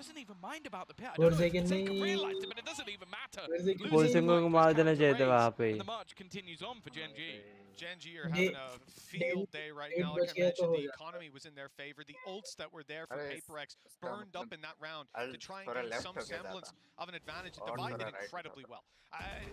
doesn't even mind about the pit. I और don't know if second Seka में realized it, but it doesn't even matter. Second Losing में point को was मार देना counter चाहिए था वहाँ raised, पे and the march continues on for Gen G. Gen G are day having a field day right now. 8 Like बच I गया तो mentioned, हो the जाता economy was in their favor. The ults that were there for अरे PaperX इसका burned up मतलब in that round to alt try and थोड़ा gain left some हो गया semblance ज़्यादा of an advantage. और Divide थोड़ा did राइट incredibly होता well.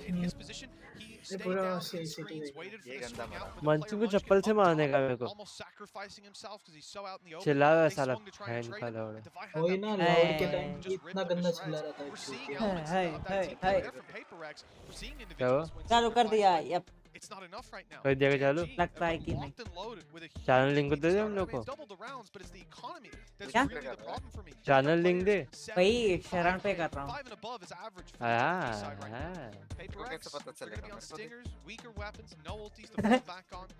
In his position, he ये stayed पूरा down सही in सिटी screens, देखा waited for ये the गंदा swing मारा out with the player मंचन को Munchkin चप्पल से up मारने top, का मेरे को almost sacrificing himself because he's so out in the open. चिल्ला रहा है They साला swung to try and fan trade का him, लौड़ा and Divide had वही that ना beautiful लाउड flank के and टाइम just इतना ripped them to गंदा shreds. चिल्ला रहा था We're एक seeing क्या elements of that team play there from PaperX. We're seeing क्या हुआ individuals win चालू some कर fights, दिया but yup it's not enough right now. कर दिया क्या Gen चालू G लगता है have कि been नहीं locked and loaded with a channel huge link lead they to they start. हम I लोग mean, को it's doubled the rounds, but it's the economy that's क्या? really the problem for me. You've channel got link they players 7K, वही शरण पे कर रहा हूँ 5 and above is average for the Gen G side right now. हाँ PaperX, कैसे पता they're going to चलेगा be on मेरे को stingers, weaker weapons, no ultis to fall back on.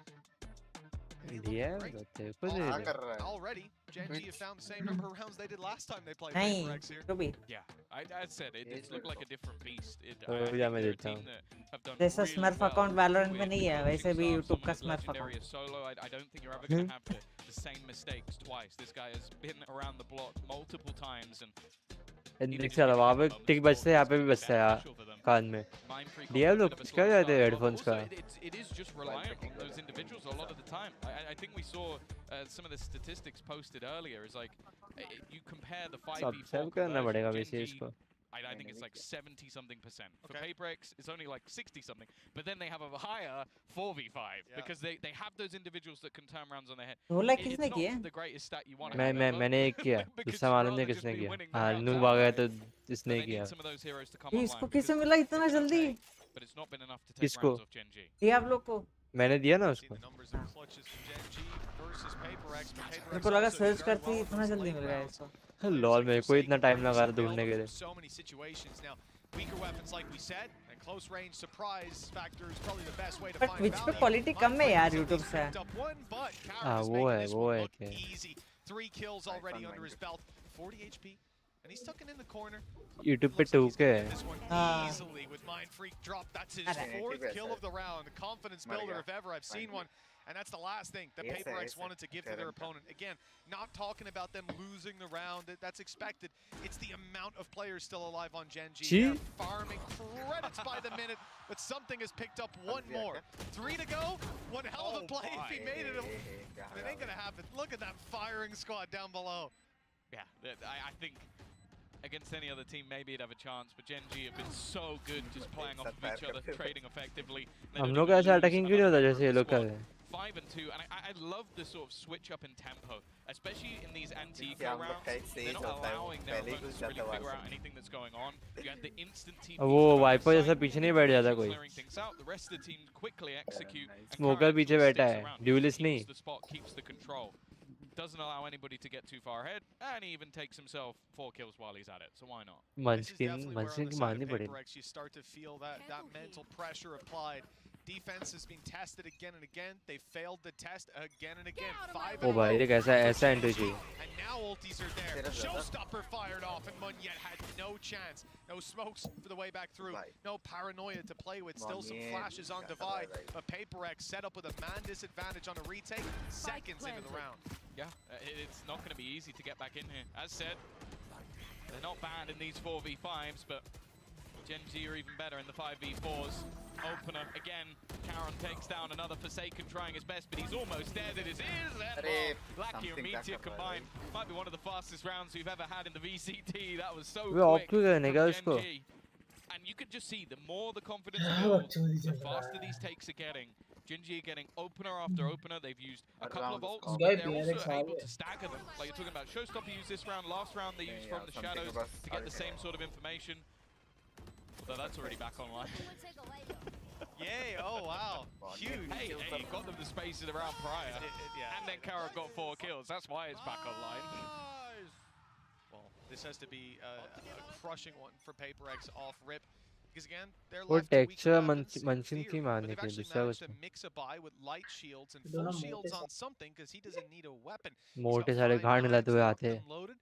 And they दिया look great. तेरे को दे क्या दे कर रहा है Already, Gen G have found the same number of rounds they did last time they played नहीं PaperX here. तो भी Yeah, I said it. It looked like a different beast. तो I या think मैं they're a देता team हूँ that have done जैसा really smurf well account Valorant में with नहीं है coaching वैसे भी staff, यूट्यूब someone का as smurf legendary account as Solo. I don't think you're ever going to have the same mistakes twice. This guy has been around the block multiple times, and even देख just साला giving वहाँ him पे moments tick to बजता है talk यहाँ is पे going भी to be बजता है यार beneficial for them. कान में Mind Freak दिया on a लोग bit of a क्या slow जाते हैं start, but हेडफोन्स also का it is just reliant on those individuals a lot of the time. I think we saw some of the statistics posted earlier. Is like you compare the 5v4 सब करना पड़ेगा conversion, वैसे Gen G, इसको I think it's like 70 something percent. For Okay. PaperX, it's only like 60 something. But then they have a higher 4v5 Yeah. because they have those individuals that can turn rounds on their head. ढोलक It's किसने किया not the greatest stat you want to मैं have मैं ever, मैंने एक किया because दूसरा you'd मालूम नहीं rather just किसने be किया winning the हाँ rounds नूब आ गया outright. तो But इसने they किया need some of those heroes to come ये online. इसको because किसे मिला इतना they're gonna जल्दी take, but it's not been enough to take किसको? rounds off Gen G. दिया आप लोग को मैंने दिया ना See उसको the numbers of clutches from Gen G versus PaperX, but मेरे PaperX को लगा also did सर्च very करती well in इतना those जल्दी late मिल गया rounds. इसको Players लॉल like मेरे को इतना Forsaken टाइम लगा previously ढूंढने bailed के them लिए from so many situations. Now, weaker weapons like we said, and close range surprise factor is probably the best way to but find Twitch पे value. Quality कम है यार YouTube से Picked up one, but Kara हाँ is वो making है this वो one है look कि easy. 3 kills already under his belt, 40 HP, and he's tucking in the corner. YouTube पे Looks like he's Tukey gonna win this one हाँ easily with Mind Freak drop. That's his अरे 4th kill of the round. A confidence builder if ever I've seen one. And that's the last thing that Yes, PaperX yes, wanted to give to their opponent. Again, not talking about them losing the round. That's expected. It's the amount of players still alive on Gen G. Gee. They're farming credits by the minute, but something has picked up one more. 3 to go. One hell of a play if he made it. It ain't going to happen. Look at that firing squad down below. Yeah, I think against any other team maybe it'd have a chance, but Gen G have been so good just playing off of each other, trading effectively. They हम don't लोग even ऐसा lose attacking क्यों नहीं another होता member जैसे ये of the लोग कर squad. रहे हैं 5 and 2, and I love the sort of switch up in tempo, especially in these anti-eco हम लोग rounds. का एक They're stage not होता है, वो allowing their पहले ही opponents घुस to really जाता है figure वहाँ out से। anything that's going on. You had the instant team वो beat वाइपर side, जैसा पीछे नहीं बैठ जाता कोई clearing things out. The rest of the team quickly execute. and smoker Kara पीछे sort of बैठा sticks है around, ड्यूलिस्ट keeps नहीं the spot, keeps the control. Doesn't allow anybody to get too far ahead, and he even takes himself 4 kills while he's at it, so why not? This is मंचकिन definitely where on मंचकिन the की side मारनी of पड़ेगी PaperX you start to feel that mental pressure applied. Defense has been tested again and again. They failed the test again and again. 5 oh in a भाई row देख ऐसा for ऐसा Gen entry G. चाहिए And now ultis are there. Seriously, Showstopper fired off, and Munyet had no chance. No smokes for the way back through. Bye. No paranoia to play with. Still some Munyet, flashes on yeah, Divide, right. but PaperX set up with a man disadvantage on a retake seconds into the round. Yeah, it's not going to be easy to get back in here. As said, they're not bad in these 4v5s, but Gen G are even better in the 5v4s. Opener again. Karen takes down another Forsaken, trying his best, but he's almost dead. It is Arey, Lucky and something Meteor that combined. Might be one of the fastest rounds we've ever had in the VCT. That was so way of quick क्यों करने का from उसको Gen G. And you could just see the more the confidence builds, the faster these takes are getting. Gen G are getting opener after opener. They've used a couple of ults, Guy but they're player also है able to stagger them. Like you're talking about Showstopper used this round, last round they used from the something shadows about to get the same Arca. sort of information. Although that's already back online. Yay, oh wow. Huge. Hey, he got them the space in the round prior. Yeah. And then Kara got 4 kills. That's why it's back online. Well, this has to be a crushing one for PaperX off rip. Because again, they're वो left to weaker texture weapons in मंचन theory, की but मारने they've के लिए actually दूसरा managed कुछ to mix a buy with light shields and दोनों full मोटे shields सा- on something because he doesn't need a weapon. मोटे सारे घाट हिलाते हुए आते हैं Loaded.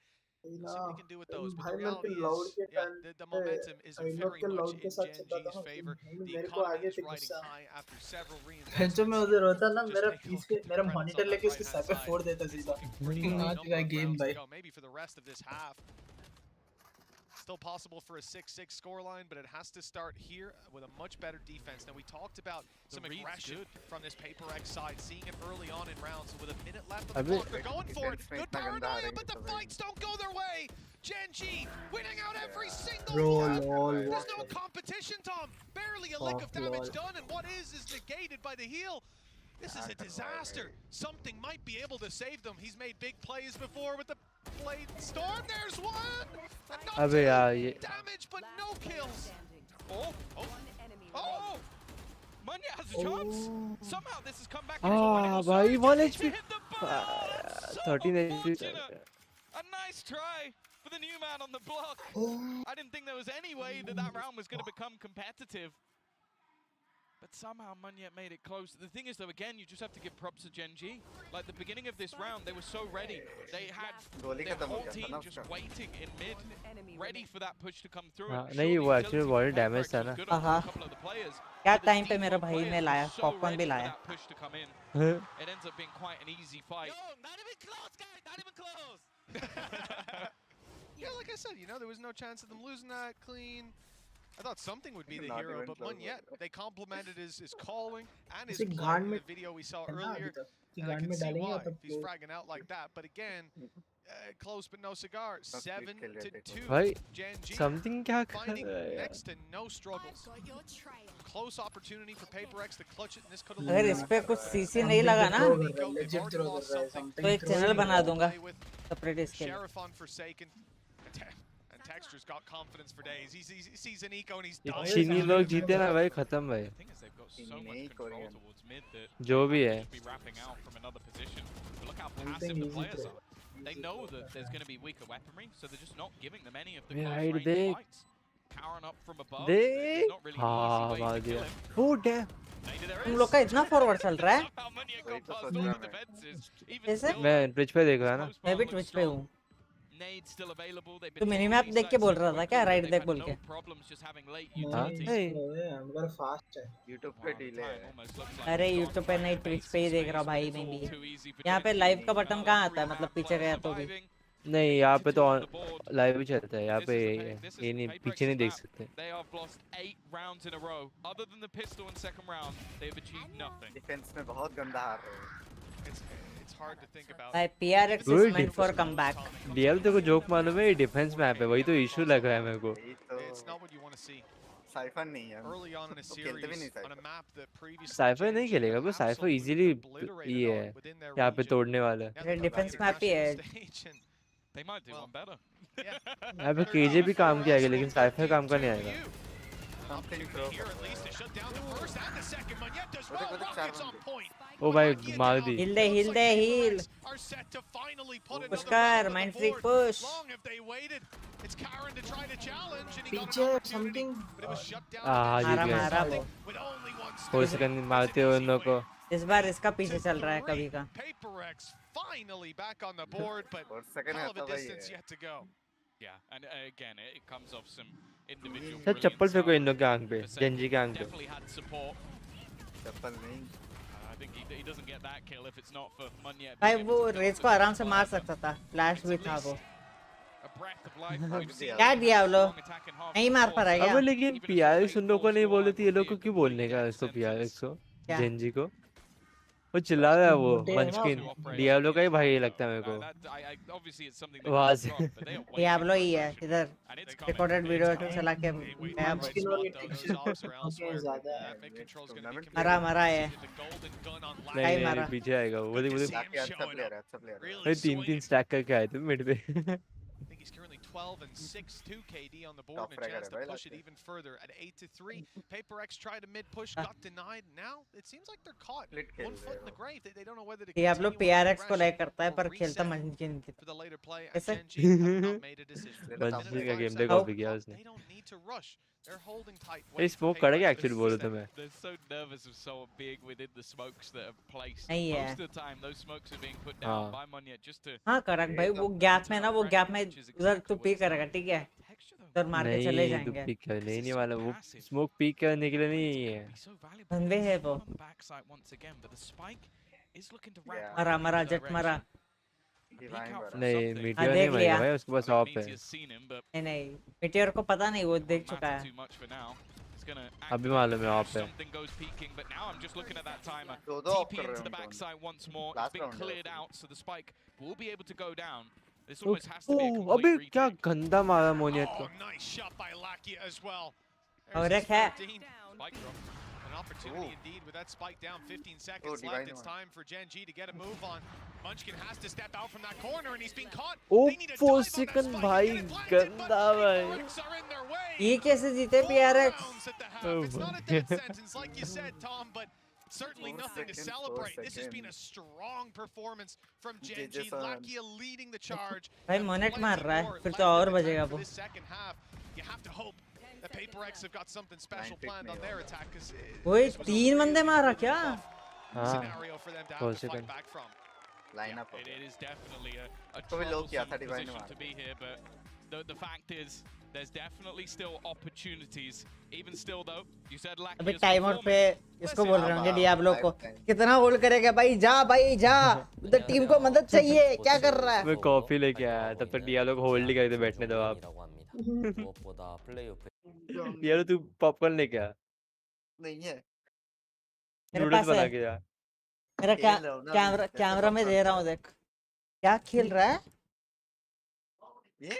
We'll see what he can do with those. But the भाई मैं reality फिर लाउड is, के yeah, time the momentum is I very के much लाउड के in साथ Gen चलता था G's ना favor. The मेरे को economy आगे is थे riding गुस्सा high after several जो reinforcements. मैं उधर होता ना Just मेरा take a पीस look के at the मेरा credits मॉनिटर on the लेके उसके right-hand सर पे side. फोड़ देता It's सीधा looking pretty good. आज Number का of गेम rounds to भाई go. Maybe for the rest of this half. still possible for a 6-6 scoreline, but it has to start here with a much better defense. Now, we talked about some aggression from this Paper X side, seeing it early on in rounds. So with a minute left on the clock, they're going for it. Good paranoia, but the fights don't go their way. Gen G winning out every single one. There's no competition, Tom. Barely a lick of damage done, and what is negated by the heal. This is a disaster. Something might be able to save them. He's made big plays before with the Blade Storm. There's one! And damage, but no kills. Oh! Munya has a chance. Somehow this has come back. भाई 1 HP. 13 HP. Unfortunate. A nice try for the new man on the block. I didn't think there was any way that round was going to become competitive. But somehow Munya made it close. The thing is, though, again, you just have to give props to Gen G. Like, the beginning of this round, they were so ready. They had their whole team just waiting in mid, ready for that push to come through. नहीं वो actually body damage था ना. क्या time पे मेरा भाई ने लाया, popcorn भी लाया. It ends up being quite an easy fight. Yo, not even close, guys, not even close. Yeah, like I said, you know, there was no chance of them losing that clean. I thought something would be the hero, but Munya, they complimented his calling and his play in the video we saw earlier. And I can see why if he's fragging out like that. But again, close but no cigar. 7-2. Gen G something क्या finding next to no struggles. Close opportunity for Paper X to clutch it, and this could have अगर इस पे कुछ CC नहीं लगा ना, तो एक चैनल बना दूंगा. Separate इसके. Sheriff on Forsaken. And Texture's got confidence for days. He sees an eco and he's dying. चीनी लोग जीते ना भाई खत्म भाई. जो भी है. They know that there's going to be weaker weaponry, so they're just not giving them any of the close range fights. Karen up from above. देख. Not really हाँ easy way मार to kill दिया. him. Oh damn. तुम लोग का इतना forward चल रहा है? कैसे? मैं ट्विच पे देख रहा ना. मैं भी ट्विच पे हूँ. Nade still available. They've तो been मिनीमैप देख के बोल रहा था क्या? राइट देख बोल के. नहीं. मेरा फास्ट है. YouTube पे डिले है. अरे YouTube पे नहीं, ट्विच पे ही देख रहा भाई मैं भी. यहाँ पे लाइव का बटन कहाँ आता है? मतलब पीछे गया तो भी. नहीं यहाँ पे तो लाइव ही चलता है. यहाँ पे ये नहीं पीछे नहीं देख सकते. They have lost 8 rounds in a row. Other than the pistol in second round, they have achieved nothing. Defense में बहुत गंदा हार रहे हैं. It's hard to think about. भाई PRX is meant for comeback. DL तो को जोक मालूम है, डिफेंस मैप है. वही तो इशू लग रहा है मेरे को. It's not what you want to see. Cipher नहीं है. Early on in a series on a map that previously cipher नहीं खेलेगा वो. साइफर इजीली ये है यहाँ पे तोड़ने वाला. ये डिफेंस मैप ही है. They might do one better. यहाँ पे केजे भी काम किया गया लेकिन साइफर काम का नहीं आएगा. ओ भाई मार दी. हिल दे हिल. Pushkar mind freak push. पीछे समथिंग. हाँ जीत गए. हो सेकंड मारते हो उन लोगों को. इस बार इसका पीछे चल रहा है कभी का. Finally back on the board, but hell of a distance yet to go. Yeah, and again, it comes off some individual. Sir चप्पल फेंको इन लोग के आंख पे. जेंजी के आंख पे. Definitely had support. चप्पल नहीं. I think he doesn't get that kill if it's not for Munya. भाई वो रेस को आराम से मार सकता था. फ्लैश भी था वो. क्या दिया वो लोग? नहीं मार पा रहा क्या? अब लेकिन पीआरएक्स उन लोगों को नहीं बोल रही थी. ये लोग को क्यों बोलने का इसको पीआरएक्स को? जेंजी को वो चिल्ला रहा है वो मंचकिन. डियाब्लो का ही भाई लगता है मेरे को. वहाँ से डियाब्लो ही है इधर. रिकॉर्डेड वीडियो चला के मरा है. नहीं पीछे आएगा वो. 3 स्टैक करके आए थे मिड पे. 12 and 6-2 KD on the board, and a chance to push it even further at 8-3. Paper X tried a mid push, got denied. Now it seems like they're caught. One foot in the grave. They don't know whether to. ये आप लोग PRX को like करता है पर खेलता मंचिन की. For the later play, Gen G have not made a decision. मंचिन का गेम देखो भी किया उसने. They don't need to rush. They're holding tight. ये स्मोक करेगा एक्चुअली बोलो तो मैं. They're so nervous of someone being within the smokes that are placed. Yeah. Most of the time, those smokes are being put down by Munya just to. हाँ करक भाई वो gap में ना वो गैप में उधर तू पी करेगा ठीक है. उधर मार के चले जाएंगे. नहीं पिक करने नहीं वाला वो. स्मोक पिक करने के लिए नहीं है. बंदे है वो. मरा जेट मरा. peek Divine out बड़ा। from नहीं something. मीटियोर देख नहीं मारेगा लिया। भाई उसके पास ऑफ है Meteor's seen him, but नहीं मिटियोर को पता नहीं, वो देख won't चुका matter है। too much for now. He's gonna अभी activate मालूम the है fuse, ऑफ है something goes peeking, but now I'm just looking at that timer. दो ऑफ TP कर रहे into हैं the उनको। backside once more. It's Last been round है cleared वैसे। out, so the spike will be able to go down. This almost has to be a oh complete अबे क्या retake. गंदा मारा मोनियत Oh, को nice shot by Lakia as well. और There's एक his है 13. Spike drop. An opportunity Ooh. indeed with that spike down. 15 Oh, seconds Divine left. It's one. time for Gen G to get a move on. Munchkin has to step out from that corner and he's being caught. Oh They need to 4 dive on that second spike भाई and get it planted, but गंदा भाई Vaporix are in their way. ये कैसे जीते 4 PRX? rounds at the Oh half. It's not a my death God. sentence like you said, Tom, but certainly 4 nothing to seconds, 4 celebrate. This has been a seconds. strong performance from Gen JJ G. son. Lakia leading the charge. भाई and Monet plenty मार रहा more है, फिर left तो in और the tank बजेगा for वो। this second half. You have to hope that PaperX have got something special pick planned me on their होगा। attack because ओए this was a 3 बंदे really, मारा really क्या? tough हाँ scenario for them to 4 have to fight second back from. Line up हो It गया। is definitely a तो भी लोग किया था troublesome Divine position मार। to be here, but the fact is, there's definitely still opportunities. Even still, though, you said अभी Lakia's time out पे performing. इसको बोल रहे होंगे हाँ, डियाब्लो को, 5 time। कितना होल्ड करेगा भाई, जा भाई जा, उधर टीम को मदद चाहिए, क्या कर रहा है? मैं कॉफी लेके आया तब तक डियालो को होल्ड ही करके बैठने दो आप 무엇보다 플레이오프 डियालो तू पॉपकॉर्न लेके आ नहीं है। मेरे नूडल्स पास है, बना के जा मेरा खेल रहा हूँ ना कैमरा अभी, कैमरा में दे रहा हूँ, देख क्या खेल रहा है। ये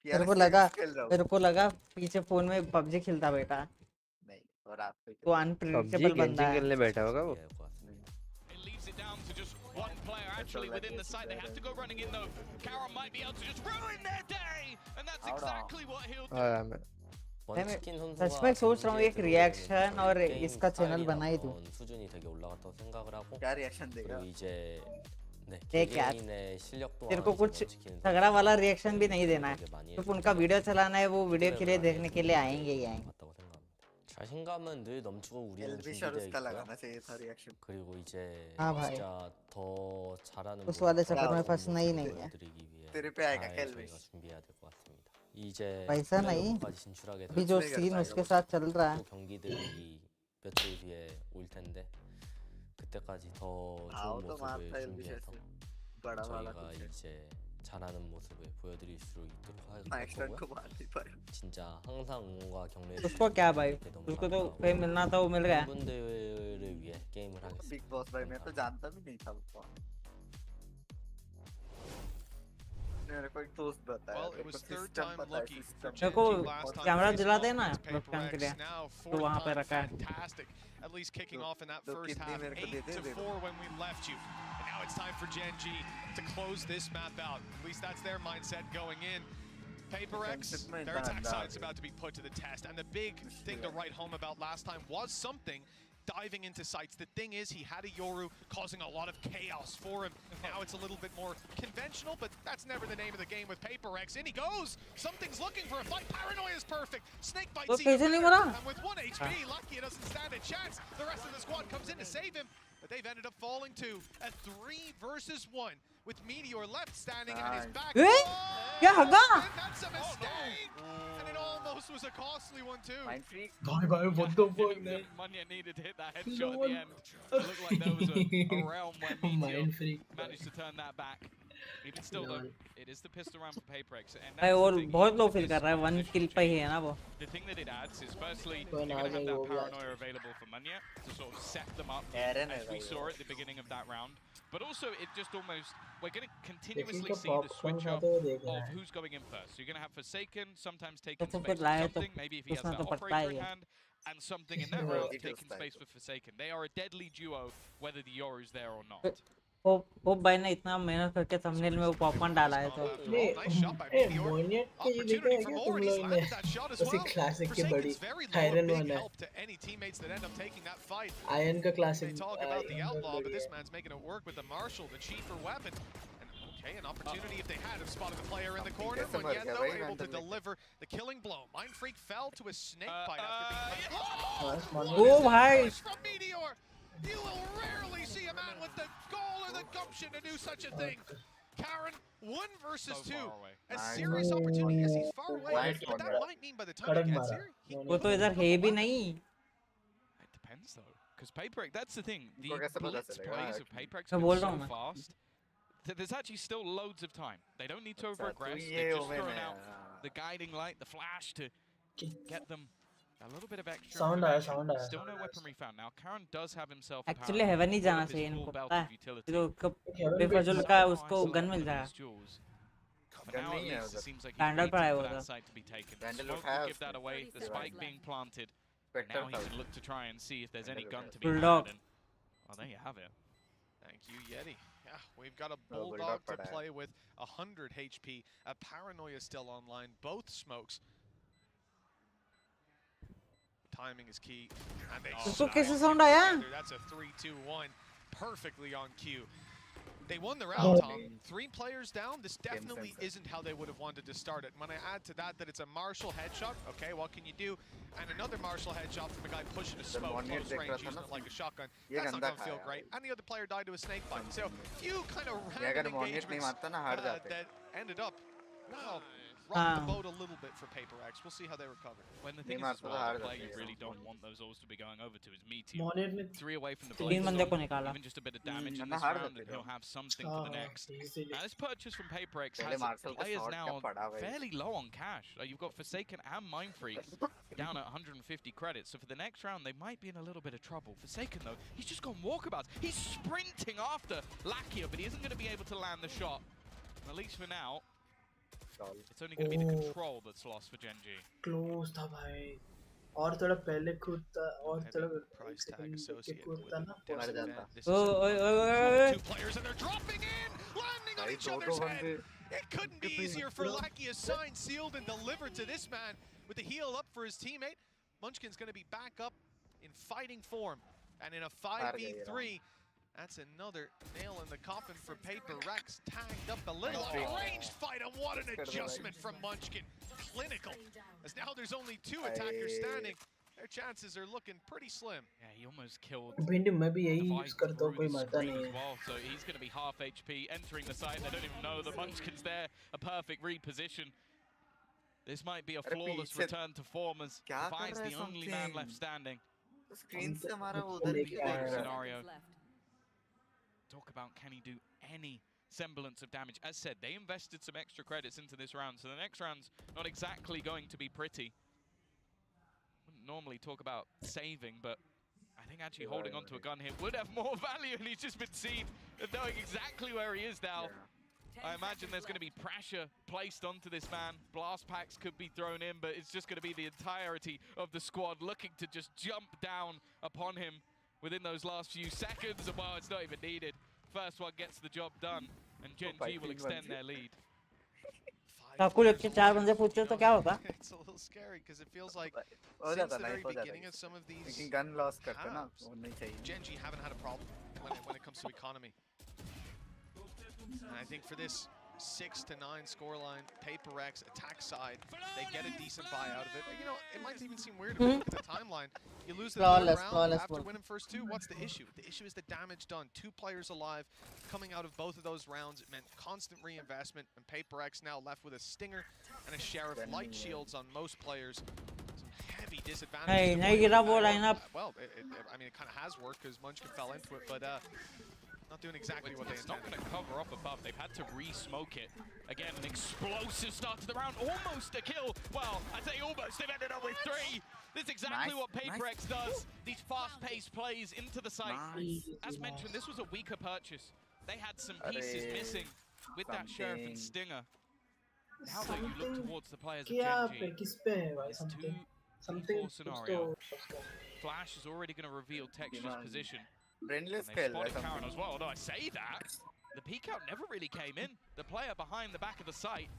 मेरे को PRX लगा खेल रहा हूँ। मेरे को लगा पीछे फोन में पबजी खेलता बेटा, नहीं और आप पे तो पबजी अनप्रेडिक्टेबल बंदा गेंजिंग है। खेलने बैठा होगा वो It leaves it down to just one player actually within the site. They have to go running in though. Karon might be able to just ruin their day, and that's Hold on. exactly what he'll do. आया मैं 번치킨 सच 선수가 में सोच रहा हूँ एक 경기에 reaction 들어오는 और 게임 इसका channel बना ही दूँ। 스타일이나 수준이 되게 올라갔다고 생각을 하고 क्या रिएक्शन देगा? 그리고 이제 네, देख यार, 개개인의 실력 तेरे 또한 को 이제 कुछ 번치킨 तगड़ा वाला रिएक्शन भी नहीं देना है, 되게 많이 सिर्फ उनका वीडियो चलाना है, वो वीडियो के लिए देखने के लिए आएंगे ही आएंगे। 같다고 생각합니다. 자신감은 늘 넘치고 우리는 एलबी 준비되어 उसका 있고요. लगाना चाहिए था रिएक्शन। 그리고 이제 हाँ भाई, 진짜 더 잘하는 उस वाले 모습, चक्कर में क्या फंसना ही नहीं है। 보여드리기 위해 तेरे पे आएगा 잘 कैलविस। 저희가 준비해야 될 것 같습니다. 이제 पैसा नहीं, 플레이오프까지 진출하게 अभी 되면 जो नहीं सीन करता उसके है साथ चल रहा है, 또 경기들이 며칠 뒤에 올 텐데 그때까지 더 आओ 좋은 तो 모습을 मारता है एलबी 준비해서 से बड़ा वाला 저희가 कुछ है। 이제 잘하는 모습을 보여드릴 수 있도록 할 माइस्टन को 거고요. मार नहीं पाया। 진짜 항상 응원과 격려해 उसको क्या भाई, 주셔서 너무 उसको तो 감사하고 फेम मिलना था, वो मिल गया। 팬분들을 위해 게임을 하겠습니다. बिग बॉस भाई मैं तो जानता भी नहीं था उसको। मेरे को एक दोस्त बताया। Well, it मेरे was को third सिस्टम time पता है, lucky for सिस्टम। मेरे Gen को G last time camera facing दिला off देना against वेबकैम के लिए, PaperX. Now तो fourth वहाँ पे time, रखा है। fantastic. At least kicking off in that तो first कितनी half, मेरे को देते 8-4 when we left you. And now it's time for Gen G to close this map out. At least that's their mindset going in. PaperX, their attack side is about to be put to the test. And the big thing to write home about last time was something diving into sites. The thing is, he had a Yoru causing a lot of chaos for him. Now it's a little bit more conventional, but that's never the name of the game with PaperX. In he goes! Something's looking for a fight. Paranoia is perfect. Snake bites even कैसे नहीं better. मरा? And with 1 HP, Lucky doesn't stand a chance. The rest of the squad comes in to save him, but they've ended up falling to a 3 versus 1 with Meteor left standing at his back. Eh? क्या हगा? And that's a mistake! And it almost was a costly one too. Mind freak. भाई भाई what the fuck man? Munya needed to hit that headshot at the end. It looked like there was a realm where Meteor Mind freak. managed to turn that back. Even still, though, it is the pistol round for PaperX. And भाई that's वो the thing, बहुत लो even feel with कर रहा है, this 1 किल पे ही है ना वो। The thing that it adds is, firstly, you're Well, going to have now that they will paranoia available for Munya to sort of set them up, Aaron as is we like saw that. at the beginning of that round. But also, it just almost, we're going to देखिए continuously तो see the popcorn switch up खाते हुए देख रहा of है। who's going in first. So you're going to have Forsaken, sometimes taking तो space फिर for लाए तो something, maybe if he has उसमें that तो पड़ता operator ही in है। hand, and something in that Yeah. round Eagles taking type. space for Forsaken. They are a deadly duo, whether the Yoru's there or not. वो भाई ने इतना मेहनत करके थंबनेल में वो पॉपकॉर्न डाला है तो Nice shot by A Meteor. मोनियत के ये देखा Opportunity है for क्या more, तुम and he's लोग ने? landed that shot as उसी well. क्लासिक की बड़ी Forsaken's very low, a iron big one है। help to any teammates that end up taking that fight. Iron का They classic talk about the outlaw, but this man's making it work with the Marshall, the cheaper weapon. And okay, an opportunity if they had have spotted the player in the corner. कैसे मर गया Munyendo भाई able to randomly? deliver the killing blow. Mind Freak fell to a snake bite after being बस What मानो ओ is that भाई push from Meteor? You will rarely see a man with the gall or the gumption to do such a thing. Karen, 1 versus So 2. far away. A Nice. serious opportunity. Yes, he's far away, Nice but one, that bro. might mean by the time कड़क he gets मारा here, he वो तो इधर है भी नहीं। It depends though, because PaperX, that's the thing. The उनको कैसे पता blitz चलेगा? plays of PaperX मैं have बोल been रहा so हूँ मैं। fast there's actually still loads of time. They don't need to अच्छा, तो over-aggress. ये They've just ओवन thrown है, out हाँ। the guiding light, the flash to get them a little bit of extra Sound आया, information. sound आया, Still sound no आया, weaponry found. Now, Karen does have himself a actually power heaven he full जाना of his चाहिए full इनको, belt पता of है utility. तो haven बेफजूल पे का Trying to उसको isolate gun one mill of जाएगा his jewels. For gun now, at नहीं है least, it उधर। seems like he's Vandal waiting पड़ा है for वो that तो site to be taken. Vandal Smoke उठाया will give that उसने। away. The spike being planted. And Spectre now he था can look to try and see if there's any Vandal gun to उठाया। be Bulldog. had. And, well, there you have it. Thank you, Yeti. Yeah, we've got a Bulldog Bulldog to पड़ा है। play with 100 HP. A Paranoia still online. Both smokes. Timing is key. And they उसको smash कैसे it sound आया? together. That's a 3-2-1. Perfectly on cue. They won the round, Tom. 3 players down. This definitely sensor. isn't how they would have wanted to start it. When I add to that it's a Marshall headshot, okay, what can you do? And another Marshall headshot from a guy pushing a smoke one close देख range, रहा था using ना, it like a shotgun. ये That's not गंदा going to feel खाया great. And the other player died to a snake bite. So few kind of ये अगर random मॉर्निट नहीं engagements मारता ना हार जाते। that ended up, well, rock the हाँ। boat a little bit for Paper X. We'll see how they recover. When the thing is, Neymar as well, तो the हार player जाते you हैं, really ये don't सब। want those ores to be going over to is Meteor. Monitor ने 3 away from the तीन blaze बंदे zone. को निकाला Even just a bit of damage in ना this हार round, जाते and he'll थे। have something for the next. Easily Now, this purchase from PaperX पहले has मार्शल का players शॉट क्या now पड़ा भाई। fairly low on cash. You've got Forsaken and Mindfreak down at 150 credits. So for the next round, they might be in a little bit of trouble. Forsaken, though, he's just gone walkabouts. He's sprinting after Lakia, but he isn't going to be able to land the shot. And at least for now, it's only going to be the control that's lost for Gen G. Close था भाई और थोड़ा पहले कूदता और Heavy थोड़ा price tag second associated कूदता with ना it. Desert जाता। Vent. This is ओए a ओए run ओए between ओए the 2 players, and they're dropping in, landing on भाई each दो other's दो head. बंदे। It couldn't be easier for Lakia. Signed, sealed, and delivered to this man with the heel up for his teammate. Munchkin's going to be back up in fighting form, and in a 5v3. That's another nail in the coffin for Paper Rex. Tagged up a little. A ranged fight, and what an adjustment from Munchkin. Clinical. As now there's only 2 attackers standing. Their chances are looking pretty slim. Yeah, he almost killed भिंडी मैं भी यही the use fight करता हूँ through कोई the मरता screen नहीं as है well. So he's going to be half HP entering the site. They don't even know the Munchkin's there. A perfect reposition. This might be a अरे flawless पीछे return to form as क्या कर Define's रहा है the only man something? left standing. Screen से हमारा वो तो उधर ही लेके देख आया रहा है। Scenario. Talk about can he do any semblance of damage. As said, they invested some extra credits into this round, so the next round's not exactly going to be pretty. Wouldn't normally talk about saving, but I think actually holding onto a gun here would have more value, and he's just been seen knowing exactly where he is now. I imagine there's going to be pressure placed onto this man. Blast packs could be thrown in, but it's just going to be the entirety of the squad looking to just jump down upon him within those last few seconds. And well, it's not even needed. First one gets the job done, and Gen G will extend their lead. काकू लेके 4 बंदे पूछते तो क्या होगा It's a little scary because it feels like हो since जाता the ना very हो जाता beginning of some of these लेकिन गन लॉस करते ना halves, वो नहीं चाहिए Gen G haven't had a problem when it comes to economy. And I think for this 6-9 scoreline, Paper X attack side, they get a decent buy out of it. You know, it might even seem weird if you look at the timeline. You lose the third round flawless after one. winning first 2. What's the issue? The issue is the damage done. 2 players alive coming out of both of those rounds. It meant constant reinvestment, and Paper X now left with a Stinger and a Sheriff. Light shields on most players. Some heavy disadvantages. Hey, to नहीं play गिरा with वो that. lineup. Well, I mean, it kind of has worked because Munchkin fell into it, but not doing exactly what they It's not intended. going to cover up above. They've had to re-smoke it. Again, an explosive start to the round. Almost a kill. Well, I say almost. They've ended up with 3. This is exactly Nice, what Paper nice. X does. These fast-paced plays into the site. Nice. As mentioned, this was a weaker purchase. They had some pieces Arey, missing with that Sheriff and something. Stinger. Now that you look towards the players of क्या Gen पे G, किस पे है भाई it's something 2v4 something scenario. Flash is already going to reveal Texture's Demand. position. Brainless And they खेल रहा है spotted Karen as something well, although I say that. The peek out never really came in. The player behind the back of the site,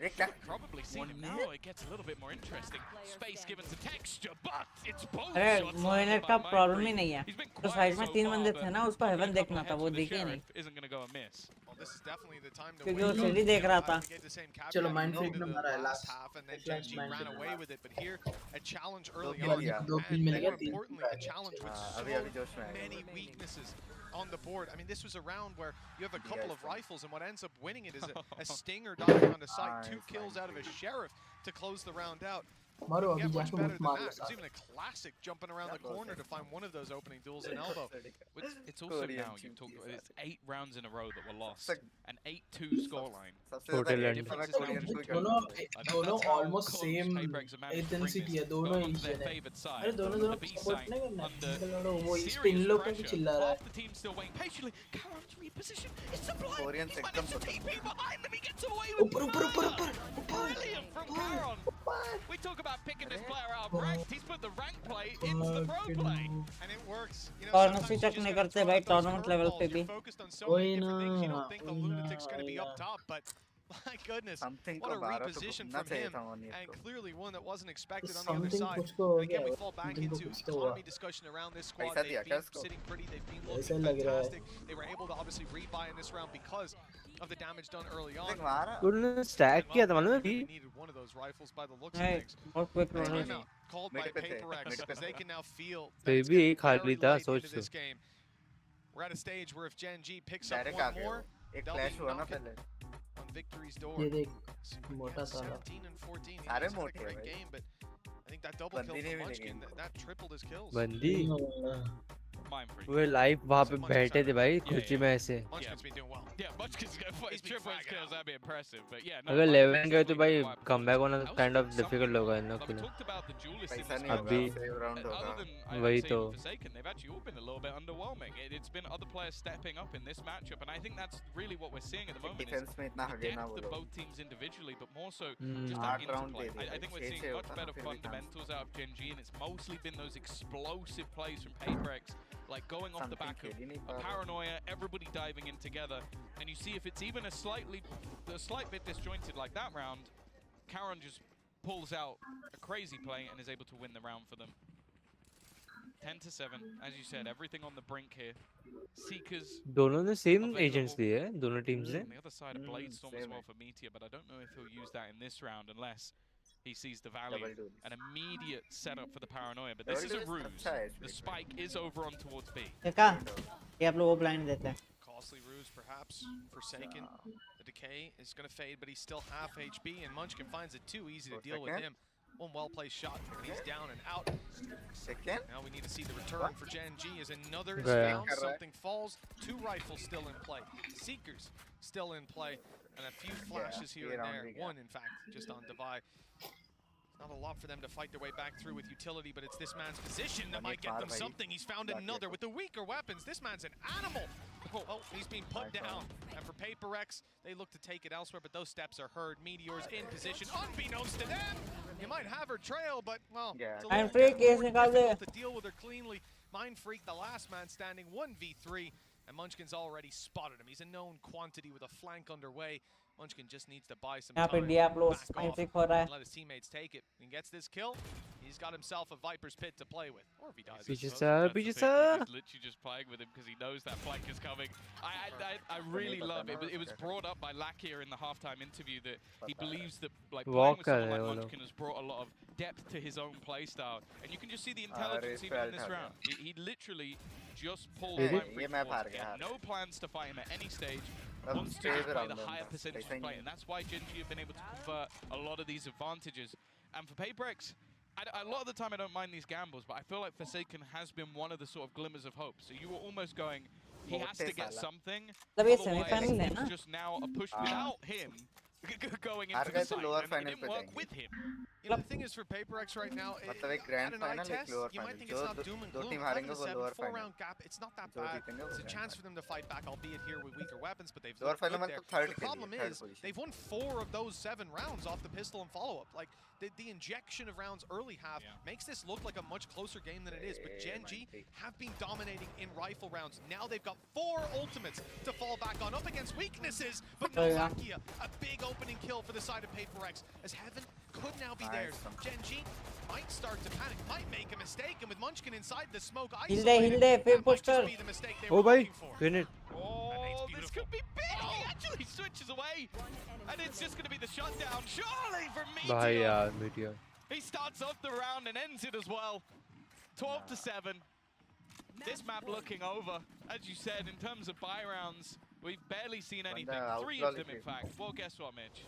ये क्या probably seen him now. It gets a little bit more interesting. Space given to Texture, but it's both अरे shots मोइनर landed का by problem he Mindfreak. नहीं है He's been तो quiet side में so 3 far, बंदे but थे ना उसको popping हेवन a couple देखना था heads वो for the दिखे नहीं Sheriff isn't going to go amiss. Well, this is definitely the time to क्योंकि wake वो up. सीढ़ी देख रहा था Navigate the same caveat चलो we Mindfreak know ने to the मारा है last last half, and then Flash Gen G ran Mindfreak away मारा with it. But here, a challenge early kill on, दिया, दो and kill मिल गया more 3 importantly, a challenge with अभी अभी जोश में so आएगा many weaknesses on the board. I mean, this was a round where you have a couple of rifles, and what ends up winning it is a Stinger diving on the site, 2 Nice, kills out of a Mindfreak. Sheriff to close the round out. मारो Get अभी much जाके better मुझे than मार that. Low It was साथ even a classic jumping around the corner to find one of those opening duels in elbow. It's also Korean now, you've talked about it's 8 rounds in a row that were lost. सबसे An 8-2 scoreline. सबसे ज्यादा Total hate end. तो मैं Difference is now Korean just को ही दोनों करता हूँ। I think दोनों that's how almost close same Paybreaks have managed to bring intensity this. है दोनों Going onto ही their जने favoured side. अरे दोनों The दोनों B सपोर्ट side नहीं करना under है वो इस पे इन serious लोग का भी pressure. चिल्ला रहा Half है the team still waiting patiently. Karan's reposition. It's a blind. Korean He's से एकदम managed to पसंद TP है। behind them. He gets away with ऊपर ऊपर ऊपर murder. ऊपर Brilliant from Karan. We talk about picking this player out of ranked. He's put the rank play into the pro play. And it works. You know, Corner sometimes से you check just नहीं gotta करते throw भाई, out those tournament level curveballs. पे You're भी। focused on so many different things. You don't think the वही ना lunatic's gonna be up top, but my goodness, Something what को a 12 तो reposition घूमना from चाहिए him, था मोनियत and को। clearly one that wasn't expected on the other something side. कुछ तो हो And गया again, we fall back something को into कुछ तो हुआ economy discussion around this squad. पैसा They've दिया क्या been इसको? sitting pretty. They've been ऐसा looking लग रहा है fantastic. They were able to obviously rebuy in this round because of the damage done early on. देख मारा उन्होंने स्टैक And, किया था well, मालूम है they कि really needed one of those rifles by the looks of नहीं things. बहुत क्विक नहीं, rotation Timeout called by Mid पे थे, Paper X mid पे as they था। can now feel that फिर it's भी getting एक हार very था late सोच into तो this game. We're at a stage where if Gen G picks up direct आ one गए more, वो। एक they'll फ्लैश be हुआ ना knocking पहले। on victory's door. ये देख So, मोटा yeah, साला 17 and 14. सारे He's had a मोटे हैं great भाई। game, but I think that double kill बंदी नहीं from मिलेगी Munchkin, इनको। that tripled his kills. बंदी Mind free. वो लाइव वहाँ पे So Munchkin's बैठे थे had भाई a- कुर्सी yeah. में ऐसे Munchkin's been doing well. Yeah, Munchkin's going for his He's been triple his fragging kills. out. That'd be impressive. But yeah, no. अगर Mind 11 free's गए तो really भाई been a quiet comeback performance. होना I kind of also think difficult something- होगा इन लोग like के we लिए talked about the duelists in पैसा this नहीं round. अभी होगा सेव राउंड Other होगा। than I'd वही say तो Forsaken, they've actually all been a little bit underwhelming. It's been other players stepping up in this matchup, and I think that's really what we're seeing at the moment. Is defence में इतना the हगे ना depth वो of लोग। both teams individually, but more so just that 8 round interplay. दे दिए I think we're भाई, seeing 6-6 much होता better फिर भी chance. fundamentals out of Gen G, and it's mostly been those explosive plays from Paybreaks, like going off the Something back of खेल ही नहीं a पा रहे। paranoia, everybody diving in together, and you see if it's even a slight bit disjointed like that round, Karan just pulls out a crazy play and is able to win the round for them. 10-7, as you said, everything on the brink here. Seekers दोनों ने same available. Agents लिए हैं दोनों teams ने On the other side, a Bladestorm as same well here. for Meteor, but I don't know if he'll use that in this round unless he sees the Valley. Double duels. An immediate setup for the Paranoia, but this is Double a duels ruse. अच्छा है The इसमें। spike is over on towards B. देखा ये आप लोग वो blind देते हैं Costly ruse, perhaps. Forsaken. The decay is going to fade, but he's still half HP, and Munchkin finds it too easy to deal with Forsaken. him. One well-placed shot, and he's down and out. Second Now we need to see the return for Gen G as another is Yeah. found. Something falls. 2 rifles still in play. Seekers still in play. And a few flashes here and round there. we got. One, in fact, just on Divide. Not a lot for them to fight their way back through with utility, but it's this man's position that might get them something. He's found another with the weaker weapons. This man's an animal. Oh, he's being put down. And for Paper X, they look to take it elsewhere, but those steps are heard. Meteor's in position, unbeknownst to them. You might have her trail, but, well, Yeah. it's a Mind little Freak, more yes, निकाल दे। difficult to deal with her cleanly. Mind Freak, the last man standing, 1v3, and Munchkin's already spotted him. He's a known quantity with a flank underway. Munchkin just needs to buy some यहाँ पे time, Diablo back Mind off, Freak हो रहा है and let his teammates take it. And gets this kill, he's got himself a Viper's Pit to play with. Or if he dies, पीछे That's सा the पीछे thing, सा He's literally just playing with him because he knows that flank is coming. I really love it. It was brought up by Lakia in the halftime interview that he believes that like playing with someone like Munchkin has brought a lot of depth to his own playstyle, and you can just see the intelligence even in this round. He literally just pulled ये- Mind ये Freak मैं forward. हार He गया, had no plans to fight him at any stage. अब Wants to stage just play round the में higher था, percentage ऐसा ही of play, नहीं and that's why Gen G have been able to convert a lot of these advantages. And for Paybreaks, a lot of the time I don't mind these gambles, but I feel like Forsaken has been one of the sort of glimmers of hope. So you were almost going, he has to get something. मतलब ये Otherwise, semifinal है it's ना just now a push without him going हार into गए the तो side, lower and it final didn't पे work जाएंगे। with him. You know, the thing is for Paper X right now, मतलब एक at grand an eye final एक test, lower you might final think it's जो not doom and दो gloom. Team 11 हारेंगे to वो 7, lower 4 final round gap, it's not that जो bad. जीतेंगे वो It's a grand chance final. for them to fight back, albeit here with weaker weapons, but they've lower looked final good में there. तो third The के problem लिए third is, position they've won 4 of those 7 rounds off the pistol and follow-up. Like, the injection of rounds early half makes this look like a much closer game than it is, but Gen G have been dominating in rifle rounds. Now they've got 4 ultimates to fall back on, up against weaknesses, but no Lakia. A big opening kill for the side of Paper X, as Heaven could now be theirs. Gen G might start to panic, might make a mistake, and with Munchkin inside the smoke hill isolated, दे फिर that might poster just be the mistake they oh were भाई looking for. Grenade Oh, this beautiful. could be big! He actually switches away, and it's just going to be the shutdown, surely, from भाई Meteor. यार meteor He starts off the round and ends it as well. 12-7. This map looking over. As you said, in terms of buy rounds, we've barely seen anything. Banda 3 of outlaw them, in लिखे। fact. Well, guess what, Mitch?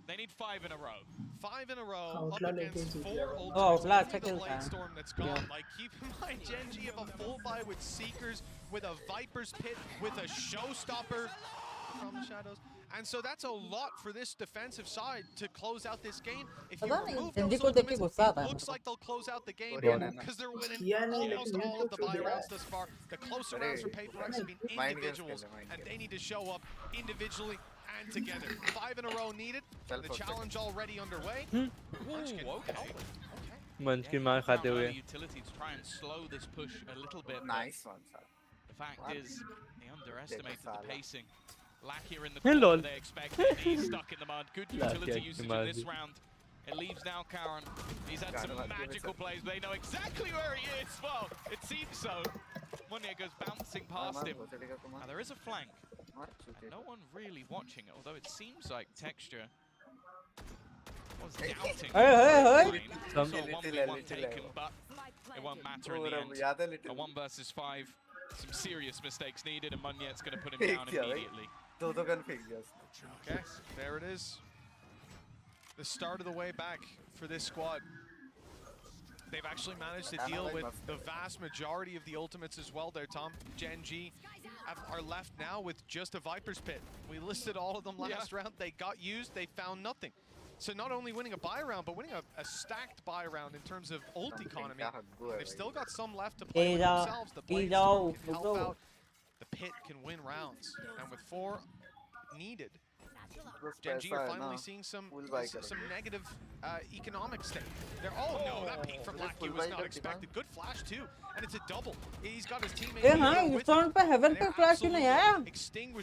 They need 5 in a row. 5 in a row up Outlaw against लेके 4 जीत ultimates. Oh, Outlaw Only अच्छा the खेलता Blade है. Storm that's gone. Like, keep in mind, Gen G have a full buy with Seekers, with a Viper's Pit, with a Showstopper from the Shadows. And so that's a lot for this defensive side to close out this game. If you पता नहीं remove जंजी those को देख के ultimates, गुस्सा आता it है looks मेरे like they'll close out the game Korean है ना? because they're winning किया नहीं, almost लेकिन all of the YouTube buy दिया rounds है. thus far. The closer अरे, rounds for Paper X have been mind games individuals, खेलते हैं, mind and games. they need to show up individually and together. 5 in a row needed. Self The protect. challenge already underway. Munchkin. Ooh, okay. Okay. मंचकिन मार Found खाते हुए. early utility to try and slow this push a little bit. but Nice one, sir. The fact What? is, they underestimated the Salah. pacing. Lakia in the Hey, corner lol. they expected. He's stuck in the mud. Good Lakia utility की usage मार in this the. round. It leaves now Karan. He's had some Karan मार दिया magical वैसे. plays. They know exactly where he is. Well, it seems so. Munya goes bouncing past him. Now there is a flank. No one really watching it, although it seems like Texture was doubting. Hey, hey, hey. Lane. Some- Saw 1v1 taken, but it won't matter in the end. याद है A little 1 versus 5, some serious mistakes needed, and Munyet's going to put him Fake down किया भाई. immediately. दो gun फेंक दिया उसने. Okay, there it is. The start of the way back for this squad. They've actually managed to deal with the vast majority of the ultimates as well there, Tom. Gen G are left now with just a Viper's Pit. We listed all of them last round. They got used, they found nothing. So not only winning a buy round, but winning a stacked buy round in terms of ult economy. They've still got some left to play with Teja, themselves. The Blade Teja, Storm can help go. out. The Pit can win rounds. And with 4 needed, Gen G are finally seeing some negative economic state. Oh no, that peek from Lackey was not expected. Good flash too, and it's a double. He's got his teammate. ए हाँ इस round पे haven पे flash क्यों नहीं आया?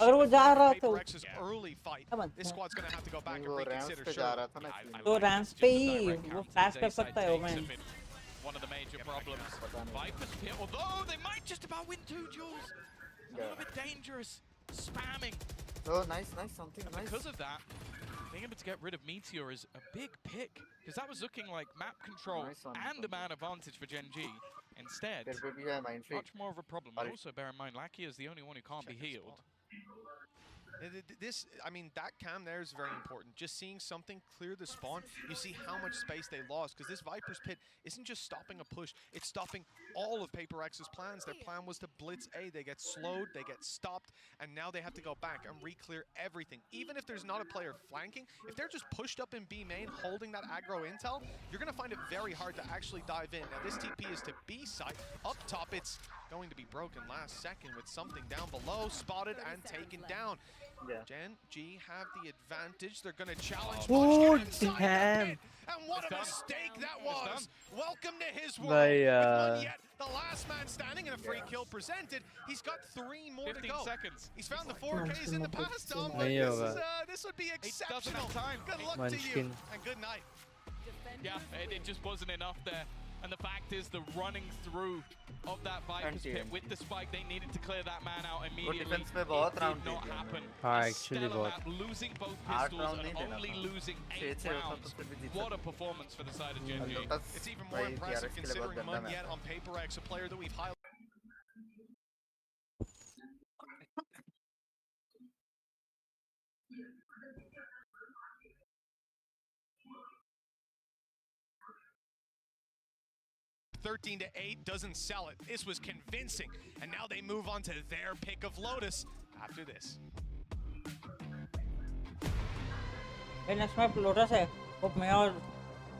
अगर वो जा रहा था X's early fight. This squad's gonna have to go back and वो रैंप्स reconsider. पे जा रहा था ना I इसलिए. तो like रैंप just पे the ही direct वो counters फ्लैश कर Zayside सकता है takes Omen. have been one of the major problems. Viper's Pit, although they might just about win 2 duels. A little bit dangerous. Spamming. Oh, nice, something And nice. because of that, being able to get rid of Meteor is a big pick. Because that was looking like map control Nice one. and a man advantage for Gen G. Instead, तेरे पे भी है mind freak. much more of a problem. Sorry. Also, bear in mind, Lackey is the only one who can't be Check his healed. This, I mean, that cam there is very important. Just seeing something clear the spawn, you see how much space they lost. Because this Viper's Pit isn't just stopping a push, it's stopping all of Paper X's plans. Their plan was to blitz A. They get slowed, they get stopped, and now they have to go back and re-clear everything. Even if there's not a player flanking, if they're just pushed up in B main, holding that aggro intel, you're going to find it very hard to actually dive in. Now, this TP is to B side. Up top, it's going to be broken last second with something down below, spotted and taken down. Yeah. Gen G have the advantage. They're going to challenge Oh, Munchkin inside that damn. pit. And what a mistake that was. Welcome to his world. Bhai, With Munyet, the last man standing, and a free kill presented. He's got 3 more to 15 go. seconds. He's found the 4Ks in the past, Tom. Nahi hoga. This would be doesn't exceptional. have time. Good luck to you, Munchkin. and good night. Yeah, it just wasn't enough there. And the fact is, the running through of that Viper's Pit Anti-aim. with the spike, they needed to clear that man out immediately. defense में It बहुत did round not दे दिया happen. हाँ, A actually stellar बहुत. map, losing both 8 pistols round and नहीं देना only था. losing 8 6 होता तो rounds. फिर भी जीत What a सकते. performance for the side of Gen G. Lotus It's even more भाई impressive TRX के लिए बहुत considering गंदा Munyet match on Paper X, a player that we've highlighted. (13-8) doesn't sell it. This was convincing, and now they move on to their pick of Lotus after this. A next map lotus है. Hope मैं और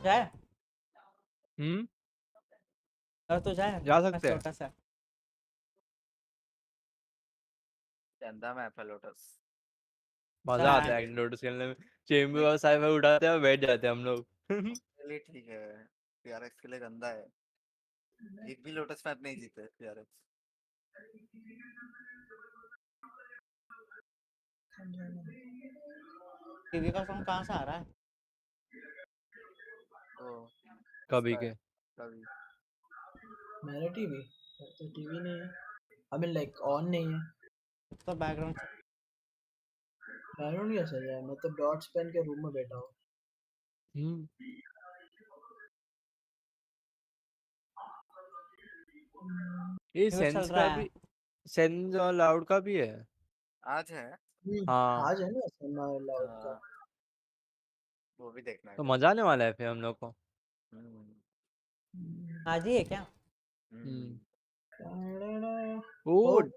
जाए. और तो जाए. जा सकते हैं. लोटस है. गंदा मैप है लोटस. मजा आता है नोटिस खेलने में. चेंबर और साइफर उठाते हैं और बैठ जाते हैं हम लोग. चलिए ठीक है. TRX के लिए गंदा है. एक भी लोटस मैप नहीं जीते TRX. टीवी का सॉन्ग कहाँ से आ रहा है? ओ कभी के. कभी. मेरा टीवी तो टीवी नहीं है. आई मीन लाइक ऑन नहीं है. तो बैकग्राउंड बैकग्राउंड कैसा है? मैं तो डॉट्स पहन के रूम में बैठा हूँ. ये चल सेंस रहा का है. भी सेंस और लाउड का भी है. आज है. हाँ. आज है ना सन्ना लाउड का. वो भी देखना है तो फिर। मजा आने वाला है फिर हम लोग को। आज ही है क्या? ओ होप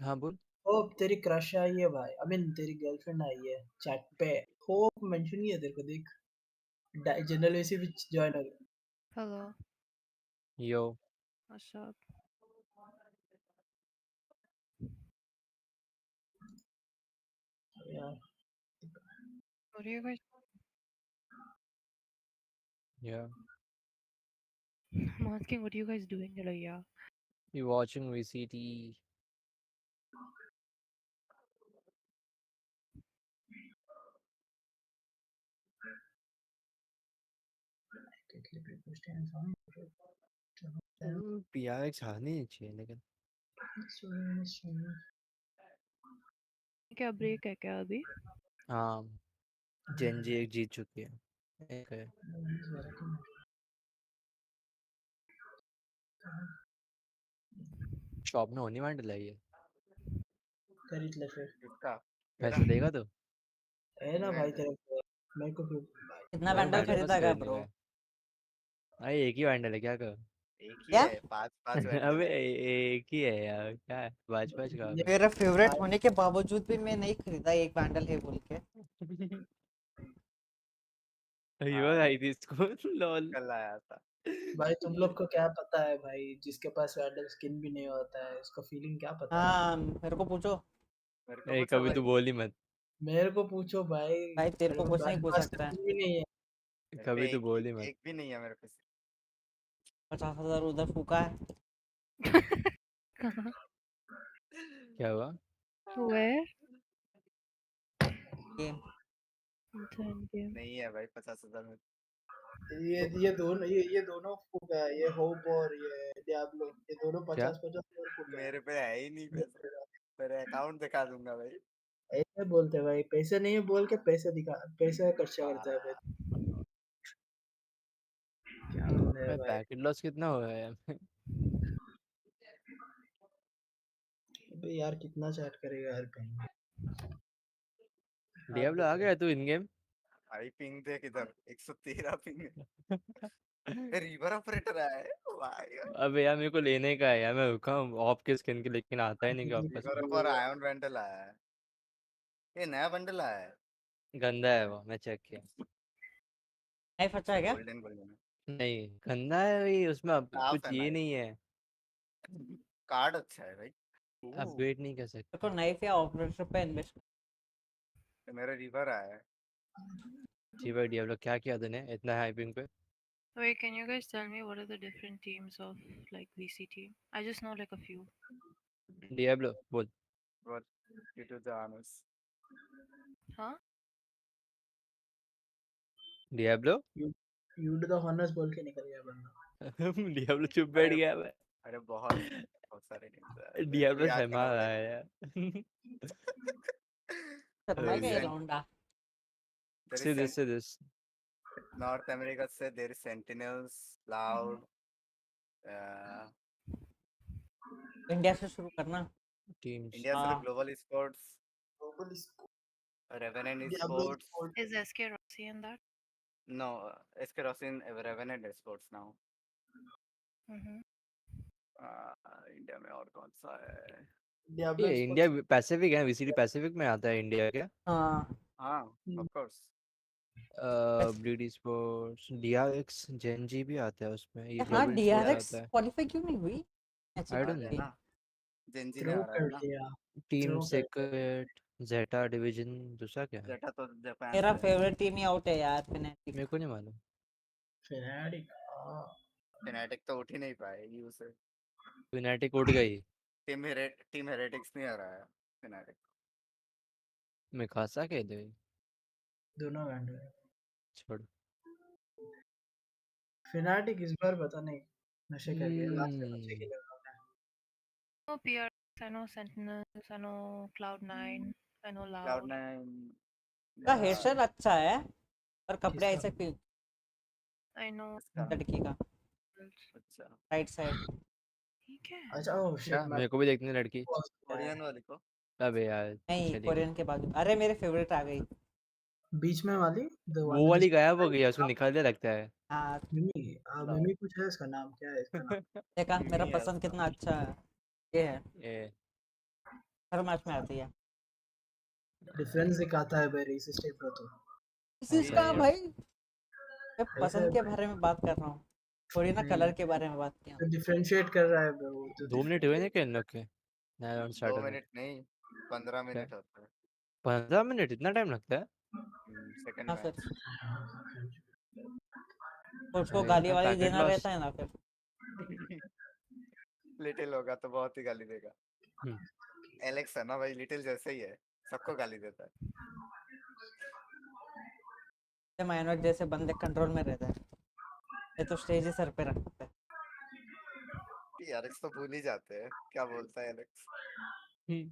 हाँ बोल। होप तेरी क्रश आई है भाई, आई मीन तेरी गर्लफ्रेंड आई है चैट पे। होप मेंशन किया तेरे को, देख जनरल वैसे भी ज्वाइन हो गया। Hello, यो what's up? यार What are you guys? या I'm asking, what are you guys doing? You're like, yeah. You watching VCT. PRX हारनी नहीं चाहिए लेकिन। क्या ब्रेक है क्या अभी? हाँ जेनजी एक जीत चुकी है, एक है। शॉप में होनी वांट लाइए। खरीद ले फिर। किसका? पैसे देगा तो। है ना भाई Inventor। तेरे को, मेरे को क्यों? कितना मेरे को बंडल मेटावर्स खरीदा क्या खरीदने का ब्रो? है। अरे एक ही वैंडल है क्या कर। एक ही क्या? है, पांच पांच वैंडल अबे है। एक ही है यार, क्या है बाज बाज का ये अबे। मेरा फेवरेट होने के बावजूद भी मैं नहीं खरीदा, एक बंडल है बोल के। यूर हाँ, आई थी इसको लॉल। कल आया था। भाई तुम लोग को क्या पता है भाई, जिसके पास वैंडल स्किन भी नहीं होता है उसका फीलिंग क्या पता है? हाँ मेरे को पूछो। मेरे को ए पूछो कभी भाई। तू बोल ही मत। मेरे को पूछो भाई। भाई तेरे को मेरे कुछ नहीं पूछ पास सकता है। स्किन भी नहीं है। मेरे पे कभी तू बोल ही मत। एक भी नहीं है मेरे पास। 50,000 उधर फूका है। कहाँ? क्या हुआ। Where? गेम। अच्छा, game. नहीं है भाई 50,000 में। ये दोनों फूक है, ये होप और ये डियाब्लो, ये दोनों क्या 50-50 फूक है। मेरे पे है ही नहीं पैसे। मेरा अकाउंट दिखा दूंगा भाई। ऐसे बोलते भाई, पैसे नहीं है बोल के पैसे दिखा, पैसे खर्चा करता है भाई। क्या बंदे है भाई भाई। पैकेट लॉस कितना हुआ है यार। अबे यार कितना चैट करेगा यार कहीं। हाथ डियाब्लो आ दुख रहा गया तू इन गेम। भाई पिंग देख इधर 113 पिंग है। रिवर ऑपरेटर आया है भाई। अबे यार मेरे को लेने का है यार, मैं रुका हूँ ऑफ के स्किन के, लेकिन आता ही नहीं कि है। ऑफ का रिवर स्किन। ऑफ और आयरन बंडल आया है। ये नया बंडल आया है। गंदा है वो, मैं चेक किया। नहीं फंसा है क्या? गोल्डन गोल्डन नहीं गंदा है भाई, उसमें अब साफ कुछ है ये नाइफ। नहीं है। कार्ड अच्छा है भाई। ओह, अपग्रेड नहीं कर मेरे सकते। को नाइफ या ऑपरेटर पे इन्वेस्ट। ये मेरा रिवर आया है। जी भाई डियाब्लो क्या किया तूने इतना हाइपिंग पे। Wait, can you guys tell me what are the different teams of like VCT? I just know like a few. Diablo बोल। What you do the honors. Huh? Diablo. You do the honours बोल के निकल गया बंदा। Diablo चुप बैठ अरे गया मैं। अरे बहुत बहुत सारे names है। मेरे को डियाब्लो याद शर्मा करना रहा पड़ेगा। है यार। शर्मा There is गया ये अबे, लौंडा। there is से दिस North America से there is Sentinels, Cloud, uh, India से शुरू करना। टीम्स। India से हाँ Global Sports, global Revenant Diablo Sports. Sport. Is SK Rossi in that? No, SK Rosin Revenant Sports now. Mm-hmm. India में और कौन सा है? डियाब्लो ये इंडिया स्पोर्ट्स। पैसिफिक है, वीसीडी पैसिफिक में आता है इंडिया क्या। हाँ। हाँ, of course. Bleed esports DRX Gen G भी आता है उसमें, ये हाँ ग्लोबल स्पोर्ट्स डीआरएक्स आता है। क्वालिफाई क्यों नहीं हुई? ऐसी आई आ डोंट बात रहा है नो। थी। ना, जेंजी में थ्रो आ रहा है कर ना। दिया। टीम थ्रो कर दिया। सेक्रेट जेटा डिवीजन दूसरा क्या है। जेटा तो जापान मेरा से है। फेवरेट टीम ही आउट है यार, फिनेटिक। मेरे को नहीं मालूम। फेनाटिक। Fnatic तो उठ ही नहीं पाए यू से। यूनाइटेड उड़ गई। टीम हेरेटिक्स नहीं आ रहा है Fnatic। मैं खासा कह दे। दोनों वैंडल है। छोड़। फेनाटिक इस बार पता नहीं नशे कर गए, लास्ट टाइम अच्छे हम्म। खेले उन्होंने। I know PRX, I know Sentinels, I know Cloud9, I know Loud. Cloud9 का या हेयर स्टाइल अच्छा है पर कपड़े किसका? ऐसे क्यों? I know इसका लड़की का अच्छा राइट साइड। ठीक है. अच्छा ओह क्या शिट मैं मेरे को भी देखनी है लड़की। कोरियन वाली को। अबे यार नहीं चलेगी। कोरियन के बाजू। अरे मेरे फेवरेट आ गई। बीच में वाली वो वाली गायब हो गई है, उसको निकाल दिया लगता है। हाँ मिमी मिमी कुछ है, इसका नाम क्या है, इसका नाम देखा मेरा मिमी है पसंद उसका कितना अच्छा है। ये है ये हर मैच में आती है। डिफरेंस दिखाता है बेरी से स्टेप पर तो इसी ऐसा का ही है। भाई मैं ऐसा पसंद है के भाई। बारे में बात कर रहा हूँ, थोड़ी ना नहीं, कलर के बारे में बात किया। तो डिफरेंशिएट कर रहा है वो तो 2 मिनट हुए ना क्या इन लोग के नया राउंड स्टार्ट 2 होने? मिनट नहीं 15 मिनट होता है 15 मिनट इतना टाइम लगता है? सेकंड हाँ सर, मैच। तो उसको अरे गाली इतना वाली पैकेट देना लॉस। रहता है ना फिर। लिटिल होगा तो बहुत ही गाली देगा। हम्म, एलेक्स है ना भाई, लिटिल जैसे ही है, सबको गाली देता है। माइनर जैसे बंदे कंट्रोल में रहते हैं, ये तो स्टेज ही सर पे रखते हैं। एलेक्स तो भूल ही जाते हैं क्या बोलता है एलेक्स। हम्म,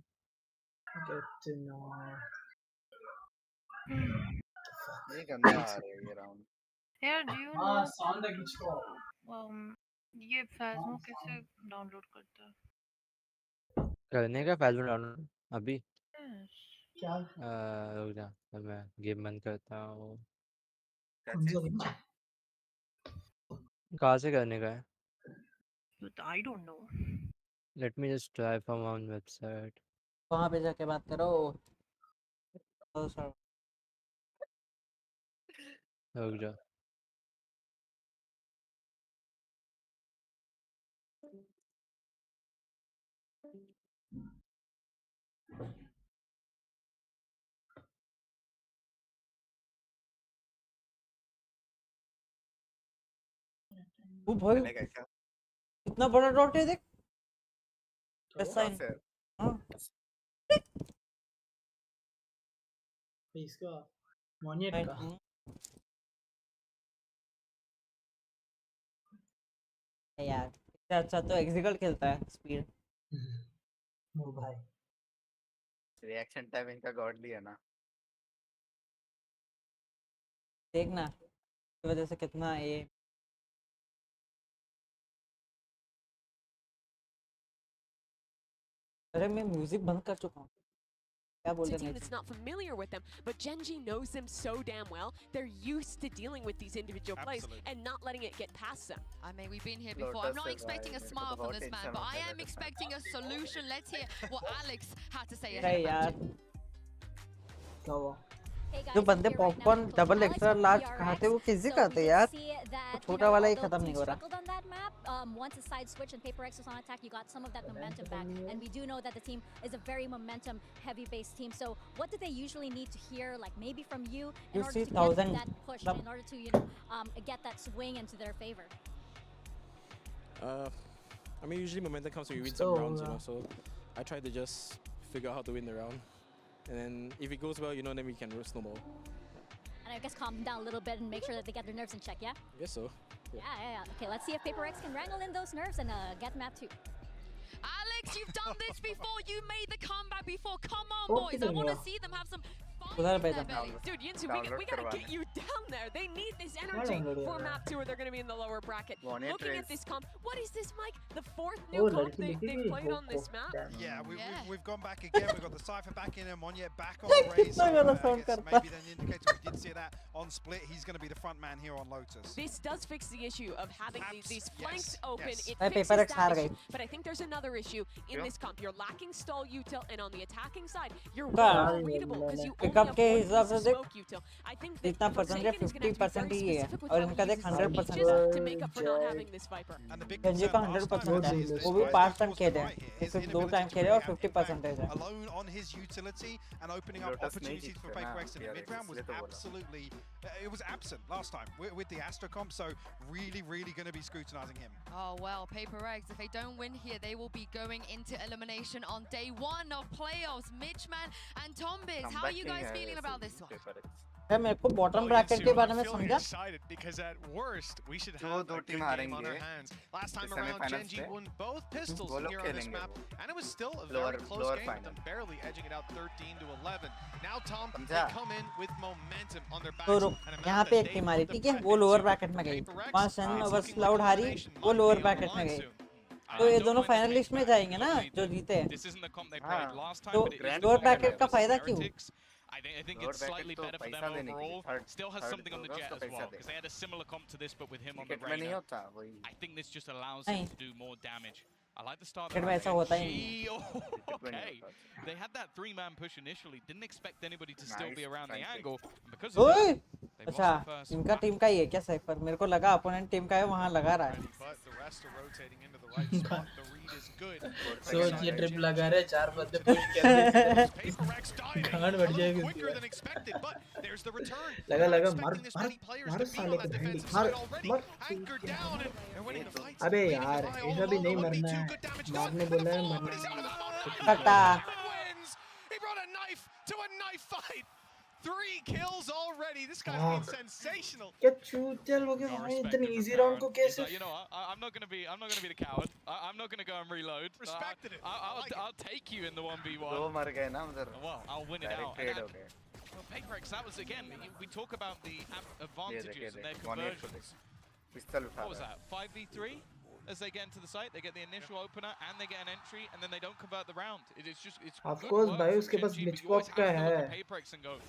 ये गंदा आ रहा है ये राउंड। यार do you हाँ know साउंड है किसको ये Phasmo कैसे डाउनलोड करता है? करने का फैजल डाउनलोड अभी। Yes. क्या रुक जा, अब मैं गेम बंद करता हूँ। क्या कौन सा चीज? गेम? कहाँ से करने का है? But I don't know. Let me just try from on website. वहाँ पे जाके बात करो। तो सर रुक जा। वो भाई मैंने कहा क्या? इतना बड़ा डॉट है देख, प्लस कहाँ साइन। से? हाँ इसका मोनियट का यार इससे अच्छा तो एक्सिकल खेलता है स्पीड। ओ भाई रिएक्शन टाइम इनका गॉडली है ना। देखना इसकी वजह से कितना ये अरे मैं म्यूजिक बंद कर चुका हूँ, क्या बोल It's a रहे team that's not familiar with them, but Genji knows them so damn well. They're used to dealing with these individual plays and not letting it get past them. I mean, we've been here before. I'm not expecting a smile from this man, but I am expecting a solution. Let's hear what Alex had to say अरे ahead of यार match. क्या हुआ? जो बंदे popcorn double extra large खाते वो किसी खाते यार, छोटा वाला ही खत्म नहीं हो रहा। Once a side switch and Paper X was on attack, you got some of that momentum back, and we do know that the team is a very momentum heavy based team. So what do they usually need to hear, like maybe from you, in order to get that push, in order to get that swing into their favor? I mean, usually momentum comes when you win some rounds, so I try to just figure out how to win the round, and then if it goes well, then we can snowball. And I guess calm them down a little bit and make sure that they get their nerves in check, yeah? I guess so. Yeah. Okay, let's see if Paper X can wrangle in those nerves and get map 2. Alex, you've done this before. You made the comeback before. Come on, boys. I want to see them have some fun in their belly. Dude, Yinsu, we gotta get you down there. They need this energy for map 2 or they're gonna be in the lower bracket. Looking at this comp, what is this, Mike? The fourth new comp they've played on this map? Yeah, we've gone back again. We've got the Cypher back in and Monye back on the race. So, maybe then indicator we did see that on split. He's going to be the front man here on Lotus. This does fix the issue of having these flanks open. It Paper fixes X हार that गई। issue. But I think there's another issue in this comp. You're lacking stall util, and on the attacking side, you're हाँ, readable because you pickup only के have हिसाब से देख smoke util. I think जितना percentage 50% ही है और इनका देख 100% to make up for not having this Viper. गंजी का 100% है, वो भी 5 टाइम खेले हैं, सिर्फ 2 टाइम खेले और 50% है। Alone on his utility and opening up opportunities for Paper X in the mid round was absolutely, it was absent last time with the Astro comp, so really going to be scrutinizing him. Oh, well, Paper X, if they don't win here, they will be going into elimination on day 1 of playoffs. Mitchman and Tombiz, how are you guys feeling about this one? मेरे को bottom bracket के बारे में समझा। Because at worst we should दो have a दो good team game हारेंगे on our hands. Last time इस around, semifinals Genji पे won both pistols वो लोग here on this खेलेंगे map, वो and it was still a lower very close game, with final them barely edging it out 13-11. Now Tom, they समझा come in with momentum on their backs. तो रुक and a map यहाँ that पे एक they team want हारी, to ठीक है, press वो लोअर into. ब्रैकेट में गई, Paper X वहाँ सन is versus looking like cloud हारी, elimination वो might lower be on the bracket में line गई, soon. तो ये दोनों फाइनलिस्ट में जाएंगे ना जो जीते। This isn't the comp they played last time, तो but it is the lower comp they bracket played का versus फायदा क्यों? Heretics. I I think it's slightly better for them overall. Still has something on the Jet as well, because they had a similar comp to this, but with him on the Reyna. I think this just allows him to do more damage. I like the start of Genji. Okay. They had that 3-man push initially. Didn't expect anybody to still be around the angle. And because of that, they've lost the first. इनका team का ही है क्या cipher? मेरे को लगा opponent team का है, वहां लगा रहा है. सोच ये ट्रिप लगा रहे 4 बंदे पुश कर रहे गांड बढ़ जाएगी उसकी. लगा मार साले को ढंडी मार. अबे यार ऐसा भी नहीं मरना है, मारने बोला है मरना. कटा. He brought a knife to a knife fight. 3 kills already. This guy's been sensational. क्या चूतिया लोग हैं भाई, इतने इजी राउंड को कैसे? You know, I'm not gonna be the coward. I'm not gonna go and reload. Respected it. I'll take you in the 1v1. दो मर गए ना उधर. Well, I'll win it out. Well, PaperX, that was again. We talk about the advantages and their conversions. What was that? 5v3 as they get into the site. They get the initial opener and they get an entry, and then they don't convert the round. It's just of course भाई उसके पास मिचपॉक का है. PaperX and go.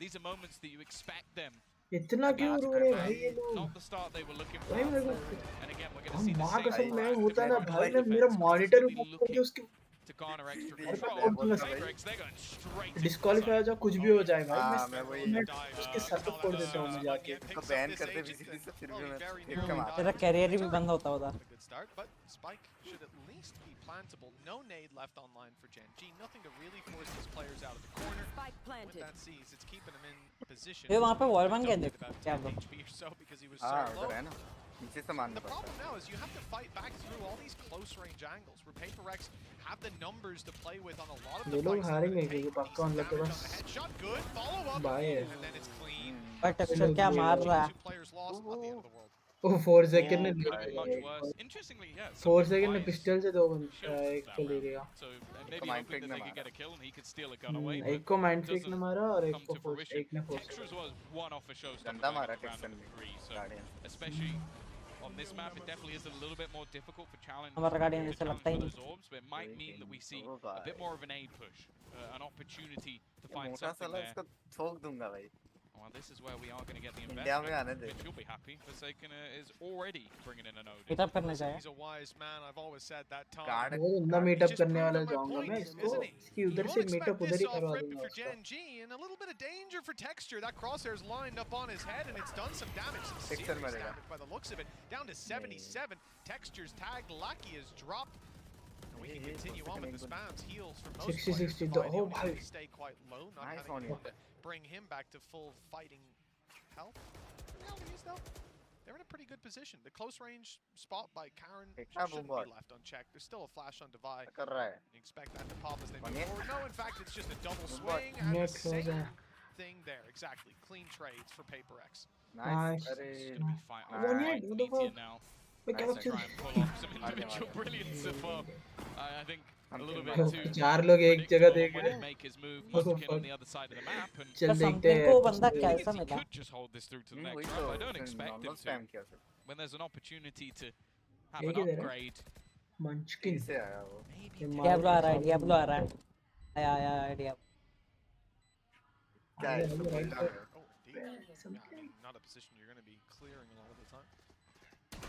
These are moments that you expect them. इतना क्यों रो रहे भाई ये लोग? Not the start they were looking for. भाई मेरे को and again we're going to see the मां कसम मैं होता ना भाई मैं मेरा मॉनिटर ऊपर करके उसके to garner extra control. PaperX, they're going straight. Disqualify हो जाए कुछ भी हो जाए भाई, मैं उसके सर पे फोड़ देता हूं मैं जाके. उसको बैन करते भी से फिर भी मैं तेरा कैरियर भी बंद होता होता. Good start, but Spike should at least be plantable. No nade left online for Genji. Nothing to really force these players out of the corner. Spike planted. With that sees, it's keeping him in position. ये वहाँ पे wall बन गया देख क्या वो. Because he was so low. है ना. नीचे से मारना The problem now is you have to fight back through all these close range angles where PaperX have the numbers to play with on a lot of the ये लोग fights. हारेंगे क्योंकि पक्का उन लोग के पास Headshot good, follow up, buy है. and then it's clean. पर टेक्सचर क्या मार रहा है. 2 players lost, not the end of the world. Oh 4 second में Interestingly, yeah. 4 सेकंड में पिस्टल से 2 एक को ले गया. So maybe hoping that they could get a kill and he could steal a gun away. एक को माइंड फ्लिक ने मारा और एक को फोर्स एक ने force. Textures was one off a show. गंदा मारा टेक्सन ने. So especially on this map, it definitely is a little bit more difficult for challenge. हमारा गार्डियन ऐसा लगता ही those orbs, but it might mean that we see a bit more of an aid push, an opportunity to find something there. इसको ठोक दूंगा भाई. Well, this is where we are going to get the investment, which you'll be happy. Forsaken is already bringing in a node. Meetup करने जाए. He's a wise man. I've always said that time. वो ना meetup करने वाला जाऊंगा मैं इसको. इसकी उधर से मीटअप उधर ही करवा दूंगा for Genji, and a little bit of danger for Texture. That crosshair's lined up on his head, and it's done some damage. Some serious damage by the looks of it. Down to 77. Texture's tag lucky is dropped. And we can continue on with the spams. Heals for most 60 players. oh भाई. Stay quite low, not having to bring him back to full fighting health. Reality is though, they're in a pretty good position. The close range spot by Karen shouldn't be left unchecked. There's still a flash on Divide. You expect that to pop as they move forward. No, in fact, it's just a double swing and the same thing there. Exactly. Clean trades for PaperX. Nice. It's going to be fine. Alright, meteor now. Try and pull off some individual brilliance above. I think a little bit too. 4 लोग एक जगह देख रहे हैं. Make his move, Munchkin on the other side of the map, and चल देखते हैं. को बंदा कैसा he मिला. could just hold this through to the next round. I don't expect him to. When there's an opportunity to have an upgrade. Munchkin. Diablo आ रहा है. Diablo आ रहा है. आया Diablo. क्या है? Not a position you're going to be clearing a lot of the time.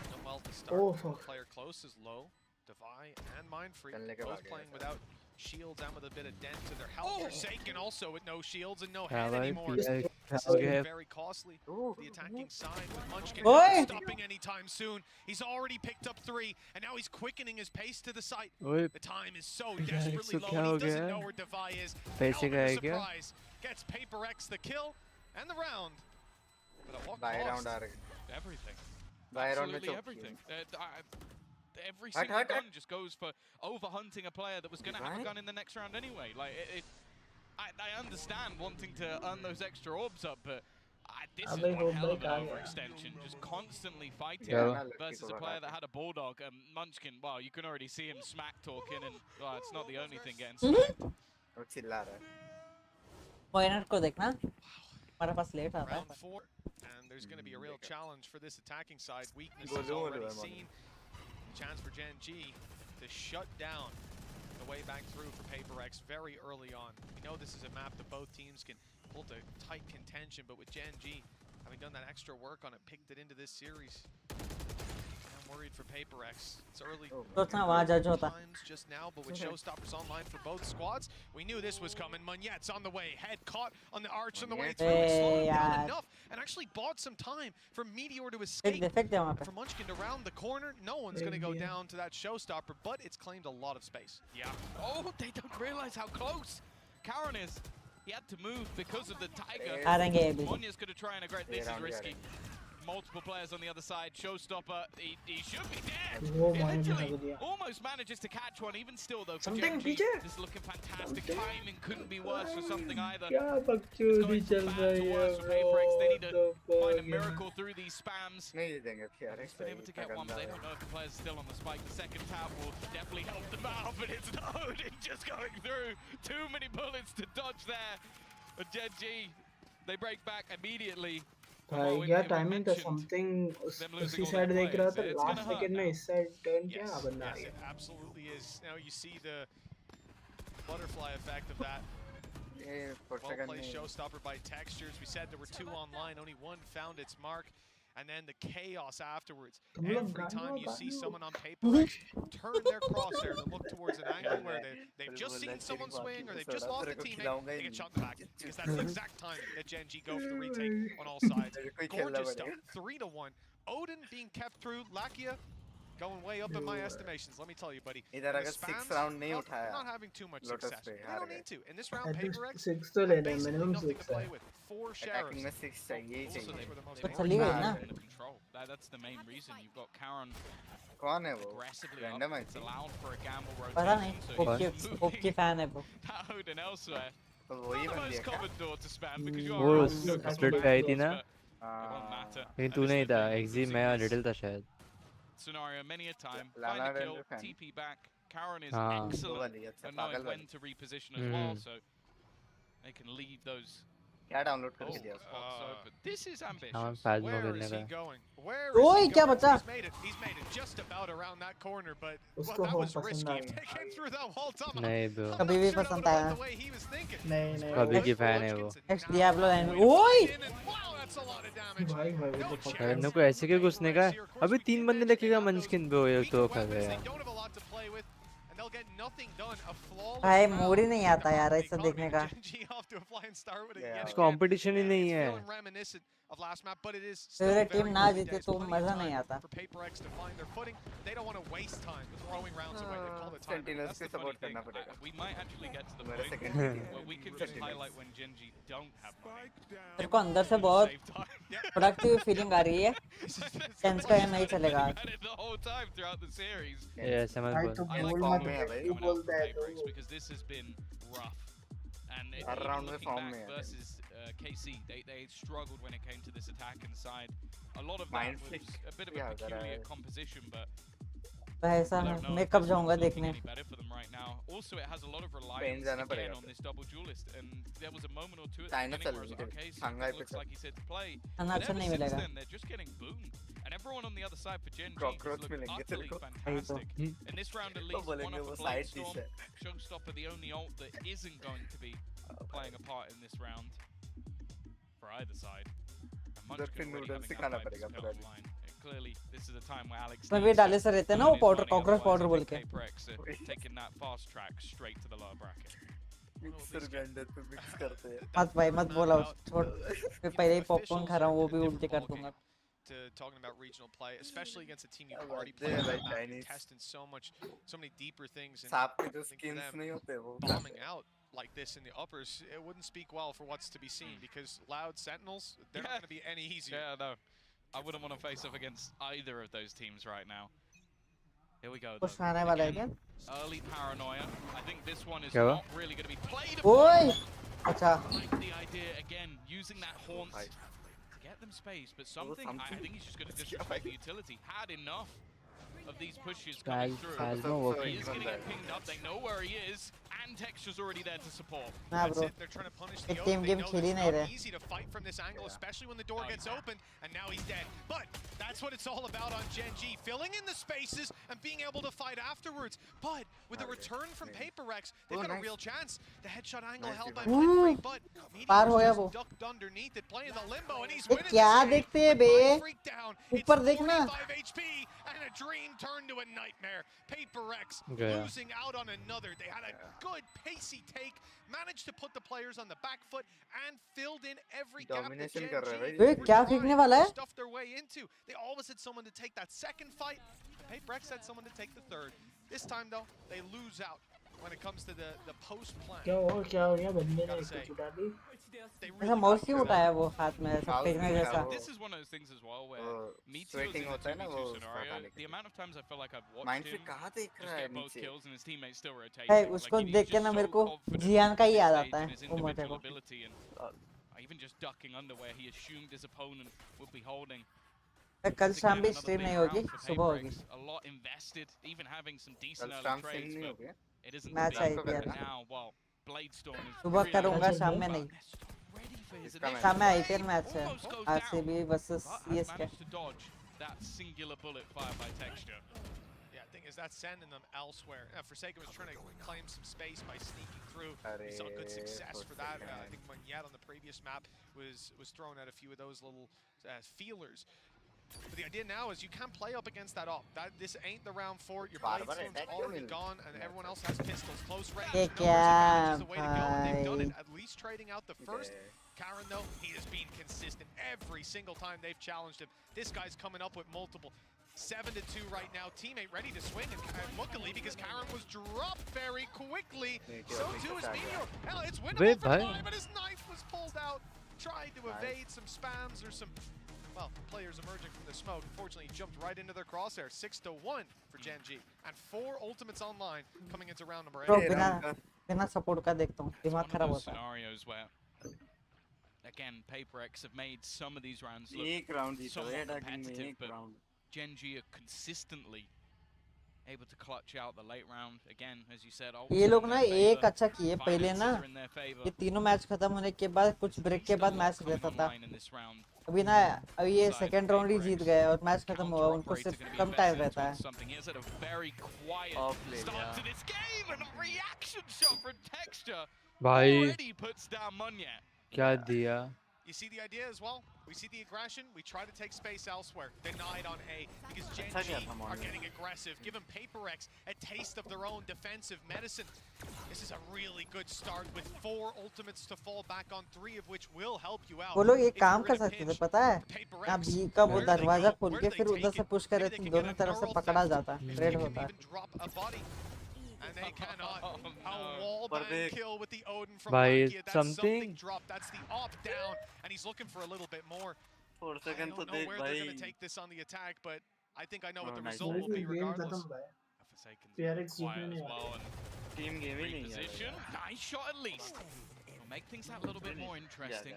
Done well to start. Player close is low. Devi and Mindfreak both playing without shields and with a bit of dent to their health. Forsaken also with no shields and no head anymore. This is very costly. The attacking side with Munchkin not stopping anytime soon. He's already picked up 3, and now he's quickening his pace to the site. The time is so desperately low, and he doesn't know where Devi is. Element of surprise gets PaperX the kill and the round. But at what cost? Everything. Absolutely Absolutely everything. Every single gun just goes for overhunting a player that was going to have a gun in the next round anyway. Like I understand wanting to earn those extra orbs up, but this is one hell of an overextension. Just constantly fighting versus a player that had a bulldog. Munchkin, well, you can already see him smack talking, and well, it's not the only thing getting smacked. Point को देखना. हमारे पास late आता है. Round 4, and there's going to be a real challenge for this attacking side. Weakness is already seen. Chance for Genji to shut down the way back through for PaperX very early on. We know this is a map that both teams can hold a tight contention, but with Gen G having done that extra work on it, picked it into this series. I'm worried for PaperX. It's early times just now, but with Showstoppers online for both squads, we knew this was coming. Munyet's on the way, head caught on the arch on the way through. Slowed down enough and actually bought some time for Meteor to escape. For Munchkin to round the corner, no one's going to go down to that Showstopper, but it's claimed a lot of space. Yeah. Oh, they don't realize how close Karan is. He had to move because of the Tiger. Monya's going to try and aggress. This is risky. Multiple players on the other side. Showstopper, he should be dead. He literally almost manages to catch one. Even still, though, for Genji, this is looking fantastic. Timing couldn't be worse for something either. It's going from bad to worse for PaperX. They need to find a miracle through these spams. He's been able to get one, but they don't know if the player's still on the spike. The second tap will definitely help them out, but it's no Odin just going through. Too many bullets to dodge there. But Genji, they break back immediately. भाई क्या timing था something उसी side देख रहा था last second में इस side turn किया बंदा आ गया absolutely is. Now you see the butterfly effect of that. Well played Showstopper by Textures. We said there were 2 online, only one found its mark. And then the chaos afterwards. Every time you see someone on PaperX turn their crosshair to look towards an angle where they've just seen someone swing or they've just lost a teammate, they get shot in the back. Because that's the exact time that Gen G go for the retake on all sides. Gorgeous stuff. 3-1. Odin being kept through. Lakia going way up in my estimations, let me tell you, buddy. The spams, not having too much success. They don't need to. In this round, PaperX, basically nothing to play with. 4 sheriffs. Also, they were the most control. That's the main reason. You've got Karan aggressively up. It's allowed for a gamble rotation. Poke fan है वो. Odin elsewhere. Not the most common door to spam because you वो are split पे आई थी ना it won't matter. लेकिन तू नहीं था एक्जी मैं लिटिल था शायद Scenario many a time. Find a kill, TP back. Karan is excellent at knowing when to reposition as well, so they can leave those. But this is ambitious. Where is he going? Where is he going? going? He's made it just about around that corner, but well, that was risky. If they came through that wall top, नहीं bro कभी भी पसंद आया the way he was thinking. नहीं कभी की fan है वो Next Diablo and ओए Wow, that's a lot of damage. भाई करने को ऐसे क्यों घुसने का अभी 3 बंदे लगेगा मंचकिन पे ये तो कर रहे हैं भाई मूड ही नहीं आता यार ऐसा देखने का कंपटीशन ही नहीं है तेरे टीम ना जीते तो मजा नहीं आता सेंटिनल्स के सपोर्ट करना पड़ेगा We might actually get to the point where we can just highlight when Gen G don't have money. मेरे को अंदर से बहुत प्रोडक्टिव फीलिंग आ रही है टेंस का ये नहीं चलेगा The whole time throughout the series. Yeah, समझ because this has been rough. And even looking back versus KC, they struggled when it came to this attack inside. A lot of that was a bit of a peculiar composition, but ऐसा मैं कब जाऊंगा देखने better for them right now. Also, it has a lot of reliance again on this double duelist, and there was a moment or two at the beginning where it was okay, so it looks like he said to play. But ever since then, they're just getting boomed. And everyone on the other side for Gen G is looking utterly fantastic. In this round at least, one of the Blade Storm, Showstopper, the only ult that isn't going to be playing a part in this round for either side. And Munchkin already having that fight to online. Clearly, this is a time where Alex मैं भी डाले से रहते ना वो powder cockroach powder बोल के taking that fast track straight to the lower bracket. Mixer grinder पे मिक्स करते हैं मत भाई मत बोला छोड़ मैं पहले ही पॉपकॉर्न खा रहा हूँ वो भी उल्टे कर दूंगा talking about regional play, especially against a team you've already played with, testing so many deeper things, and bombing out like this in the uppers, it wouldn't speak well for what's to be seen, because Loud Sentinels, they're not going to be any easier. Yeah, no. I wouldn't want to face off against either of those teams right now. Here we go. Early paranoia. I think this one is not really going to be played upon. I like the idea, again, using that haunt to get them space, but something, I think he's just going to disrespect the utility. Had enough of these pushes coming through. He is going to get pinged up. They know where he is, and Texture's already there to support. That's it. They're trying to punish the Oath. They know it's not easy to fight from this angle, especially when the door gets opened, and now he's dead. But that's what it's all about on Gen G, filling in the spaces and being able to fight afterwards. But with a return from PaperX, they've got a real chance. The headshot angle held by Ooh, Pinfreak, but पार हो Meteor's गया वो। just ducked underneath it, playing the limbo, and he's ये winning क्या this game देखते हैं with bay? Freak down. It's ऊपर देखना। 45 HP, and a dream turned to a nightmare. PaperX गया। losing out on another. They had a good pacey take, managed to put the players on the back foot, and filled in every gap that Domination Gen कर रहा है G भाई। ए, क्या फेंकने वाला है? stuffed their way into. They always had someone to take that second fight. PaperX had someone to take the third. This time though, they lose out when it comes to the post plan. क्या हो गया बंदे ने कुछ उठा दी? ऐसा mouse क्यों उठाया वो हाथ में ऐसा फेंकने जैसा? This is one of those things as well where Meteor's in a 2v2 scenario. The amount of times I feel like I've watched him just get both kills and his teammates still rotating. है उसको देख के ना मेरे को जियान का ही याद आता है वो मजे को। Even just ducking under where he assumed his opponent would be holding. कल शाम भी स्ट्रीम नहीं होगी, सुबह होगी। A lot invested, even having some decent early trades, but it isn't match I P L. now. Well, Bladestorm is सुबह करूँगा, शाम में नहीं। शाम में आईपीएल मैच है, RCB versus CSK. to dodge that singular bullet fired by Texture. Yeah, the thing is that's sending them elsewhere. Forsaken was trying to claim some space by sneaking through. We saw good success for that. I think Monyet on the previous map was throwing out a few of those little feelers. But the idea now is you can't play up against that op. This ain't the round for it. Your Bladestorm's already gone, and everyone else has pistols. Close range, no advantage is the way to go, and they've done it. At least trading out the first. Karen, though, he has been consistent every single time they've challenged him. This guy's coming up with multiple. 7-2 right now. Teammate ready to swing, and luckily, because Karen was dropped very quickly, so too is Meteor. Hell, it's winnable for Fly, but his knife was pulled out. Tried to evade some spams or some, well, players emerging from the smoke. Unfortunately, he jumped right into their crosshair. 6-1 for Gen G, and 4 ultimates online coming into round number 8. बिना support का देखता हूँ, दिमाग खराब होता है। Scenarios where, again, PaperX have made some of these rounds look somewhat competitive, but Gen G are consistently able to clutch out the late round. Again, as you said, ये लोग ना एक अच्छा किए पहले ना, ये तीनों मैच खत्म होने के बाद कुछ ब्रेक के बाद मैच रहता था। अभी ना अभी ये सेकंड राउंड ही जीत गए और मैच खत्म हुआ, उनको सिर्फ कम टाइम रहता है। भाई क्या दिया? You see the idea as well? We see the aggression, we try to take space elsewhere. Denied on A, because Gen G are getting aggressive. Give them PaperX a taste of their own defensive medicine. This is a really good start with 4 ultimates to fall back on, 3 of which will help you out. वो लोग एक काम कर सकते थे, पता है? यहाँ बी का वो दरवाजा खोल के फिर उधर से पुश करे तो दोनों तरफ से पकड़ा जाता, रेड होता है। And they cannot. A wallbang kill with the Odin from By Lakia. That's something something drop. That's the op down, and he's looking for a little bit more. I don't know where they're going to take this on the attack, but I think I know what the result will be regardless. PRX quiet as well, and team reposition. Nice shot at least. Will make things that little bit more interesting.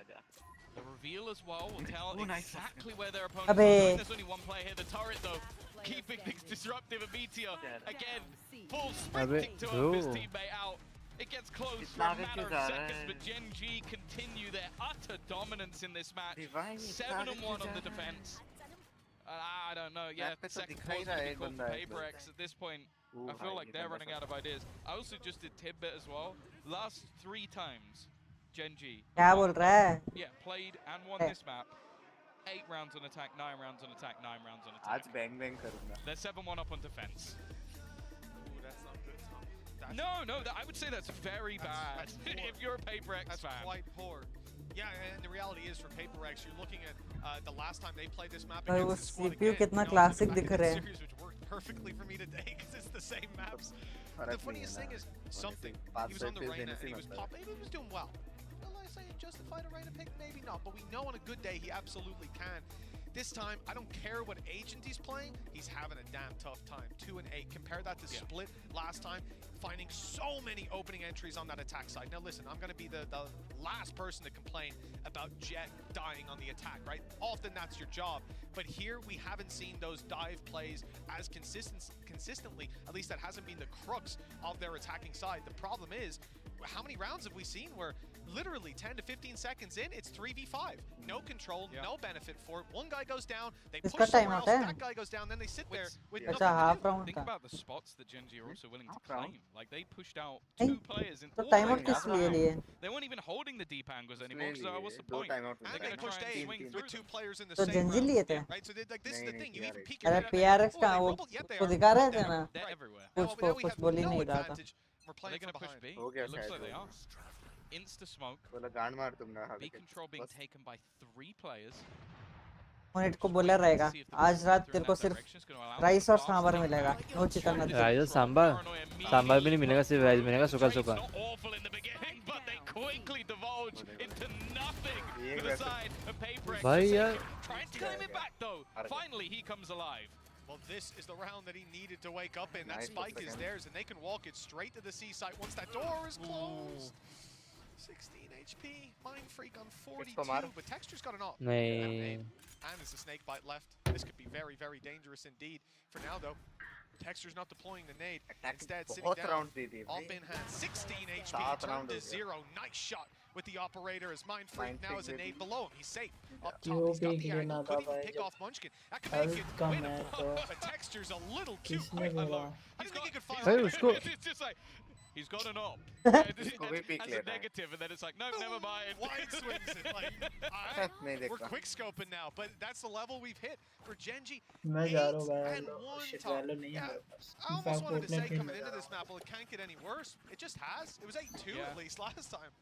The reveal as well will tell exactly where their opponents are going. There's only one player here, the turret though, keeping things disruptive. And Meteor, again, full sprinting to help his teammate out. It gets close for a matter of seconds, but Gen G continue their utter dominance in this match. 7-1 on the defense. I don't know, yeah, second pause going to be called for PaperX at this point. I feel like they're running out of ideas. I also just did tidbit as well. Last 3 times, Gen G. क्या बोल रहा है? Yeah, played and won this map. 8 rounds on attack, 9 rounds on attack, 9 rounds on attack. आज bang bang करूँगा. They're 7-1 up on defense. Ooh, that's not good. No, I would say that's very bad. If you're a PaperX fan. That's quite poor. Yeah, and the reality is for PaperX, you're looking at the last time they played this map भाई वो against this squad CPU again. कितना classic दिख रहा है. Series, which worked perfectly for me today because it's the same maps. The funniest thing is something. He was on the Reyna and he was popping. He was doing well. Say justified a Reyna pick, maybe not, but we know on a good day he absolutely can. This time, I don't care what agent he's playing, he's having a damn tough time. 2 and 8. Compare that to Split last time, finding so many opening entries on that attack side. Now listen, I'm going to be the last person to complain about Jet dying on the attack, right? Often that's your job. But here we haven't seen those dive plays as consistently, at least that hasn't been the crux of their attacking side. The problem is, how many rounds have we seen where literally 10 to 15 seconds in, it's 3v5. No control, no benefit for it. One guy goes down, they push somewhere else, that guy goes down, then they sit there with nothing to do. Think about the spots that Gen G are also willing to claim. Like they pushed out नहीं, 2 players in तो all time out lanes किस लिए लिए? They weren't even holding the deep angles anymore, so what's the point? And they pushed A with 2 players in the तो same Gen Z round. लिए थे? Right, so like this is the thing. You even peek अरे at PRX oh, का they वो rumbled, yet they वो are. दिखा रहे थे ना? They're everywhere. कुछ बोल ही नहीं रहा था. We're Are they playing going from to push behind. B? It looks like they are. Insta smoke. B control being taken by 3 players. Monet को बोला रहेगा आज रात तेरे को सिर्फ राइस और सांभर मिलेगा, नो चिकन मत. राइस और सांभर भी नहीं मिलेगा, सिर्फ राइस मिलेगा सूखा सूखा. Quickly divulge into nothing to the side of Paper X. भाई यार. Trying to claim it back though. Finally he comes alive. Well, this is the round that he needed to wake up in. That spike is theirs, and they can walk it straight to the C site once that door is closed. 16 HP, Mind Freak on 42, but Texture's got an op. नहीं. And there's a snake bite left. This could be very, very dangerous indeed. For now, though, Texture's not deploying the nade. Instead, sitting down, op in hand, 16 HP, turned to 0. Nice shot with the operator as Mind Freak now has a nade below him. He's safe. Up top, he's got the angle. Could even pick off Munchkin. That could make it winnable. But Texture's a little too quick. I didn't think he could fire. It's just like, he's got an op. As a negative, and then it's like, no, never mind. Wide swings it. Like, we're quick scoping now, but that's the level we've hit for Genji. 8 and 1 top. Yeah, I almost wanted to say coming into this map, well, it can't get any worse. It just has. It was 8-2 at least last time.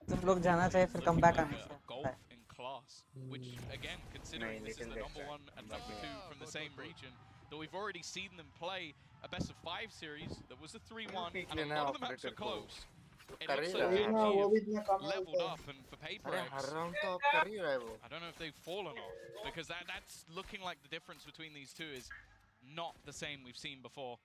तुम लोग जाना चाहिए फिर come back आने से. Golf in class, which again, considering this is the #1 and #2 from the same region, that we've already seen them play a best of 5 series that was a 3-1, and a lot of the maps are close. It looks like Genji have leveled up, and for Paper X, I don't know if they've fallen off, because that's looking like the difference between these two is not the same we've seen before.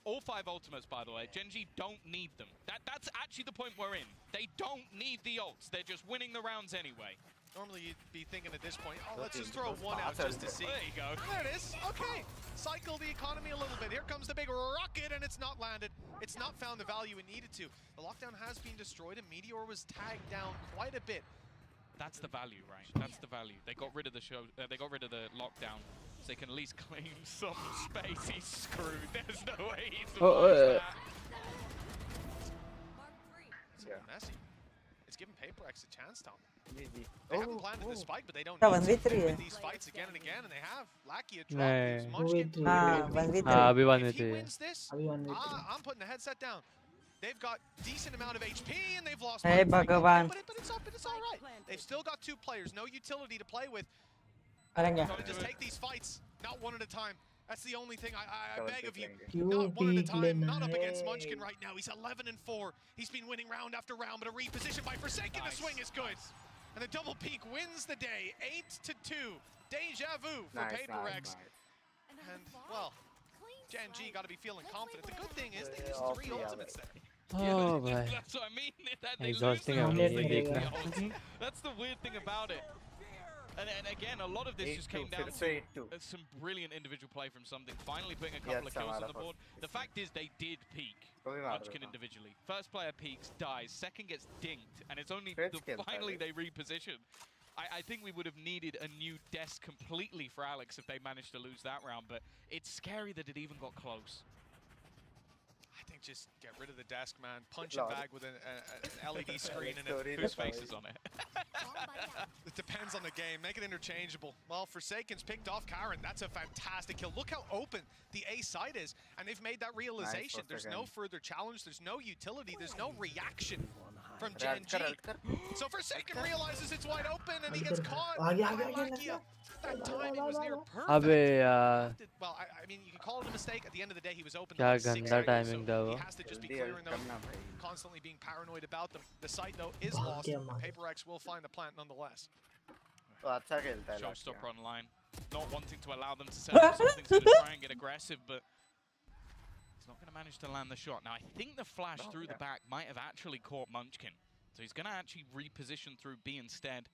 All 5 ultimates, by the way. Genji don't need them. That's actually the point we're in. They don't need the ults. They're just winning the rounds anyway. Normally you'd be thinking at this point, oh, let's just throw one out just to see. There you go. There it is. Okay. Cycle the economy a little bit. Here comes the big rocket, and it's not landed. It's not found the value it needed to. The lockdown has been destroyed, and Meteor was tagged down quite a bit. That's the value, right? That's the value. They got rid of the show. They got rid of the lockdown, so they can at least claim some space. He's screwed. There's no way he's that. It's messy. It's giving Paper X a chance, Tom. They haven't planted the spike, but they don't क्या need to 1v3 win है? these fights again and again, and they have. Lakia नहीं. dropped Munchkin. हाँ 1v3. हाँ अभी If he 1v3 wins this, I'm putting the headset down. They've got decent amount of HP, and they've lost. Hey भगवान. But it's all right. They've still got 2 players, no utility to play with. करेंगे. So just take these fights, not one at a time. That's the only thing I beg of you. Not one at a time, not up against Munchkin right now. He's 11 and 4. He's been winning round after round, but a reposition by Forsaken. The swing is good. And the double peak wins the day, 8-2. Deja vu for Paper X. And, well, Gen G got to be feeling confident. The good thing is they used 3 ultimates there. Oh भाई. That's what I mean. That they Exhausting lose है the ये ults, देखना. That's the weird thing about it. And again, a lot of this just came down to some brilliant individual play from something. Finally putting a couple of kills on the board. The fact is they did peak Munchkin individually. First player peaks, dies. Second gets dinked. And it's only finally they reposition. I think we would have needed a new desk completely for Alex if they managed to lose that round. But it's scary that it even got close. I think just get rid of the desk, man. Punch a bag with an LED screen and Whose face is on it? It depends on the game. Make it interchangeable. Well, Forsaken's picked off Karen. That's a fantastic kill. Look how open the A side is. And they've made that realization. There's no further challenge. There's no utility. There's no reaction from Gen G. So Forsaken realizes it's wide open and he gets caught. That timing was near perfect. अबे यार. Well, I mean, you can call it a mistake. At the end of the day, he was open. क्या गंदा timing था वो. He has to just be clearing them, constantly being paranoid about them. The site, though, is lost. Paper X will find the plant nonetheless. Showstopper online. Not wanting to allow them to set up something to try and get aggressive, but he's not going to manage to land the shot. Now, I think the flash through the back might have actually caught Munchkin. So he's going to actually reposition through B instead.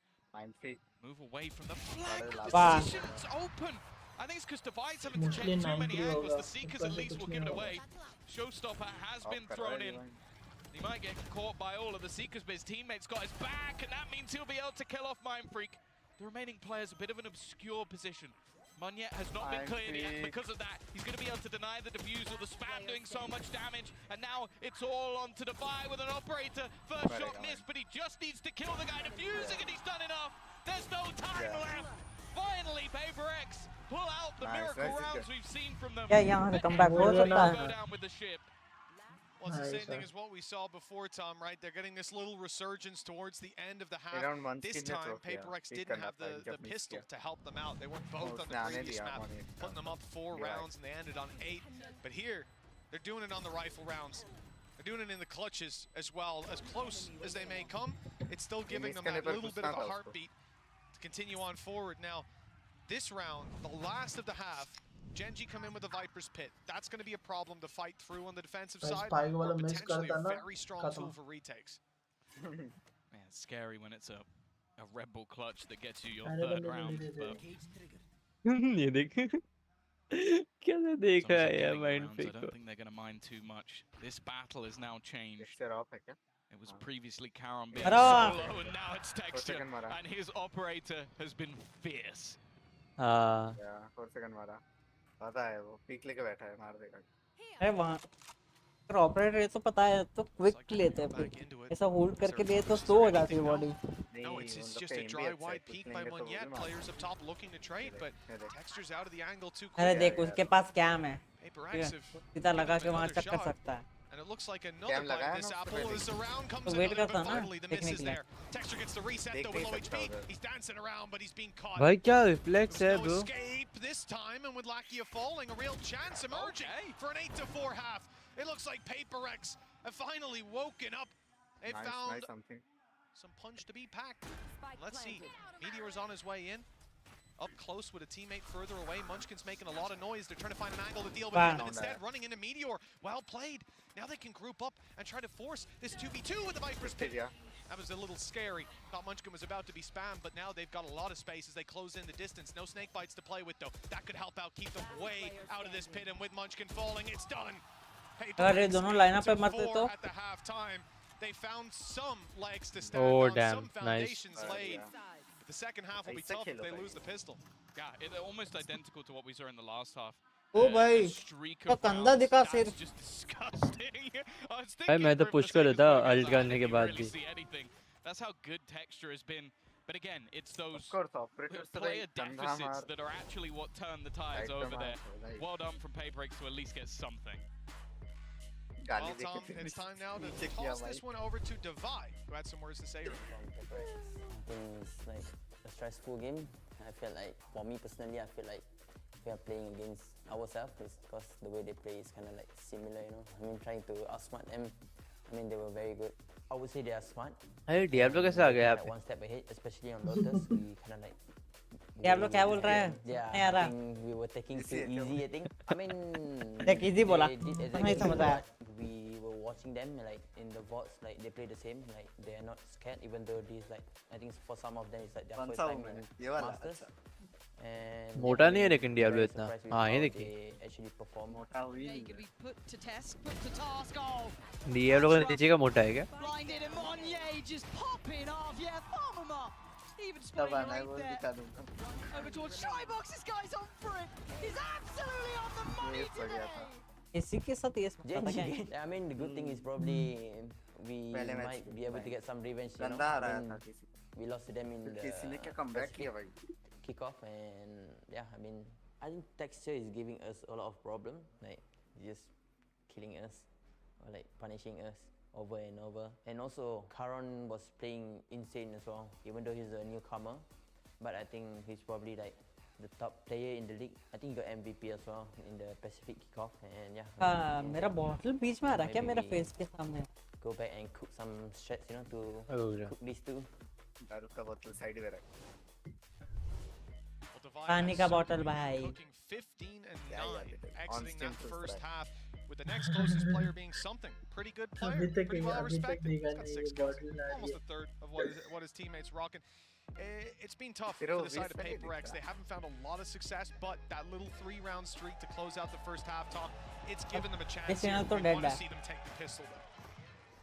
Move away from the flag. The position's open. I think it's because Divides haven't checked too many angles. The Seekers at least will give it away. Showstopper has been thrown in. He might get caught by all of the Seekers, but his teammate's got his back, and that means he'll be able to kill off Mind Freak. The remaining player's a bit of an obscure position. Munyet has not been cleared yet, and because of that, he's going to be able to deny the defusal. The spam doing so much damage, and now it's all on to Defy with an operator. First shot missed, but he just needs to kill the guy defusing, and he's done enough. There's no time left. Finally, Paper X pull out the miracle rounds we've seen from them. यहाँ से comeback हो सकता है. Go down with the ship. Well, it's the same thing as what we saw before, Tom, right? They're getting this little resurgence towards the end of the half. This time, Paper X didn't have the pistol to help them out. They weren't both on the previous map, putting them up 4 rounds, and they ended on 8. But here, they're doing it on the rifle rounds. They're doing it in the clutches as well. As close as they may come, it's still giving them that little bit of a heartbeat to continue on forward. Now, this round, the last of the half, Genji come in with the Viper's Pit. That's going to be a problem to fight through on the defensive side, or potentially a very strong tool for retakes. Man, it's scary when it's a Red Bull clutch that gets you your 3rd round. ये देख क्या देखा है यार Mind Freak I को. don't think they're going to mind too much. This battle is now changed. It was previously Karon being solo, and now it's Texture, and his operator has been fierce. हाँ. पता है वो peak लेके बैठा है मार देगा. अरे वहाँ ऑपरेटर ये तो पता है तो क्विक लेते हैं फिर ऐसा होल्ड करके लिए तो स्लो हो जाती है body. No, it's just a dry wide peek by Munyet. Players up top looking to trade, but Texture's out of the angle too quick. अरे देख उसके पास कैम है. सीधा लगा के वहाँ चक्कर सकता है. And it looks like another bite of this apple as the round comes in, but finally the miss is there. Texture gets the reset though with low HP. He's dancing around, but he's being caught. भाई क्या reflex है no bro. escape this time, and with Lakia falling, a real chance emerging for an 8-4 half. It looks like Paper X have finally woken up. They found some punch to be packed. Let's see. Meteor's on his way in. Up close with a teammate further away. Munchkin's making a lot of noise. They're trying to find an angle to deal with him, and instead running into Meteor. Well played. Now they can group up and try to force this 2v2 with the Viper's Pit. That was a little scary. Thought Munchkin was about to be spammed, but now they've got a lot of space as they close in the distance. No snake bites to play with though. That could help out, keep them way out of this pit, and with Munchkin falling, it's done. अरे दोनों lineup पे मरते तो. At the halftime, they found some legs to stand on, some foundations laid. The second half will be tough if they lose the pistol. Yeah, it's almost identical to what we saw in the last half. ओ भाई तो कंधा दिखा सिर. Just disgusting. भाई मैं तो push कर देता अल्ट करने के बाद भी. That's how good Texture has been. But again, it's those player deficits that are actually what turn the tides over there. Well done from Paper X to at least get something. Well, Tom, it's time now to toss this one over to Divide, who had some words to say. It's like a stressful game. I feel like, for me personally, I feel like we are playing against ourselves because the way they play is kind of like similar, you know. I mean, trying to outsmart them. I mean, they were very good. I would say they are smart. अरे Diablo कैसे आ गया यहाँ पे? One step ahead, especially on Lotus. We kind of like. Diablo क्या बोल रहा है? Yeah, I think we were taking too easy. I think. I mean. देख easy बोला. नहीं समझ आया. We were watching them like in the VODs, like they play the same. Like they are not scared, even though these like I think for some of them it's like their first time in Masters. And मोटा नहीं है लेकिन Diablo इतना. हाँ ये देखिए. Actually perform. They could be put to test, put to task. Oh. Diablo का नीचे का मोटा है क्या? Blinded and Monye just popping off. Yeah, farm him up. Even spraying right there. Over towards Shybox. This guy's on for it. He's absolutely on the money today. इसी के साथ ये पता क्या है? I mean, the good thing is probably we might be able to get some revenge. You know? We lost to them in the kickoff, and yeah, I mean, I think Texture is giving us a lot of problem, like just killing us or like punishing us over and over. And also, Karon was playing insane as well, even though he's a newcomer. But I think he's probably like the top player in the league. I think he got MVP as well in the Pacific kickoff, and yeah. मेरा bottle बीच में आ रहा है क्या मेरा face के सामने? Go back and cook some strats, you know, to cook these two. दारू का बोतल साइड में रख. पानी का bottle भाई. Cooking 15 and 9, exiting that first half with the next closest player being something. Pretty good player, pretty well respected. He's got 6 kills, almost a third of what his teammates rocking. It's been tough for the side of Paper X. They haven't found a lot of success, but that little 3-round streak to close out the first half, Tom, it's given them a chance here. We want to see them take the pistol, though.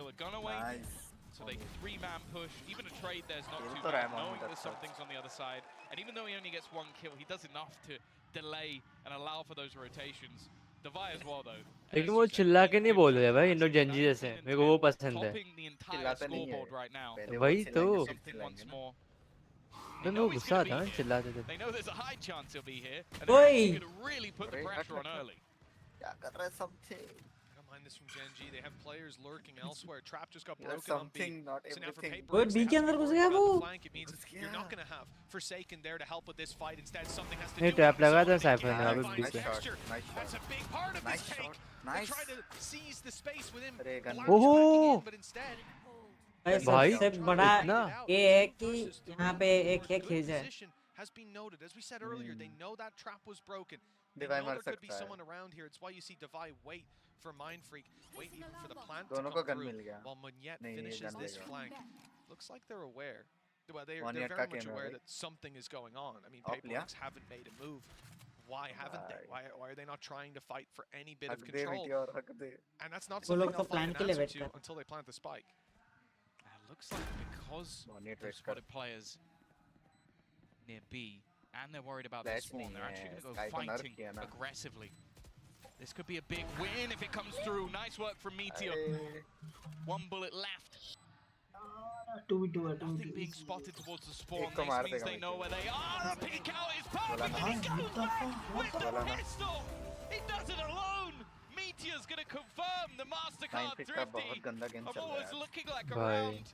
steal a gun away. Nice. So they 3-man push. Even a trade there's not Kill too to bad, Ramon knowing that there's some things on the other side. And even though he only gets 1 kill, he does enough to delay and allow for those rotations. Devi as well though. लेकिन वो चिल्ला के नहीं बोल रहे भाई, Indo Gen Z जैसे, मेरे को वो पसंद है। Topping the entire scoreboard right now. वही तो। Something once more. मैं वो गुस्सा आता है चिल्लाते थे। They know there's a high chance he'll be here, and Oi! they're going to really put the pressure on early. क्या कर रहा है सब थे? mind this from Gen G. They have players lurking elsewhere. Trap just got broken on B. Something, not So now for everything. Paper B के अंदर घुस गया वो. it means you're not going to have Forsaken there to help with this fight. Instead, something has to नहीं do trap with लगा था something cipher ने can't अभी find बीच में. texture. Nice That's shot. a big part of Nice this take. shot. They Nice. try to seize the space with him. अरे gun. Flash backing ओहो. in, but instead, भाई सबसे बड़ा इतना. ये है कि यहाँ पे एक good खींच है. position has been noted. As we said earlier, they know that trap was broken. They Divide know मार there could be सकता है. someone around here. It's why you see Divide wait for Mind Freak, wait even for the plant to दोनों come को gun through, मिल गया. while Munyet नहीं, ये finishes gun this लेगा. flank. Looks like they're aware. Well, they're Munyet very का much game है aware भाई. that something is going on. I mean, Up Paper लिया. X haven't made a move. Why haven't they? Why are they not trying to fight for any bit of हक दे control? Meteor, हक दे. And that's not वो something लोग तो they'll plan find के an लिए answer wait to कर. until they plant the spike. Looks like because Munyet they've wait कर. spotted players near B and they're worried about their Flash spawn, नहीं they're actually है. going to Sky go को nerf fighting किया ना. aggressively. This could be a big win if it comes through. Nice work from Meteor. अरे. 1 bullet left. 2v2 है, Nothing 2v2. being spotted towards the spawn. एक को This मार means देगा they know Meteor. where they are. A peek out is बोला perfect. ना. And he goes back with the बोला ना. pistol. He does it alone. Meteor's going to confirm the MasterCard Mindfreak का बहुत thrifty गंदा game of चल what रहा was है. looking like a भाई. round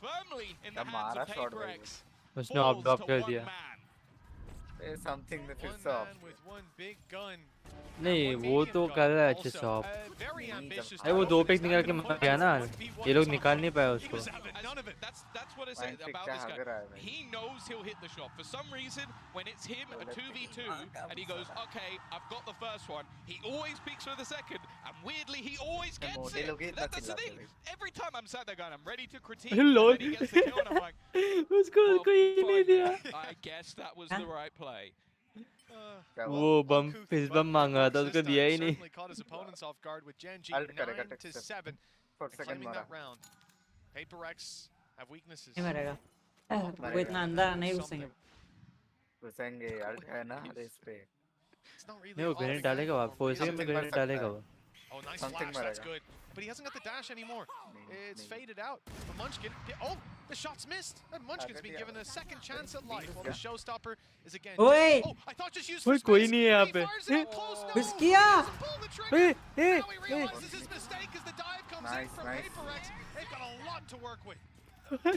firmly in the क्या hands मारा of shot Paper भाई X. उसने Falls ऑफ ड्रॉप to कर one दिया. man. ए something ने फिर One से off. man with one big gun. नहीं वो तो कर रहा है अच्छे से ऑफ. Very ambitious. अरे वो 2 पिक निकाल के मर गया ना. ये लोग निकाल नहीं पाए उसको. None of it. That's what I said Mindfreak about का this हक guy. रहा है भाई. He knows he'll hit the shot. For some reason, when it's him, a 2v2, and he goes, okay, I've got the first one, he always peeks for the second, and weirdly, he always gets मोटे it. लोग ही इतना That's the चिल्लाते thing. हैं. Every time I'm sat there going, I'm ready to critique, and Lol. then he gets the kill, and I'm like, उसको well, कोई नहीं दिया. fine. I guess that was the right play. क्या हुआ? वो बम fist बम मांग रहा था उसको दिया ही नहीं. Certainly caught his opponents off guard with Gen G Alt करेगा 9-7 texture. 4 and second claiming मारा. that round. Paper X have weaknesses. नहीं मरेगा. वो इतना अंदर नहीं घुसेंगे. घुसेंगे. Alt है ना रेस पे. It's not really नहीं वो all ग्रेनेड the डालेगा वो. 4 सेकंड में Something ग्रेनेड कर सकता डालेगा है. वो. Oh, nice Something flash. That's मारेगा. good. But he hasn't got the dash anymore. It's नहीं. faded out. But Munchkin, oh, the shot's missed. And Munchkin's been given a second chance at life. While the showstopper is again. Oi! Oh, I thought just used कोई for कोई space. नहीं है यहाँ He पे. fires it out close. No, घुस किया. doesn't pull the trigger. A Now he realizes his mistake as the dive comes in Nice, from nice. Paper X. They've got a lot to work with.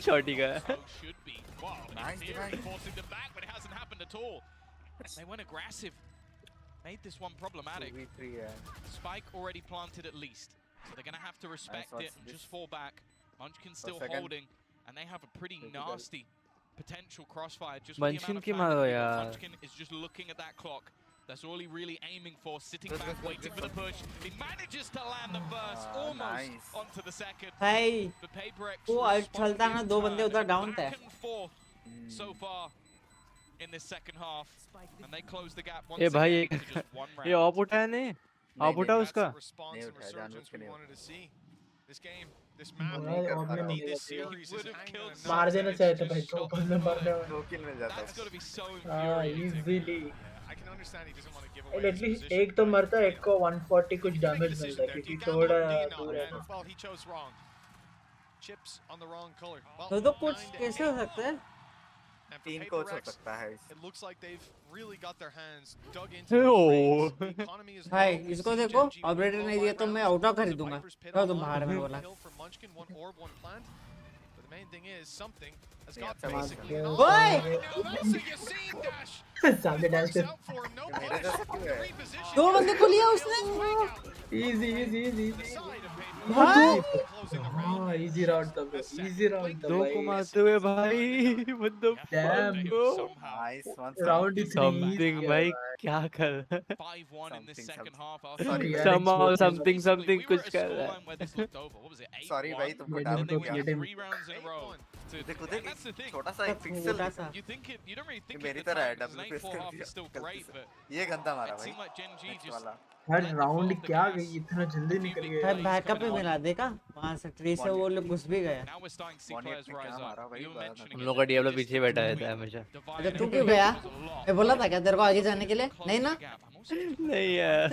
Shot ही का. So should be. Wow, Nice in theory, divide. forcing them back, but it hasn't happened at all. They went aggressive. Made this one problematic. 2v3 है. Spike already planted at least. So they're going to have to respect what's it and this? just fall back. Munchkin still second. holding, and they have a pretty Critical. nasty potential crossfire. Just with the Munchkin amount की of मारो time that यार. Munchkin is just looking at that clock. That's all he really aiming for, sitting Good, back, good, good, waiting good, for the push. He manages to land the first, almost nice. onto the second. भाई The Paper X वो alt चलता ना 2 बंदे उधर down थे. back and forth so far in this second half, and they close the gap once ए भाई again to just one ये round. Of उठाया नहीं. ऑफ उठा That's उसका. the response नहीं and उठाया, जानबूझ resurgence के we नहीं wanted to see. This game, this map, नहीं ऑफ में indeed नहीं this देगा. series is Would have hanging killed on a मार knot's देना edge. चाहिए था भाई. Just 2 shot बंदे the मारने fire. में. 2 kill मिल जाता. That's got to be so हाँ infuriating. easily. Yeah, I can understand he doesn't want to give away his at least position. एक तो मरता है, एक को 140 कुछ Make a डैमेज decision मिलता है there. Do क्योंकि you download थोड़ा or do you not? दूर है. And, well, he chose wrong. Chips on the wrong color. Well, तो कुछ 9 to कैसे 8. हो सकता है? And for 3 Paper कोच हो X, सकता है. it looks like they've really got their hands dug into the Oh. reins. The economy is भाई low. We've इसको seen देखो, Gen G win operator all नहीं दिया 5 तो मैं rounds. Out of There's a खरीदूंगा. Viper's pit तो तुम online. बाहर में One बोला. kill for Munchkin, 1 orb, 1 plant. But the main thing is something has Yeah, got come on. basically an Oi! all. Now that's a Yassine dash. सामने dash Works कर. out for him. No मेरे punish. जैसा क्यों है? Reposition. 2 बंदे को लिया उसने. Easy easy easy. The side of Paper भाई closing the round. हाँ इजी राउंड था bro. इजी राउंड था 2 को भाई. मारते हुए भाई. मतलब Damn bro. Nice one. Round ही 3 समथिंग भाई क्या कर. 5-1 in this Something, second something. half. Sorry, Yeah, somehow it's- something We were कुछ at कर रहा है. scoreline where this looked over. What was it? 8-1? Sorry भाई तुमको मैंने डाउन And then उनको we किया. had किया 3 rounds in a row. 8-1. देखो And that's the thing. छोटा सा एक पिक्सल. छोटा सा. You think it, you don't really think मेरी at the तरह है time, because an W press 8-4 कर half दिया is still गलती great, से. but ये गंदा मारा it भाई. seemed like Gen G next just वाला. हर राउंड क्या गई इतना जल्दी निकल गया. भाई बैकअप पे मिला देखा वहां से ट्री से वो लोग घुस भी गए. now we're starting to see One players hit में rise क्या up. मारा भाई, You were बात mentioning हम it, लोग का the डियाब्लो distance पीछे बैठा रहता है between हमेशा. Divide अच्छा and तू क्यों Paper गया? was a lot. मैं बोला था क्या तेरे को आगे जाने के लिए? Close नहीं the ना? gap. I'm also नहीं यार.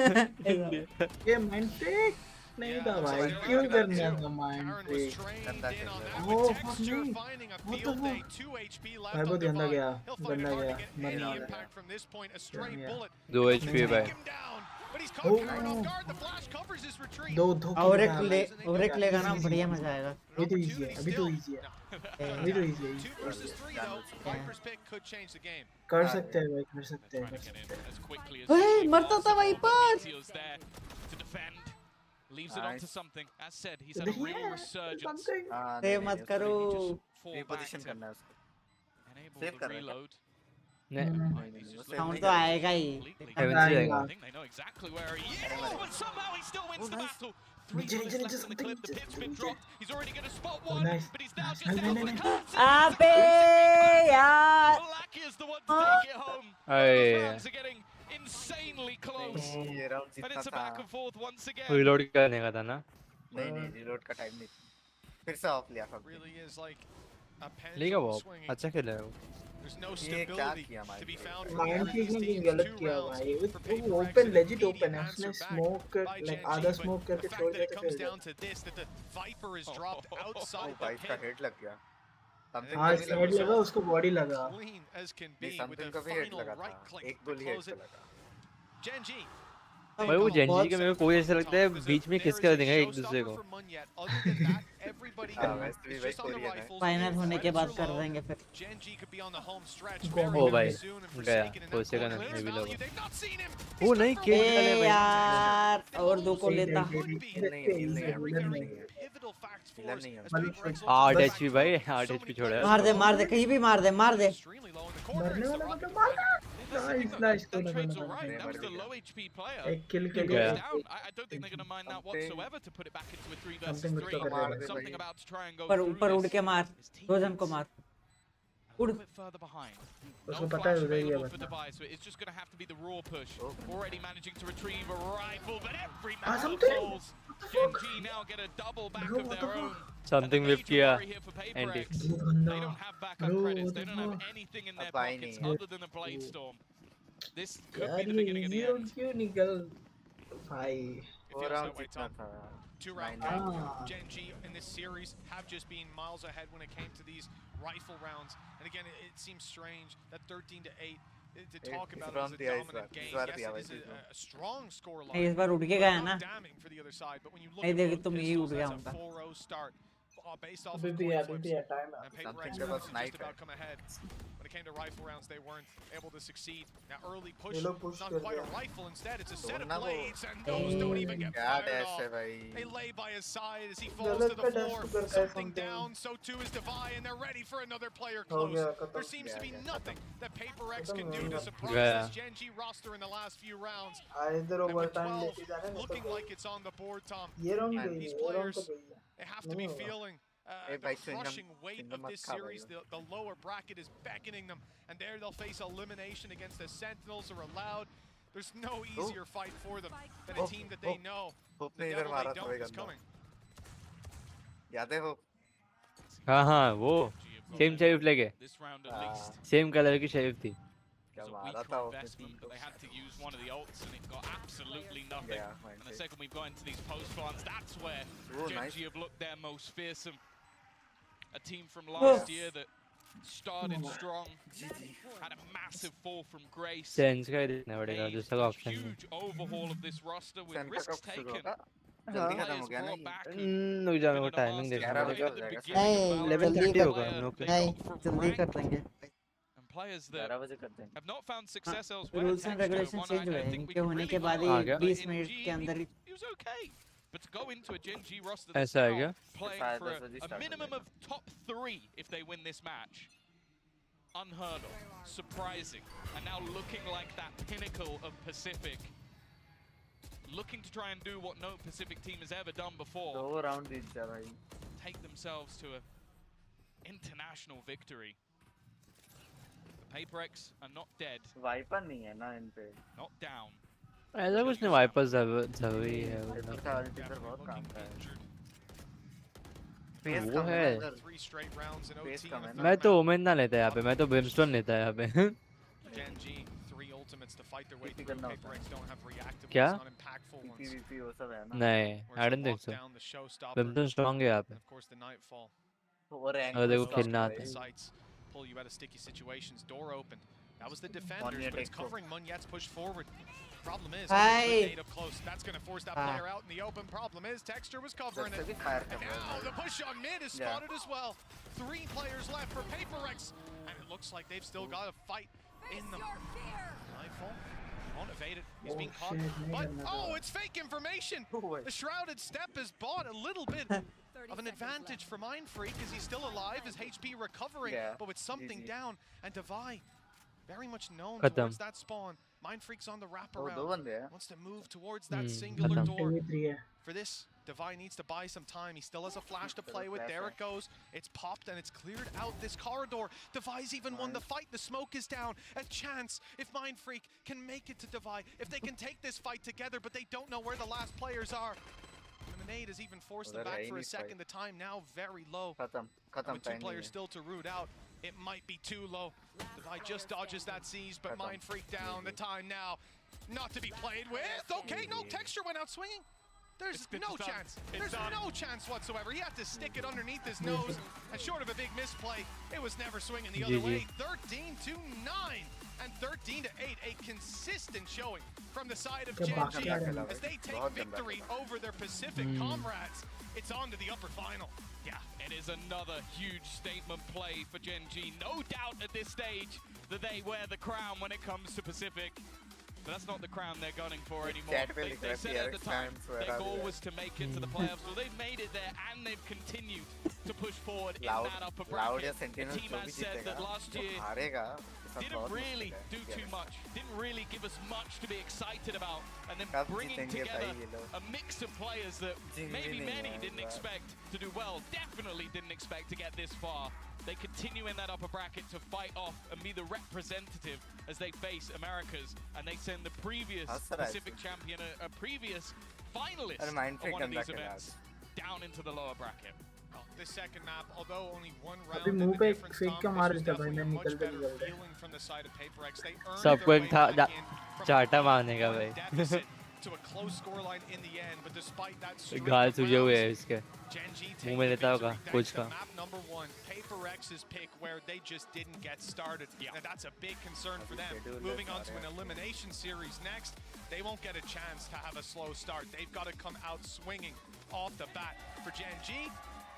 ये माइंड फ्रेक नहीं था भाई. क्यों करना था mind Aaron was freak. trained गंदा in on खेल that रहा है. with Oh, fuck texture me. finding a What the field day, fuck? 2 HP left भाई on बहुत गंदा Divide. गया. He'll find it गंदा hard गया. to get मरने any वाला है. impact from this point. A straight Yeah. bullet 2 able to HP take भाई. him down. but he's caught Karen off guard. The flash covers his retreat. दो और एक लेगा ना बढ़िया मजा आएगा अभी तो इजी है अभी तो इजी है अभी तो इजी है 2 versus 3 though. Viper's pick could change the game. कर सकते हैं भाई कर सकते हैं ओए मरता था wiper Leaves it onto something. As said, he's had a real resurgence. Save मत करो Reposition करना है उसको Save कर reload. साउंड तो आएगा ही I think they know exactly where he is, but somehow he still wins the battle. 3 bullets left in the clip. The pit's been dropped. He's already going to spot one, but he's now just able to cut. अबे यार Blacky is the one to take it home. The fans are getting insanely close, and it's a back and forth once again. Reload करने का था ना? नहीं reload का time नहीं फिर से off लिया सब Really is like a लेगा वो pendulum swinging. अच्छा खेला है वो There's no stability to be found from mind either of ठीक these नहीं teams. गलत 2 किया rounds भाई for वो Paper open X, legit immediate open है answer उसने back smoke by like Gen G, आधा but स्मोक करके the छोड़ fact that दिया it तो comes फिर down to this, that the Viper is dropped outside the भाई इसका pit. हेड लग गया something हाँ का भी साइड लगा उसको बॉडी लगा Clean as can be नहीं with something a का भी हेड final लगा right था click एक to गोली हेड close पे it. लगा Gen G. भाई वो जेनजी के मेरे को कोई ऐसा लगता है बीच में किस कर देंगे एक दूसरे को फाइनल होने के बाद कर देंगे फिर ओ भाई गया कोसेगा ना मैं भी लगा वो नहीं खेल रहे भाई यार और दो को लेता 8 एचपी भाई 8 एचपी छोड़ा है मार दे कहीं भी मार दे मरने वाला मतलब मार नाइस तो ना एक किल के लिए I don't think they're going to mind that whatsoever to put it back into a 3 versus 3. Something about to try and go पर through ऊपर उड़ this. के मार दो जन को मार A little bit further behind. उसको No पता है flash उधर ही है available बस for Device, so it's just going to have to be the raw push. Already managing to retrieve a rifle, but every man something? falls. Gen G now get a double back of their own. Something with Kia and and Dix. They don't have backup credits. They don't have anything in their pockets other than a blade storm. This could यार be the ये beginning of the hero end. क्यों निकल भाई It feels that way, Tom. 2-round break. Gen G in this series have just been miles ahead when it came to these rifle rounds. And again, it seems strange that 13-8 to talk about it as a dominant game. Yes, it is a strong scoreline. इस बार उड़ के गया ना Damning for the other side, but when you look नहीं at देखी both तुम यही उड़ pistols, गया that's a होगा 4-0 start based off अभी of भी coin है flips. Time And Paper X Something was about just about sniper. come ahead. When it came to rifle rounds, they weren't able to succeed. Now early push, ये लोग push not कर quite a रहे हैं rifle. Instead, it's a set of ना वो blades, and those don't even get क्या fired dash है off. भाई They lay by his side as he falls गलत to the पे dash floor. करता है Something something down, so too is Devi, and they're ready for another player हो close. गया There खत्म seems to be nothing that Paper X खत्म can हो do to गया surprise Yeah. this Gen G roster in the last few rounds. इधर And over with time 12 लेके जा रहे हैं looking तो like it's on the board, Tom, ये रॉन्ग and गई these है ये रॉन्ग तो players, गई है they have to be नहीं होगा feeling Hey, the bhai, chewing crushing gum- weight chewing of gum this mat kha series. bhai. The lower bracket is beckoning them, and there they'll face elimination against the Sentinels are allowed. There's no easier fight for them than a team that they know hope the ने इधर devil मारा they था don't भाई is गंदा coming. याद है वो हाँ वो सेम शेरिफ लेके This round at least. Same colour की शेरिफ थी क्या It was a मारा weaker था वो investment, but they had to use one of the ults, and it got absolutely nothing. Yeah, And the second we've got into these post plants, that's where Gen nice. G have looked their most fearsome. A team from last year that started strong, had a massive fall from grace. Sense का ही देखना पड़ेगा A दूसरा option नहीं huge overhaul of this roster with Sen का risks कब शुरू taken. होगा जल्दी खत्म हो Players गया ना brought ये back रुक जा मेरे को टाइमिंग देखना 11 पड़ेगा बजे हो जाएगा नहीं जल्दी 11:30 कर होगा हम लोग का नहीं जल्दी कर देंगे And players that 11 बजे करते हैं have not found success elsewhere. Rules and Texture, regulation one change I हुए हैं think we इनके can होने really के बाद highlight. आ गया? ही 20 In मिनट G, के अंदर ही he was okay. But to go into a Gen G roster that's ऐसा है now क्या playing शायद for 10 बजे a start हो minimum जाएगा of top 3 if they win this match. Unheard of, surprising, and now looking like that pinnacle of Pacific. Looking to try and do what no Pacific team has ever done before. दो round जीत जा भाई Take themselves to a international victory. The Paper X are not dead, Viper नहीं है ना इन पे not down. ऐसा कुछ नहीं वाइपर्स जरूरी है इसका अल्टीमेट बहुत काम का है Injured. पेस वो कम है है ना इधर 3 straight rounds in pace OT. कम है ना मैं तो ओमेन ना लेता यहाँ पे मैं तो ब्रिमस्टोन लेता यहाँ पे Gen G, 3 ultimates to fight their way TP through. करना Paper होता X don't have reactive क्या? ones, not impactful ones. PVP वो सब है ना नहीं Whereas I the don't think so lockdown, the showstopper, Brimstone strong है यहाँ पे and of course the nightfall. वो रैंक अगर देखो स्टॉप खेलना है आता है Sights pull you out of sticky situations. Door open. That was the defenders, but it's covering Munyet's push forward. Problem is, Hi. up close. That's going to force that player out in the open. Problem is, Texture was covering it. And now the push on mid is spotted as well. 3 players left for Paperex. And it looks like they've still got a fight in them. Nightfall won't evade it. He's being caught. But, oh, it's fake information. The Shrouded Step has bought a little bit of an advantage for Mindfreak as he's still alive, his HP recovering, but with something down. And Divai, very much known towards that spawn. Mindfreak's on the wraparound. Wants to move towards that singular door. For this, Divai needs to buy some time. He still has a flash to play with. There it goes. It's popped and it's cleared out this corridor. Divai's even won the fight. The smoke is down. A chance if Mindfreak can make it to Divai. If they can take this fight together, but they don't know where the last players are. Lemonade has even forced them back for a second. The time now very low. With 2 players still to root out. It might be too low. Divai just dodges that seize, but Mindfreak down. The time now not to be played with. Okay, no, Texture went out swinging. There's no chance. There's no chance whatsoever. He had to stick it underneath his nose. And short of a big misplay, it was never swinging the other way. 13-9 and 13-8. A consistent showing from the side of Gen G as they take victory over their Pacific comrades. It's on to the upper final. Yeah, it is another huge statement play for Gen G. No doubt at this stage that they wear the crown when it comes to Pacific. But that's not the crown they're gunning for anymore. They said at the time their goal was to make it to the playoffs. Well, they've made it there and they've continued to push forward in that upper bracket. The team has said that last year didn't really do too much, didn't really give us much to be excited about, and then bringing together a mix of players that maybe many didn't expect to do well, definitely didn't expect to get this far. They continue in that upper bracket to fight off and be the representative as they face Americas, and they send the previous Pacific champion, a previous finalist of one of these events, down into the lower bracket. The second map, although only 1 round in the difference, Tom, this was definitely a much better feeling from the side of Paperex. They earned their way back in from a deficit to a close scoreline in the end, but despite that streak of rounds, Gen G taking the victory thanks to map number 1, Paperex's pick, where they just didn't get started. And that's a big concern for them. Moving on to an elimination series next, they won't get a chance to have a slow start. They've got to come out swinging off the bat. For Gen G,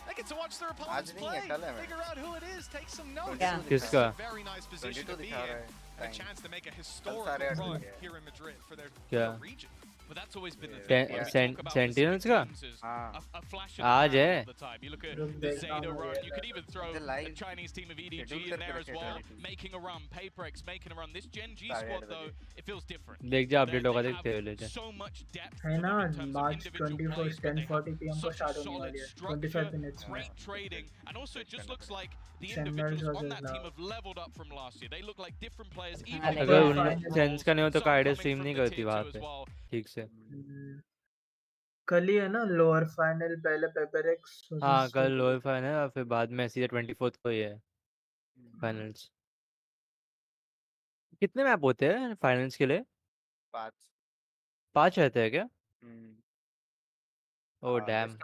they get to watch their opponents play, figure out who it is, take some notes. It's a very nice position to be in, and a chance to make a historical run here in Madrid for their region. But that's always been the thing. Sentinels का आज है You look at the Zeta run, you could even throw a Chinese team of EDG in there as well, making a run. Paperex making a run. This Gen G squad though, it feels different. देख जा update होगा देखते हुए ले जा So much depth है ना March 21st 10:40 PM को start होने वाली है 25 minutes में. Great trading, and also it just looks like the individuals on that team have leveled up from last year. They look like different players. अगर उन sense का नहीं हो तो काइडे स्ट्रीम नहीं करती वहाँ पे ठीक से कल ही है ना लोअर फाइनल, पहले पेपरएक्स हाँ कल लोअर फाइनल और फिर बाद में सीधे 24th को ही है फाइनल्स. कितने मैप होते हैं फाइनल्स के लिए? 5 रहते हैं क्या? ओह डैम,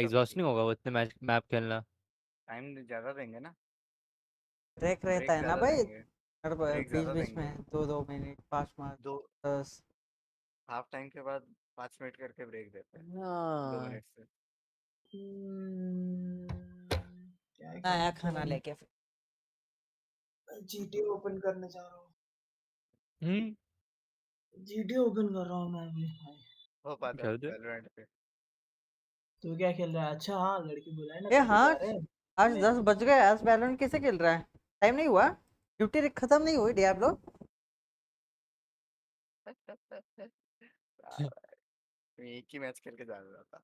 एग्जॉस्टिंग होगा वो इतने मैप खेलना. टाइम ज्यादा देंगे ना, ब्रेक रहता है ना भाई हर बीच में 2 मिनट 5 मिनट 10 हाफ टाइम के बाद 5 मिनट करके ब्रेक देते हैं 2 मिनट से. नया खाना लेके जीटी ओपन करने जा रहा हूँ. जीटी ओपन कर रहा हूँ मैं अभी. हो पाता है वैलोरेंट पे. तू क्या खेल रहा है? अच्छा हाँ लड़की बुलाए ना. ए हाँ आज 10 बज गए. आज वैलोरेंट कैसे खेल रहा है? टाइम नहीं हुआ, ड्यूटी खत्म नहीं हुई डियाब्लो. एक ही मैच खेल के जा रहा था.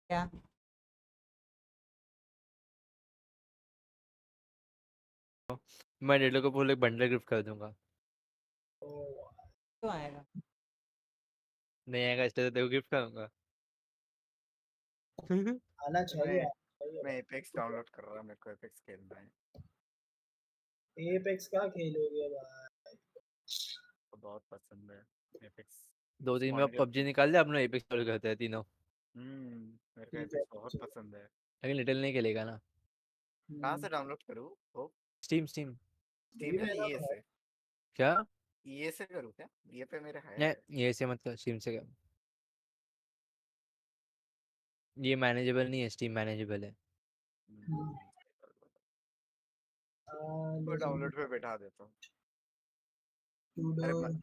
क्या मैं डेडलो को फुल एक बंडल गिफ्ट कर दूंगा। क्यों आएगा? नहीं आएगा इसलिए तो तेरे को गिफ्ट करूंगा। आना चाहिए। मैं एपेक्स डाउनलोड कर रहा हूँ, मेरे को एपेक्स खेलना है। एपेक्स क्या खेलोगे भाई? तो बहुत पसंद है एपेक्स। 2 दिन में पबजी निकाल दे, अपना एपेक्स चालू करते हैं तीनों। मेरे को एपेक्स बहुत पसंद है। लेकिन लिटिल नहीं खेलेगा ना। कहाँ से डाउनलोड करूँ वो? स्टीम स्टीम या ये से? क्या? ये से करूँ क्या? ये पे मेरे है। नहीं ये से मत कर, स्टीम से कर। ये मैनेजेबल नहीं है, स्टीम मैनेजेबल है। तो डाउनलोड पे बैठा देता हूँ।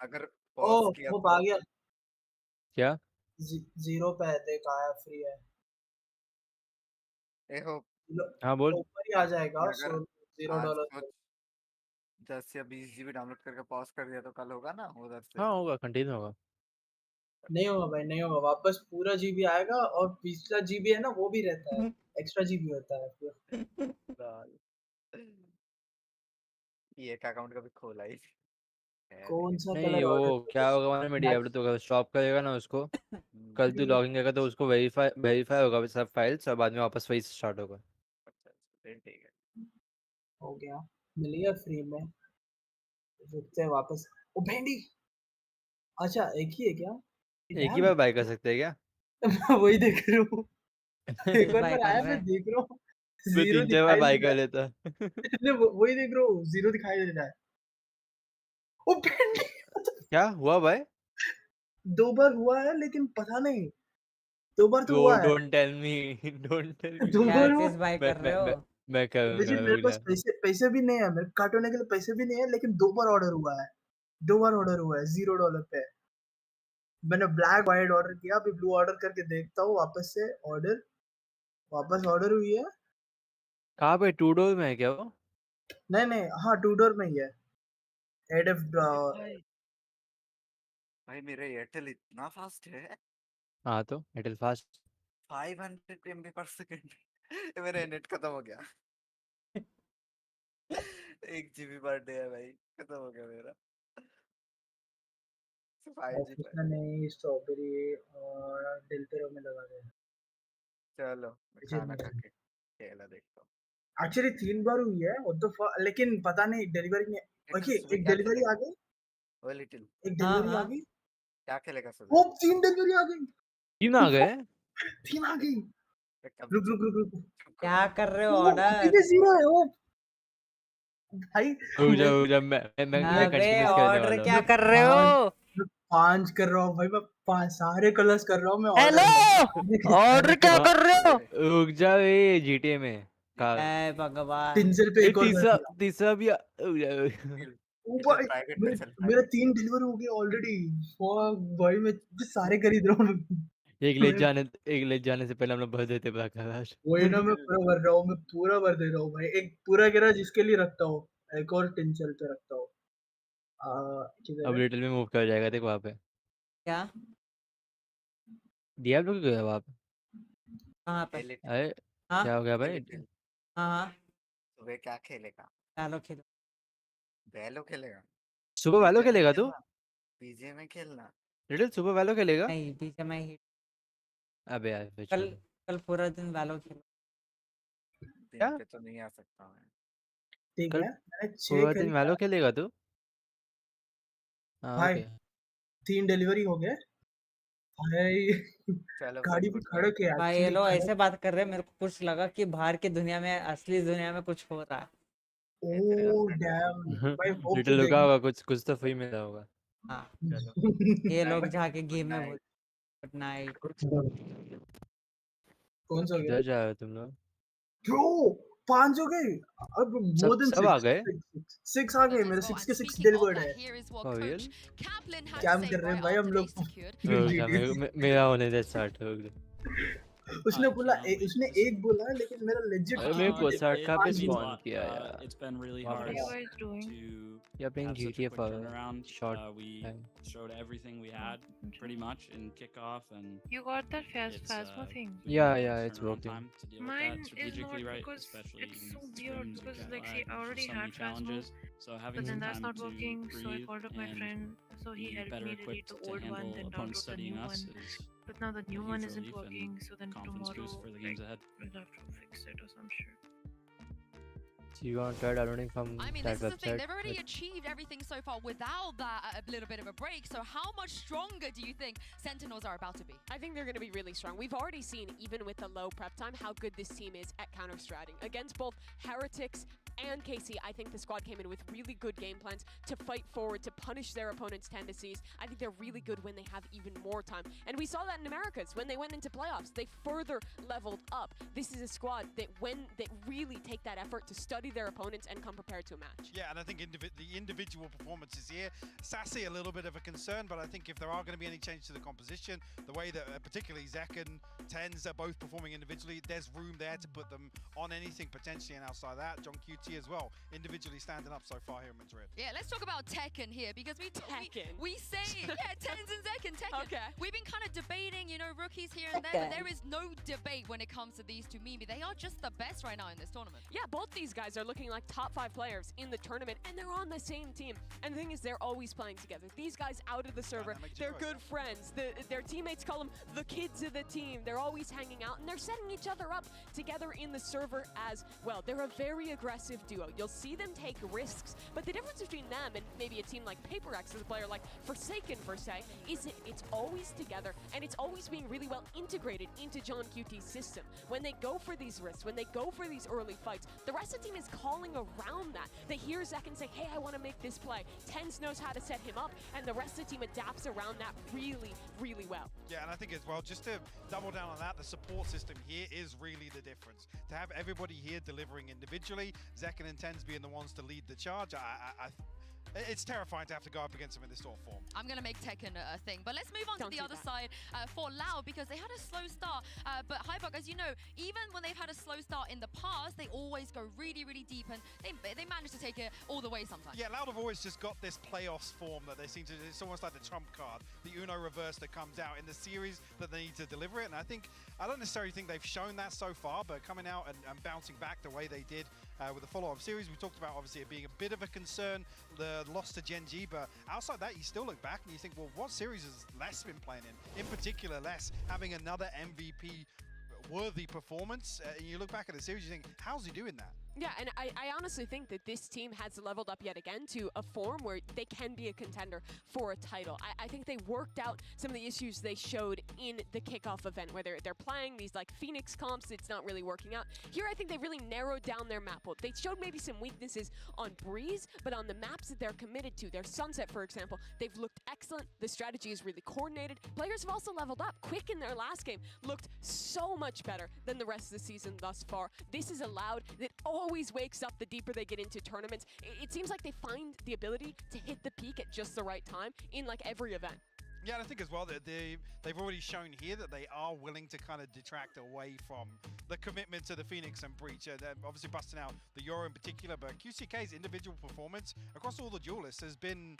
अगर ओ पॉज किया वो तो आ गया। क्या? 0 पे है, देख आया, फ्री है। हाँ बोल। ऊपर ही आ जाएगा। अगर $0 कुछ 10 या 20 GB डाउनलोड करके पॉज कर दिया तो कल होगा ना उधर से? हाँ होगा, कंटिन्यू होगा। नहीं होगा भाई, नहीं होगा। वापस पूरा जीबी आएगा और पिछला जीबी है ना वो भी रहता है, एक्स्ट्रा जीबी होता है फिर। ये एक अकाउंट कभी खोला ही कौन सा नहीं कलर वो ऑर्डर क्या होगा मालूम है, डिएबलो तो स्टॉप करेगा ना उसको। कल तू लॉगिन करेगा तो उसको वेरीफाई होगा सब फाइल्स, और बाद में वापस वही स्टार्ट होगा। ठीक है, हो गया, मिल गया फ्री में। रुकते हैं वापस। ओ भेंडी, अच्छा एक ही है क्या? एक ही बार बाय कर सकते हैं क्या? मैं वही देख रहा हूँ। एक बाय बार कर आया, रहे मैं हैं। देख रहा हूँ मैं 0 3-4 बार दिखाई बाय दे कर रहा लेता। है। नहीं, वही देख रहा हूँ, 0 दिखाई दे रहा है। ओ भेंडी, क्या हुआ भाई? 2 बार हुआ है लेकिन पता नहीं, 2 बार तो हुआ है। Don't tell me, don't tell me. 2 क्या बार हुआ। चीज बाय कर रहे हो? मैं करूंगा, लेकिन मेरे रुक पास जा। पैसे भी नहीं है, मेरे कार्ड होने के लिए पैसे भी नहीं है, लेकिन 2 बार ऑर्डर हुआ है। 2 बार ऑर्डर हुआ है $0 पे। मैंने ब्लैक वाइट ऑर्डर किया, अभी ब्लू ऑर्डर करके देखता हूँ वापस से। वापस ऑर्डर हुई है। कहाँ पे? 2 डोर में है क्या वो? नहीं नहीं, हाँ 2 डोर में ही है। एडफ भाई मेरा एयरटेल इतना फास्ट है। हाँ तो एयरटेल फास्ट। 500 MB पर सेकंड। मेरा नेट खत्म हो गया। 1 GB पर डे है भाई, खत्म हो गया मेरा। 5G ऑफिस पर। में नहीं, स्ट्रॉबेरी और दिलपेरो में लगा दे। चलो मैं खाना खा के खेला देखता हूँ। एक्चुअली 3 बार हुई है, व्हाट द फक, लेकिन पता नहीं डिलीवरी में। ओके, सुबह एक क्या डिलीवरी आ खेलेगा? गई। ओ लिटिल, एक हाँ डिलीवरी आ हाँ गई। क्या खेलेगा वो सुबह? 3 डिलीवरी आ गई। 3 आ गए? 3 आ गई। कभी रुक रुक रुक रुक। चुप करो। क्या कर रहे हो? वो अभी ऑर्डर भी 0 है वो भाई। मैं रुक जा, मैं अबे कंटिन्यूस करने ऑर्डर वाला हूँ। क्या मैं कर रहे 5 हो? मैं 5 कर रहा हूँ भाई। मैं 5 सारे कलर्स कर रहा हूँ मैं हेलो, ऑर्डर। ऑर्डर क्या हाँ, कर रहे हो? रुक जा, ये जीटीए में का ए भगवान, टिंजर पे ये एक और कर दिया। तीसरा भी रुक जा। ऊपर प्राइवेट पे मेरे चल, मेरा प्राइवेट। 3 डिलीवर हो गए ऑलरेडी। भाई मैं सारे खरीद रहा हूँ। एक ले जाने से पहले हम लोग भर देते प्रकाश। वही ना, मैं पूरा भर रहा हूँ, मैं पूरा भर दे रहा हूँ भाई। एक पूरा गिरा जिसके लिए रखता हूँ, एक और टिंचल पे रखता हूँ। किधर अब है? लिटिल में मूव कर जाएगा देख वहाँ पे। क्या डियाब्लो क्यों गया वहाँ पे? कहाँ पे? ए लिटिल, अरे हाँ क्या हो गया ए भाई? लिटिल, हाँ हाँ, सुबह क्या खेलेगा? चलो खेलो। वैलो खेलेगा? सुबह वालो पीजे में खेलेगा तू? खेलना, पीजे में खेलना। लिटिल सुबह वालो खेलेगा? नहीं पीछे मैं ही अबे यार फिर कल छोड़। कल पूरा दिन वैलो खेलो। दिन क्या? पे तो नहीं आ सकता मैं। ठीक कल है, मैंने 6 पूरा दिन खरीदा वालो खेलेगा तू? हाँ भाई। ओके। 3 डिलीवरी हो गए भाई। चलो फिर गाड़ी भी गुड खड़े नाइट। के भाई ये एक्चुअली लोग खड़े। ऐसे बात कर रहे हैं, मेरे को कुछ लगा कि बाहर की दुनिया में, असली दुनिया में कुछ हो रहा है। ओ तेरी गर्लफ्रेंड है क्या? डैम भाई, होप लिटिल तो रुका देखना। होगा, कुछ तो फ्री मिला होगा। हाँ, चलो ये बाय लोग बाय, जाके गुड गेम में बोल नाइट। Good night. कौन सा हो गया किधर जा रहे हो तुम लोग? ब्रो? 5 हो गए। अब मोर देन सब आ 6। गए? 6 आ गए मेरे। 6 के 6 डिलीवर्ड है। For real? कैम कर रहे हैं भाई हम लोग। रुक जा, मेरा होने दे स्टार्ट। रुक जा। उसने बोला उसने एक बोला लेकिन मेरा legit अरे मेरे को 60 का पे It means a spawn lot. किया यार It's been really वहाँ hard पे What are you guys doing? to Yeah, playing have such a GTA quick for turnaround. short We time. showed everything we had pretty much in kickoff, and You got that it's Phasma thing. been Yeah, a yeah, it's turnaround working. time to deal with Mine that is strategically, not right? because Especially it's in so weird scrims, you because can't like lie. see I There's already just so many had Phasma, challenges. So having but then some that's time not to working. So I breathe called up my and friend. So he be helped better me delete equipped the to old one, handle then opponents download the studying new us one. is But now the a new huge one isn't relief working. and So then confidence tomorrow, boost for the like, games ahead. we'll have to fix it or some shit. So you want to try downloading from I mean, that this is the thing. website? They've already achieved everything so far without that a little bit of a break. So how much stronger do you think Sentinels are about to be? I think they're going to be really strong. We've already seen, even with the low prep time, how good this team is at counter-stratting. Against both Heretics and KC, I think the squad came in with really good game plans to fight forward, to punish their opponent's tendencies. I think they're really good when they have even more time. And we saw that in Americas. When they went into playoffs, they further leveled up. This is a squad that when they really take that effort to study their opponents and come prepared to a match. Yeah, and I think the individual performances here, Sassy a little bit of a concern, but I think if there are going to be any change to the composition, the way that particularly Zek and Tens are both performing individually, there's room there to put them on anything potentially, and outside that, John QT as well, individually standing up so far here in Madrid. Yeah, let's talk about Tekken here because we say, yeah, Tens and Zek and Tekken. Okay. We've been kind of debating, you know, rookies here and there, but there is no debate when it comes to these two Mimi. They are just the best right now in this tournament. Yeah, both these guys are looking like top 5 players in the tournament, and they're on the same team. And the thing is, they're always playing together. These guys out of the server, they're good friends. Their teammates call them the kids of the team. They're always hanging out, and they're setting each other up together in the server as well. They're a very aggressive duo. You'll see them take risks, but the difference between them and maybe a team like PaperX as a player like Forsaken per se, is it's always together, and it's always being really well integrated into John QT's system. When they go for these risks, when they go for these early fights, the rest of the team is calling around that. They hear Zek and say, hey, I want to make this play. Tens knows how to set him up, and the rest of the team adapts around that really, really well. Yeah, and I think as well, just to double down on that, the support system here is really the difference. To have everybody here delivering individually, Zekin and Tens being the ones to lead the charge, it's terrifying to have to go up against them in this sort of form. I'm going to make Tekken a thing. But let's move on to the other side for Lao because they had a slow start. But Hybuck, as you know, even when they've had a slow start in the past, they always go really, really deep and they manage to take it all the way sometimes. Yeah, Loud have always just got this playoffs form that they seem to, it's almost like the trump card, the Uno reverse that comes out in the series that they need to deliver it. And I don't necessarily think they've shown that so far, but coming out and bouncing back the way they did with the follow-up series, we talked about obviously it being a bit of a concern, the loss to Gen G, but outside that, you still look back and you think, well, what series has Les been playing in? In particular, Les having another MVP-worthy performance. And you look back at the series, you think, how's he doing that? Yeah, and I honestly think that this team has leveled up yet again to a form where they can be a contender for a title. I think they worked out some of the issues they showed in the kickoff event, where they're playing these like Phoenix comps, it's not really working out. Here, I think they really narrowed down their map. They showed maybe some weaknesses on Breeze, but on the maps that they're committed to, their Sunset, for example, they've looked excellent. The strategy is really coordinated. Players have also leveled up. Quick in their last game looked so much better than the rest of the season thus far. This is a Loud that always wakes up the deeper they get into tournaments. It seems like they find the ability to hit the peak at just the right time in like every event. Yeah, and I think as well that they've already shown here that they are willing to kind of detract away from the commitment to the Phoenix and Breach. They're obviously busting out the Euro in particular, but QCK's individual performance across all the duelists has been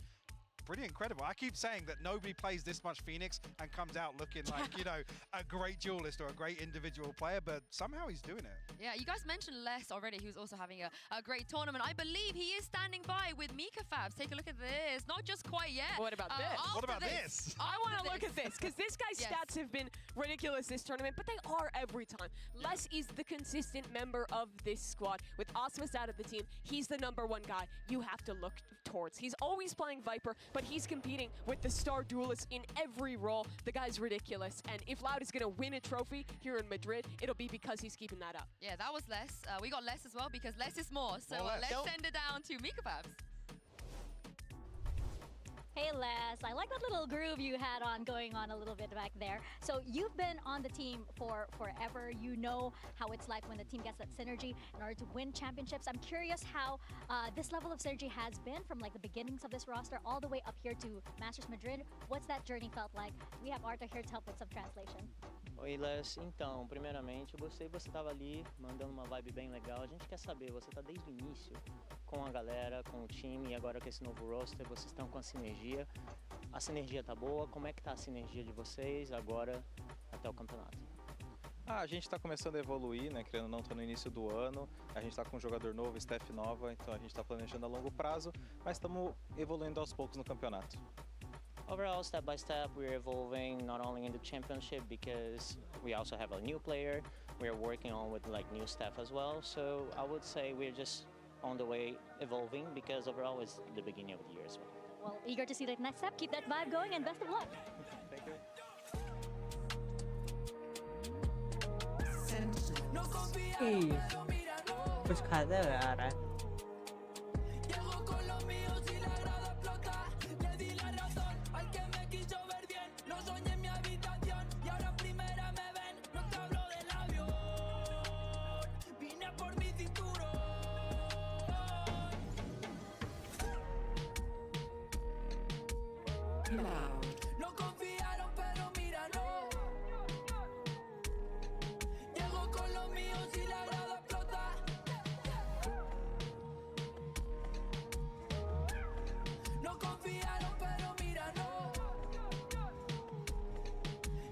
pretty incredible. I keep saying that nobody plays this much Phoenix and comes out looking like, you know, a great duelist or a great individual player, but somehow he's doing it. Yeah, you guys mentioned Les already, who's also having a great tournament. I believe he is standing by with Mika Fabs. Take a look at this. Not just quite yet. What about this? What about this? I want to look at this, because this guy's stats have been ridiculous this tournament, but they are every time. Les is the consistent member of this squad. With Osmus out of the team, he's the #1 guy you have to look towards. He's always playing Viper, but he's competing with the star duelists in every role. The guy's ridiculous, and if Loud is going to win a trophy here in Madrid, it'll be because he's keeping that up. Yeah, that was Les. We got Les as well because less is more. So let's send it down to Mika Fabs. Hey Les, I like that little groove you had going on a little bit back there. So you've been on the team for forever. You know how it's like when the team gets that synergy in order to win championships. I'm curious how this level of synergy has been from like the beginnings of this roster all the way up here to Masters Madrid. What's that journey felt like? We have Arthur here to help with some translation. Oi, Les. Então, primeiramente, eu gostei que você estava ali, mandando uma vibe bem legal. A gente quer saber, você está desde o início com a galera, com o time, e agora com esse novo roster, vocês estão com a sinergia. A sinergia tá boa? Como é que tá a sinergia de vocês agora até o campeonato? A gente está começando a evoluir, né? Querendo ou não, tá no início do ano. A gente está com um jogador novo, staff nova, então a gente está planejando a longo prazo, mas estamos evoluindo aos poucos no campeonato. Overall, step by step, we're evolving not only in the championship because we also have a new player. We're working on with like new staff as well. So I would say we're just on the way evolving because overall it's the beginning of the year as well. Well, eager to see the next step. Keep that vibe going and best of luck. Thank you. कुछ खाता है आ रहा है No confiaron, pero mira, no. Llego con los míos y la grada explota. No confiaron, pero mira, no.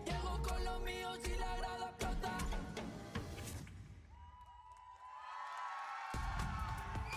Llego con los míos y la grada explota.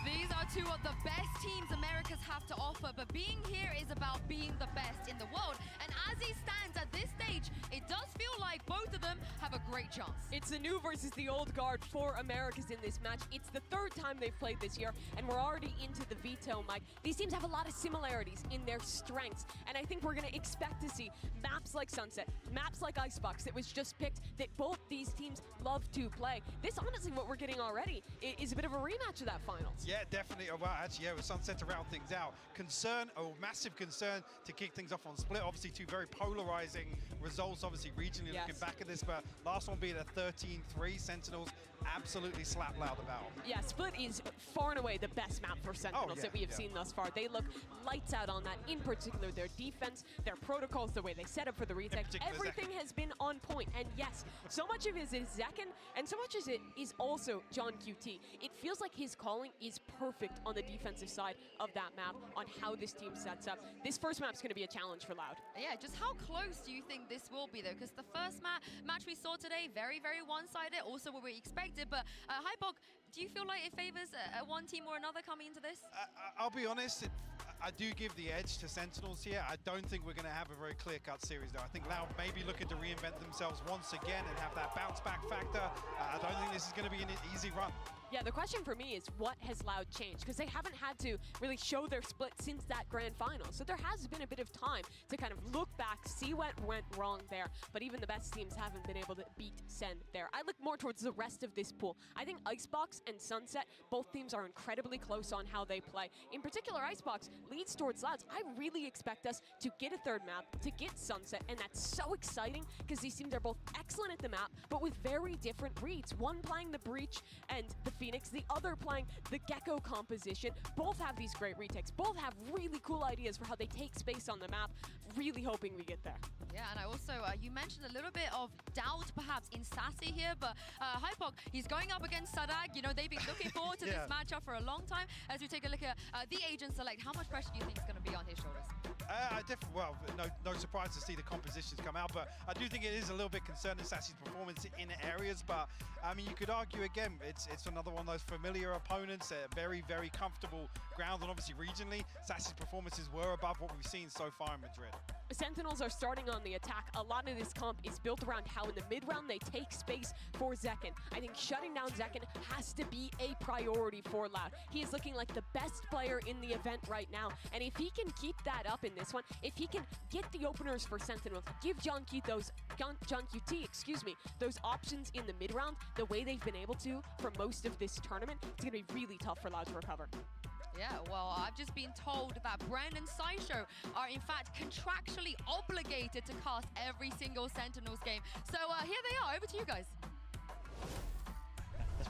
These are two of the best teams Americas have to offer, but being here is about being the best in the world. And as it stands at this stage, it does feel like both of them have a great chance. It's the new versus the old guard for Americas in this match. It's the third time they've played this year, and we're already into the veto, Mike. These teams have a lot of similarities in their strengths, and I think we're going to expect to see maps like Sunset, maps like Icebox that was just picked that both these teams love to play. This, honestly, what we're getting already is a bit of a rematch of that finals. Yeah, definitely. Well, actually, yeah, with Sunset to round things out. Concern, a massive concern to kick things off on Split. Obviously, two very polarizing results, obviously, regionally looking back at this, but last one being a 13-3. Sentinels absolutely slap loud about. Yeah, Split is far and away the best map for Sentinels that we have seen thus far. They look lights out on that, in particular their defense, their protocols, the way they set up for the retake. Everything has been on point. And yes, so much of it is Zekken, and so much as it is also John QT. It feels like his calling is perfect on the defensive side of that map, on how this team sets up. This first map's going to be a challenge for Loud. Yeah, just how close do you think this will be, though? Because the first match we saw today, very, very one-sided, also what we expected. But Hypok, do you feel like it favors one team or another coming into this? I'll be honest, I do give the edge to Sentinels here. I don't think we're going to have a very clear-cut series, though. I think Loud may be looking to reinvent themselves once again and have that bounce-back factor. I don't think this is going to be an easy run. Yeah, the question for me is what has Loud changed? Because they haven't had to really show their split since that grand final. So there has been a bit of time to kind of look back, see what went wrong there. But even the best teams haven't been able to beat SEN there. I look more towards the rest of this pool. I think Icebox and Sunset, both teams are incredibly close on how they play. In particular, Icebox leads towards Louds. I really expect us to get a third map, to get Sunset, and that's so exciting because these teams are both excellent at the map, but with very different reads. One playing the Breach and the Phoenix, the other playing the Gecko composition. Both have these great retakes. Both have really cool ideas for how they take space on the map. Really hoping we get there. Yeah, and I also, you mentioned a little bit of doubt perhaps in Sassy here, but Hypok, he's going up against Sadag. You know, they've been looking forward to this matchup for a long time. As we take a look at the Agent Select, how much pressure do you think is going to be on his shoulders? Well, no surprise to see the compositions come out, but I do think it is a little bit concerning Sassy's performance in areas, but I mean, you could argue again, it's another one of those familiar opponents, very, very comfortable ground, and obviously regionally, Sassy's performances were above what we've seen so far in Madrid. Sentinels are starting on the attack. A lot of this comp is built around how in the mid-round they take space for Zekken. I think shutting down Zekken has to be a priority for Loud. He is looking like the best player in the event right now, and if he can keep that up in this one, if he can get the openers for Sentinels, give John QT those options in the mid-round, the way they've been able to for most of this tournament, it's going to be really tough for Loud to recover. Yeah, well, I've just been told that Brand and Sideshow are in fact contractually obligated to cast every single Sentinels game. So here they are, over to you guys.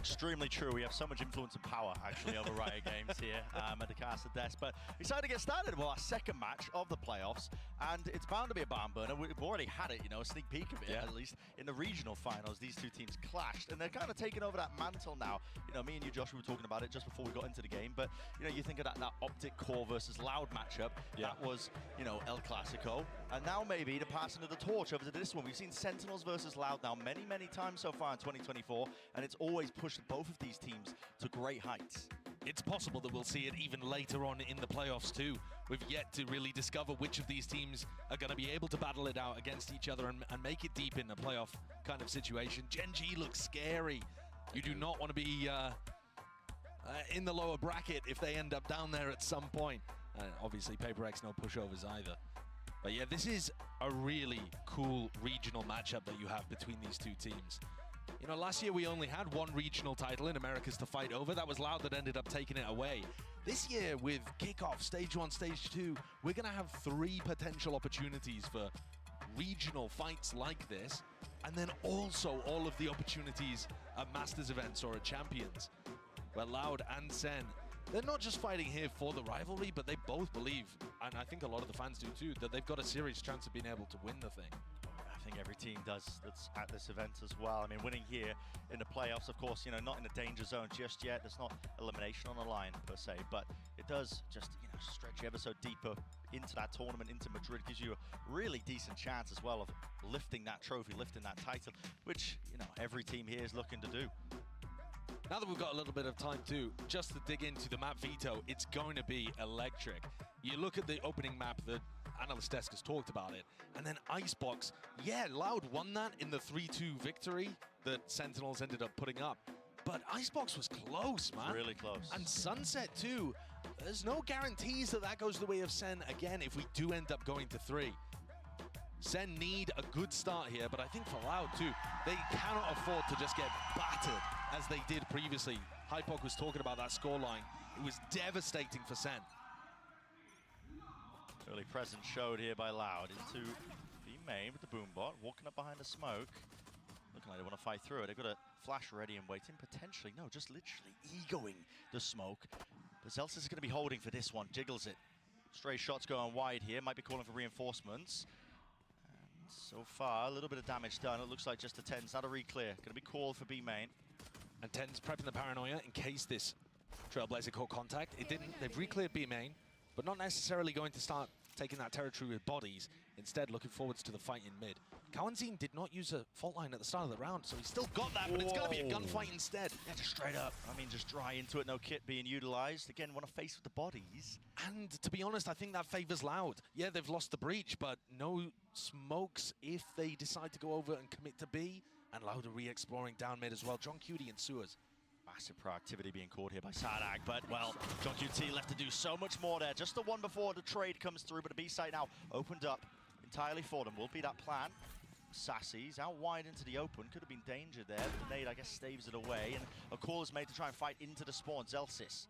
Extremely true. We have so much influence and power, actually, over Riot Games here at the caster desk. But excited to get started with our second match of the playoffs, and it's bound to be a barn burner. We've already had it, you know, a sneak peek of it, at least in the regional finals. These two teams clashed, and they're kind of taking over that mantle now. You know, me and you, Josh, we were talking about it just before we got into the game. But you know, you think of that Optic Core versus Loud matchup. That was, you know, El Clasico, and now maybe the passing of the torch over to this one. We've seen Sentinels versus Loud now many times so far in 2024, and it's always pushed both of these teams to great heights. It's possible that we'll see it even later on in the playoffs too. We've yet to really discover which of these teams are going to be able to battle it out against each other and make it deep in a playoff kind of situation. Gen G looks scary. You do not want to be in the lower bracket if they end up down there at some point. Obviously, Paper X no pushovers either. But yeah, this is a really cool regional matchup that you have between these two teams. You know, last year we only had one regional title in Americas to fight over. That was Loud that ended up taking it away. This year with Kickoff, Stage 1, Stage 2, we're going to have 3 potential opportunities for regional fights like this, and then also all of the opportunities at Masters events or at Champions, where Loud and Sen, they're not just fighting here for the rivalry, but they both believe, and I think a lot of the fans do too, that they've got a serious chance of being able to win the thing. I think every team does that's at this event as well. I mean, winning here in the playoffs, of course, you know, not in the danger zone just yet. There's not elimination on the line per se, but it does just, you know, stretch you ever so deeper into that tournament, into Madrid. Gives you a really decent chance as well of lifting that trophy, lifting that title, which, you know, every team here is looking to do. Now that we've got a little bit of time too, just to dig into the map veto, it's going to be electric. You look at the opening map, the analyst desk has talked about it, and then Icebox, yeah, Loud won that in the 3-2 victory that Sentinels ended up putting up. But Icebox was close, man. Really close. And Sunset too. There's no guarantees that that goes the way of Sen again if we do end up going to 3. Sen need a good start here, but I think for Loud too, they cannot afford to just get battered as they did previously. Hypok was talking about that scoreline. It was devastating for Sen. Early presence showed here by Loud into the main with the boombot, walking up behind the smoke. Looking like they want to fight through it. They've got a flash ready and waiting, potentially. No, just literally egoing the smoke. But Zelsis is going to be holding for this one, jiggles it. Stray shots going wide here, might be calling for reinforcements. And so far, a little bit of damage done. It looks like just a 10's not a re-clear. Going to be called for B main. And 10's prepping the paranoia in case this Trailblazer caught contact. It didn't. They've re-cleared B main, but not necessarily going to start taking that territory with bodies. Instead, looking forwards to the fight in mid. Kawanzine did not use a fault line at the start of the round, so he's still got that, but it's going to be a gunfight instead. Yeah, just straight up. I mean, just dry into it, no kit being utilized. Again, want to face with the bodies. And to be honest, I think that favors Loud. Yeah, they've lost the breach, but no smokes if they decide to go over and commit to B. And Loud are re-exploring down mid as well. John Cutie and Sewers. Massive proactivity being caught here by Sadag, but, well, John QT left to do so much more there. Just the one before the trade comes through, but the B site now opened up entirely for them. Will be that plan. Sassy's out wide into the open. Could have been danger there, but the nade, I guess, staves it away. And a call is made to try and fight into the spawn. Zelsis.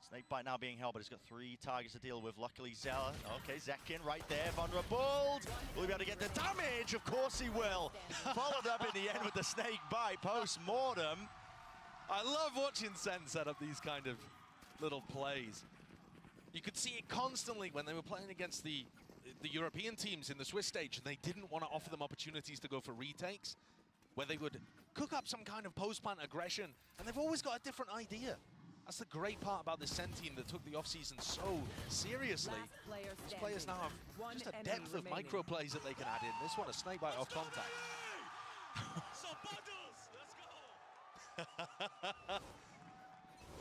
Snakebite now being held, but he's got 3 targets to deal with. Luckily, Zell. Okay, Zekin right there. Vulnerable. Will he be able to get the damage? Of course he will. Followed up in the end with the snakebite post-mortem. I love watching Sen set up these kind of little plays. You could see it constantly when they were playing against the European teams in the Swiss stage, and they didn't want to offer them opportunities to go for retakes, where they would cook up some kind of post-plant aggression, and they've always got a different idea. That's the great part about this Sen team that took the off-season so seriously. These players now have just a depth of micro plays that they can add in. This one, a snakebite off contact.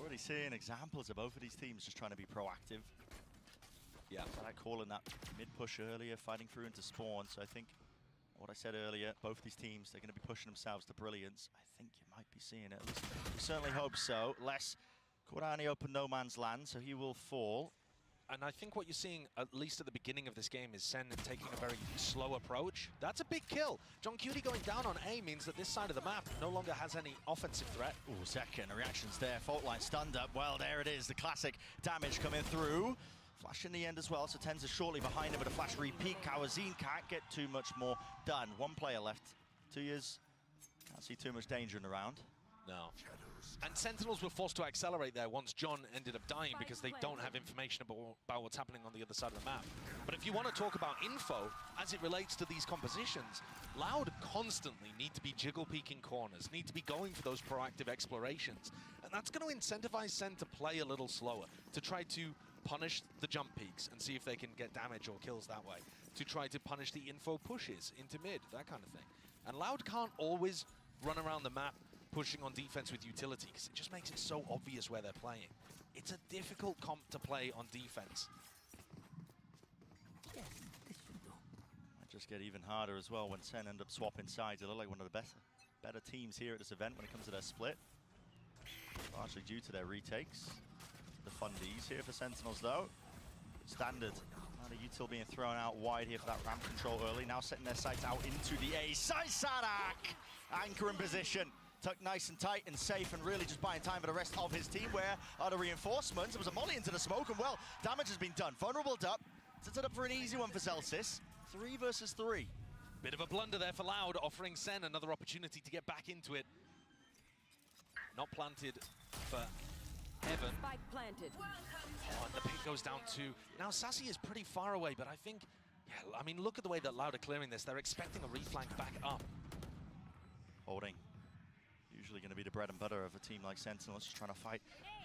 Already seeing examples of both of these teams just trying to be proactive. Yeah. So like calling that mid-push earlier, fighting through into spawn. So I think what I said earlier, both these teams, they're going to be pushing themselves to brilliance. I think you might be seeing it. At least we certainly hope so. Les Korani opened no man's land, so he will fall. And I think what you're seeing, at least at the beginning of this game, is Sen taking a very slow approach. That's a big kill. John Cutie going down on A means that this side of the map no longer has any offensive threat. Ooh, second reactions there. Fault line stunned up. Well, there it is. The classic damage coming through. Flash in the end as well, so Tens is shortly behind him with a flash repeat. Kawazine can't get too much more done. 1 player left. 2 years. Can't see too much danger in the round. No. And Sentinels were forced to accelerate there once John ended up dying because they don't have information about what's happening on the other side of the map. But if you want to talk about info as it relates to these compositions, Loud constantly need to be jiggle peeking corners, need to be going for those proactive explorations. And that's going to incentivize Sen to play a little slower, to try to punish the jump peaks and see if they can get damage or kills that way, to try to punish the info pushes into mid, that kind of thing. And Loud can't always run around the map pushing on defense with utility because it just makes it so obvious where they're playing. It's a difficult comp to play on defense. Might just get even harder as well when Sen end up swapping sides. They look like one of the better teams here at this event when it comes to their split. Largely due to their retakes. The fundies here for Sentinels though. Standard. And a util being thrown out wide here for that ramp control early. Now setting their sights out into the A. Sadak! Anchor in position. Tucked nice and tight and safe and really just buying time for the rest of his team. Where are the reinforcements? There was a molly into the smoke and well, damage has been done. Vulnerable up. Sets it up for an easy one for Celsius. 3 versus 3. Bit of a blunder there for Loud, offering Sen another opportunity to get back into it. Not planted for Heaven. Spike planted. Oh, and the pick goes down to... Now, Sassy is pretty far away, but I think... Yeah, I mean, look at the way that Loud are clearing this. They're expecting a reflank back up. Holding. Usually going to be the bread and butter of a team like Sentinels, just trying to fight,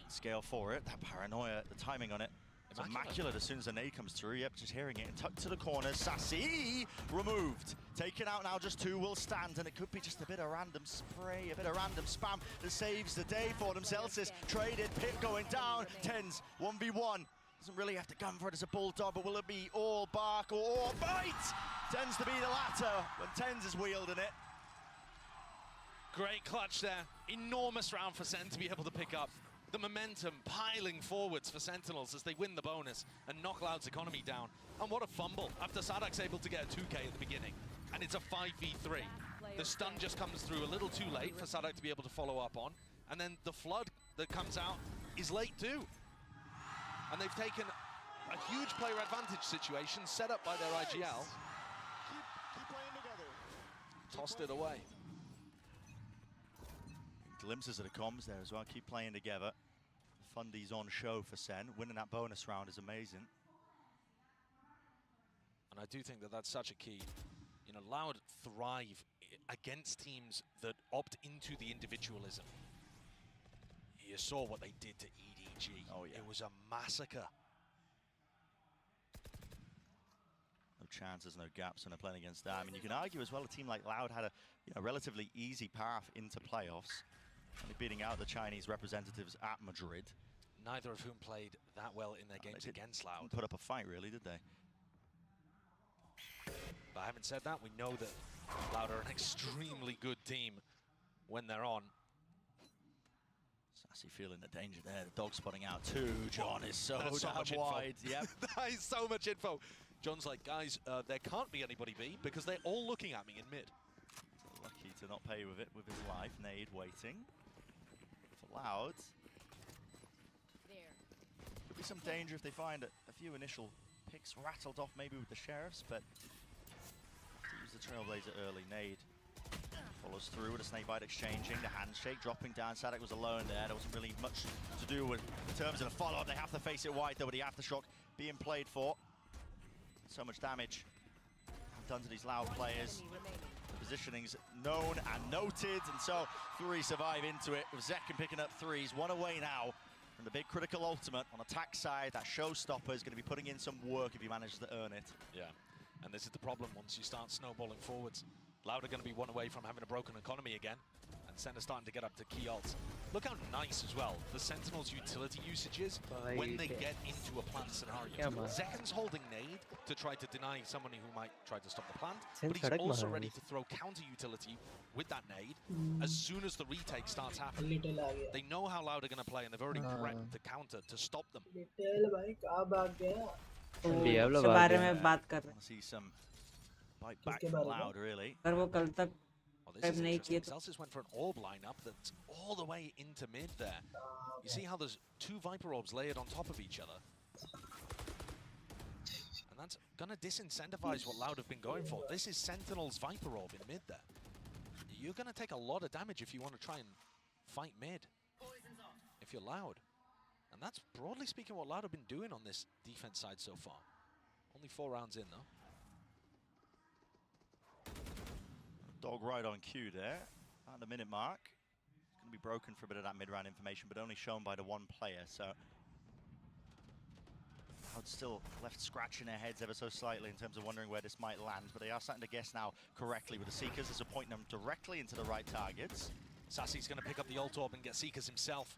scale for it. That paranoia, the timing on it. It's immaculate as soon as the nade comes through. Yep, just hearing it and tucked to the corner. Sassy removed. Taken out now, just 2 will stand, and it could be just a bit of random spray, a bit of random spam that saves the day for them. Celsius traded, pit going down. Tens 1v1. Doesn't really have to gun for it as a bulldog, but will it be all bark or all bite? Tends to be the latter when Tens is wielding it. Great clutch there. Enormous round for Sen to be able to pick up. The momentum piling forwards for Sentinels as they win the bonus and knock Loud's economy down. And what a fumble after Sadak's able to get a 2K at the beginning. And it's a 5v3. The stun just comes through a little too late for Sadak to be able to follow up on. And then the flood that comes out is late too. And they've taken a huge player advantage situation set up by their IGL. Keep playing together. Tossed it away. Glimpses of the comms there as well, keep playing together. The fundies on show for Sen. Winning that bonus round is amazing. And I do think that that's such a key. You know, Loud thrive against teams that opt into the individualism. You saw what they did to EDG. Oh yeah. It was a massacre. No chances, no gaps when they're playing against that. I mean, you can argue as well a team like Loud had a relatively easy path into playoffs. Only beating out the Chinese representatives at Madrid. Neither of whom played that well in their games against Loud. Put up a fight, really, did they? But having said that, we know that Loud are an extremely good team when they're on. Sassy feeling the danger there. The dog spotting out too. John is so much wide. Yep. That is so much info. John's like, guys, there can't be anybody B because they're all looking at me in mid. Lucky to not pay with it with his life. Nade waiting. For Loud. Could be some danger if they find a few initial picks rattled off maybe with the Sheriffs, but to use the Trailblazer early. Nade follows through with a snake bite exchanging, the handshake dropping down. Sadak was alone there. There wasn't really much to do with in terms of the follow-up. They have to face it wide though with the aftershock being played for. So much damage done to these Loud players. The positioning's known and noted, and so 3 survive into it with Zekken picking up 3s. 1 away now from the big critical ultimate on attack side. That showstopper is going to be putting in some work if he manages to earn it. Yeah, and this is the problem once you start snowballing forwards. Loud are going to be 1 away from having a broken economy again, and Sen are starting to get up to key ults. Look how nice as well the Sentinel's utility usage is when they get into a plant scenario. Zekken's holding nade to try to deny somebody who might try to stop the plant, but he's also ready to throw counter utility with that nade as soon as the retake starts happening. They know how Loud are going to play, and they've already prepped the counter to stop them. See some bite back from Loud, really. Celsius went for an orb lineup that's all the way into mid there. You see how there's 2 Viper orbs layered on top of each other. And that's going to disincentivize what Loud have been going for. This is Sentinel's Viper orb in mid there. You're going to take a lot of damage if you want to try and fight mid if you're Loud. And that's broadly speaking what Loud have been doing on this defense side so far. Only 4 rounds in though. Dog right on cue there. At the minute mark. It's going to be broken for a bit of that mid-round information, but only shown by the one player. So Loud still left scratching their heads ever so slightly in terms of wondering where this might land, but they are starting to guess now correctly with the Seekers. This will point them directly into the right targets. Sassy's going to pick up the ult orb and get Seekers himself.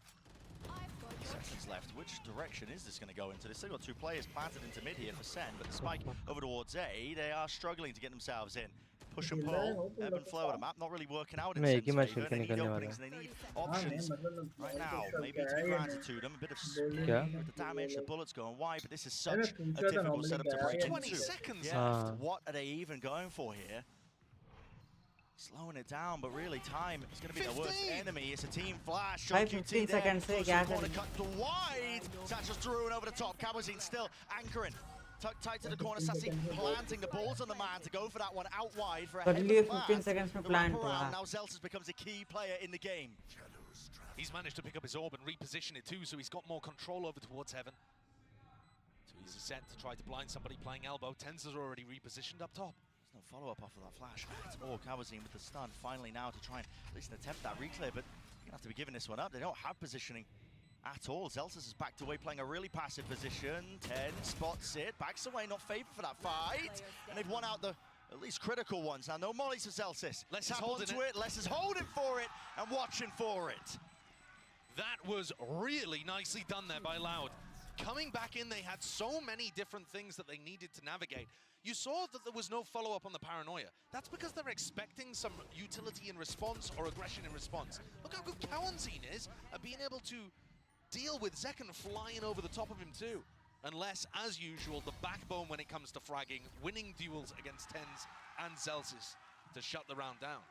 Seconds left. Which direction is this going to go into? They've still got 2 players planted into mid here for SEN, but the spike over towards A, they are struggling to get themselves in. Push and pull, ebb and flow of the map, not really working out in SEN's favour. They need openings, they need options right now. Maybe to be granted to them, a bit of speed with the damage, the bullets going wide, but this is such a difficult setup to break into. 20 seconds left. What are they even going for here? Slowing it down, but really time is going to be the worst enemy. It's a team flash. 15 seconds से क्या करें? Cut to wide. Satchel's through and over the top. Cabazine still anchoring. Tucked tight to the corner. Sassy planting the balls on the man to go for that one out wide for a head 15 seconds में plant हुआ. Now Zelsis becomes a key player in the game. He's managed to pick up his orb and reposition it too, so he's got more control over towards Heaven. So he's set to try to blind somebody playing elbow. Tenza's already repositioned up top. No follow-up off of that flash. It's all Cabazine with the stun finally now to try and at least attempt that reclear, but you're going to have to be giving this one up. They don't have positioning at all. Zelsis is backed away, playing a really passive position. 10 spots it, backs away, not favoured for that fight. And they've won out the at least critical ones. Now no mollies for Zelsis. Les is holding it. Les is holding for it and watching for it. That was really nicely done there by Loud. Coming back in, they had so many different things that they needed to navigate. You saw that there was no follow-up on the paranoia. That's because they're expecting some utility in response or aggression in response. Look how good Cowanzine is at being able to deal with Zekken flying over the top of him too. Unless, as usual, the backbone when it comes to fragging, winning duels against Tens and Zelsis to shut the round down.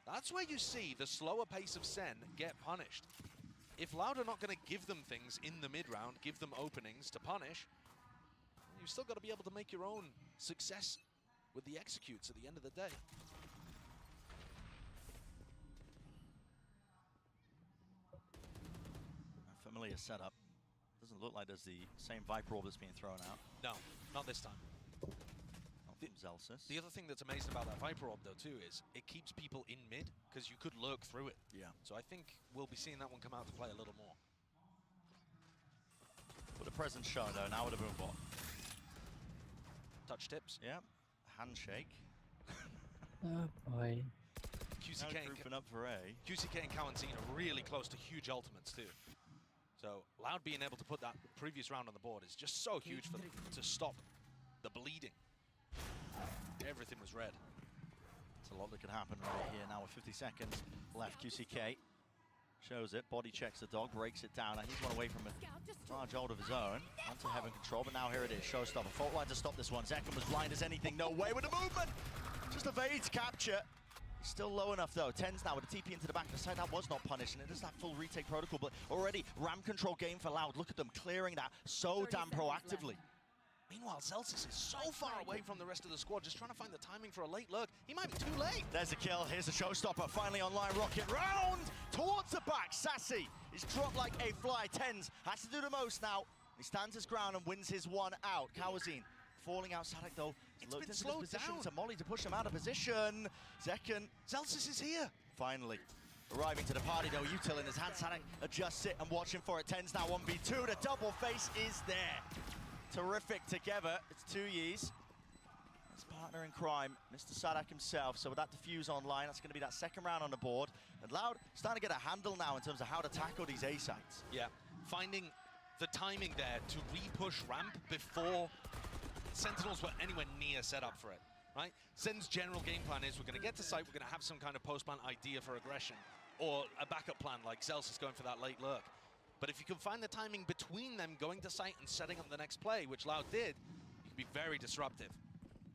That's where you see the slower pace of SEN get punished. If Loud are not going to give them things in the mid-round, give them openings to punish, you've still got to be able to make your own success with the executes at the end of the day. A familiar setup. Doesn't look like there's the same Viper orb that's being thrown out. No, not this time. Zelsis. The other thing that's amazing about that Viper orb though too is it keeps people in mid because you could lurk through it. Yeah. So I think we'll be seeing that one come out to play a little more. With a presence shown though, now with a boombot. Touch tips. Yep. Handshake. Oh boy. QCK grouping up for A. QCK and Cowanzine are really close to huge ultimates too. So Loud being able to put that previous round on the board is just so huge for them to stop the bleeding. Everything was red. It's a lot that could happen right here now with 50 seconds left. QCK shows it, body checks the dog, breaks it down. Now he's one away from a large hold of his own. Onto Heaven control, but now here it is. Showstopper, fault line to stop this one. Zekken was blind as anything, no way with the movement. Just evades capture. He's still low enough though. Tens now with a TP into the back of the side. That was not punished, and it is that full retake protocol, but already ram control game for Loud. Look at them clearing that so damn proactively. Meanwhile, Zelsis is so far away from the rest of the squad, just trying to find the timing for a late lurk. He might be too late. There's a kill. Here's a showstopper. Finally online. Rocket round towards the back. Sassy is dropped like a fly. Tens has to do the most now. He stands his ground and wins his one out. Cowanzine falling out. Sadek though looked into this position to Molly to push him out of position. Zekken. Zelsis is here. Finally. Arriving to the party though, util in his hand. Sadek adjusts it and watching for it. Tens now 1v2. The double face is there. Terrific together. It's 2 years. His partner in crime, Mr. Sadak himself. So with that defuse online, that's going to be that second round on the board. And Loud starting to get a handle now in terms of how to tackle these A sites. Yeah, finding the timing there to re-push ramp before Sentinels were anywhere near set up for it, right? Zen's general game plan is we're going to get to site, we're going to have some kind of post-plan idea for aggression, or a backup plan like Zelsis is going for that late lurk. But if you can find the timing between them going to site and setting up the next play, which Loud did, you can be very disruptive.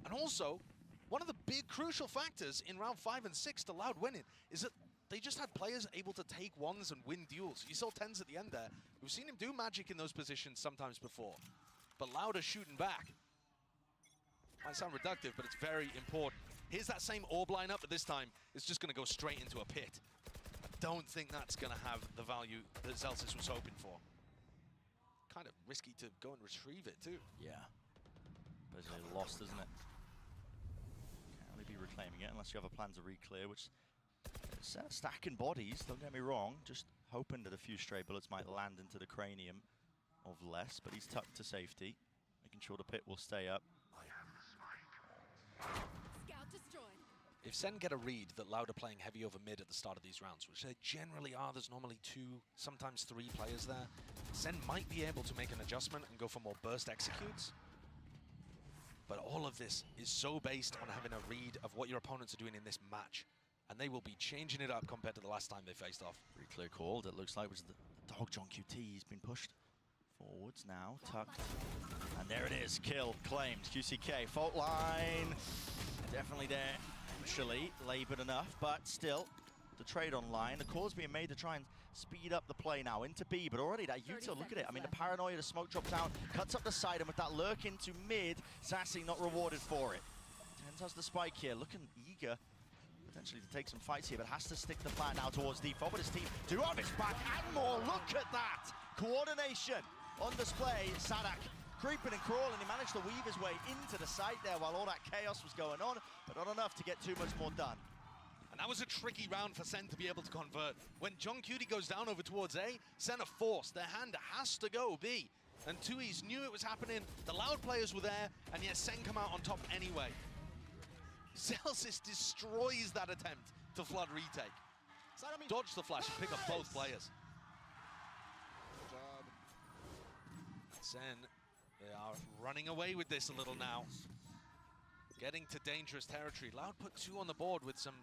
And also, one of the big crucial factors in round 5 and 6 to Loud winning is that they just had players able to take ones and win duels. You saw Tens at the end there. We've seen him do magic in those positions sometimes before. But Loud is shooting back. Might sound reductive, but it's very important. Here's that same orb lineup, but this time it's just going to go straight into a pit. don't think that's going to have the value that Celsius was hoping for. Kind of risky to go and retrieve it too. Yeah. But it's really lost, isn't it? Can't really be reclaiming it unless you have a plan to re-clear, which is stacking bodies, don't get me wrong. Just hoping that a few stray bullets might land into the cranium of Les, but he's tucked to safety, making sure the pit will stay up. Scout destroyed. If SEN get a read that Loud are playing heavy over mid at the start of these rounds, which they generally are, there's normally 2, sometimes 3 players there, SEN might be able to make an adjustment and go for more burst executes. But all of this is so based on having a read of what your opponents are doing in this match. And they will be changing it up compared to the last time they faced off. Pretty clear called, it looks like, was the dog John QT. He's been pushed forwards now, tucked. And there it is, kill claimed. QCK, fault line. Definitely there, actually, laboured enough, but still, the trade online. The call's being made to try and speed up the play now into B, but already that util, look at it. I mean, the paranoia, the smoke drops down, cuts up the side, and with that lurk into mid, Sassy not rewarded for it. Tens has the spike here, looking eager potentially to take some fights here, but has to stick the plan now towards default, but his team do have his back and more. Look at that! Coordination on display. Sadak creeping and crawling, he managed to weave his way into the site there while all that chaos was going on, but not enough to get too much more done. And that was a tricky round for SEN to be able to convert. When John Cutie goes down over towards A, SEN are forced. Their hand has to go B. And Tui's knew it was happening. The Loud players were there, and yet SEN come out on top anyway. Celsius destroys that attempt to flood retake. Dodge the flash and pick up both players. Good job. SEN, they are running away with this a little now. Getting to dangerous territory. Loud put 2 on the board with some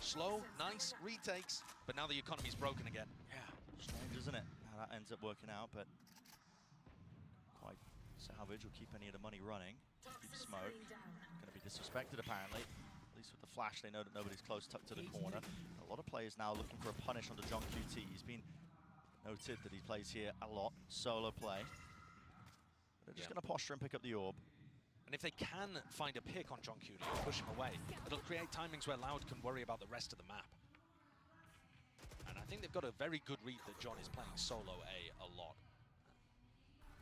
slow, nice retakes, but now the economy's broken again. Yeah, strange, isn't it? How that ends up working out, but quite salvage. Will keep any of the money running. Keep smoke. Going to be disrespected, apparently. At least with the flash, they know that nobody's close, tucked to the corner. A lot of players now looking for a punish onto John QT. He's been noted that he plays here a lot, solo play. But they're just going to posture and pick up the orb. And if they can find a pick on John Cutie and push him away, it'll create timings where Loud can worry about the rest of the map. And I think they've got a very good read that John is playing solo A lot.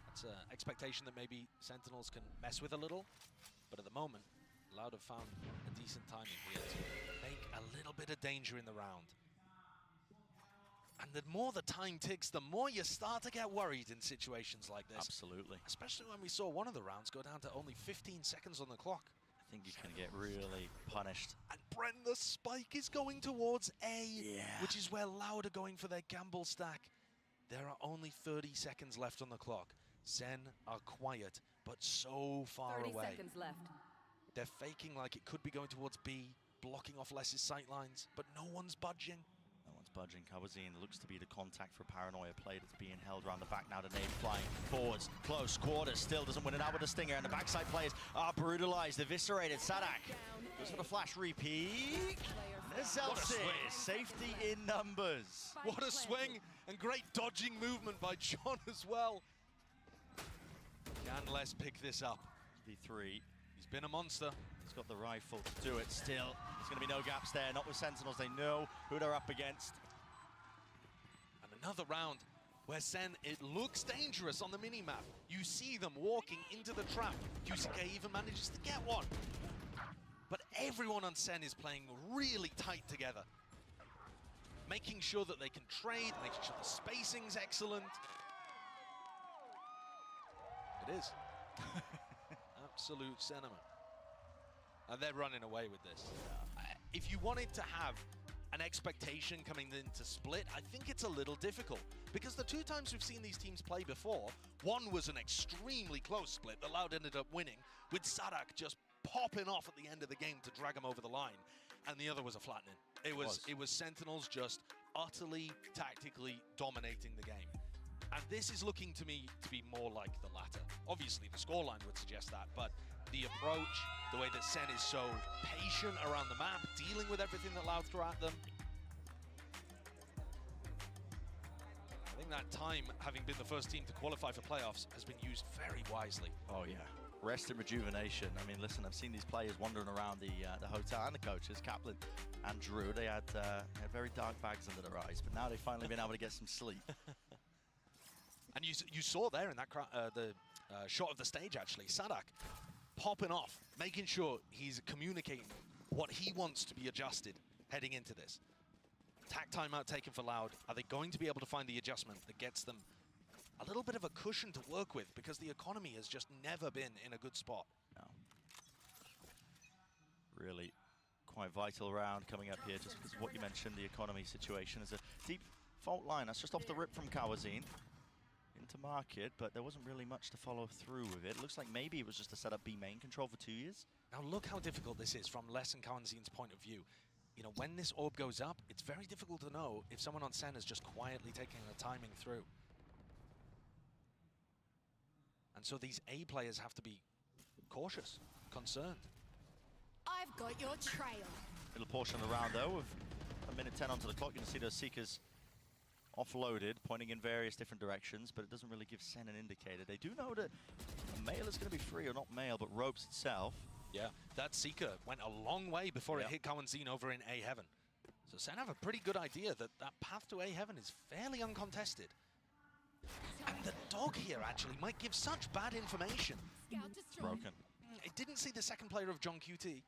That's an expectation that maybe Sentinels can mess with a little, but at the moment, Loud have found a decent timing here to make a little bit of danger in the round. And the more the time ticks, the more you start to get worried in situations like this. Absolutely. Especially when we saw one of the rounds go down to only 15 seconds on the clock. I think you can get really punished. And Brent, the spike is going towards A, which is where Loud are going for their gamble stack. There are only 30 seconds left on the clock. SEN are quiet, but so far 30 away. seconds left. They're faking like it could be going towards B, blocking off Les's sight lines, but no one's budging. Budging. Kawazine looks to be the contact for a paranoia play that's being held around the back now. The nade flying forwards, close quarters, still doesn't win it out with a stinger, and the backside players are brutalized, eviscerated. Sadak goes for the flash repeat. There's Celsius, safety in numbers. What a swing and great dodging movement by John as well. Can Les pick this up? V3. He's been a monster. He's got the rifle to do it still. There's going to be no gaps there, not with Sentinels. They know who they're up against. And another round where SEN, it looks dangerous on the mini-map. You see them walking into the trap. QCK even manages to get one. But everyone on SEN is playing really tight together. Making sure that they can trade, making sure the spacing's excellent. It is. Absolute sentiment. And they're running away with this. If you wanted to have an expectation coming into Split, I think it's a little difficult. Because the 2 times we've seen these teams play before, one was an extremely close split that Loud ended up winning, with Sadak just popping off at the end of the game to drag him over the line. And the other was a flattening. It was Sentinels just utterly tactically dominating the game. And this is looking to me to be more like the latter. Obviously, the scoreline would suggest that, but the approach, the way that SEN is so patient around the map, dealing with everything that Loud throw at them. I think that time, having been the first team to qualify for playoffs, has been used very wisely. Oh, yeah. rest and rejuvenation. I mean, listen, I've seen these players wandering around the hotel, and the coaches, Kaplan and Drew. They had very dark bags under their eyes, but now they've finally been able to get some sleep. And you saw there in that shot of the stage, actually, Sadak popping off, making sure he's communicating what he wants to be adjusted heading into this. Attack timeout taken for Loud. Are they going to be able to find the adjustment that gets them a little bit of a cushion to work with, because the economy has just never been in a good spot? No. Really quite vital round coming up here, just because of what you mentioned, the economy situation. Is a deep fault line. That's just off the rip from Kawazine into market, but there wasn't really much to follow through with it. Looks like maybe it was just to set up B main control for 2 years. Now look how difficult this is from Les and Kawazine's point of view. You know, when this orb goes up, it's very difficult to know if someone on SEN is just quietly taking the timing through. And so these A players have to be cautious, concerned. I've got your trail. Little portion of the round though, with a minute 10 onto the clock. You can see those Seekers offloaded, pointing in various different directions, but it doesn't really give SEN an indicator. They do know that a male is going to be free, or not male, but Ropes itself. Yeah, that Seeker went a long way before it hit Kawazine over in A Heaven. So SEN have a pretty good idea that that path to A Heaven is fairly uncontested. And the dog here actually might give such bad information. It's broken. It didn't see the second player of John QT. We'll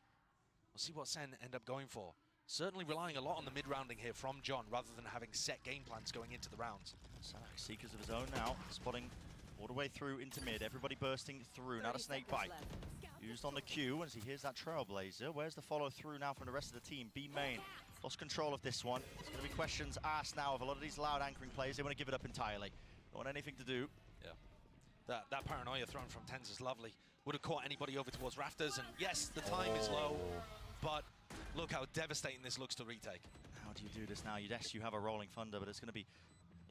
see what SEN end up going for. Certainly relying a lot on the mid-rounding here from John, rather than having set game plans going into the rounds. Sadak, Seekers of his own now, spotting all the way through into mid. Everybody bursting through. Now the snake bite. Used on the Q as he hears that Trailblazer. Where's the follow through now from the rest of the team? B main lost control of this one. There's going to be questions asked now of a lot of these Loud anchoring players. They want to give it up entirely. Don't want anything to do. Yeah. That paranoia thrown from Tens is lovely. Would have caught anybody over towards Rafters, and yes, the time is low, but look how devastating this looks to retake. How do you do this now? Yes, you have a rolling thunder, but it's going to be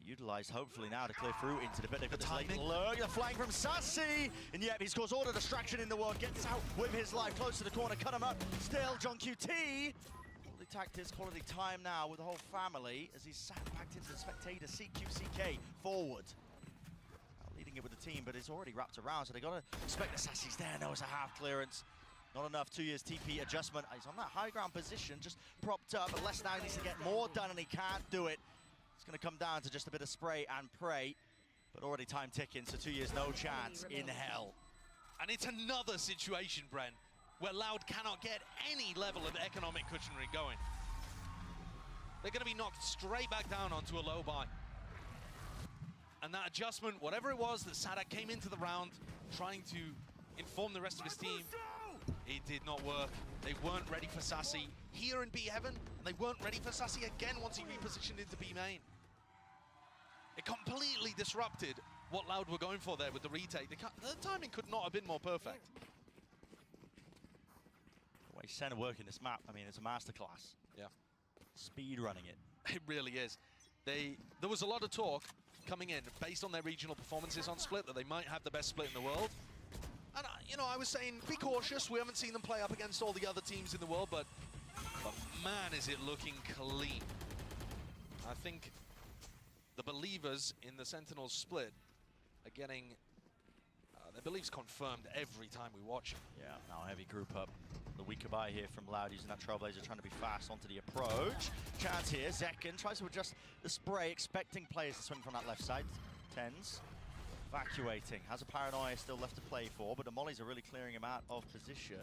utilized hopefully now to clear through into the bit. They've got this late lurk, the flying from Sassy, and yet he's caused all the distraction in the world, gets out with his life, close to the corner, cut him up, still John QT. Quality tactics, quality time now with the whole family as he's sat back into the spectator, CQCK forward. Leading it with the team, but it's already wrapped around, so they got to expect the Sassy's there. No, it's a half clearance. Not enough, 2 years TP adjustment. He's on that high ground position, just propped up, but Les now needs to get more done, and he can't do it. It's going to come down to just a bit of spray and pray, but already time ticking, so 2 years, no chance in hell. And it's another situation, Bren, where Loud cannot get any level of economic cushionry going. They're going to be knocked straight back down onto a low buy. And that adjustment, whatever it was that Sadak came into the round trying to inform the rest of his team, it did not work. They weren't ready for Sassy here in B Heaven, and they weren't ready for Sassy again once he repositioned into B main. It completely disrupted what Loud were going for there with the retake. The timing could not have been more perfect. The way SEN are working this map, I mean, it's a masterclass. Yeah. Speed running it. It really is. There was a lot of talk coming in based on their regional performances on Split that they might have the best split in the world. And, you know, I was saying, be cautious. We haven't seen them play up against all the other teams in the world, but man, is it looking clean. I think the believers in the Sentinels split are getting their beliefs confirmed every time we watch them. Yeah, now heavy group up. The weaker buy here from Loud using that Trailblazer, trying to be fast onto the approach. Chance here, Zekken tries to adjust the spray, expecting players to swing from that left side. Tens evacuating, has a paranoia still left to play for, but the mollies are really clearing him out of position.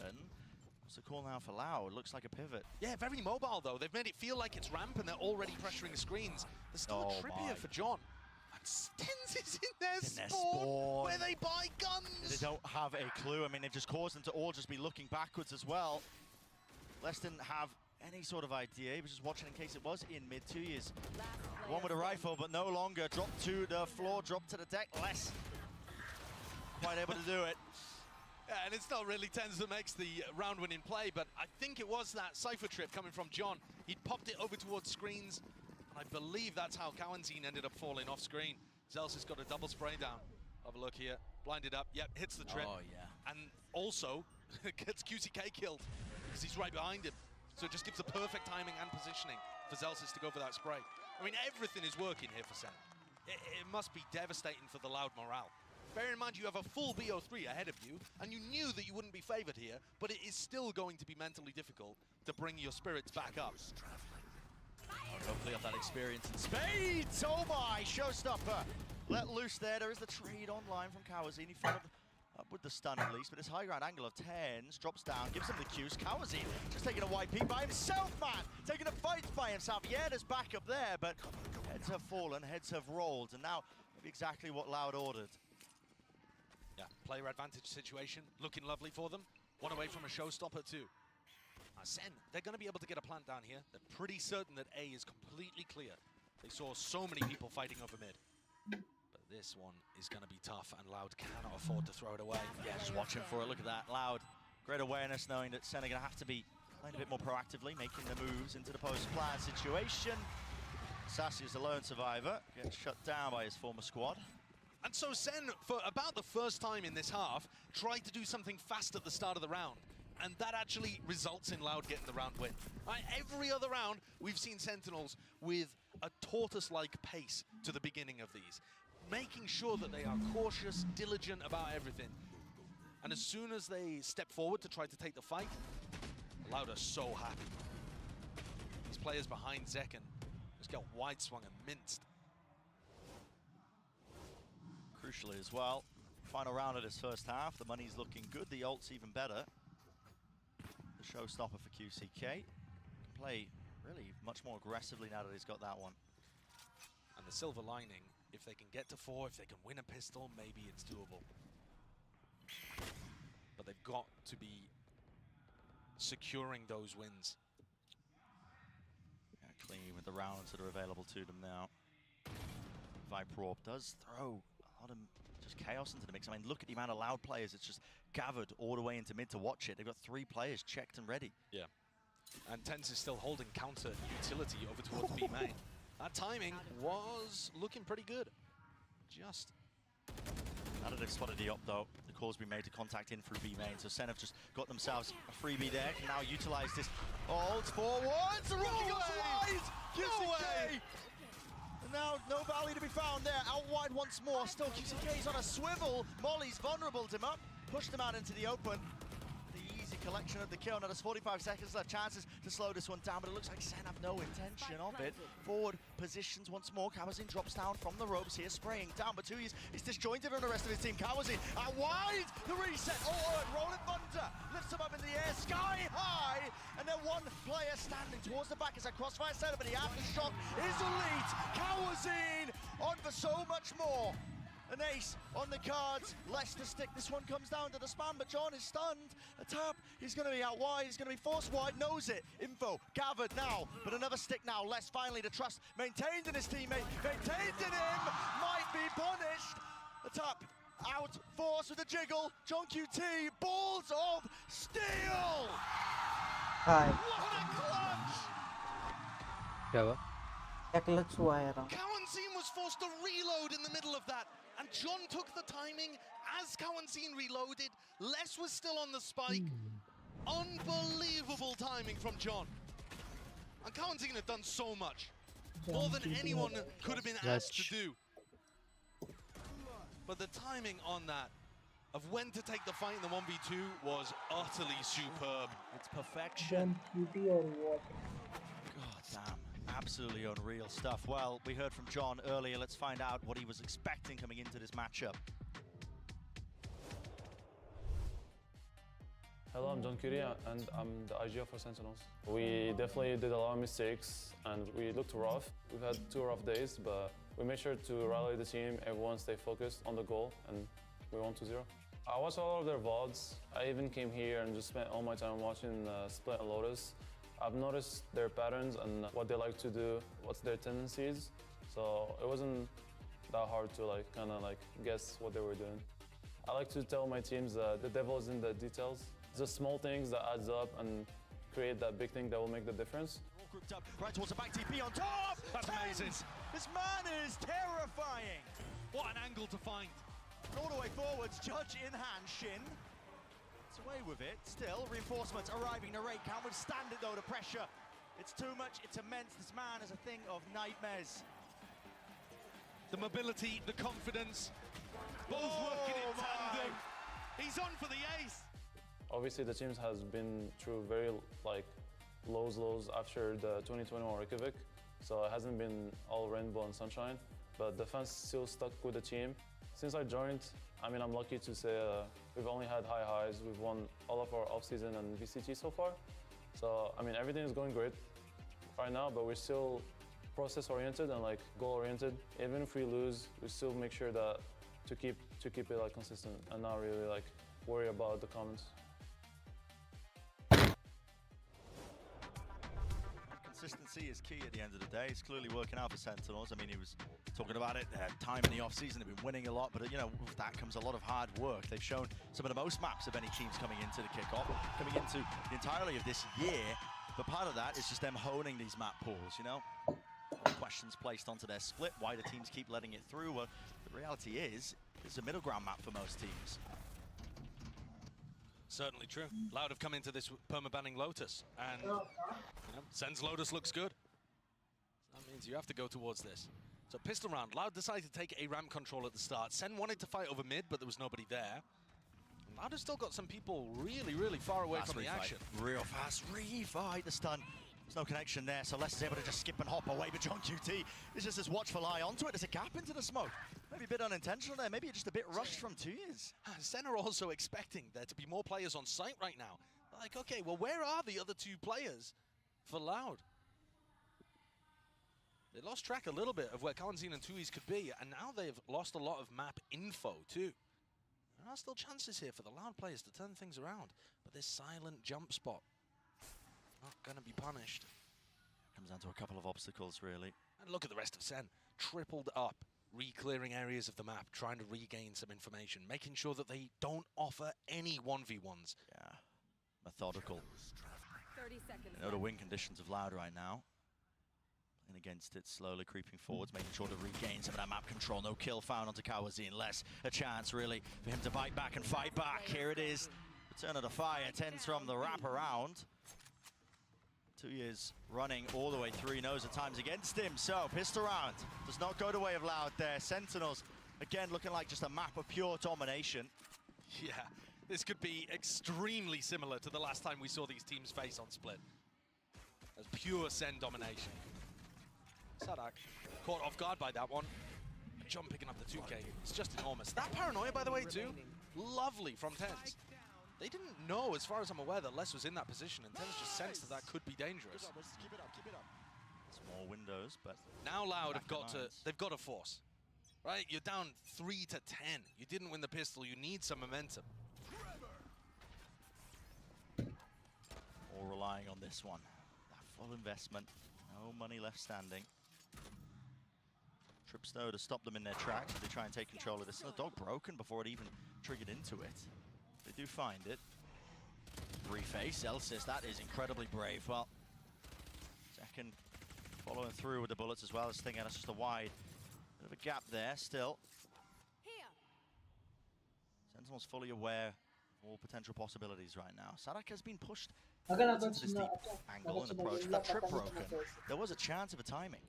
What's the call now for Loud? Looks like a pivot. Yeah, very mobile though. They've made it feel like it's ramp and they're already pressuring the screens. There's still a trip here for John. Stens is in their spawn, where they buy guns. They don't have a clue. I mean, they've just caused them to all just be looking backwards as well. Les didn't have any sort of idea. He was just watching in case it was in mid. 2 years. One with a rifle, but no longer. Dropped to the floor, dropped to the deck. Les quite able to do it. Yeah, and it's not really Tens that makes the round-winning play, but I think it was that Cypher trip coming from John. He'd popped it over towards screens. I believe that's how Kawazine ended up falling off screen. Zels has got a double spray down. Have a look here. Blinded up. Yep, hits the trip. Oh, yeah. And also gets QCK killed because he's right behind him. So it just gives the perfect timing and positioning for Zelsis to go for that spray. I mean, everything is working here for SEN. It must be devastating for the Loud morale. Bear in mind you have a full BO3 ahead of you, and you knew that you wouldn't be favored here, but it is still going to be mentally difficult to bring your spirits back up. Hopefully have that experience in spades. Oh my, showstopper. Let loose there. There is the trade online from Kawazin. He followed up with the stun at least, but his high ground angle of 10s drops down, gives him the cues. Kawazin just taking a YP by himself, man. Taking a fight by himself. Yeah, there's back up there, but heads have fallen, heads have rolled, and now maybe exactly what Loud ordered. Yeah, player advantage situation, looking lovely for them. One away from a showstopper too. SEN, they're going to be able to get a plant down here. They're pretty certain that A is completely clear. They saw so many people fighting over mid. But this one is going to be tough, and Loud cannot afford to throw it away. Yeah, just watching for it. Look at that. Loud, great awareness, knowing that SEN are going to have to be playing a bit more proactively, making the moves into the post-plan situation. Sassy is the lone survivor, gets shut down by his former squad. And so SEN, for about the first time in this half, tried to do something fast at the start of the round. And that actually results in Loud getting the round win. Right, every other round, we've seen Sentinels with a tortoise-like pace to the beginning of these, making sure that they are cautious, diligent about everything. And as soon as they step forward to try to take the fight, Loud are so happy. These players behind Zekken just got wide swung and minced. Crucially as well, final round of this first half, the money's looking good, the ult's even better. The showstopper for QCK can play really much more aggressively now that he's got that one. And the silver lining, if they can get to 4, if they can win a pistol, maybe it's doable. But they've got to be securing those wins. Yeah, clean with the rounds that are available to them now. Viper Orb does throw a lot of just chaos into the mix. I mean, look at the amount of Loud players. It's just gathered all the way into mid to watch it. They've got 3 players checked and ready. Yeah. And Tense is still holding counter utility over towards B main. That timing was looking pretty good. Just. Now that they've spotted the op though, the call's been made to contact in through B main. So SEN have just got themselves a freebie there. Can now utilize this. Ult forwards. The rookie goes wide. No way. Now, no value to be found there. Out wide once more. Still, QCK's on a swivel. Molly's vulnerable him up. Pushed him out into the open. The easy collection of the kill. Now, there's 45 seconds left. Chances to slow this one down, but it looks like SEN have no intention of it. Forward positions once more. Kawazin drops down from the ropes here, spraying down, but Tui's is disjointed from the rest of his team. Kawazin out wide. The reset. Oh, and Rolling Thunder lifts him up in the air, sky high. And then one player standing towards the back as a crossfire setup, but the aftershock is elite. Kawazin on for so much more. An ace on the cards, less to stick. This one comes down to the spam, but John is stunned. A tap, he's going to be out wide, he's going to be forced wide, knows it. Info gathered now, but another stick now. Less finally to trust, maintained in his teammate, maintained in him, might be punished. A tap, out, force with a jiggle. John QT, balls of steel! Hi. What a clutch! क्या हुआ? क्या clutch हुआ यार? Kawazin was forced to reload in the middle of that, and John took the timing as Kawazin reloaded. Les was still on the spike. Unbelievable timing from John. And Kawazin had done so much, more than anyone could have been asked to do. But the timing on that, of when to take the fight in the 1v2, was utterly superb. It's perfection. God damn. Absolutely unreal stuff. Well, we heard from John earlier. Let's find out what he was expecting coming into this matchup. Hello, I'm John Curie, and I'm the IGL for Sentinels. We definitely did a lot of mistakes, and we looked rough. We've had 2 rough days, but we made sure to rally the team, everyone stay focused on the goal, and we won 2-0. I watched all of their VODs. I even came here and just spent all my time watching Split and Lotus. I've noticed their patterns and what they like to do, what's their tendencies. So it wasn't that hard to kind of guess what they were doing. I like to tell my teams that the devil is in the details. It's the small things that adds up and create that big thing that will make the difference. All grouped up right towards the back TP on top. That's amazing. This man is terrifying. What an angle to find. All the way forwards, Judge in hand, Shin. It's away with it. Still, reinforcements arriving. Narrate can't withstand it though, the pressure. It's too much, it's immense. This man is a thing of nightmares. The mobility, the confidence, Both working in tandem. He's on for the ace. Obviously, the team has been through very lows after the 2021 Reykjavik, so it hasn't been all rainbow and sunshine. But defense still stuck with the team. Since I joined, I mean, I'm lucky to say we've only had high highs. We've won all of our off-season and VCT so far. So I mean, everything is going great right now, but we're still process-oriented and goal-oriented. Even if we lose, we still make sure that to keep it consistent and not really worry about the comments. Consistency is key at the end of the day. It's clearly working out for Sentinels. I mean, he was talking about it, time in the off-season, they've been winning a lot, but you know, with that comes a lot of hard work. They've shown some of the most maps of any teams coming into the kickoff, coming into the entirety of this year, but part of that is just them honing these map pools, you know? Questions placed onto their split, why the teams keep letting it through. Well, the reality is, it's a middle ground map for most teams. Certainly true. Loud have come into this perma-banning Lotus, and you know, Sen's Lotus looks good. So that means you have to go towards this. So pistol round, Loud decided to take a ramp control at the start. Sen wanted to fight over mid, but there was nobody there. And Loud has still got some people really far away from the action. Real fast refight, the stun. There's no connection there, so Les is able to just skip and hop away, but John QT is just this watchful eye onto it. There's a gap into the smoke. Maybe a bit unintentional there, maybe just a bit rushed from 2 years. Sen are also expecting there to be more players on site right now. Like, okay, well, where are the other two players for Loud? They lost track a little bit of where Kalanzine and Tui's could be, and now they've lost a lot of map info too. There are still chances here for the Loud players to turn things around, but this silent jump spot, not gonna be punished. Comes down to a couple of obstacles, really. And look at the rest of Sen, tripled up, re-clearing areas of the map, trying to regain some information, making sure that they don't offer any 1v1s. Yeah, methodical. 30 seconds. You know the win conditions of Loud right now. And against it, slowly creeping forwards, making sure to regain some of that map control. No kill found onto Kawazine. Less a chance, really, for him to bite back and fight back. Here it is. Return of the fire. 10s from the wraparound. 2 years running all the way through. He knows the time's against him. So, pistol round does not go the way of Loud there. Sentinels, again, looking like just a map of pure domination. Yeah, this could be extremely similar to the last time we saw these teams face on Split. As pure Sen domination. Sadak caught off guard by that one. John picking up the 2K. It's just enormous. That paranoia, by the way, too, lovely from TenZ. They didn't know, as far as I'm aware, that Les was in that position, and TenZ just sensed that that could be dangerous. Keep it up. Small windows, but now Loud have got to, they've got to force. Right, you're down 3 to 10. You didn't win the pistol, you need some momentum. All relying on this one. That full investment, no money left standing. Tripstow to stop them in their tracks as they try and take control of this. The dog broken before it even triggered into it. They do find it. Reface, Elsis, that is incredibly brave. Well, second following through with the bullets as well as Stinger. That's just a wide bit of a gap there still. Sentinel's fully aware of all potential possibilities right now. Sadak has been pushed into this deep angle and approach. With that trip broken, there was a chance of a timing.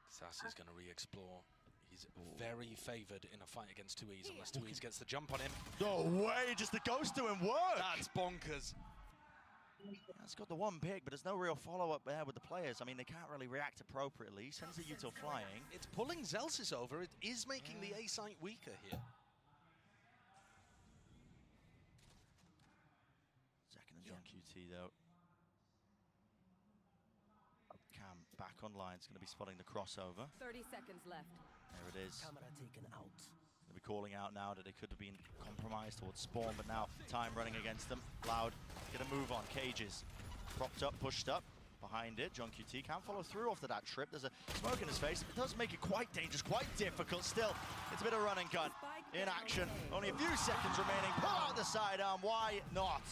Sassy's going to re-explore. He's very favored in a fight against 2Es unless 2Es gets the jump on him. No way, just the ghost doing work! That's bonkers. It's got the one pick, but there's no real follow-up there with the players. I mean, they can't really react appropriately. Sends the util flying. It's pulling Zelsis over. It is making the A site weaker here. Second and John QT, though. Cam back online. It's going to be spotting the crossover. 30 seconds left. There it is. Camera taken out. Going to be calling out now that they could have been compromised towards spawn, but now time running against them. Loud, get a move on. Cages propped up, pushed up. Behind it, John QT can't follow through after that trip. There's a smoke in his face. It does make it quite dangerous, quite difficult. Still, it's a bit of run and gun in action. Only a few seconds remaining. Pull out the sidearm. Why not?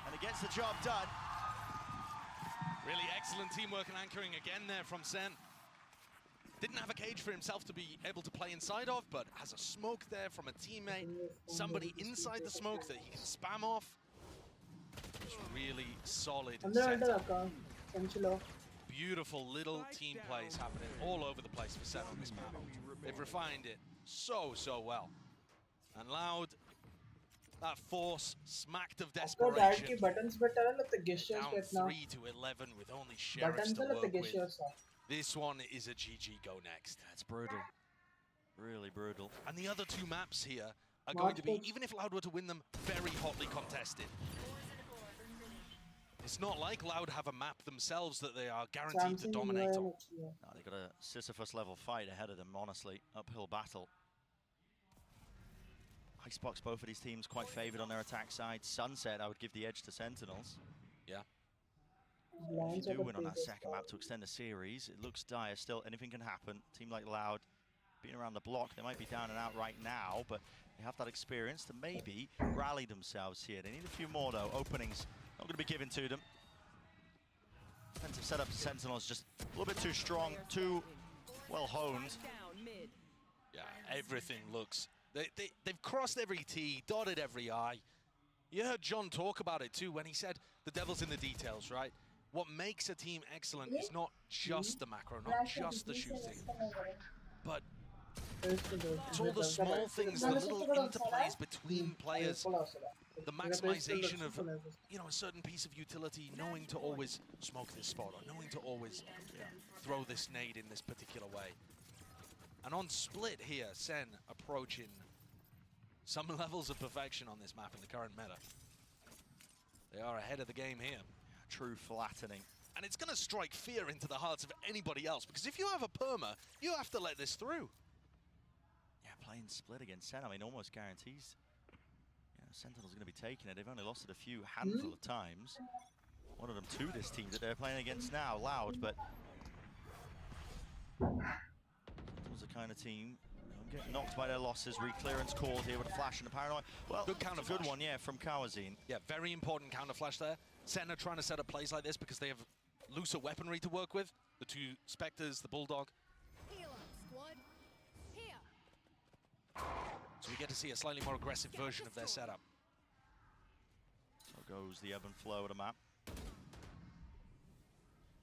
And it gets the job done. Really excellent teamwork and anchoring again there from Sen. Didn't have a cage for himself to be able to play inside of, but has a smoke there from a teammate. Somebody inside the smoke that he can spam off. Just really solid setup. Beautiful little team plays happening all over the place for Sen on this map. They've refined it so well. And Loud, that force smacked of After that desperation. की buttons पे turn लगता gestures पे Down इतना 3 to 11 with only sheriffs buttons to पे लगता work with. gestures था. This one is a GG go next. That's brutal. Really brutal. And the other two maps here are going to be, even if Loud were to win them, very hotly contested. It's not like Loud have a map themselves that they are guaranteed to dominate on. No, they've got a Sisyphus level fight ahead of them, honestly. Uphill battle. Icebox, both of these teams quite favored on their attack side. Sunset, I would give the edge to Sentinels. Yeah. If you do win on that second map to extend the series, it looks dire still. Anything can happen. Team like Loud being around the block, they might be down and out right now, but they have that experience to maybe rally themselves here. They need a few more though. Openings not going to be given to them. Defensive setup to Sentinels just a little bit too strong, too well honed. Yeah, everything looks... They've crossed every T, dotted every I. You heard John talk about it too when he said the devil's in the details, right? What makes a team excellent is not just the macro, not just the shooting, but it's all the small things, the little interplays between players, the maximization of, you know, a certain piece of utility, knowing to always smoke this spot or knowing to always throw this nade in this particular way. And on split here, Sen approaching some levels of perfection on this map in the current meta. They are ahead of the game here. True flattening. And it's going to strike fear into the hearts of anybody else, because if you have a perma, you have to let this through. Yeah, playing split against Sen, I mean, almost guarantees. Yeah, Sentinel's going to be taking it. They've only lost it a few handful of times. One of them to this team that they're playing against now, Loud, but Sentinel's the kind of team getting knocked by their losses. Re-clearance called here with a flash and a paranoid. Well, good counter good one, yeah, from Kawazine. Yeah, very important counter flash there. Sen are trying to set up plays like this because they have looser weaponry to work with. The two Spectres, the Bulldog. So we get to see a slightly more aggressive version of their setup. So goes the ebb and flow of the map.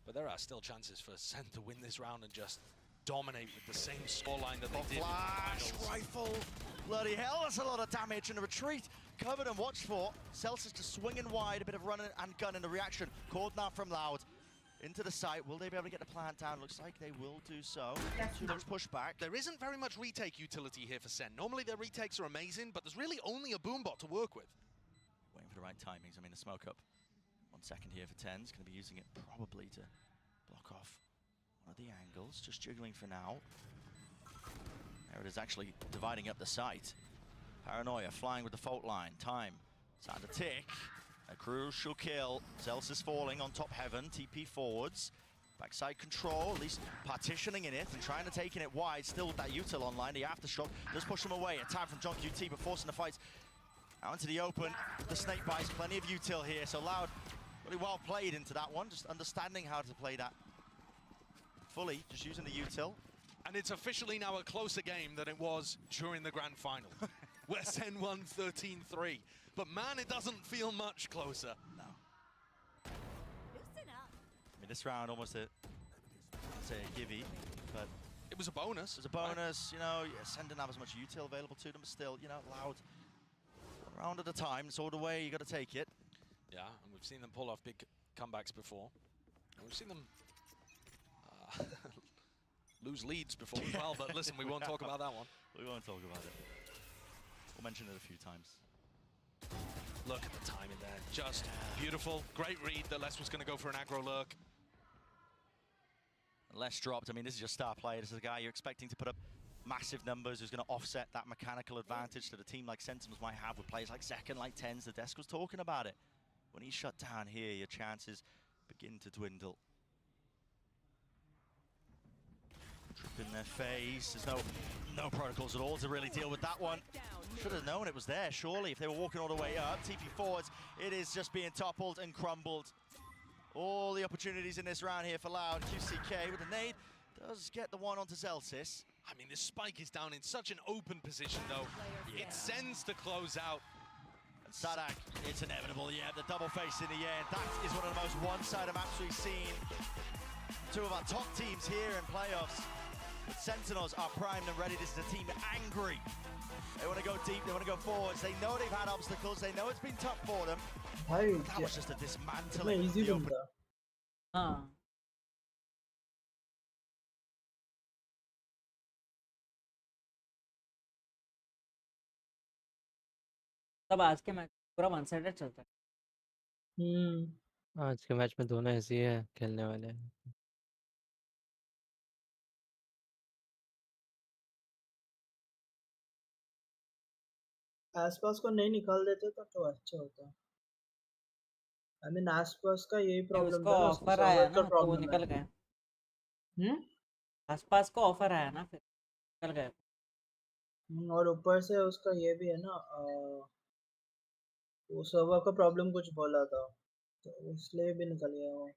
But there are still chances for Sen to win this round and just dominate with the same scoreline that they did. Flash, rifle, bloody hell, that's a lot of damage, and a retreat covered and watched for. Celsius just swinging wide, a bit of run and gun in the reaction. Called now from Loud into the site. Will they be able to get the plant down? Looks like they will do so. Too much pushback. There isn't very much retake utility here for Sen. Normally their retakes are amazing, but there's really only a boombot to work with. Waiting for the right timings. I mean, the smoke up 1 second here for TenZ. Going to be using it probably to block off one of the angles. Just jiggling for now. There it is, actually dividing up the site. Paranoia flying with the fault line. Time. Time to tick. A crucial kill. Celsius falling on top heaven. TP forwards. Backside control, at least partitioning in it and trying to take it wide. Still with that util online. The aftershock does push them away. A time from John QT, but forcing the fights out into the open. The snake bites, plenty of util here. So Loud, really well played into that one. Just understanding how to play that fully, just using the util. And it's officially now a closer game than it was during the grand final, where Sen won 13-3. But man, it doesn't feel much closer. No. I mean, this round almost I'd say a givey, but it was a bonus. It was a bonus, you know. Yeah, Sen didn't have as much util available to them, but still, you know, Loud. 1 round at a time, it's all the way, you got to take it. Yeah, and we've seen them pull off big comebacks before. And we've seen them lose leads before as well, but listen, we won't talk about that one. We won't talk about it. We'll mention it a few times. Look at the timing there, just beautiful. Great read that Les was going to go for an aggro lurk. Les dropped, I mean, this is your star player. This is a guy you're expecting to put up massive numbers, who's going to offset that mechanical advantage that a team like Sentinels might have with players like Zek and like TenZ. The desk was talking about it. When he's shut down here, your chances begin to dwindle. Trip in their face. There's no protocols at all to really deal with that one. Should have known it was there, surely, if they were walking all the way up. TP forwards, it is just being toppled and crumbled. All the opportunities in this round here for Loud. QCK with a nade does get the one onto Celsius. I mean, this spike is down in such an open position, though. It sends to close out. And Sadak, it's inevitable, yeah, the double face in the end. That is one of the most one-sided maps we've seen. Two of our top teams here in playoffs Sentinels are primed and ready. This is a team angry. They want to go deep, they want to go forwards. They know they've had obstacles, they know it's been tough for them. भाई But that was just a इतना dismantling. easy The नहीं open था. हाँ. तब आज के match पूरा one sided चलता है. आज के मैच में दोनों ऐसे ही है खेलने वाले. आसपास को नहीं निकाल देते तो अच्छा होता. I mean आसपास का यही प्रॉब्लम उसको था ना, उसको ऑफर आया सर्वर का ना तो वो प्रॉब्लम है. निकल गए. आसपास को ऑफर आया ना फिर निकल गए. और ऊपर से उसका ये भी है ना, वो सर्वर का प्रॉब्लम कुछ बोला था तो इसलिए भी निकल गया वो.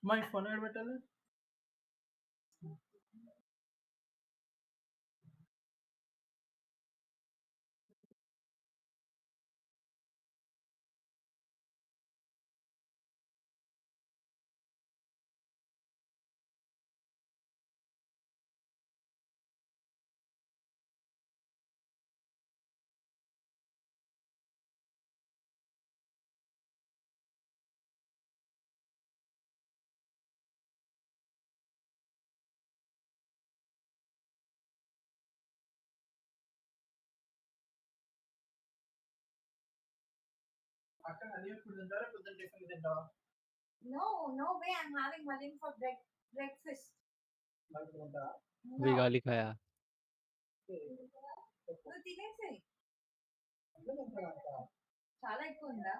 My phone ad better. No way. I'm having Malin for breakfast. भी गाली खाया నువ్వు తినేసేయ్. చాలా ఎక్కువ ఉందా?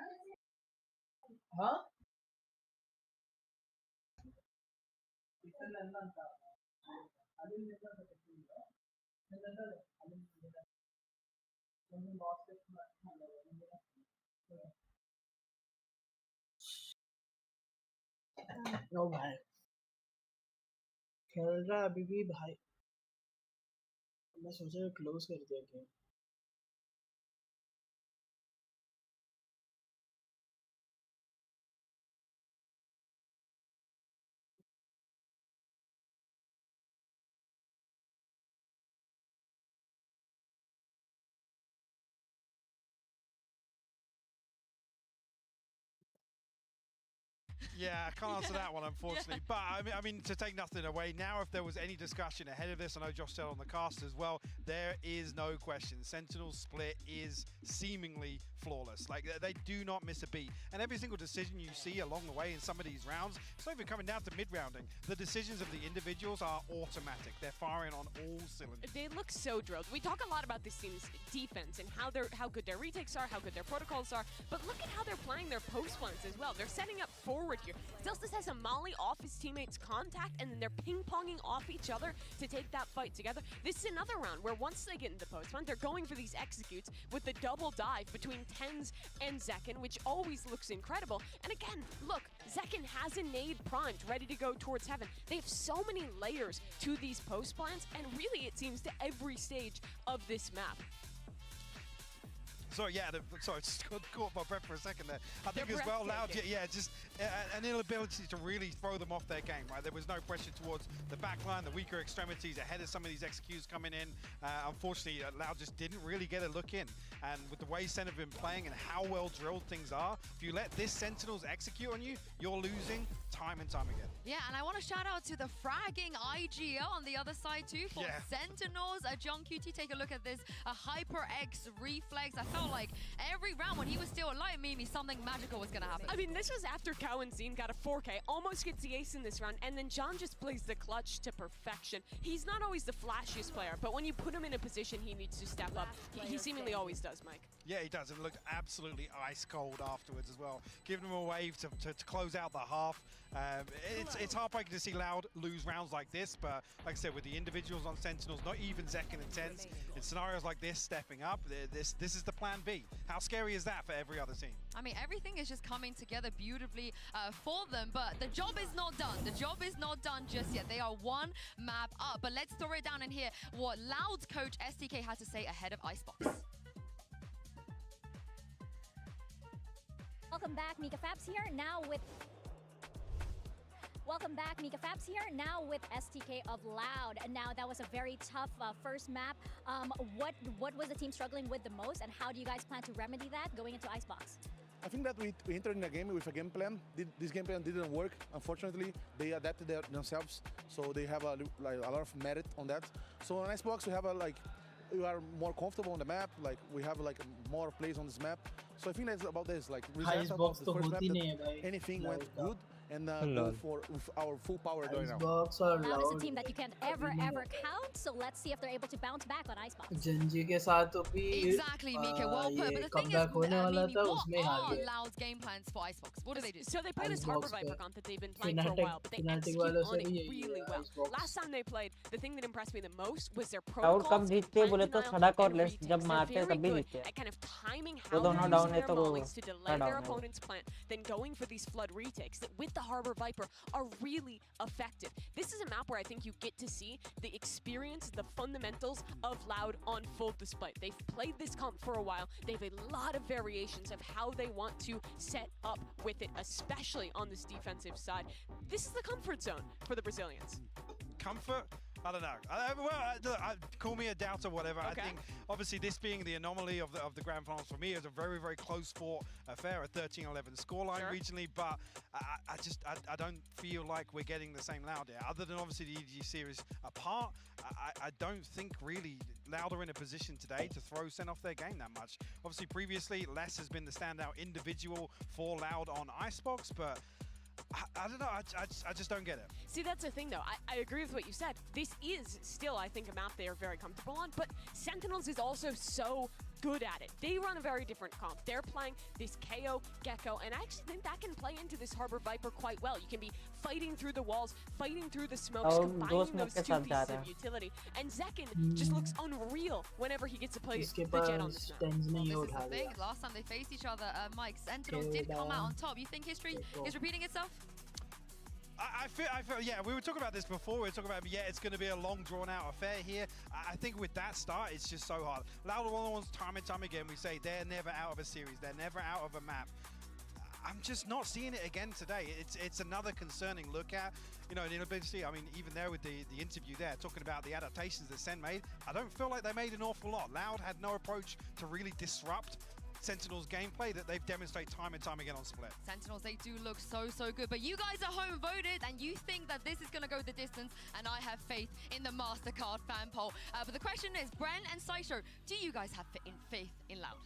नो भाई खेल रहा अभी भी भाई मैं सोचा क्लोज कर दिया game Yeah, I can't answer that one, unfortunately. But I mean, to take nothing away, now if there was any discussion ahead of this, I know Josh said on the cast as well, there is no question. Sentinel's split is seemingly flawless. Like, they do not miss a beat. And every single decision you see along the way in some of these rounds, it's not even coming down to mid-rounding. The decisions of the individuals are automatic. They're firing on all cylinders. They look so drilled. We talk a lot about this team's defense and how good their retakes are, how good their protocols are, but look at how they're playing their post plans as well. They're setting up forward here. Zelstis has a molly off his teammates' contact, and then they're ping-ponging off each other to take that fight together. This is another round where once they get into post plan, they're going for these executes with the double dive between Tens and Zekken, which always looks incredible. And again, look, Zekken has a nade primed, ready to go towards heaven. They have so many layers to these post plans, and really it seems to every stage of this map. Sorry, yeah, sorry, just caught my breath for a second there. I think as well, Loud, yeah, just an inability to really throw them off their game, right? There was no pressure towards the backline, the weaker extremities ahead of some of these executes coming in. Unfortunately, Loud just didn't really get a look in. And with the way Sen have been playing and how well drilled things are, if you let this Sentinels execute on you, you're losing time and time again. Yeah, and I want to shout out to the fragging IGL on the other side too for Sentinels. John QT, take a look at this. A Hyper X reflex. I felt like every round when he was still alive, maybe something magical was going to happen. I mean, this was after Cow and Zine got a 4K, almost gets the ace in this round, and then John just plays the clutch to perfection. He's not always the flashiest player, but when you put him in a position he needs to step up, he seemingly always does, Mike. Yeah, he does. It looked absolutely ice cold afterwards as well. Giving him a wave to close out the half. It's heartbreaking to see Loud lose rounds like this, but like I said, with the individuals on Sentinels, not even Zekken and Tens, in scenarios like this, stepping up, this is the plan B. How scary is that for every other team? I mean, everything is just coming together beautifully for them, but the job is not done. The job is not done just yet. They are one map up, but let's throw it down and hear what Loud's coach STK has to say ahead of Icebox. Welcome back, Mika Fabs here, now with... Welcome back, Mika Fabs here, now with STK of Loud. And now that was a very tough first map. What was the team struggling with the most, and how do you guys plan to remedy that going into Icebox? I think that we entered in a game with a game plan. This game plan didn't work. Unfortunately, they adapted themselves, so they have a lot of merit on that. So on Icebox, we have we are more comfortable on the map. Like we have more plays on this map. So I think that's about this. Like results of the first map, anything went good. And go for our full power going now. Loud is a team that you can't ever count, so let's see if they're able to bounce back on Icebox. Genji के साथ तो भी Exactly, Mika, well put. But the thing is, what are Loud's game plans for Icebox? What do they do? So they play this Harbor Viper comp that they've been playing for a while, but they execute on it really well. Last time they played, the thing that impressed me the most was their protocols. They're very good at kind of timing how they're using their mollies to delay their opponent's plant, then going for these flood retakes that with the Harbor Viper are really effective. This is a map where I think you get to see the experience, the fundamentals of Loud on full display. They've played this comp for a while. They have a lot of variations of how they want to set up with it, especially on this defensive side. This is the comfort zone for the Brazilians. Comfort I don't know. Call me a doubter, whatever. I think obviously this being the anomaly of the grand finals for me is a very, very close fought affair, a 13-11 scoreline regionally, but I don't feel like we're getting the same Loud here. Other than obviously the EG series apart, I don't think really Loud are in a position today to throw SEN off their game that much. Obviously previously, Les has been the standout individual for Loud on Icebox, but I don't know, I just don't get it. See, that's the thing though, I agree with what you said. This is still, I think, a map they are very comfortable on, but Sentinels is also so good at it. They run a very different comp. They're playing this KO, Gecko, and I actually think that can play into this Harbor Viper quite well. You can be fighting through the walls, fighting through the smokes, combining those two pieces of utility. And Zekin just looks unreal whenever he gets to play the Jet on this map. Well, this is the thing. Last time they faced each other, Mike, Sentinels did come out on top. You think history is repeating itself? I feel, yeah, we were talking about this before. We were talking about, yeah, it's going to be a long, drawn-out affair here. I think with that start, it's just so hard. Loud ones, time and time again, we say they're never out of a series. They're never out of a map. I'm just not seeing it again today. It's another concerning look at. You know, obviously, I mean, even there with the interview there, talking about the adaptations that SEN made, I don't feel like they made an awful lot. Loud had no approach to really disrupt Sentinels gameplay that they've demonstrated time and time again on Split. Sentinels, they do look so good, but you guys at home voted and you think that this is going to go the distance, and I have faith in the MasterCard fan poll. But the question is, Bren and Saisho, do you guys have faith in Loud?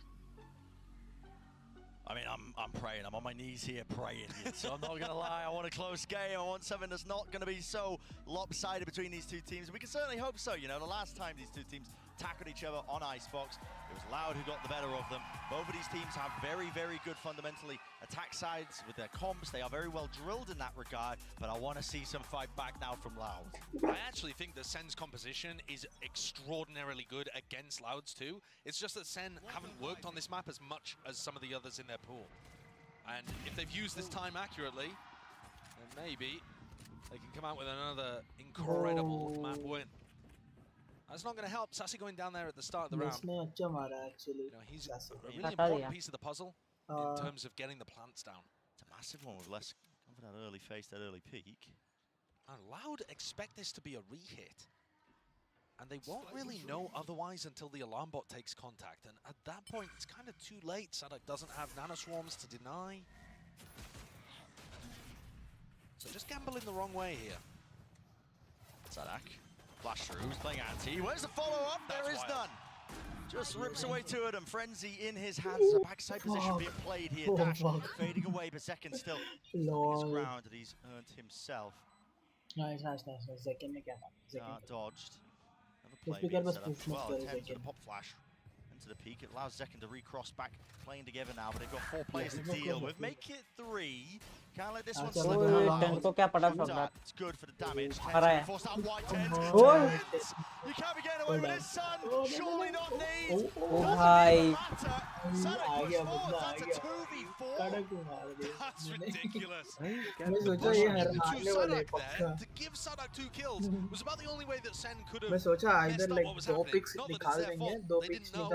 I mean, I'm praying. I'm on my knees here praying. So I'm not going to lie. I want a close game. I want something that's not going to be so lopsided between these two teams. We can certainly hope so. You know, the last time these two teams tackled each other on Icebox, it was Loud who got the better of them. Both of these teams have very, very good fundamentally attack sides with their comps. They are very well drilled in that regard, but I want to see some fight back now from Loud. I actually think that SEN's composition is extraordinarily good against Loud's too. It's just that SEN haven't worked on this map as much as some of the others in their pool. And if they've used this time accurately, then maybe they can come out with another incredible map win. That's not going to help Sassy going down there at the start of the round. You know, he's a really important piece of the puzzle in terms of getting the plants down. It's a massive one with less of that early face, that early peak. And Loud expect this to be a re-hit. And they won't really know otherwise until the alarm bot takes contact. And at that point, it's kind of too late. Sadak doesn't have nanoswarms to deny. So just gambling the wrong way here. Sadak. Flash through, he's playing anti. Where's the follow-up? There is none. Just rips away to it, and Frenzy in his hands. A backside position being played here. Dash fading away, but Zekin still his ground that he's earned himself. Nice. Zekin ne kya dodged. Another play being set up. Well, attempt to the pop flash into the peak. It allows Zekin to recross back, playing together now, but they've got 4 players to deal with. Make it 3. Can't let this one slip out. It's good for the damage. Force out wide 10. You can't be getting away with this, son. Surely not these. That's ridiculous. To give Sadak 2 kills was about the only way that SEN could have messed up what was happening. Not that it's their fault. They didn't know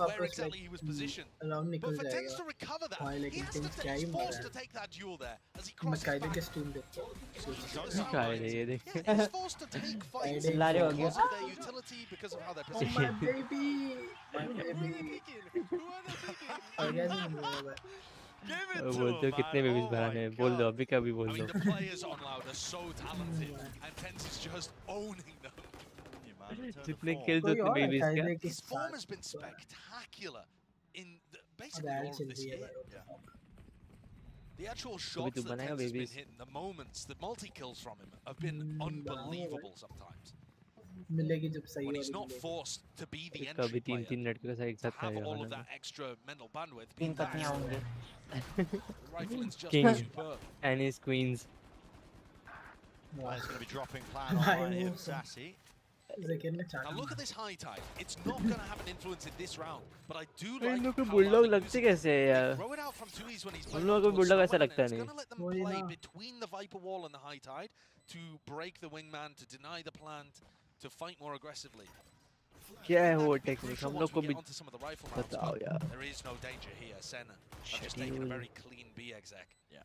where exactly he was positioned. But for Tens to recover that, he's forced to take that duel there as he crosses back. He's forced to take fights because of their utility, because of how they're positioned. बोलते हो कितने babies भराने हैं बोल दो अभी कभी बोल दो The players on Loud are so talented and Tens is just owning them. जितने kills उतने babies का His form has been spectacular in basically all of this year. The actual shots that Tens has been hitting, the moments, the multi-kills from him have been unbelievable sometimes. When he's not forced to be the entry player, to have all of that extra mental bandwidth, being rifling's just superb. And his queens. It's going to be dropping plan online here for Sassy. Now look at this high tide. It's not going to have an influence in this round, but I do like इन लोग को bulldog लगते कैसे हैं यार throw it out from 2Es when he's उन लोगों को bulldog ऐसा लगता it's नहीं going to let them play between the Viper wall and the high tide to break the wingman, to deny the plant, to fight more aggressively. क्या है वो technique हम लोग को भी onto some of the rifle rounds, बताओ यार there is no danger here. SEN have just taken a very clean B exec. Yeah.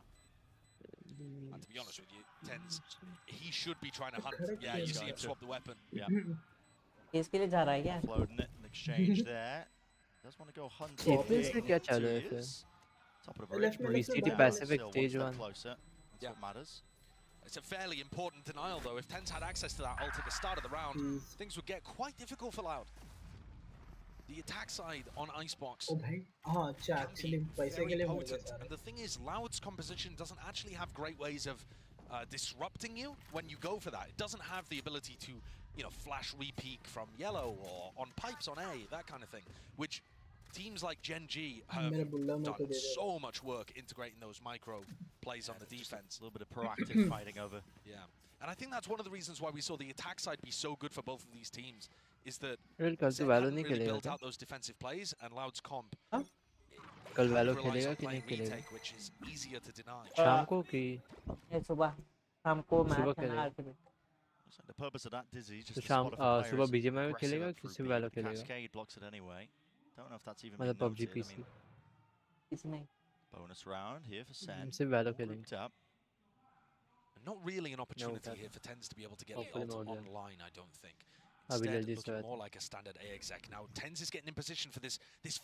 And to be honest with you, Tens, he should be trying to hunt. Yeah, you see him swap the weapon. Yeah. इसके लिए जा रहा है क्या? Offloading it in exchange there. Does want to go hunting. April से क्या चालू है फिर? Top of the bridge. VCT Pacific Still stage one 1. step closer. That's what matters. It's a fairly important denial, though. If Tens had access to that ult at the start of the round, things would get quite difficult for Loud. The attack side on Icebox ओ भाई हाँ अच्छा actually पैसे के लिए मर गया सारा. and the thing is, Loud's composition doesn't actually have great ways of disrupting you when you go for that. It doesn't have the ability to, you know, flash re-peek from yellow or on pipes on A, that kind of thing, which teams like Gen G have done so much work integrating those micro plays on the defense. A little bit of proactive fighting over. Yeah, and I think that's one of the reasons why we saw the attack side be so good for both of these teams, is that कल तो Sen Valo hadn't नहीं really खेलेगा built क्या? out those defensive plays, and Loud's comp कल Valo relies खेलेगा on कि नहीं playing खेलेगा? retake, which is easier to deny. शाम को कि सुबह शाम को मैच सुबह है ना खेलेगा? RCB. The purpose of that Dizzy just तो to शाम spot सुबह BGMI में खेलेगा कि सिर्फ Valo खेलेगा? Cascade blocks it anyway. Don't know if that's even मतलब been PUBG noted. I PC. mean, इसमें bonus round here for Sen. सिर्फ Valo All खेलेंगे. grouped up. Not really an opportunity that's- here for Tens to be able to get Hopefully the ult not, yeah. online, I don't think. अभी Instead, जल्दी looking से more like a standard A exec. Now, Tens is getting in position for this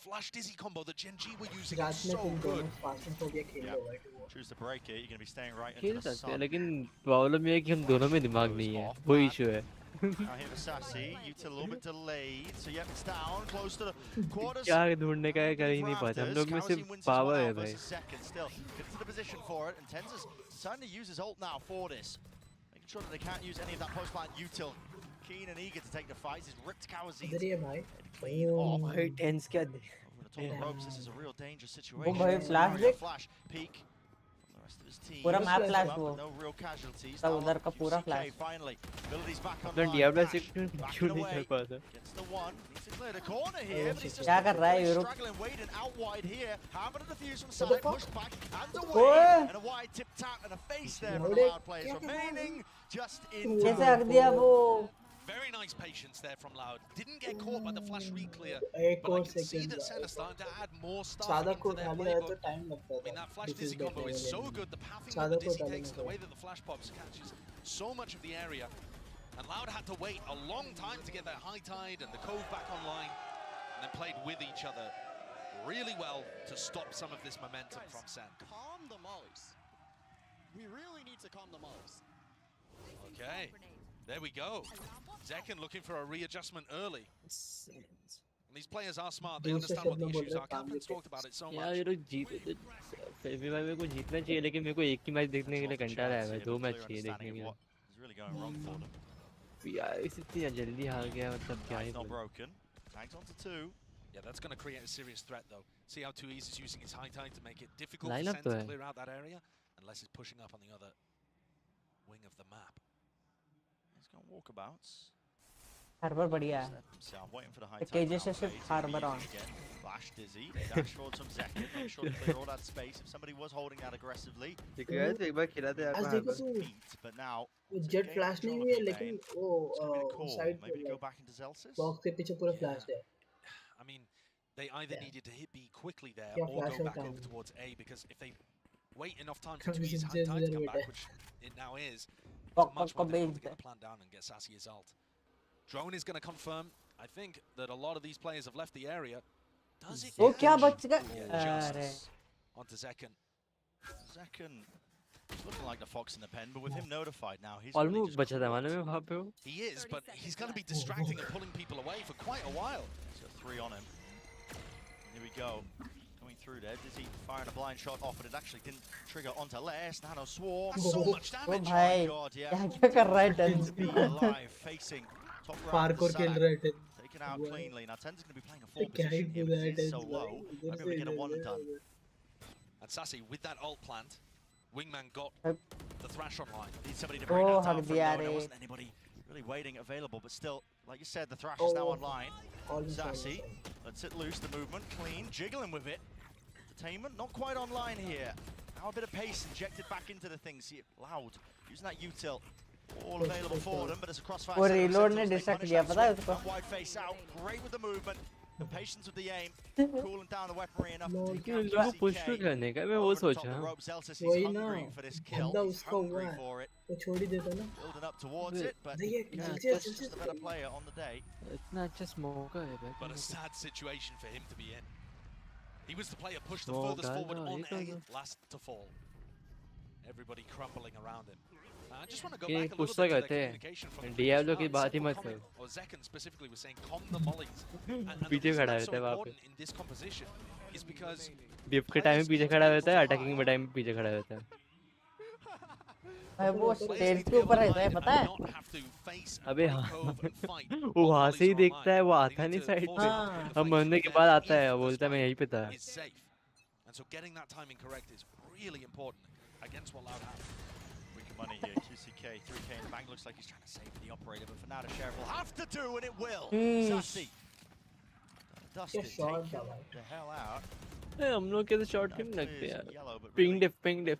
flash dizzy combo that Gen G were using. रात It's में so तुम good. दोनों Phasmophobia खेल लो भाई वो. Choose to break it. You're going to be staying right खेल into the सकते हैं sun. लेकिन प्रॉब्लम ये है कि हम दोनों में दिमाग नहीं है वो इशू है. Now here for Sassy, Util a little bit delayed, so yep, it's down, close to the quarters. क्या ढूंढने का है कर ही नहीं पाते हम लोग में सिर्फ पावर है भाई. Second still, gets to the position for it, and Tens is starting to use his ult now for this. Making sure that they can't use any of that post-plant Util. Keen and eager to take the fights, he's ripped Kawazine. इधर ही है भाई. Clean off. भाई tense क्या दे. Over the top of the ropes, this is a real dangerous situation. वो भाई flash Mario देख. Flash, peek. From the rest of his team. पूरा map flash But वो. no real casualties. सब Now उधर का पूरा QCK flash. finally. Abilities back अपना online. Diablo Dash, से क्यों backing नहीं कर away. पाता? Gets the one. Needs to clear the corner here, but he's just क्या कर रहा है Europe? struggling, waiting out wide here. Having a defuse from What the side, fuck? pushed back and Oye! away. And a wide tip tap and a face there from the Loaded. Loud players. Remaining just in कैसे time. हक दिया वो? Very nice patience there from Loud. Didn't get caught by the flash re-clear, एक but I और can see second that Sen are starting to add more stuff सादा into को their डालने जाए तो playbook. टाइम लगता I mean, that flash This dizzy is combo better is so than- good. The pathing that सादा the को dizzy डालने takes, the जाए. way that the flash pops catches so much of the area. And Loud had to wait a long time to get that high tide and the cove back online, and then played with each other really well to stop some of this momentum from Sen. Calm the mollies. We really need to calm the mollies. Okay, there we go. Zekken looking for a readjustment early. And these players are smart. They understand what the issues are. Captain's talked about it so यार much. ये लोग जीते तो फिर मेरे को जीतना चाहिए लेकिन मेरे को एक ही मैच देखने के लिए घंटा रहा है भाई. 2 मैच चाहिए देखने के लिए. It's really going wrong for them. यार इतनी जल्दी हार गया मतलब क्या ही Not बोलूं. broken. Tags onto 2. Yeah, that's going to create a serious threat, though. See how 2E's is using his high tide to make it difficult Line for up Sen तो to है. clear out that area, unless it's pushing up on the other wing of the map. He's going walkabouts. Harbor बढ़िया है. So I'm waiting for the high KJ tide से now, सिर्फ Fade, Harbor on. again. Flash dizzy, dash forward from Zekken, make sure to clear all that space. If somebody was holding that aggressively, ठीक है तो एक बार खिला दे आज यार. देखो तो beat, but now jet flash नहीं हुई है लेकिन वो call. Side Maybe go back into Zelsis. Box के पीछे पूरा फ्लैश है. I mean, they either needed to hit B quickly there Yeah, or flash go out back time. over towards A, because if they wait enough time for Come 2E's on, high tide to just come wait. back, which it now is, it's Pop, much pop, more difficult pop, to get the plan down and get Sassy his ult. Drone is going to confirm. I think that a lot of these players have left the area. Does it? वो क्या catch? बच गया? Yeah, अरे. justice onto Zekken. Zekken looking like the fox in the pen, but with him notified now, he's really almost just बचा था मालूम है वहाँ पे वो. He is, but he's going to be distracting and pulling people away for quite a while. He's got 3 on him. Here we go. Coming through there. Dizzy firing a blind shot off, but it actually didn't trigger onto Les. Nano swarm. That's so much O damage. भाई God, yeah. क्या कर रहा है TenZ? To be alive, facing top right of the parkour खेल side. रहे थे. Taken out cleanly. Now Ten's going to be playing a 4 क्या ही position here बुरा है because he's so TenZ low. भाई. Might इधर be able से to get a इधर 1 and done. And Sassy, with that ult plant, Wingman got the thrash online. Need somebody to bring Oh, that down hug from the low. There array. wasn't anybody really waiting available, but still, like you said, the thrash is now Oh. online. Almost, Sassy, lets it loose, the movement, clean, jiggling with it. Entertainment, not quite online here. Now a bit of pace injected back into the thing. See it loud, using that util. All available for them, but it's a crossfire. वो set of reload ने Sentinels. They distract punish किया that पता है swing. उसको. That wide face out, great with the movement. Patience with the aim, cooling down the weaponry enough to take out लोगों push भी QCK. करने का मैं वो Over the top सोचा the ropes, Elsis, he's वही ना hungry for this kill. बंदा He's उसका हुआ hungry है for it. वो छोड़ ही देता ना Building up towards it, but देखिए he's just the better player on the day. इतना अच्छा स्मोक है But a sad situation for him to be in. He was the player pushed the Small furthest guy, forward no, on he A, doesn't. last to fall. Everybody crumbling around him. I just want to go ये back a little Pushpa bit to कहते their हैं communication from the Diablo previous की round. बात ही Simple मत comment, करो or Zekan specifically was saying, calm the mollies. And the पीछे reason खड़ा that's so रहता है वहाँ पे important in this composition is because dip के टाइम में पीछे खड़ा रहता है अटैकिंग में टाइम में पीछे खड़ा रहता है भाई वो स्टेज के ऊपर रहता है पता है अबे हाँ वो वहाँ से ही देखता है वो आता नहीं साइड पे हाँ अब मरने के बाद आता है बोलता है मैं यहीं पे था is safe. And so getting that timing correct is really important against what Loud have. Freaking money here, QCK, 3K in the bank. Looks like he's trying to save the operator, but for now the sheriff will have to do, and it will. Sassy. Dustin, take the hell out. हम लोग के तो shot क्यों नहीं लगते यार ping diff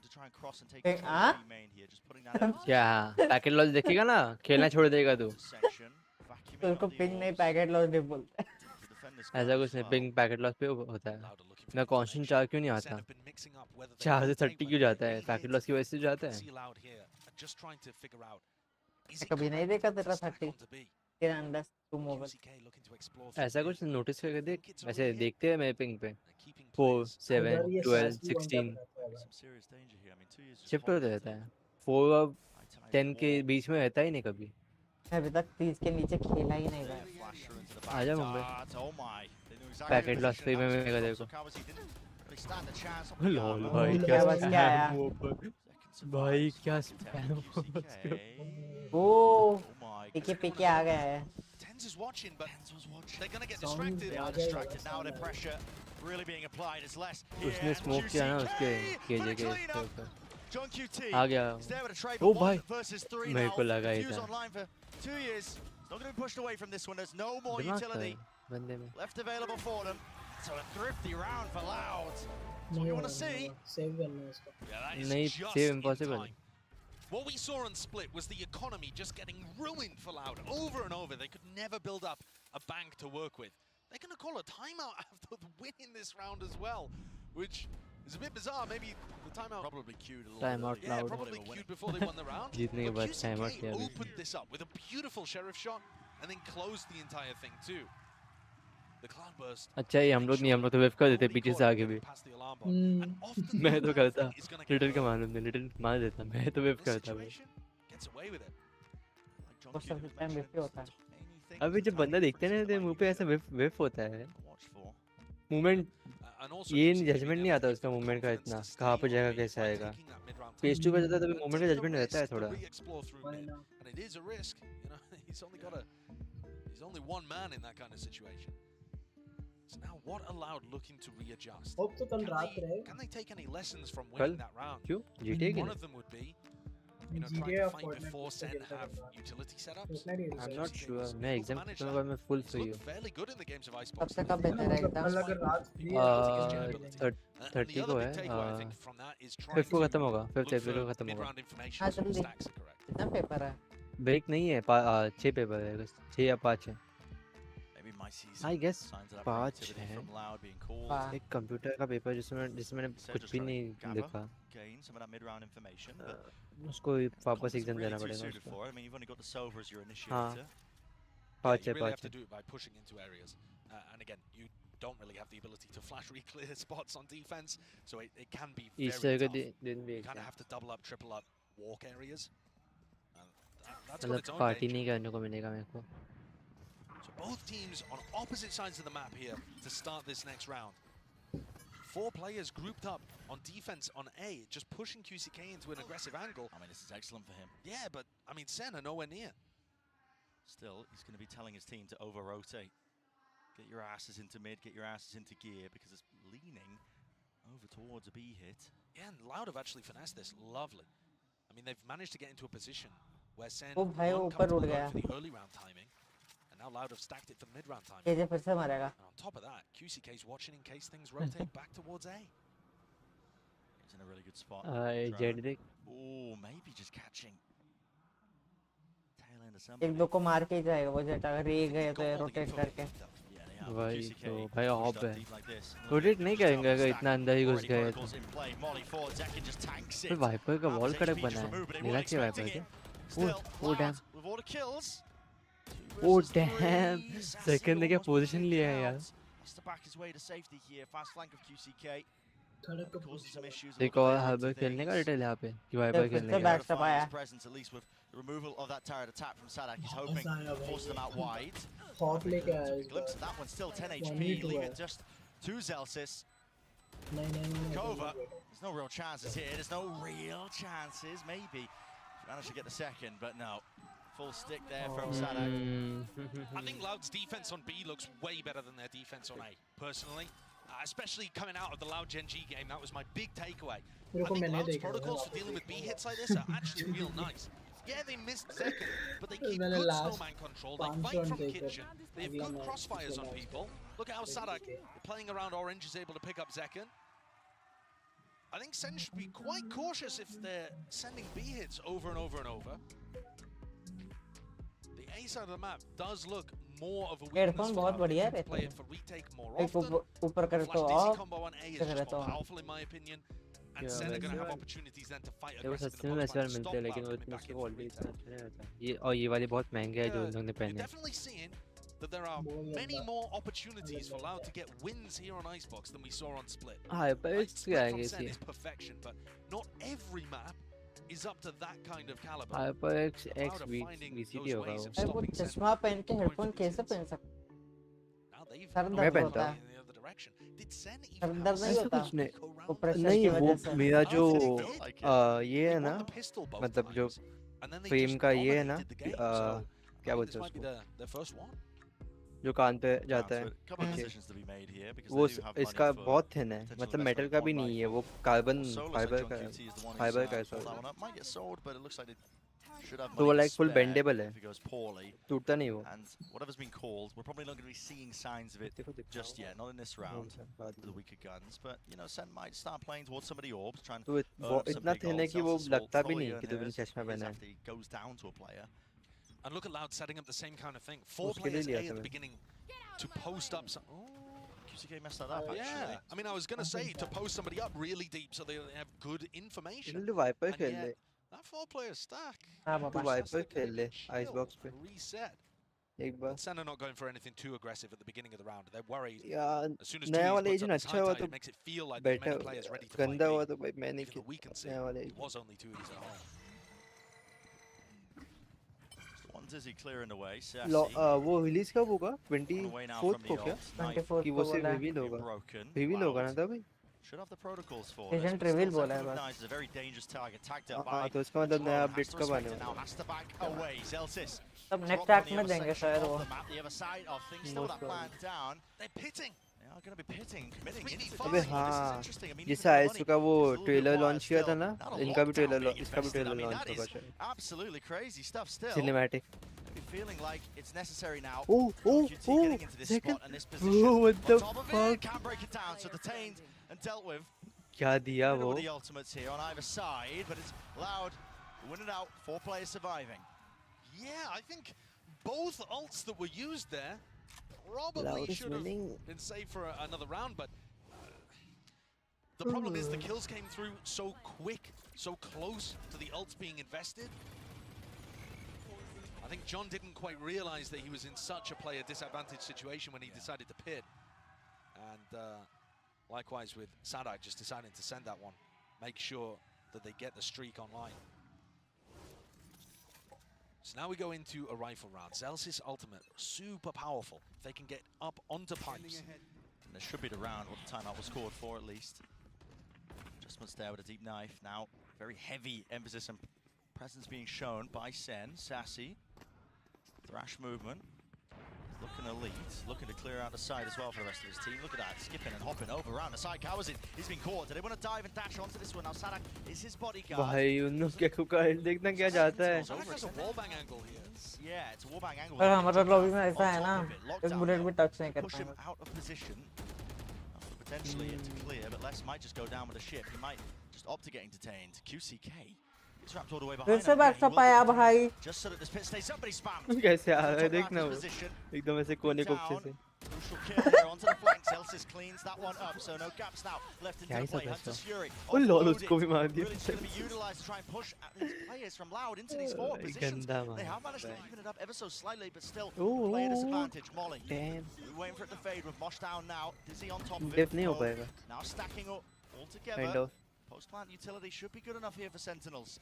To try and cross and take control हाँ? of the main here, just putting that out. क्या पैकेट लॉस देखेगा ना खेलना छोड़ देगा तू Section, vacuuming तो उसको up the पिंग नहीं orbs. पैकेट लॉस डिप बोलते हैं The defenders ऐसा कुछ नहीं पिंग पैकेट लॉस पे होता है ना कांस्टेंट 4 क्यों नहीं आता 4 से 30 क्यों जाता है पैकेट लॉस की वजह से जाता है See Loud here, just trying to figure out is it कभी नहीं correct देखा to तेरा stack 30 onto B? तेरा अंदर तुम over QCK looking to explore from ऐसा mid. कुछ नोटिस करके देख ऐसे देखते हैं मेरे पिंग पे Keeping 4 7 यार ये 12 सासू वन 16 रहता है Some serious danger here. I mean, 2 years just shift holding होता it रहता in. है 4 और 10 के बीच में रहता ही नहीं कभी अभी तक 30 के नीचे खेला ही नहीं गया Flasher into the आजा back Mumbai dart. Oh my. They knew exactly packet the loss पे position. मैं मेगा Absolutely देखो so Kawasi didn't really stand a chance. Lol भाई क्या क्या बच गया यार? स्पैम ऊपर भाई क्या स्पैम ओ Oh my. पीके पीके आ गया है Tens is watching, but they're going to get Sound distracted. They are distracted now. The pressure really being applied. It's less उसने here. स्मोक किया ना उसके QCK केजे for the के cleanup. ऊपर John QT आ गया is there with a trade, O but भाई 1 versus 3 मेरे now. को लगा ही Fuse था online for 2 years. It's not going to be pushed away from this one. There's no more दिमाग का है utility बंदे में left available for them. So a thrifty round for Loud. That's what you want to see. Save करना है इसको Yeah, that is नहीं just save in impossible time. What we saw on Split was the economy just getting ruined for Loud over and over. They could never build up a bank to work with. They're going to call a timeout after winning this round as well, which is a bit bizarre. Maybe the timeout probably queued a little Timeout bit early. Yeah, Loud. probably queued before they won the round. जीतने के But बाद timeout QCK किया अभी opened this up with a beautiful sheriff shot and then closed the entire thing too. The cloudburst. अच्छा ये हम लोग नहीं हम लोग तो वेव कर देते पीछे से आगे भी Past the alarm bot. And often मैं the तो bad करता thing is going to get little का मालूम नहीं लिटिल मान देता मैं तो वेव this करता भाई situation gets away with it. Like John उस Q सब was टाइम mentioning, बेफी होता है anything अभी is जब बंदा tiny देखते हैं ना differences तो that मुंह might पे be ऐसा good वेव होता है to watch for. Movement And also ये QCK जजमेंट being नहीं able आता to उसका get the मूवमेंट का confidence इतना to कहाँ stay पे on जाएगा B कैसे by आएगा taking that mid-round face time. Two पे जाता है तभी And मूवमेंट का take the जजमेंट रहता है risk to थोड़ा re-explore through Why mid. not? And it is a risk. You know, he's only got he's only one man in that kind of situation. So now what allowed looking to readjust? Hope तो कल रात रहेगा Can they take any lessons from कल winning that round? क्यों GTA के One लिए of them would be, you know, GTA trying to और fight Fortnite before किससे SEN खेलता have कर रहा है utility setups. Fortnite he I am खेलता नॉट QCK श्योर was मैं able to एग्जाम manage खत्म that. होगा मैं फुल He's फ्री हूँ looked fairly good in the games of Icebox. सबसे कब है ना बेहतर है मतलब एकदम कल अगर रात फ्री है तो his चिकन gen खाने ability. जाएंगे And the 30 को other है big takeaway I think from that is trying fifth को to खत्म होगा फिफ्थ look अप्रैल for को खत्म होगा mid-round information हाँ so the जल्दी stacks are correct. कितना पेपर है ब्रेक नहीं है 6 पेपर है 6 या 5 है Maybe might see आई some guess signs of that 5 creativity है from Loud being called. वाह एक कंप्यूटर का पेपर जिसमें मैंने So कुछ just भी trying to नहीं gather, लिखा gain some of that mid-round information, but उसको वापस comp isn't एग्जाम really देना too पड़ेगा suited उसको for it. I mean, you've only got the Sova as your हाँ initiator. Yeah, 5 you है really have 5 to do it by pushing into areas. And again, you don't really have the ability to flash re-clear spots on defense, so it can be Easter very का tough. दिन भी You kind exam of have to double up, triple up, walk areas. And that's got मतलब its own party danger. नहीं करने को मिलेगा मेरे को So both teams on opposite sides of the map here to start this next round. 4 players grouped up on defense on A, just pushing QCK into an aggressive angle. I mean, this is excellent for him. Yeah, but I mean, SEN are nowhere near. Still, he's going to be telling his team to over-rotate. Get your asses into mid, get your asses into gear, because it's leaning over towards a B hit. Yeah, and Loud have actually finessed this. Lovely. I mean, they've managed to get into a position where SEN ओ भाई वो weren't ऊपर उड़ comfortable गया going for the early round timing, and now Loud have stacked it for the mid-round timing. KJ फिर से मरेगा And on top of that, QCK's watching in case things rotate back towards A. He's in a really good spot. Z देख Oh, maybe just catching. Tail end of एक somebody. दो को मार के ही जाएगा वो जेट अगर ये गए तो रोटेट करके वही QCK तो भाई pushed ऑफ up है deep like this. रोटेट नहीं करेंगे अगर Stack. इतना अंदर ही घुस Already गए तो protocols in play. Molly forward. Zekin just tanks फिर it. वाइपर का वॉल Alpha's कड़क HP बना just है removed, but they लेना weren't चाहिए expecting वाइपर it. के oh Still, damn Loud with all the kills. Oh damn second ने क्या पोजीशन लिया है यार Has to back his way to safety here. Fast flank of QCK. Causing some issues. एक और hyper खेलने का डिटेल यहाँ पे कि वाइपर खेलने का Verifying his presence, at least with the removal of that turret attack from Sadak. He's hoping forces them out wide. Hawk लेके आया A इस glimpse of bar that one, still 10 1v2 HP, leave है it just to Zelsis. नहीं Kova, there's no real chances here. There's no real chances. Maybe managed to get the second, but no. Full stick there from Sadak. I think Loud's defense on B looks way better than their defense on A, personally. Especially coming out of the Loud Gen G game, that was my big takeaway. I think Loud's protocols for dealing with B hits like this are actually real nice. Yeah, they missed second, but they keep good snowman control. They fight from kitchen. They have good crossfires on people. Look at how Sadak, playing around orange, is able to pick up Zekin. I think Sen should be quite cautious if they're sending B hits over and over and over. The A side of the map does look more of a weakness headphone बहुत बढ़िया है play it for retake more एक often. ऊपर करे तो Flash Dizzy of combo on A is करे just तो more of powerful in my opinion. And Sen are going to have opportunities then to fight देखो aggressive सस्ते in में the वैसे box मिलते हैं लेकिन वो इतने उसके क्वालिटी इतना अच्छा नहीं रहता ये और ये वाले बहुत महंगे हैं जो उन लोगों ने पहने हैं definitely seeing that there are many more opportunities for Loud to get wins here on Icebox than we saw on Split. Hyper क्या आएंगे Sen इसलिए is perfection, but not every map is up to that kind of caliber. HyperX Cloud are वी finding वीसीडी those होगा ways वो of भाई वो stopping Sen. चश्मा पहन के हेडफोन कैसे पहन सकते Now they've सर मैं दर्द पहनता होता हूँ है in the other direction. Did Sen sir even दर्द have नहीं a होता कुछ नहीं वो प्रेशर नहीं की वो वजह से मेरा जो ये है They ना won the pistol both मतलब जो times, and then they frame just का ये है ना dominated the game. So क्या I think बोलते this हैं might be उसको their first one. जो कान पे जाता है Couple of decisions to be made here because वो they do have इसका money for बहुत थिन है potential मतलब investment मेटल in का भी one नहीं है rifle. वो carbon Solo looks fibre like का John QT is the one who's fibre का है pulled that sorry one up. Might get sold, but it looks like they should have तो वो money to like full spare bendable है if it goes poorly. टूटता नहीं वो And whatever's been called, we're probably not going to be seeing signs of it just yet, not in this round with the weaker guns. But you know, Sen might start playing towards some of the orbs, trying तो to earn some इतना big thin है goals. कि वो Zelsis will लगता भी probably नहीं earn कि तो hers चश्मा पहना है after he goes down to a player. And look at Loud setting up the same kind of thing. 4 उसके लिए players A लिया at था the मैं beginning to post up some. Oh, QCK messed that up actually. yeah. I mean, I was going to say to post somebody up really deep so they have good information. तो wiper And खेल yet, ले that 4-player stack. हाँ तो पापा wiper खेल ले ice chill, box पे reset. एक बार Sen are not going for anything too aggressive at the beginning of the round. They're worried. यार As soon as नया 2E's वाला puts एजेंट up his अच्छा high हुआ tide, तो it makes it feel like there's better many players ready to fight गंदा B. हुआ तो भाई मैं नहीं Even though we can see नया वाला it was only 2E's at home. One Dizzy clearing away. वो रिलीज कब होगा away now 24 from को the क्या ult. Knife 24 कि को वो सिर्फ बोला है रिवील होगा broken. रिवील होगा ना तभी Should have the protocols for Agent this, but reveal still बोला है Zekin बस recognizes a very dangerous target. Tagged up by हाँ तो इसका मतलब नया Has अपडेट to कब आने respect it now, वाला has to back away. Zelsis तब next dropped on act the में other देंगे section शायद of वो the map, the other side of things. Still that plan down. They're pitting. They are going to be pitting, committing into this. अबे This is हाँ interesting. I mean, जैसे even the ice money का वो is a little bit trailer wild launch किया था still. ना Not a इनका भी lockdown ट्रेलर being इसका भी invested. I trailer mean, launch that होगा is शायद absolutely crazy stuff still. Cinematic Maybe feeling like it's necessary now. Oh, QT getting into this second. spot and this position. Oh, what the On top of it, fuck? can break it down, so detained and dealt with. क्या दिया Middle वो of the ultimates here on either side, but it's Loud to win it out. 4 players surviving. Yeah, I think both ults that were used there probably Loud is should have winning. been saved for another round, but the problem is the kills came through so quick, so close to the ults being invested. I think John didn't quite realize that he was in such a player disadvantaged situation when he decided to pit. And likewise with Sadak just deciding to send that one, make sure that they get the streak online. So now we go into a rifle round. Zelsis ultimate, super powerful. If they can get up onto pipes. And this should be the round what the timeout was scored for at least. Adjustments there with a deep knife. Now very heavy emphasis and presence being shown by Sen. Sassy. Thrash movement. Looking elite. Looking to clear out the side as well for the rest of his team. Look at that. Skipping and hopping over around the side. Cowers it. He's been caught. Do they want to dive and dash onto this one? Now Sadak is his bodyguard. भाई उन लोग क्या कुका देखना क्या चाहता है Sadak has a wallbang angle here. Yeah, it's a wallbang angle. पर हमारा लॉबी में ऐसा On है top ना of it, locked एक down बुलेट now. भी टच नहीं कर Push him पाएंगे out of position. Potentially it to clear, but Les might just go down with a ship. He might just opt to getting detained. QCK is wrapped all the way फिर behind से him. Back He stop will आया get भाई just so that this pit stays. Somebody spammed. कैसे आ रहा है Top देखना left वो position. एकदम ऐसे कोने कोपचे से Crucial kill here onto the flank. Celsius cleans that one up, so no gaps now left into the play. Hunter's Fury offloaded. Really just going to be utilized to try and push these players from Loud into these forward positions. They have managed to even it up ever so slightly, but still player disadvantage. Molly, we're waiting for it to fade with Mosh down now. Dizzy on top of it. Now stacking up all together. Post-plant utility should be good enough here for Sentinels.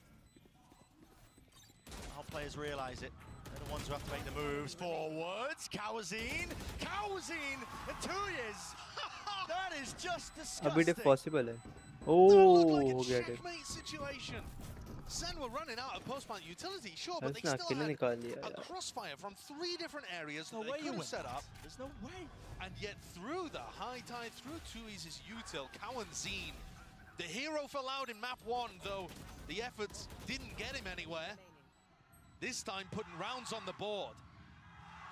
Now players realize it. They're the ones who have to make the moves forwards. Kawazine in 2 years. That is just disgusting. अभी tech possible है. Oh, checkmate situation. Sen were running out of post-plant utility, sure, but they still had a crossfire from 3 different areas that they could have set up. There's no way. And yet through the high tide, through Tui's util, Kawazine, the hero for Loud in map 1, though the efforts didn't get him anywhere. This time putting rounds on the board.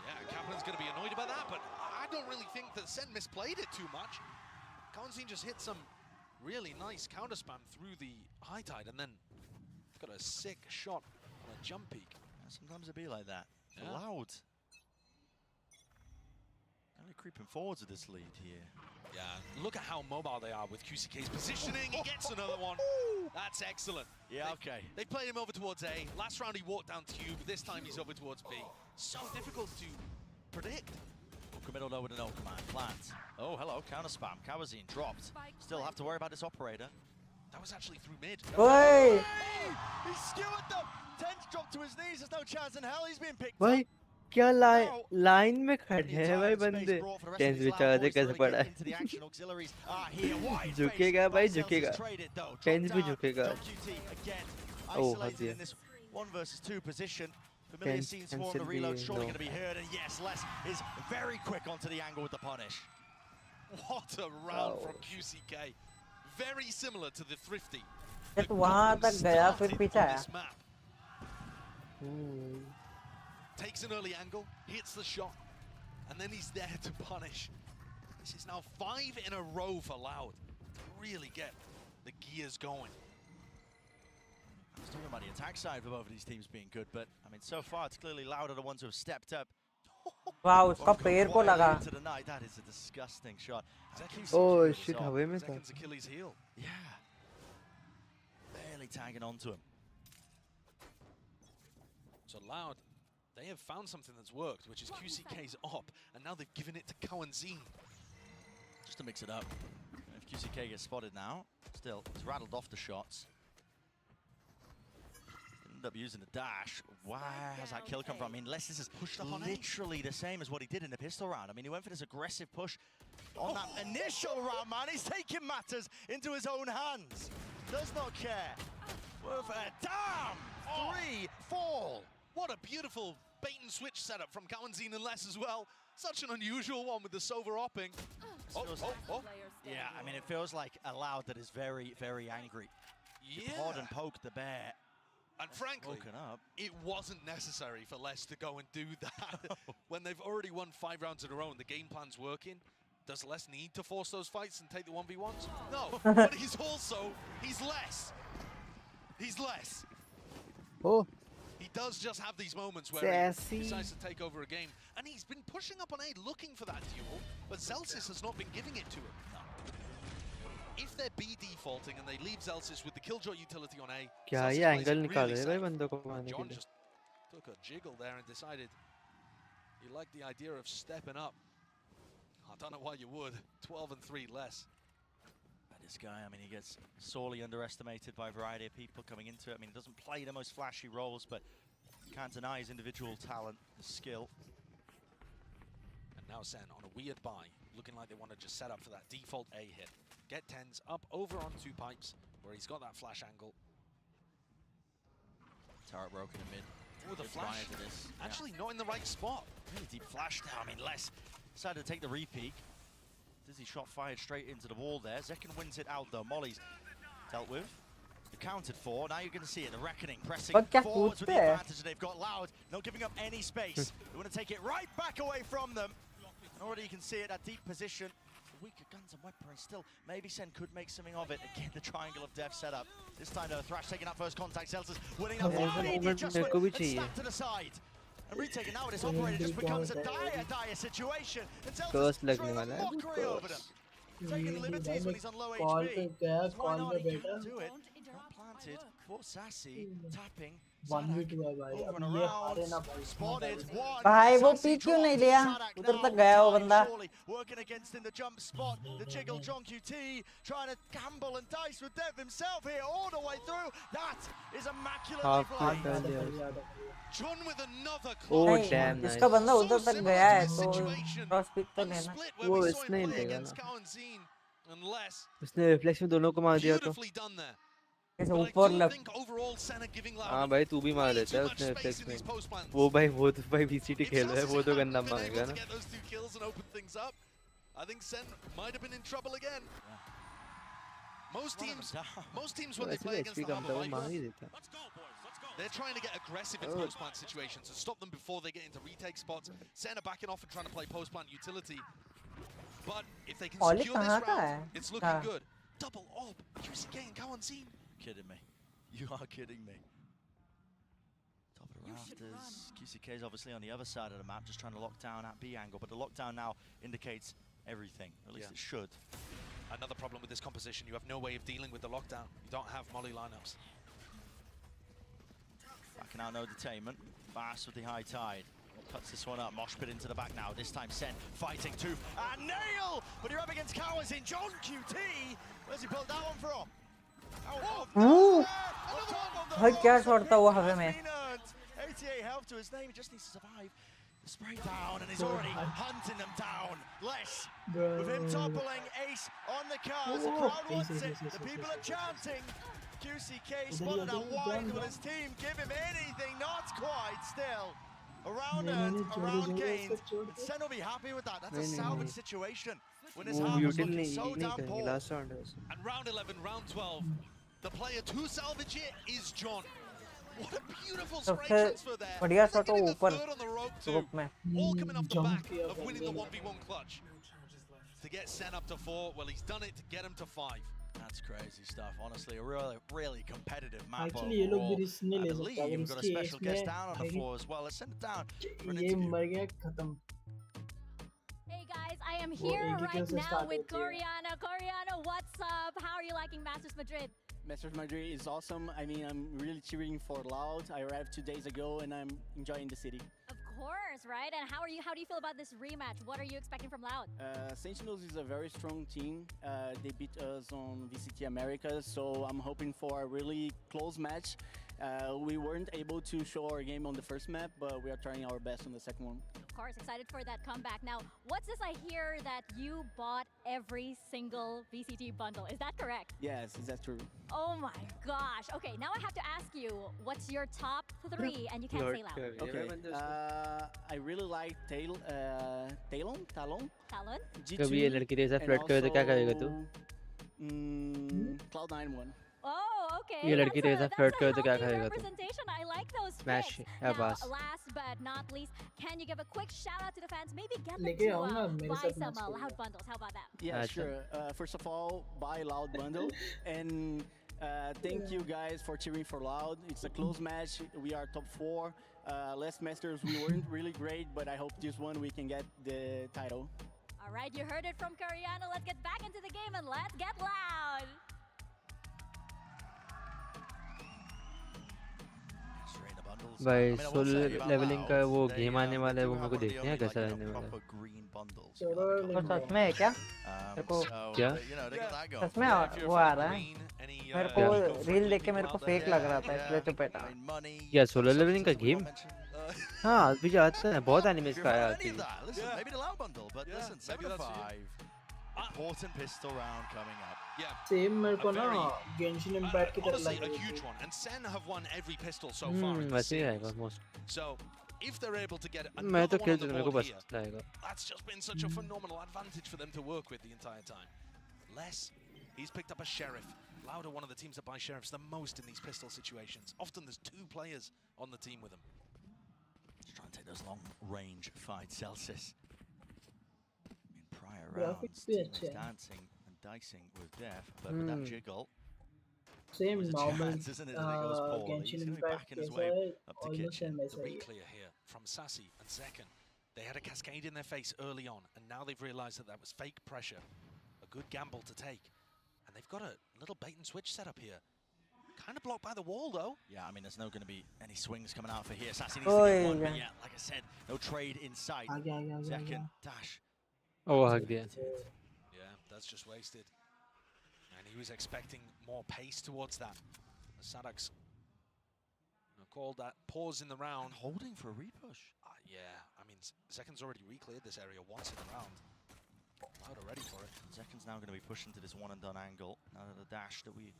Yeah, Kaplan's going to be annoyed about that, but I don't really think that Sen misplayed it too much. Kawazine just hit some really nice counter spam through the high tide and then got a sick shot on a jump peak. Yeah, sometimes it be like that. Yeah. Loud. Only creeping forwards with this lead here. Yeah, look at how mobile they are with QCK's positioning. He gets another one. That's excellent. Yeah, okay. They played him over towards A. Last round he walked down Tube. This time he's over towards B. So difficult to predict. Hook middle over to no command. Plant. Oh, hello. Counter spam. Kawazine dropped. Still have to worry about this operator. That was actually through mid. Oi! He skewered them. Tense dropped to his knees. There's no chance in hell he's being picked भाई up. क्या line में खड़े हैं भाई बंदे. Tense बेचारा दे कैसे पड़ा है. झुकेगा भाई झुकेगा. टेंस भी झुकेगा. Oh, isolated in this 1 versus 2 position. Familiar scenes for him, the reload surely going to be heard, and yes, Les is very quick onto the angle with the punish. What a round from QCK. Very similar to the Thrifty. तो वहाँ तक गया फिर पीछे आया. Takes an early angle, hits the shot, and then he's there to punish. This is now 5 in a row for Loud to really get the gears going. I was talking about the attack side for both of these teams being good, but I mean, so far it's clearly Loud are the ones who have stepped up. Wow, उसका पैर को लगा. That is a disgusting shot. Oh shit, हवे में था. Seconds Achilles heel. Yeah. Barely tagging onto him. So Loud, they have found something that's worked, which is QCK's op, and now they've given it to Kawazine. Just to mix it up. If QCK gets spotted now, still, he's rattled off the shots. Ended up using the dash. Where has that kill come from? I mean, Les, this is pushed up on literally the same as what he did in the pistol round. I mean, he went for this aggressive push on that initial round, man. He's taking matters into his own hands. Does not care. Worth a damn 3 fall. What a beautiful bait and switch setup from Kawazine and Les as well. Such an unusual one with the Sova-opping. Yeah, I mean, it feels like a Loud that is very, very angry. Yeah. Pod and poke the bear. And frankly, it wasn't necessary for Les to go and do that. When they've already won 5 rounds in a row and the game plan's working, does Les need to force those fights and take the 1v1s? No, but he's Les. He's Les. Oh. He does just have these moments where he decides to take over a game. And he's been pushing up on A looking for that duel, but Celsius has not been giving it to him. If they're B defaulting and they leave Celsius with the Killjoy utility on A, क्या ये angle निकाल रहे हैं भाई बंदों को मारने के John लिए. just took a jiggle there and decided he liked the idea of stepping up. I don't know why you would. 12 and 3 less. This guy, I mean, he gets sorely underestimated by a variety of people coming into it. I mean, he doesn't play the most flashy roles, but can't deny his individual talent, his skill. And now Sen on a weird buy, looking like they want to just set up for that default A hit. Get 10s up over on 2 pipes, where he's got that flash angle. Turret broken in mid. Oh, the flash. Actually not in the right spot. Really deep flash now. I mean, Les decided to take the repeat. Dizzy shot fired straight into the wall there. Zekken wins it out though. Molly's dealt with. Accounted for. Now you're going to see it. The Reckoning pressing forwards with the advantage they've got. Loud, not giving up any space. They want to take it right back away from them. And already you can see it at deep position. Weaker guns and weaponry still. Maybe Sen could make something of it. Again, the triangle of death set up. This time though, Thrash taking that first contact. Celsius winning that one. He just went and snapped to the side. And retaking now, this operator just becomes a dire situation. And Curse Celtics लगने throwing a वाला है mockery over them. Taking liberties when he's on low call पे HP. गया, Why call not? पे He बैठा, can do it. Not planted for Sassy, tapping. 1v2 है भाई, Over अब and ये around. हारे ना भाई, Spotted one. भाई वो Sassy पी क्यों नहीं drops लिया? Sadak उधर now तक on गया वो time, बंदा. surely working against in the jump spot. The jiggle John QT trying to gamble and dice with Dev himself here all the way through. That is immaculately played. John with another Oh नहीं, damn nice. इसका बंदा उधर तक गया है तो cross pick तो लेना. वो इसने ही देगा ना. Unless उसने रिफ्लेक्स में दोनों को मार दिया तो. beautifully done there. ऐसे But I ऊपर do लग. think overall Sen are giving Loud हाँ भाई तू भी मार way लेता too है much उसने space रिफ्लेक्स in these में. post plans. वो तो भाई VCT खेल रहा है, वो तो गंदा Been मारेगा able to ना. get those 2 kills and open things up. I think Sen might have been in trouble again. Most teams when they वैसे play भी against HP the कम था, Harbor वो मार ही Vikings, देता. they're trying to get aggressive in post plant situations and stop them before they get into retake spots. Sen are backing off and trying to play post plant utility. But if they can Oli secure this कहाँ का round, है? it's looking हाँ. good. Double op, QCK and Cowan Scene. Kidding me. You are kidding me. Top of the rafters. QCK is obviously on the other side of the map, just trying to lock down at B angle, but the lockdown now indicates everything. At least it should. Another problem with this composition, you have no way of dealing with the lockdown. You don't have molly lineups. Backing out, no detainment. Fast with the high tide. Cuts this one up. Mosh pit into the back now. This time Sen fighting too. And nail! But you're up against Cowards in John QT. Where's he pulled that one from? भाई क्या shot था वो हवा में. 88 health to his name. He just needs to survive. The spray down and he's already hunting them down. Less. With him toppling Ace on the cards. The crowd wants it. The people are chanting. QCK spotted out wide. Will his team give him anything? Not quite still. Around gained. Sen will be happy with that. That's a salvage situation. When his hand was looking so down poor. And round 11, round 12, the player to salvage it is John. What a beautiful spray transfer there. बढ़िया shot वो ऊपर Third on the rope group too. में. All coming off the back of winning the 1v1 clutch. To get Sen up to 4, well, he's done it to get him to 5. That's crazy stuff. Honestly, a really competitive map Actually, ये लोग भी overall. risk नहीं I ले believe सकते. अगर we've got a इसकी special ace guest में down on the floor as well. Let's send it down for an ये interview. मर गया खत्म. Hey guys, I am here एक ही right kill से now start with होती है. Coriana. Coriana, what's up? How are you liking Masters Madrid? Masters Madrid is awesome. I mean, I'm really cheering for Loud. I arrived 2 days ago and I'm enjoying the city. Of course, right? And how do you feel about this rematch? What are you expecting from Loud? Sentinels is a very strong team. They beat us on VCT America, so I'm hoping for a really close match. We weren't able to show our game on the first map, but we are trying our best on the second one. Of course, excited for that comeback. Now, what's this I hear that you bought every single VCT bundle? Is that correct? Yes, is that true? Oh my gosh. Okay, now I have to ask you, what's your top 3? And you can't say Loud. Okay. I really like Talon. Talon? कभी ये लड़की तेरे साथ flirt करे तो क्या करेगा तू? Cloud9 one. Oh, okay. ये लड़की तेरे साथ फ्लर्ट करे तो क्या Healthy करेगा तू? representation. I like those Smash picks. है Now, बस. last but not least, can you give a quick shout out to the fans? Maybe get them लेके to आऊँगा मेरे buy साथ some match खेलने. Loud bundles. How about that? Yeah, Gotcha. sure. First of all, buy Loud bundle and thank you guys for cheering for Loud. It's a close match. We are top 4. Last Masters we weren't really great, but I hope this one we can get the title. All right, you heard it from Coriano. Let's get back into the game and let's get loud. भाई soul levelling का वो game आने वाला है, वो मेरे को देखते हैं कैसा रहने वाला है. तो सच में है क्या? मेरे को क्या? सच में वो आ रहा है. मेरे को रील देख के मेरे को फेक लग रहा था, इसलिए तो बेटा. क्या सोलो लेवलिंग का गेम? हाँ अभी जो आता है बहुत एनिमेस का आया आती है. Maybe the Loud bundle, but listen, 7-5. Important pistol round coming up. Yeah. Same मेरे को ना Genshin Impact की तरह Honestly, लग a रही huge थी. one. And Sen have won every pistol so far in the वैसे ही series. आएगा almost. So, if they're able to get मैं another तो one on खेल the चुका, मेरे को board बस here, आएगा. that's just been such a phenomenal advantage for them to work with the entire time. Les, he's picked up a Sheriff. Loud are one of the teams that buy Sheriffs the most in these pistol situations. Often there's 2 players on the team with them. Just trying to take those long-range fights, Celsius. In prior rounds, team is dancing and dicing with Death, but with that jiggle. Same There's a normal chance, isn't it, that it goes poorly. He's Genshin going to be Impact backing his कैसा way है up to almost kitchen. same The ऐसा ही है. reclear here from Sassy and Zekken. They had a cascade in their face early on, and now they've realized that that was fake pressure. A good gamble to take. And they've got a little bait and switch set up here. Kind of blocked by the wall, though. Yeah, I mean, there's no going to be any swings coming out for here. Sassy needs to get one, but yeah, like I said, no trade in sight. Second dash. Oh, hug diya. Yeah, that's just wasted. And he was expecting more pace towards that. Sadak's called that pause in the round. Holding for a repush. Yeah, I mean, Zekken's already re-cleared this area once in the round. Loud are ready for it. Zekken's now going to be pushing to this one and done angle. Now that the dash that we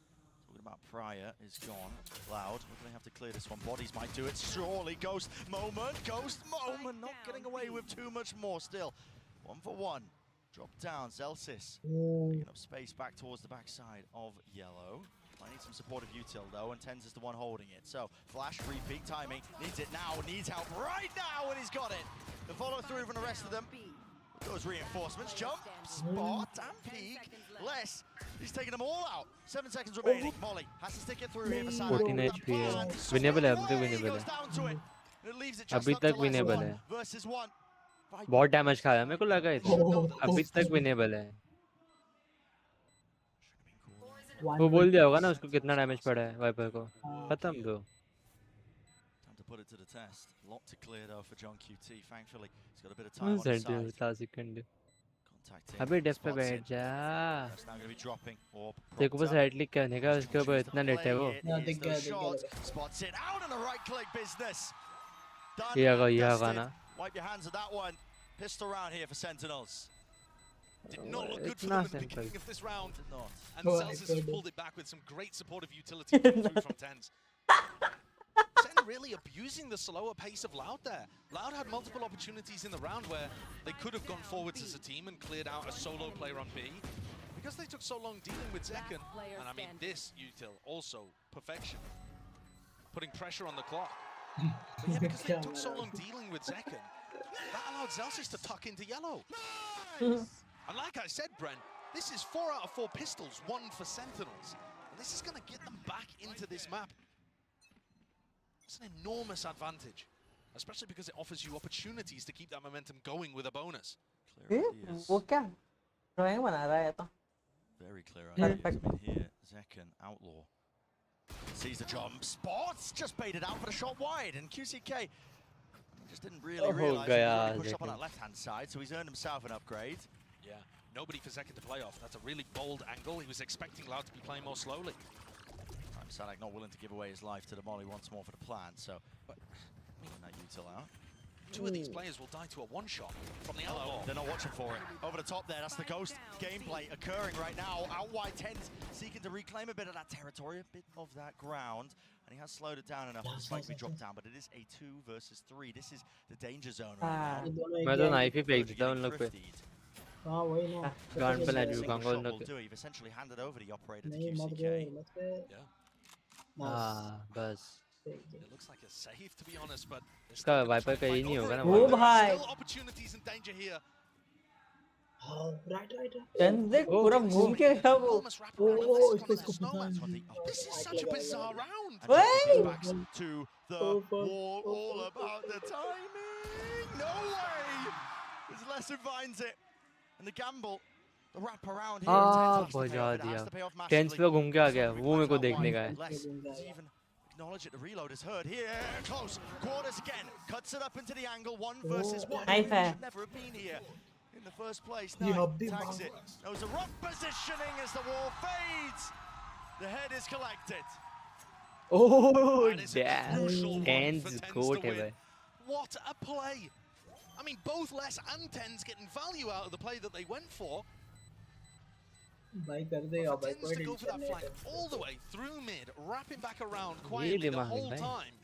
talking about prior is gone. Loud, what do they have to clear this one? Bodies might do it. Surely, Ghost moment, not getting away with too much more still. 1 for 1. Drop down, Zelsis. Picking up space back towards the backside of Yellow. I need some supportive util though, and Tens is the one holding it. So, flash, repeat, timing, needs it now, needs help right now, and he's got it. The follow through from the rest of them. Those reinforcements, jump, spot, and peek. Less, he's taking them all out. 7 seconds remaining. Molly has to stick it through here for Sadak. 14 HP है. Winnable है, अभी तक winnable है. अभी तक winnable है. बहुत damage खाया मेरे को लगा है तो. अभी तक winnable है. वो बोल दिया होगा ना उसको कितना डैमेज पड़ा है वाइपर को. खत्म दो. Time to put it to the test. A lot to clear though for John QT. Thankfully, he's got a bit of time on his side. Second. Contacting. अबे डेफ पे बैठ जा. That's now going to be dropping. देखो बस right click करने का उसके ऊपर इतना नेट है वो. Dick spots it out in the right click business. Done. ये आगा ना. Wipe your hands of that one. Pistol round here for Sentinels. Did not look good for them at the beginning of this round. And Celsius has pulled it back with some great supportive utility through from Tens. Sen really abusing the slower pace of Loud there. Loud had multiple opportunities in the round where they could have gone forwards as a team and cleared out a solo player on B. Because they took so long dealing with Zekken, and I mean this util also perfection. Putting pressure on the clock. But yeah, because they took so long dealing with Zekken, that allowed Celsius to tuck into Yellow. And like I said, Bren, this is 4 out of 4 pistols, 1 for Sentinels. And this is going to get them back into this map. It's an enormous advantage, especially because it offers you opportunities to keep that momentum going with a bonus. वो क्या? Drawing बना रहा है तो. Very clear ideas. I mean here, Zekken, Outlaw. Sees the jump, spots, just baited out for the shot wide, and QCK just didn't really realize he pushed up on that left-hand side, so he's earned himself an upgrade. Yeah, nobody for Zekken to play off. That's a really bold angle. He was expecting Loud to be playing more slowly. Sadak not willing to give away his life to the Molly once more for the plant, so that util out. 2 of these players will die to a one-shot from the Outlaw. They're not watching for it. Over the top there, that's the Ghost gameplay occurring right now. Out wide, Tens seeking to reclaim a bit of that territory, a bit of that ground. And he has slowed it down enough to slightly drop down, but it is a 2 versus 3. This is the danger zone right now. मैं तो knife ही फेंक देता उन लोग पे. हाँ वही ना. गान पे लग रुकांगा उन लोग पे. You've essentially handed over the operator to नहीं मत QCK. गए. Yeah. हाँ बस. It looks like a save, to be honest, but इसका वाइपर का ही नहीं होगा ना. वो भाई. Still opportunities and danger here. Right. Tens देख पूरा घूम के गया वो. इसको This is such a bizarre round. Back to the wall, all about the timing. No way. As Lesson finds it, and the gamble, the wrap around here. हाँ बजा दिया. टेंस पे घूम के आ गया. वो मेरे को देखने का है. Acknowledge it, the reload is heard here, close, quarters again, cuts it up into the angle, 1 versus 1, Nice. should never have been here in the first place, now tags it, knows the rock positioning as the wall fades, the head is collected. Oh damn, Tens goat है भाई. What a play! I mean, both Les and Tens getting value out of the play that they went for. भाई कर देगा भाई Tends कोई to go for that tension flank नहीं. all the way through mid, wrapping back around quietly the whole time,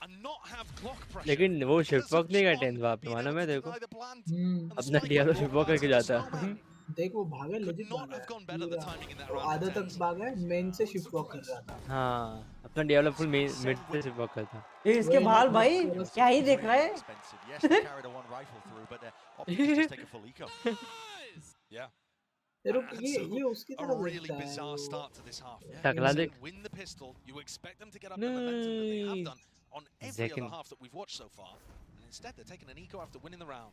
and not have clock pressure. लेकिन वो shift walk नहीं करते हैं वहाँ पे माना मैं देखो. अपना डियालो शिफ्ट वॉक करके जाता है. देख वो भागा लेजिट भागा. आधा तक भागा मेन से शिफ्ट वॉक कर रहा था. हाँ अपना डियालो फुल मिड से शिफ्ट वॉक करता. ये इसके बाल भाई क्या ही देख रहा है. Yes, they carried a 1 rifle through, but opted to just take a full eco. Yeah. रुक ये उसकी a तरह really लगता है bizarre वो start to this half. Takla Sen dik. win the pistol. You expect them to get up the momentum that they have done on every other Second. half that we've watched so far, and instead they're taking an eco after winning the round.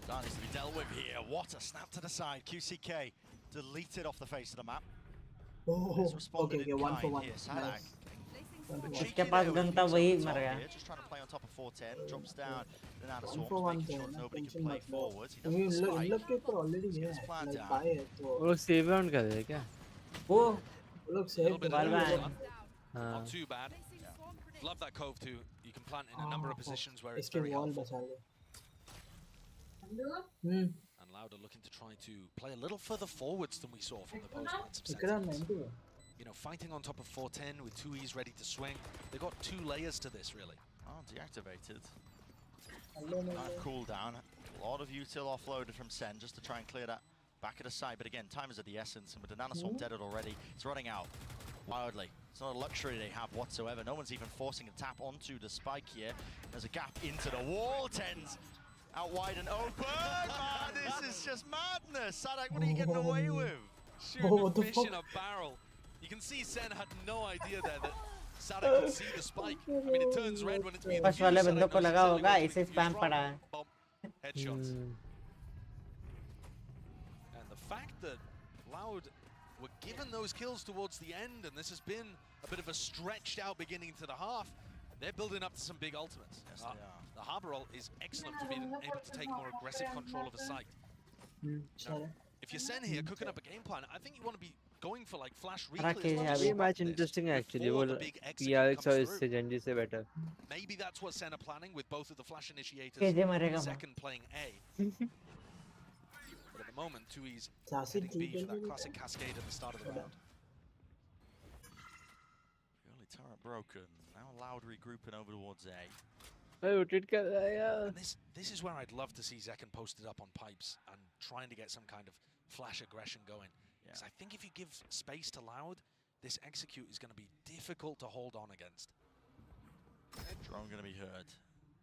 That needs to be dealt with here. What a snap to the side. QCK deleted off the face of the map. Oh, responded okay, in 1 for kind 1. here. Sadak. Nice. 1 for 1. उसके पास gun था वही मर गया Just trying to play on top of 410. Drops down. Then out of 1 swarms, for 1 making पे sure ना nobody can tension play मत लो forwards. He अभी doesn't इन लोग के ऊपर ऑलरेडी है plan लाइक down. पाए है तो वो लोग सेव राउंड कर रहे हैं क्या? वो लोग सेव कर रहे हैं Not too bad. Love that cove too. You can plant in a number of positions where it's इसके very वॉल helpful. बचा ले And Lauda looking to try to play a little further forwards than we saw from the post-plants of इकरा Sentinels. 90 You know, fighting on top of 410 with 2Es ready to swing. They've got 2 layers to this, really. Oh, deactivated. Hello Cooldown. A lot of util offloaded from Sen just to try and clear that back of the site. But again, time is of the essence, and with the Nanoswarm deaded already, it's running out wildly. It's not a luxury they have whatsoever. No one's even forcing a tap onto the spike here. There's a gap into the wall. Tens out wide and open. Man, this is just madness. Sadak, what are you getting away with? Shooting a fish in a barrel. You can see Sen had no idea there that Sadak could see the spike. I mean, it turns red when it's being first वाले बंदों को लगा होगा इसे spam पड़ा है headshots. And the fact that Loud were given those kills towards the end, and this has been a bit of a stretched out beginning to the half, they're building up to some big ultimates. Yes, they are. The Harbor ult is excellent for being able to take more aggressive control of a site. Now, if you're Sen here cooking up a game plan, I think you want to be going for like flash reclears. ये match interesting है actually. वो PRX और इससे Genji से better. Maybe that's what Sen are planning with both of the flash initiators. KJ मरेगा Second playing A. But at the moment, 2Es heading B for that classic cascade at the start of the round. Early turret broken. Now Loud regrouping over towards A. rotate कर रहा है यार. This is where I'd love to see Zekken posted up on pipes and trying to get some kind of flash aggression going. Because I think if you give space to Loud, this execute is going to be difficult to hold on against. Drone going to be heard.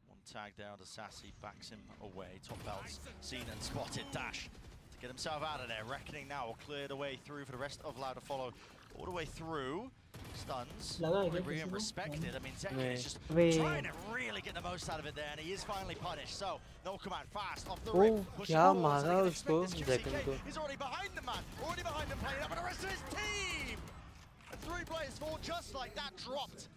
One tag down to Sassy, backs him away. Top belts seen and spotted. Dash to get himself out of there. Reckoning now will clear the way through for the rest of Loud to follow. All the way through. Stuns. Being respected. I mean, Zekken is just trying to really get the most out of it there, and he is finally punished. So, no command fast off the rim. क्या मारा उसको Zekken को. He's already behind the man. Already behind him, playing up with the rest of his team. And 3 players fall just like that, dropped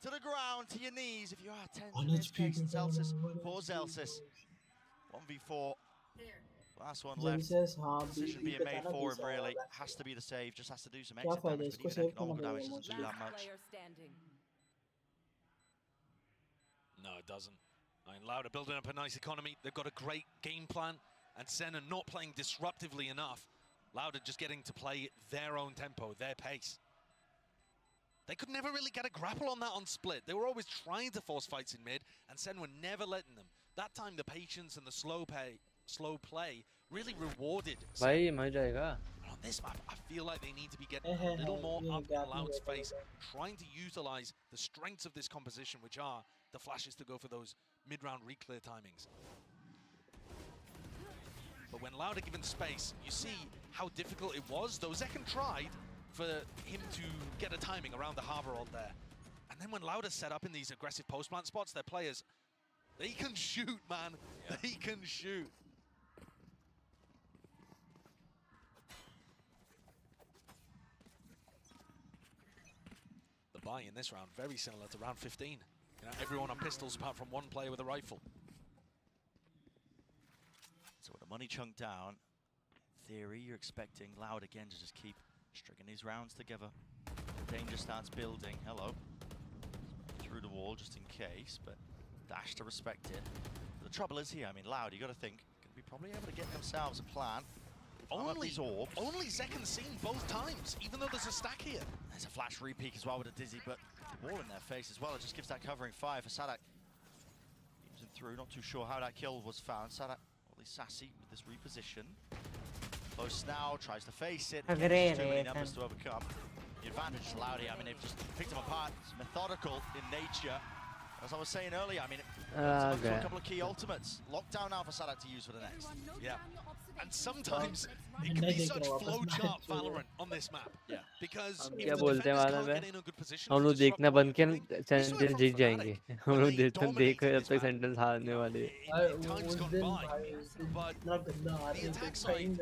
to the ground, to your knees. If you are 10 in this case, and Zelsis for Zelsis. 1v4. Last one left. Decision being made for him, really. Has to be the save, just has to do some exit damage, but even economical damage doesn't do that much. No, it doesn't. I mean, Loud are building up a nice economy. They've got a great game plan, and Sen are not playing disruptively enough. Loud are just getting to play their own tempo, their pace. They could never really get a grapple on that on split. They were always trying to force fights in mid, and Sen were never letting them. That time, the patience and the slow play really rewarded. भाई मर जाएगा. On this map, I feel like they need to be getting a little more up in Loud's face, trying to utilize the strengths of this composition, which are the flashes to go for those mid-round re-clear timings. But when Loud are given space, you see how difficult it was. Though Zekken tried for him to get a timing around the Harbor ult there. And then when Loud are set up in these aggressive post-plant spots, their players, they can shoot, man. Yeah. They can shoot. The buy in this round, very similar to round 15. You know, everyone on pistols apart from one player with a rifle. So with the money chunked down, in theory, you're expecting Loud again to just keep stringing these rounds together. The danger starts building. Hello. Through the wall just in case, but Dash to respect it. The trouble is here, I mean, Loud, you got to think, going to be probably able to get themselves a plan. Only Zekken's seen both times, even though there's a stack here. There's a flash re-peek as well with a Dizzy, but wall in their face as well. It just gives that covering fire for Sadak. Beams him through, not too sure how that kill was found. Sadak, at least Sassy with this reposition. Close now, tries to face it. Again, too many numbers to overcome. The advantage is Loud here. I mean, they've just picked him apart. It's methodical in nature. As I was saying earlier, I mean, to look for a couple of key ultimates. Lockdown now for Sadak to use for the next. Yeah. And sometimes it can be such flowchart Valorant on this map. Yeah. Because क्या if the बोलते हैं defenders मालूम can't है get in a good position, हम and लोग disrupt देखना the बंद play, किया सेंटिनल जीत जाएंगे हम लोग देख रहे जब तक सेंटिनल हारने वाले time's gone by. But गंदा आ the रही attack थी side,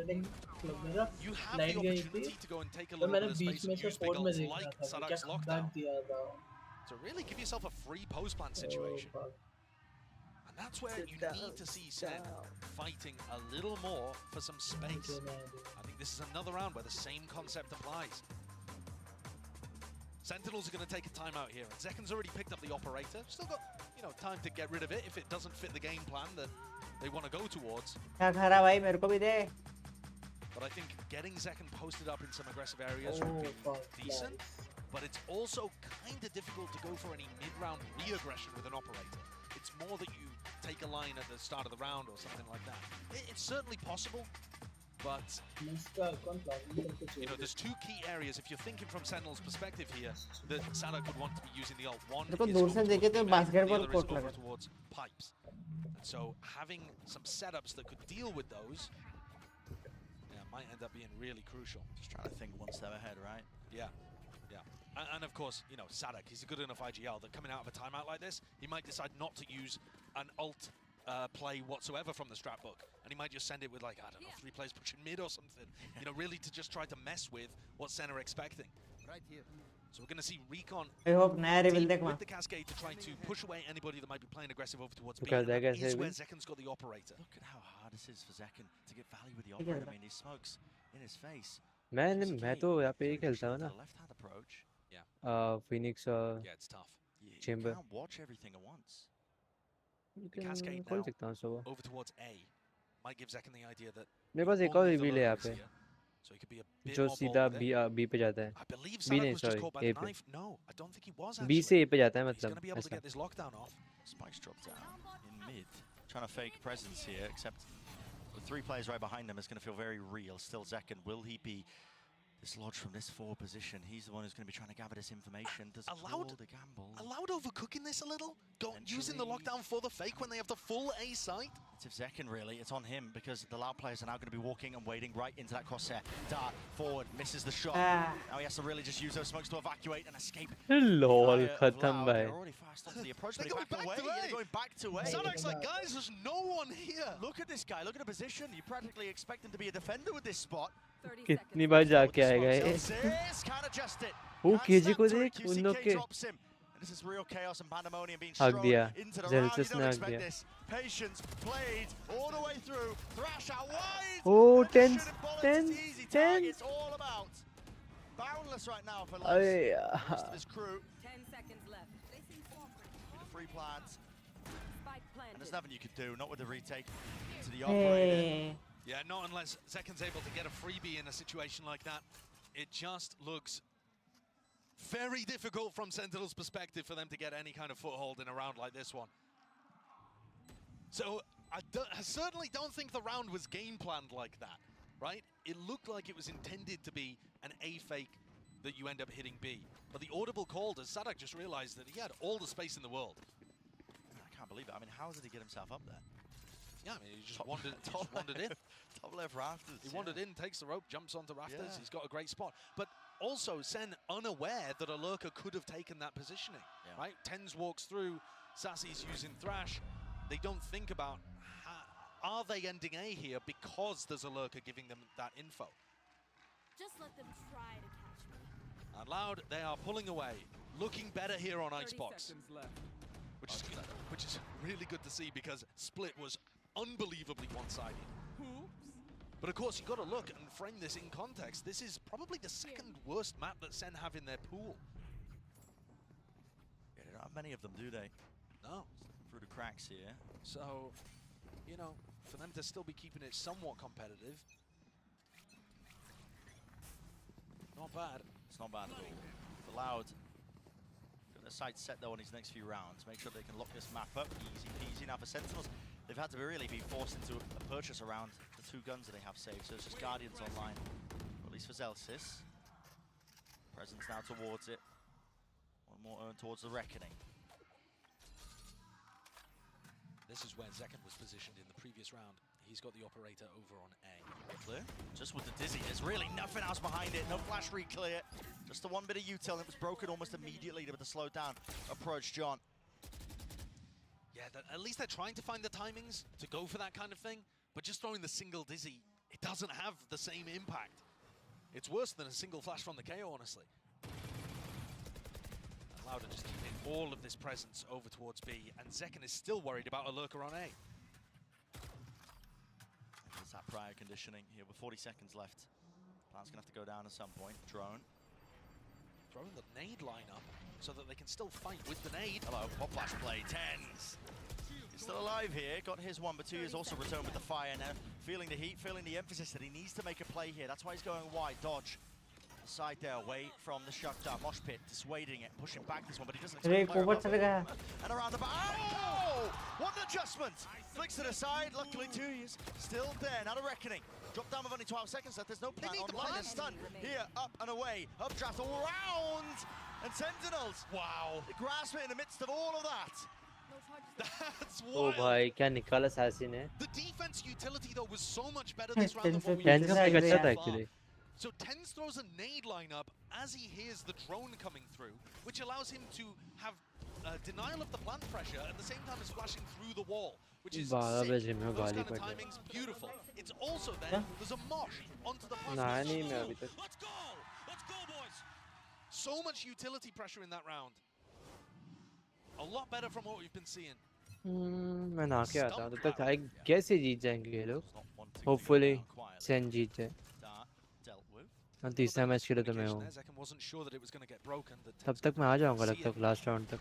लग गया था you have लाइन the गई थी opportunity to go and take a तो little मैंने bit of बीच space में and से use big फोर्ट में ults देख like रहा था क्या Sadak's कमबैक lockdown दिया था to really give yourself a free post-plant situation. And that's where you need to see SEN fighting a little more for some space. I think this is another round where the same concept applies. Sentinels are going to take a timeout here, and Zeken's already picked up the operator. Still got, time to get rid of it if it doesn't fit the game plan that they want to go towards. क्या खा रहा भाई मेरे को भी दे But I think getting Zeken posted up in some aggressive areas would be decent. But it's also kind of difficult to go for any mid-round re-aggression with an operator. It's more that you take a line at the start of the round or something like that. It's certainly possible, but there's two key areas if you're thinking from Sentinel's perspective here that Sadak would want to be using the ult. One is over towards the other is over towards pipes. And so having some setups that could deal with those might end up being really crucial. Just trying to think one step ahead, right? Yeah. And of course, Sadak, he's a good enough IGL that coming out of a timeout like this, he might decide not to use an ult play whatsoever from the strat book. And he might just send it with, like, I don't know, 3 players pushing mid or something. Really to just try to mess with what Sen are expecting. Right here. So we're going to see Recon I hope नया reveal देख with the Cascade to try to push away anybody that might be playing aggressive over towards B. Okay, And that that is guy's where heavy. Zeken's got the operator. Look at how hard this is for Zeken to get value with the operator. I mean, he smokes in his face. मैं तो यहाँ पे ही खेलता हूँ ना Left-hand approach. Phoenix Yeah, it's tough. Chamber You can't watch everything at once. The Cascade खोल now सकता हूँ सुबह over towards A might give Zeken the idea that मेरे पास एक और only the रिवील है यहाँ lurker is पे here. So he could be a bit जो more सीधा bold with it. B पे जाता है I believe B Sadak नहीं was just sorry caught by A the पे knife. No, I don't think he was B से actually. A पे जाता है He's going to मतलब be able to ऐसा get this lockdown off. Spike's dropped down in mid. Trying to fake presence here, except with 3 players right behind him, it's going to feel very real. Still Zeken, will he be dislodged from this forward position? He's the one who's going to be trying to gather this information. Does Allowed the gamble? Allowed overcooking this a little? Using the lockdown for the fake when they have the full A site? It's if Zeken really, it's on him because the Loud players are now going to be walking and waiting right into that crosshair. Dart forward, misses the shot. Now he has to really just use those smokes to evacuate and escape. lol खत्म They're भाई already fast onto the approach, but They're he's back away. They're going back to A. Sadak's like, guys, there's no one here. Look at this guy, look at the position. You practically expect him to be a defender with this spot. कितनी बार जाके आएगा ये Can't adjust it. वो KG को देख उन लोग के drops him. And this is real chaos and pandemonium being हक thrown दिया into the round. You Zelsis don't ने हक expect दिया this. Patience played all the way through. Thrash out wide. Oh, Shooting 10, bullets, 10, it's easy 10. targets all about. Boundless right now for अरे Lance. Most of यार his crew. 10 seconds left. Free plants. Spike And planted. there's nothing you can do, not with the retake to the operator. Yeah, not unless Zeken's able to get a freebie in a situation like that. It just looks very difficult from Sentinel's perspective for them to get any kind of foothold in a round like this one. So I certainly don't think the round was game planned like that, right? It looked like it was intended to be an A fake that you end up hitting B. But the audible call, as Sadak just realized that he had all the space in the world. I can't believe it. I mean, how did he get himself up there? Yeah, I mean, he just wandered in. Top left rafters. He wandered in, takes the rope, jumps onto rafters. Yeah. He's got a great spot. But also, Sen unaware that a lurker could have taken that positioning, right? Tens walks through, Sassy's using Thrash. They don't think about, are they ending A here because there's a lurker giving them that info? Just let them try to catch me. And Loud, they are pulling away. Looking better here on Icebox. Which is really good to see because Split was unbelievably one-sided. But of course, you've got to look and frame this in context. This is probably the second worst map that Sen have in their pool. Yeah, they don't have many of them, do they? No. Through the cracks here. So, for them to still be keeping it somewhat competitive, not bad. It's not bad at all. For Loud, got their sights set though on his next few rounds. Make sure they can lock this map up. Easy peasy. Now for Sentinels, they've had to really be forced into a purchase around the 2 guns that they have saved. So it's just Guardians online, or at least for Zelsis. Presence now towards it. One more towards the Reckoning. This is where Zekken was positioned in the previous round. He's got the operator over on A. Clear. Just with the dizzy, there's really nothing else behind it. No flash re-clear. Just the one bit of util, and it was broken almost immediately with the slowed down approach, John. Yeah, at least they're trying to find the timings to go for that kind of thing, but just throwing the single dizzy, it doesn't have the same impact. It's worse than a single flash from the KO, honestly. And Louder just keeping all of this presence over towards B, and Zekken is still worried about a lurker on A. There's that prior conditioning here with 40 seconds left. Plan's gonna have to go down at some point. Drone. Throwing the nade lineup so that they can still fight with the nade. Hello, pop flash play, Tens. He's still alive here, got his one, but 2 years also returned with the fire now. Feeling the heat, feeling the emphasis that he needs to make a play here. That's why he's going wide, dodge. Side there, away from the shutdown. Mosh pit, dissuading it, pushing back this one, but he doesn't expect and around the back. Oh! What an adjustment! Flicks to the side, luckily 2 years still there, not a reckoning. Drop down with only 12 seconds left, there's no plan online and stun. Here, up and away, updraft all round! And Sentinels, wow! They grasp it in the midst of all of that. That's Oh wild. भाई क्या निकाला assassin है. The defense utility though was so much better this round than what we Tens saw का pick अच्छा so था far. actually. So Tens throws a nade lineup as he hears the drone coming through, which allows him to have denial of the plant pressure at the same time as flashing through the wall, which is sick. 12 बजे में Those गाली kind of पड़ गई. timings, beautiful. It's also then, there's a mosh onto the first ना one. नहीं मैं अभी तक. Let's go! Let's go, boys! So much utility pressure in that round. A lot better from what we've been seeing. मैं ना के आता हूँ. तब तक I guess ये जीत जाएंगे ये लोग. Hopefully SEN जीत जाए. और तीसरा मैच के लिए तो मैं हूँ. Zekken wasn't sure that it was going to get broken. तब तक मैं आ जाऊँगा लगता है last round तक.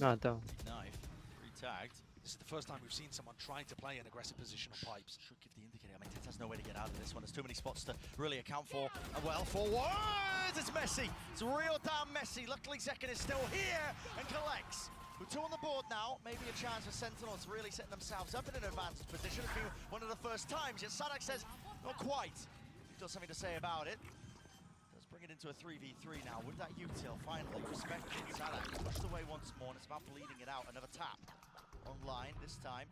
मैं आता हूँ. Knife, re-tagged. This is the first time we've seen someone trying to play an aggressive position on pipes. Should give the indicator. I mean, Tens has no way to get out of this one. There's too many spots to really account for. And well, forward! It's messy. It's real damn messy. Luckily, Zekken is still here and collects. With 2 on the board now, maybe a chance for Sentinels really setting themselves up in an advanced position. It's been one of the first times. Yet Sadak says, not quite. He's got something to say about it. Does bring it into a 3v3 now with that util finally. Respecting Sadak. Pushed away once more, and it's about bleeding it out. Another tap. Online this time.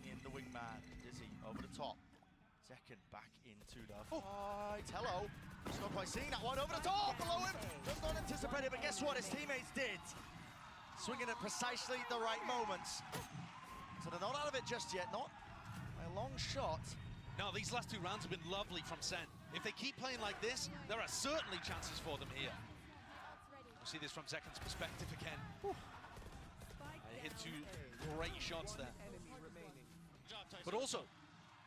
In the wingman, Dizzy over the top. Zekken back into the fight. Hello. Just not quite seeing that one over the top below him. Does not anticipate it, but guess what? His teammates did. Swinging at precisely the right moments. So they're not out of it just yet. Not by a long shot. No, these last 2 rounds have been lovely from SEN. If they keep playing like this, there are certainly chances for them here. We'll see this from Zekken's perspective again. They hit 2 great shots there. But also,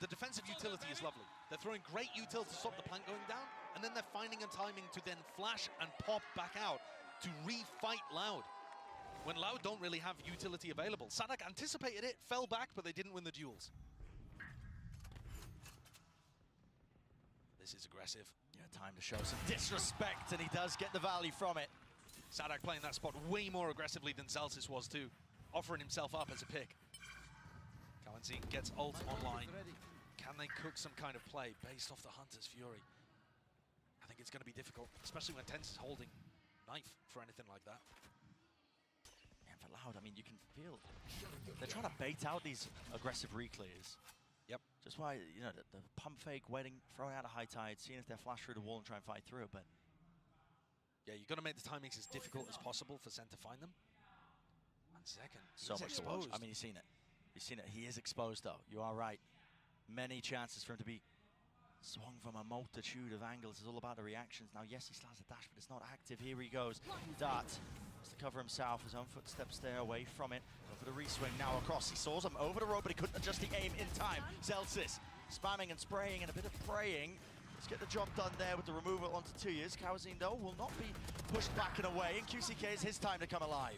the defensive utility is lovely. They're throwing great util to stop the plant going down, and then they're finding a timing to then flash and pop back out to re-fight Loud. When Loud don't really have utility available. Sadak anticipated it, fell back, but they didn't win the duels. This is aggressive. Yeah, time to show some disrespect, and he does get the value from it. Sadak playing that spot way more aggressively than Celsius was too, offering himself up as a pick. Kalanzine gets ult online. Can they cook some kind of play based off the Hunter's Fury? I think it's going to be difficult, especially when Tens is holding knife for anything like that. And for Loud, I mean, you can feel they're trying to bait out these aggressive reclears. Yep. Just why, you know, the pump fake, waiting, throwing out a high tide, seeing if they flash through the wall and try and fight through it, but yeah, you've got to make the timings as difficult as possible for SEN to find them. 1 second. So much to watch. I mean, you've seen it. You've seen it. He is exposed, though. You are right. Many chances for him to be swung from a multitude of angles. It's all about the reactions. Now, yes, he still has a dash, but it's not active. Here he goes. Dart has to cover himself. His own footsteps there away from it. Go for the re-swing now across. He saws him over the road, but he couldn't adjust the aim in time. Celsius spamming and spraying and a bit of praying. Let's get the job done there with the removal onto 2 years. Kawazine, though, will not be pushed back and away. And QCK is his time to come alive.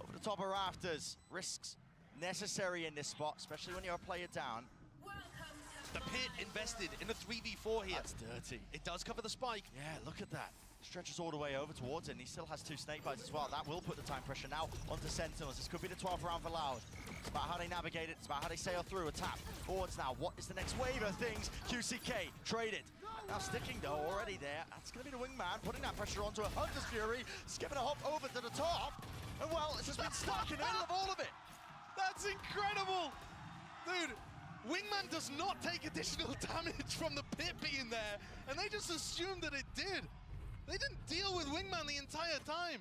Over the top of rafters. Risks necessary in this spot, especially when you're a player down. The pit invested in a 3v4 here. That's dirty. It does cover the spike. Yeah, look at that. Stretches all the way over towards it, and he still has 2 snake bites as well. That will put the time pressure now onto Sentinels. This could be the 12th round for Loud. It's about how they navigate it. It's about how they sail through. A tap forwards now. What is the next wave of things? QCK traded. Now sticking though already there. That's going to be the wingman putting that pressure onto a Hunter's Fury. Skipping a hop over to the top. And well, it's just been stuck in the middle of all of it. That's incredible! Dude, Wingman does not take additional damage from the pit being there, and they just assumed that it did. They didn't deal with Wingman the entire time.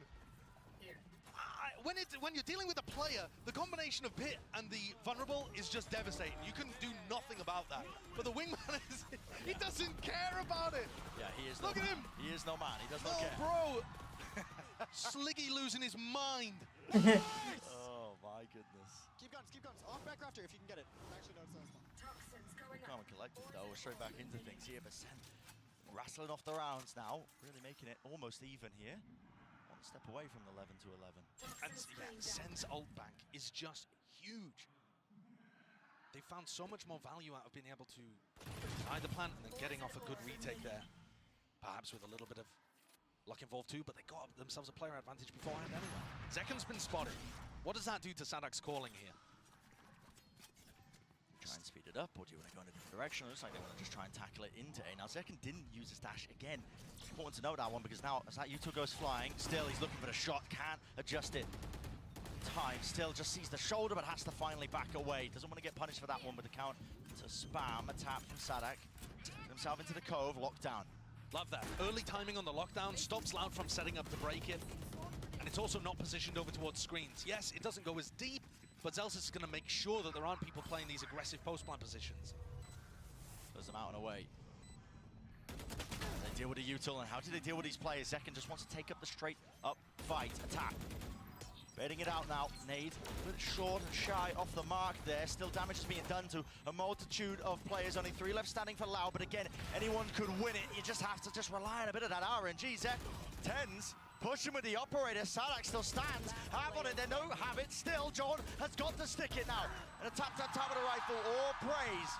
When you're dealing with a player, the combination of pit and the vulnerable is just devastating. You can do nothing about that. But the Wingman, he doesn't care about it. Yeah, he is. Look at him. He is no man. He does not care. Bro. Sliggy losing his mind. Oh my goodness. Keep guns, keep guns. Off back rafter if you can get it. Actually, no, it's not. Calm and collected though. We're straight back into things here. But Sen rattling off the rounds now, really making it almost even here. One step away from the 11 to 11. And yeah, Sen's ult bank is just huge. They found so much more value out of being able to hide the plant and then getting off a good retake there. Perhaps with a little bit of luck involved too, but they got themselves a player advantage beforehand anyway. Zekan's been spotted. What does that do to Sadak's calling here? Try and speed it up, or do you want to go in a different direction? It looks like they want to just try and tackle it into A. Now, Zekan didn't use his dash again. Important to know that one, because now as that U2 goes flying, still he's looking for the shot, can't adjust it. Time, still just sees the shoulder, but has to finally back away. Doesn't want to get punished for that one, but the count to spam, a tap from Sadak. Get himself into the cove, lockdown. Love that. Early timing on the lockdown stops Loud from setting up to break it. And it's also not positioned over towards screens. Yes, it doesn't go as deep, but Zelsis is going to make sure that there aren't people playing these aggressive post-plant positions. Throws them out and away. They deal with the util, and how do they deal with these players? Zekan just wants to take up the straight up fight, attack. Baiting it out now, Nade, a bit short and shy off the mark there. Still damage is being done to a multitude of players. Only 3 left standing for Lau, but again, anyone could win it. You just have to just rely on a bit of that RNG. Zek, Tens, pushing with the operator. Sadak still stands. Have on it, they don't have it. Still, John has got to stick it now. And a tap with the rifle, or praise.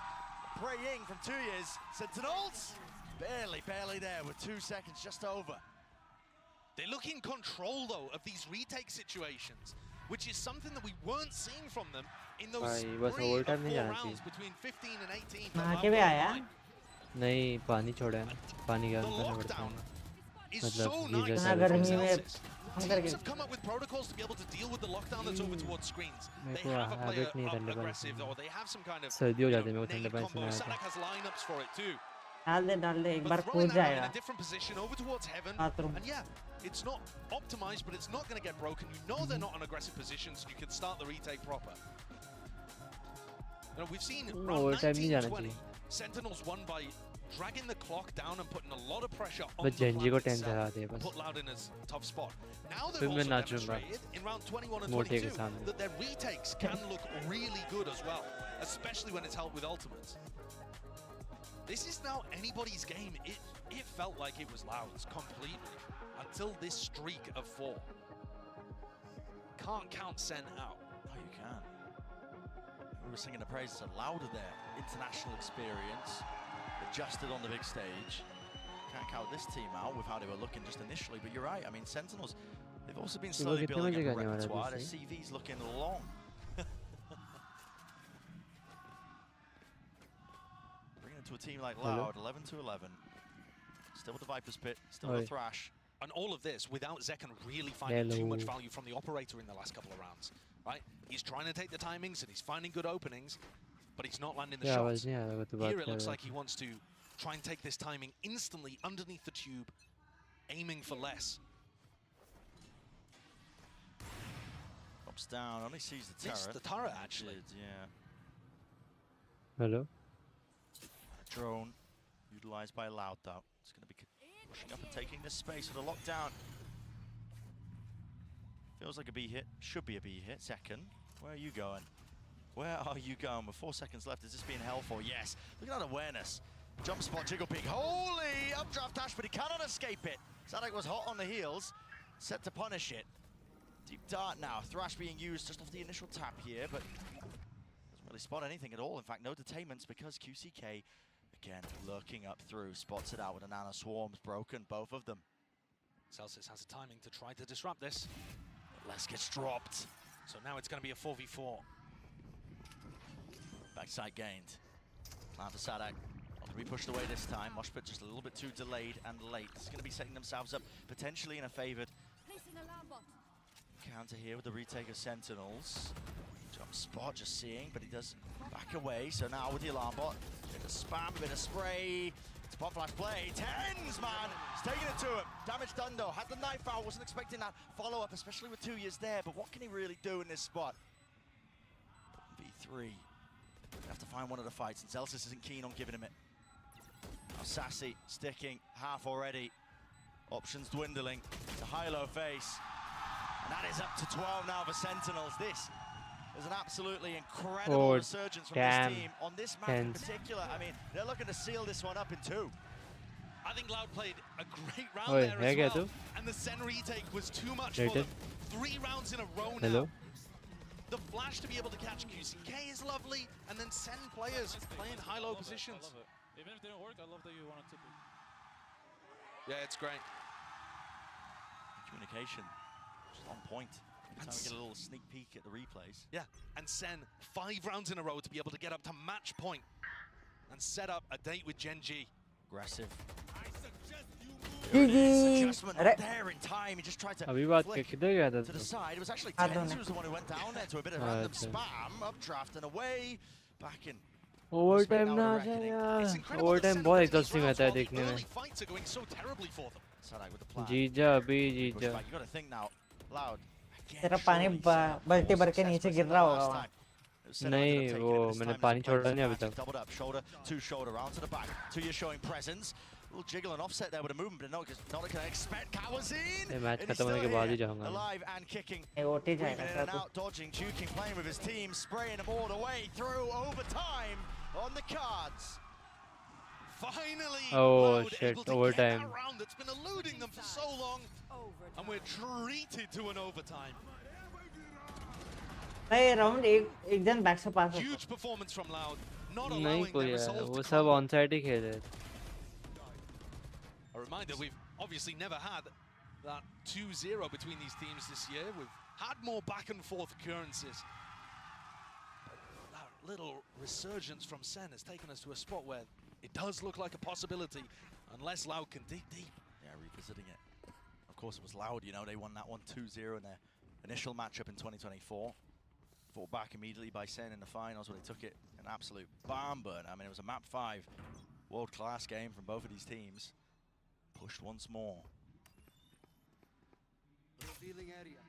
Praying from 2 years. Sentinels, barely there with 2 seconds just over. They look in control, though, of these retake situations, which is something that we weren't seeing from them in those 3 or 4 rounds between 15 and 18. आगे भी आया? नहीं, पानी छोड़ा है, पानी गर्म करना पड़ता है। मतलब ये जैसा गर्मी में teams have come up with protocols to be able to deal with the lockdown that's over towards screens. They have a player aggressive, or they have some kind of nade combo. Sadak has lineups for it too. डाल दे एक बार But कूद throwing that in जाएगा a different position over towards heaven, Bathroom. and yeah, it's not optimized, but it's not going to get broken. You know they're not on aggressive positions, so you can start the retake proper. You know, we've seen round 19-20, Sentinels won by dragging the clock down and putting a lot of pressure on the plant itself, put Loud in his tough spot. Now they've also demonstrated in round 21 and 22 that their retakes can look really good as well, especially when it's helped with ultimates. This is now anybody's game. It felt like it was Loud's completely until this streak of 4. Can't count Sen out. No, you can. We were singing the praises of Louder there. International experience, adjusted on the big stage. Can't count this team out with how they were looking just initially, but you're right. I mean, Sentinels, they've also been slowly building up a repertoire. Their CV's looking long. To a team like Loud, 11 to 11. Still with the Viper's Pit, still with the Thrash. And all of this without Zekan really finding too much value from the operator in the last couple of rounds, right? He's trying to take the timings and he's finding good openings, but he's not landing the shots. Here it looks like he wants to try and take this timing instantly underneath the tube, aiming for less. Drops down, only sees the turret. It's the turret, actually. Yeah. Hello? Drone utilized by Loud though. It's going to be pushing up and taking this space with a lockdown. Feels like a B hit. Should be a B hit. Second. Where are you going? Where are you going? With 4 seconds left, is this being held for? Yes. Look at that awareness. Jump spot, jiggle peek. Holy updraft dash, but he cannot escape it. Sadak was hot on the heels, set to punish it. Deep dart now. Thrash being used just off the initial tap here, but doesn't really spot anything at all. In fact, no detainments because QCK again, lurking up through, spots it out with a nano swarms broken, both of them. Celsius has a timing to try to disrupt this. Les gets dropped. So now it's going to be a 4v4. Backside gained. Plan for Sadak. Not going to be pushed away this time. Moshpit just a little bit too delayed and late. It's going to be setting themselves up potentially in a favored counter here with the retake of Sentinels. Jump spot, just seeing, but he does back away. So now with the alarm bot, bit of spam, bit of spray. It's pop flash play. Tens, man! He's taking it to him. Damage done though. Had the knife out. Wasn't expecting that follow up, especially with 2 years there. But what can he really do in this spot? V3. Have to find one of the fights, and Zelsis isn't keen on giving him it. Now Sassy sticking half already. Options dwindling. It's a high-low face. And that is up to 12 now for Sentinels. This is an absolutely incredible resurgence from this team on this map in particular. I mean, they're looking to seal this one up in 2. I think Loud played a great round there as well. And the Sen retake was too much for them. 3 rounds in a row now. Hello. The flash to be able to catch QCK is lovely, and then Sen players playing high-low positions. I love it. Even if it didn't work, I love that you wanted to be. Yeah, it's great. Communication, just on point. Every time we get a little sneak peek at the replays. Yeah, and Sen, 5 rounds in a row to be able to get up to match point and set up a date with Gen G. Aggressive. GG. Adjustment there in time. He just tried to flick to the side. It was actually Tens who was the one who went down there to a bit of random spam, updraft and away, back in. Overtime ना आ जाए यार overtime बहुत एक्सॉस्टिंग रहता है देखने में जीजा अभी जीजा तेरा पानी बाल्टी भर के नीचे गिर रहा होगा वहाँ नहीं वो मैंने पानी छोड़ा नहीं अभी तक Little jiggle and offset there with a movement, but not going to expect Kawazine. ये मैच खत्म होने के बाद ही जाऊंगा alive and kicking, weaving in and out, dodging, juking, playing with his team, spraying them all the way through overtime on the cards. Finally, oh shit, overtime. That round that's been eluding them for so long, and we're treated to an overtime. नहीं round एक जन back से पास Huge performance from Loud, not नहीं allowing कोई their है resolve वो to सब crumble. On side ही खेल रहे A reminder, we've obviously never had that 2-0 between these teams this year. We've had more back and forth occurrences. That little resurgence from Sen has taken us to a spot where it does look like a possibility, unless Loud can dig deep. Yeah, revisiting it. Of course, it was Loud, you know, they won that one 2-0 in their initial matchup in 2024. Fought back immediately by Sen in the finals where they took it an absolute barn burn. I mean, it was a map 5 world-class game from both of these teams. Pushed once more. Revealing area.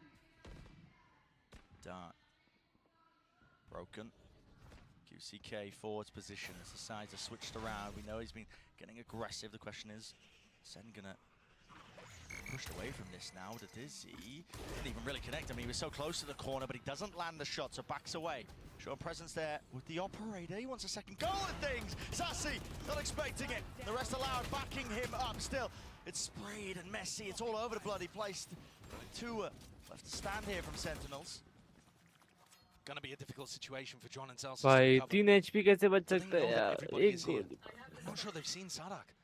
Dart. Broken. QCK forwards position as the sides are switched around. We know he's been getting aggressive. The question is, Sen gonna pushed away from this now with a Dizzy. Didn't even really connect him. He was so close to the corner, but he doesn't land the shot, so backs away. Showing presence there with the operator. He wants a second go at things. Sassy, not expecting it. The rest allowed, backing him up still. It's sprayed and messy. It's all over the bloody place. 2 left to stand here from Sentinels. Gonna be a difficult situation for John and Celsius. भाई 3 HP कैसे बच सकता है यार एक गोल I'm not sure they've seen Sadak.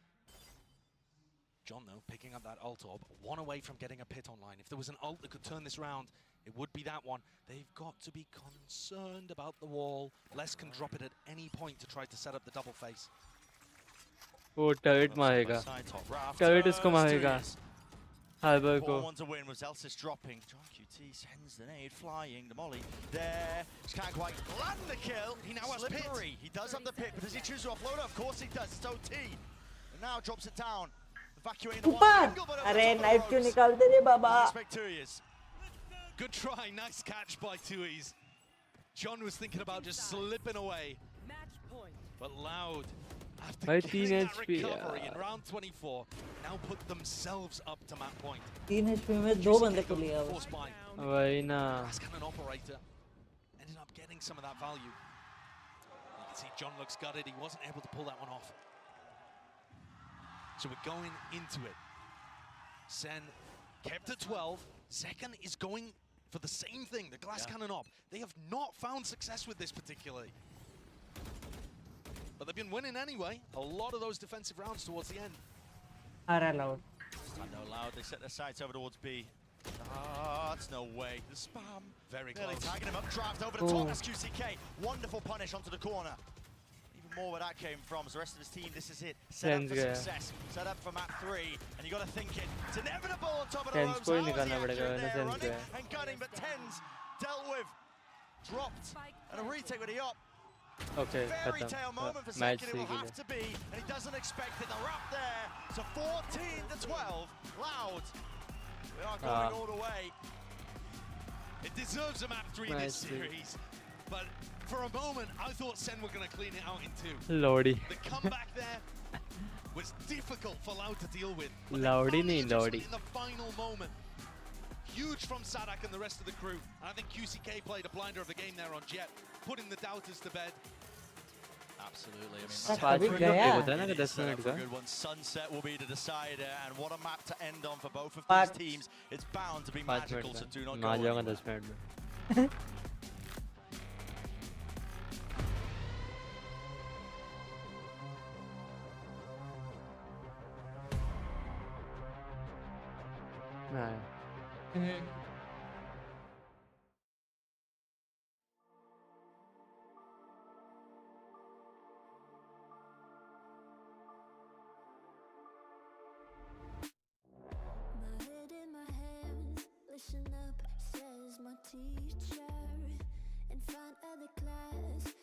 John, though, picking up that ult orb, 1 away from getting a pit online. If there was an ult that could turn this round, it would be that one. They've got to be concerned about the wall. Les can drop it at any point to try to set up the double face. वो turret मारेगा turret इसको मारेगा Halber को 4-1 to win with Zelsis dropping. John QT sends the nade flying. The molly there. Just can't quite land the kill. He now has pit. He does have the pit, but does he choose to offload it? Of course he does. It's OT. And now drops it down. Evacuating the one angle, but अरे knife क्यों निकालते रे बाबा Good try, nice catch by Tui's. John was thinking about just slipping away. But Loud, after getting that recovery in round 24, now put themselves up to map point. 3 HP में 2 बंदे को लिया वो वही ना an operator ended up getting some of that value. You can see John looks gutted, he wasn't able to pull that one off. So we're going into it. Sen kept at 12. Zekan is going for the same thing, the glass cannon op. They have not found success with this particularly. But they've been winning anyway. A lot of those defensive rounds towards the end. Alright, Loud. No Loud, they set their sights over towards B. Ah, it's no way. The spam. Very Nearly close. tagging him up, draft over the top. That's QCK. Wonderful punish onto the corner. Even more where that came from. So the rest of his team, this is it. Set up for success. Set up for map 3. And you got to think it's inevitable on top of the ropes. How is the action there? Running and gunning, but Tens dealt with. Dropped. And a retake with the op. Okay, Fairy tale moment for second, it will have to be, and he doesn't expect it. They're up there, so 14-12, Loud. We are going all the way. It deserves a map 3 this series, but for a moment I thought Sen were going to clean it out in 2. Lordy. The comeback there was difficult for Loud to deal with. Lordy nahi Lordy. In the final moment. Huge from Sadak and the rest of the crew. And I think QCK played a blinder of the game there on Jet, putting the doubters to bed. Absolutely. I mean, it's a good one. Sunset will be the decider, and what a map to end on for both of these teams. It's bound to be magical, so do not go anywhere. My head in my hands, listen up, says my teacher. In front of the class.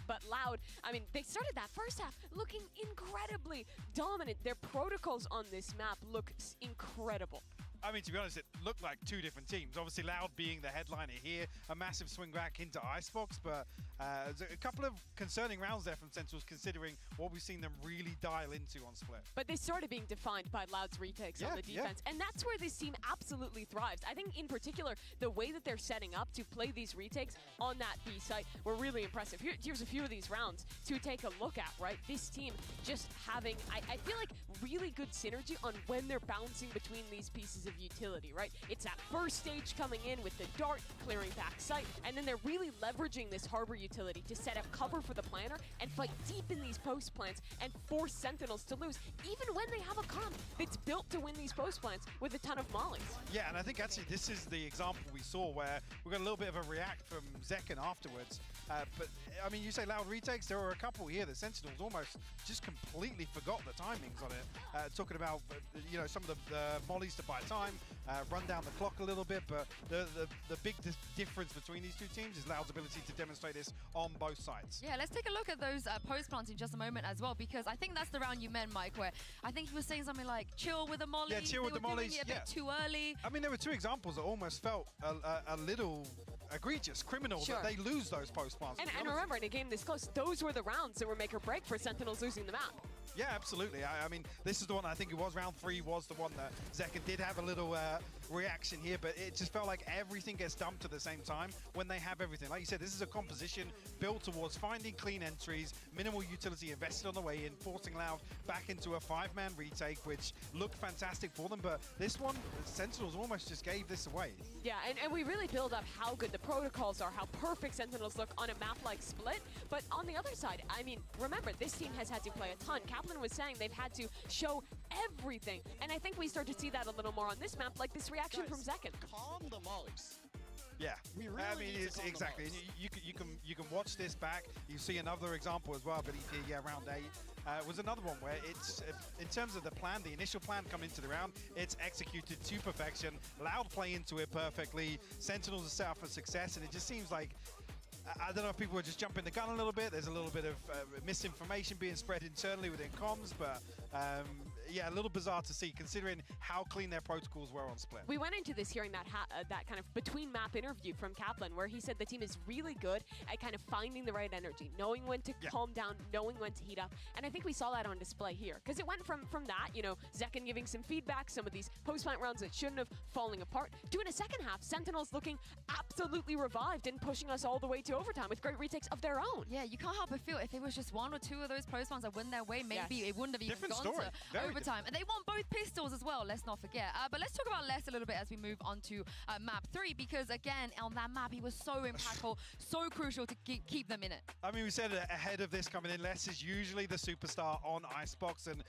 But Loud, I mean, they started that first half looking incredibly dominant. Their protocols on this map look incredible. I mean, to be honest, it looked like two different teams. Obviously, Loud being the headliner here, a massive swing back into Icebox, but there's a couple of concerning rounds there from Sentinels, considering what we've seen them really dial into on Split. But they started being defined by Loud's retakes on the defense, and that's where this team absolutely thrives. I think, in particular, the way that they're setting up to play these retakes on that B site were really impressive. Here's a few of these rounds to take a look at, right? This team just having, I feel like, really good synergy on when they're bouncing between these pieces of utility, right? It's that first stage coming in with the dart, clearing back sight, and then they're really leveraging this harbor utility to set up cover for the planner and fight deep in these post plants and force Sentinels to lose, even when they have a comp that's built to win these post plants with a ton of mollies. Yeah, and I think actually this is the example we saw where we got a little bit of a react from Zekken afterwards. But, I mean, you say Loud retakes, there were a couple here that Sentinels almost just completely forgot the timings on it. Talking about, you know, some of the mollies to buy time, run down the clock a little bit, but the big difference between these two teams is Loud's ability to demonstrate this on both sides. Yeah, let's take a look at those post plants in just a moment as well, because I think that's the round you meant, Mike, where I think he was saying something like chill with the molly. Yeah, chill with the mollies. A bit too early. I mean, there were two examples that almost felt a little egregious, criminal, that they lose those post plants. And remember, in a game this close, those were the rounds that were make or break for Sentinels losing the map. Yeah, absolutely. I mean, this is the one, I think it was round 3 was the one that Zekken did have a little reaction here, but it just felt like everything gets dumped at the same time when they have everything. Like you said, this is a composition built towards finding clean entries, minimal utility invested on the way in, forcing Loud back into a 5-man retake, which looked fantastic for them, but this one, Sentinels almost just gave this away. Yeah, and we really build up how good the protocols are, how perfect Sentinels look on a map like Split, but on the other side, I mean, remember, this team has had to play a ton. Kaplan was saying they've had to show everything, and I think we start to see that a little more on this map, like this reaction from Zekken. Calm the mollies. Yeah, We really I mean, need to it's calm the exactly. mollies. You can watch this back. You see another example as well. But yeah, round 8 was another one where it's in terms of the plan, the initial plan coming into the round, it's executed to perfection. Loud play into it perfectly. Sentinels are set up for success, and it just seems like, I don't know if people are just jumping the gun a little bit. There's a little bit of misinformation being spread internally within comms, but yeah, a little bizarre to see considering how clean their protocols were on Split. We went into this hearing that that kind of between map interview from Kaplan, where he said the team is really good at kind of finding the right energy, knowing when to calm down, knowing when to heat up, and I think we saw that on display here, because it went from that, you know, Zekken giving some feedback, some of these post-plant rounds that shouldn't have, falling apart, to in a second half, Sentinels looking absolutely revived and pushing us all the way to overtime with great retakes of their own. Yeah, you can't help but feel if it was just 1 or 2 of those post plants that went their way, maybe it wouldn't have even gone to overtime. And they want both pistols as well, let's not forget. But let's talk about Les a little bit as we move on to map 3, because again, on that map, he was so impactful, so crucial to keep them in it. I mean, we said ahead of this coming in, Les is usually the superstar on Icebox, and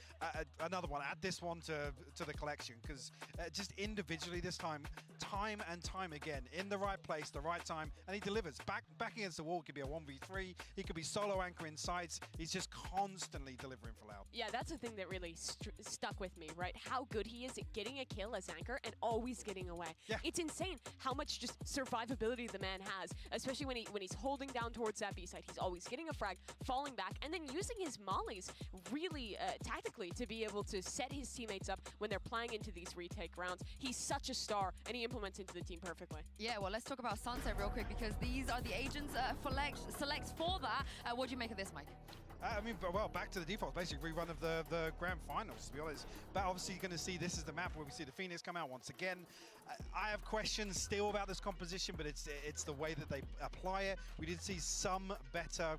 another one, add this one to the collection, because just individually this time and time again, in the right place, the right time, and he delivers. Back against the wall, it could be a 1v3, he could be solo anchoring sites, he's just constantly delivering for Loud. Yeah, that's the thing that really stuck with me, right? How good he is at getting a kill as anchor and always getting away. Yeah. It's insane how much just survivability the man has, especially when he's holding down towards that B side. He's always getting a frag, falling back, and then using his mollies really tactically to be able to set his teammates up when they're playing into these retake rounds. He's such a star, and he implements into the team perfectly. Yeah, well, let's talk about Sunset real quick, because these are the agents selects for that. What do you make of this, Mike? I mean, well, back to the default, basically rerun of the grand finals, to be honest. But obviously, you're going to see this is the map where we see the Phoenix come out once again. I have questions still about this composition, but it's the way that they apply it. We did see some better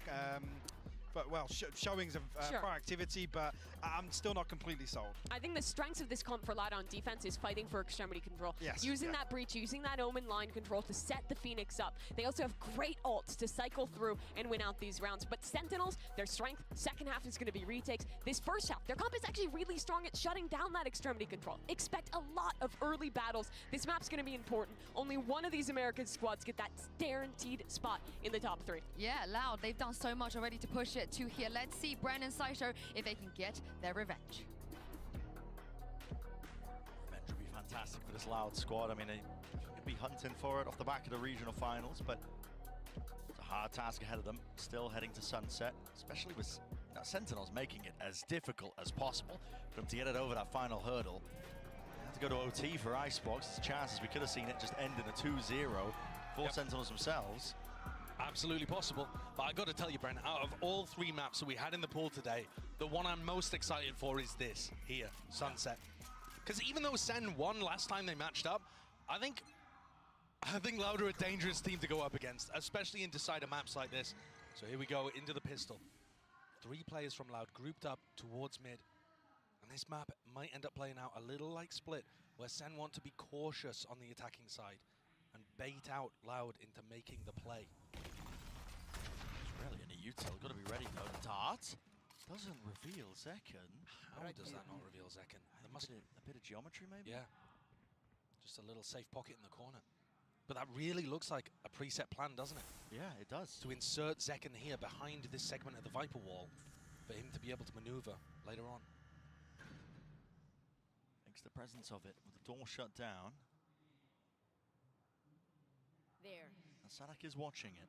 showings of proactivity, but I'm still not completely sold. I think the strengths of this comp for Loud on defense is fighting for extremity control. Yes. Using that breach, using that Omen line control to set the Phoenix up. They also have great ults to cycle through and win out these rounds. But Sentinels, their strength, second half is going to be retakes. This first half, their comp is actually really strong at shutting down that extremity control. Expect a lot of early battles. This map's going to be important. Only one of these American squads get that guaranteed spot in the top 3. Yeah, Loud, they've done so much already to push it to here. Let's see Bren and Saito if they can get their revenge. Revenge would be fantastic for this Loud squad. I mean, they could be hunting for it off the back of the regional finals, but it's a hard task ahead of them. Still heading to Sunset, especially with Sentinels making it as difficult as possible for them to get it over that final hurdle. to go to OT for Icebox. There's chances we could have seen it just end in a 2-0 for Sentinels themselves. Absolutely possible, but I got to tell you, Brent, out of all 3 maps that we had in the pool today, the one I'm most excited for is this here, Sunset. Because even though Sen won last time they matched up, I think Loud are a dangerous team to go up against, especially in decider maps like this. So here we go into the pistol. 3 players from Loud grouped up towards mid, and this map might end up playing out a little like Split, where Sen want to be cautious on the attacking side and bait out Loud into making the play. Really in a util, got to be ready though. Dart doesn't reveal Zekken. How does that not reveal Zekken? There must be a bit of geometry maybe? Yeah, just a little safe pocket in the corner. But that really looks like a preset plan, doesn't it? Yeah, it does. To insert Zekken here behind this segment of the Viper wall for him to be able to maneuver later on. Thanks to the presence of it with the door shut down. There. And Sadak is watching it.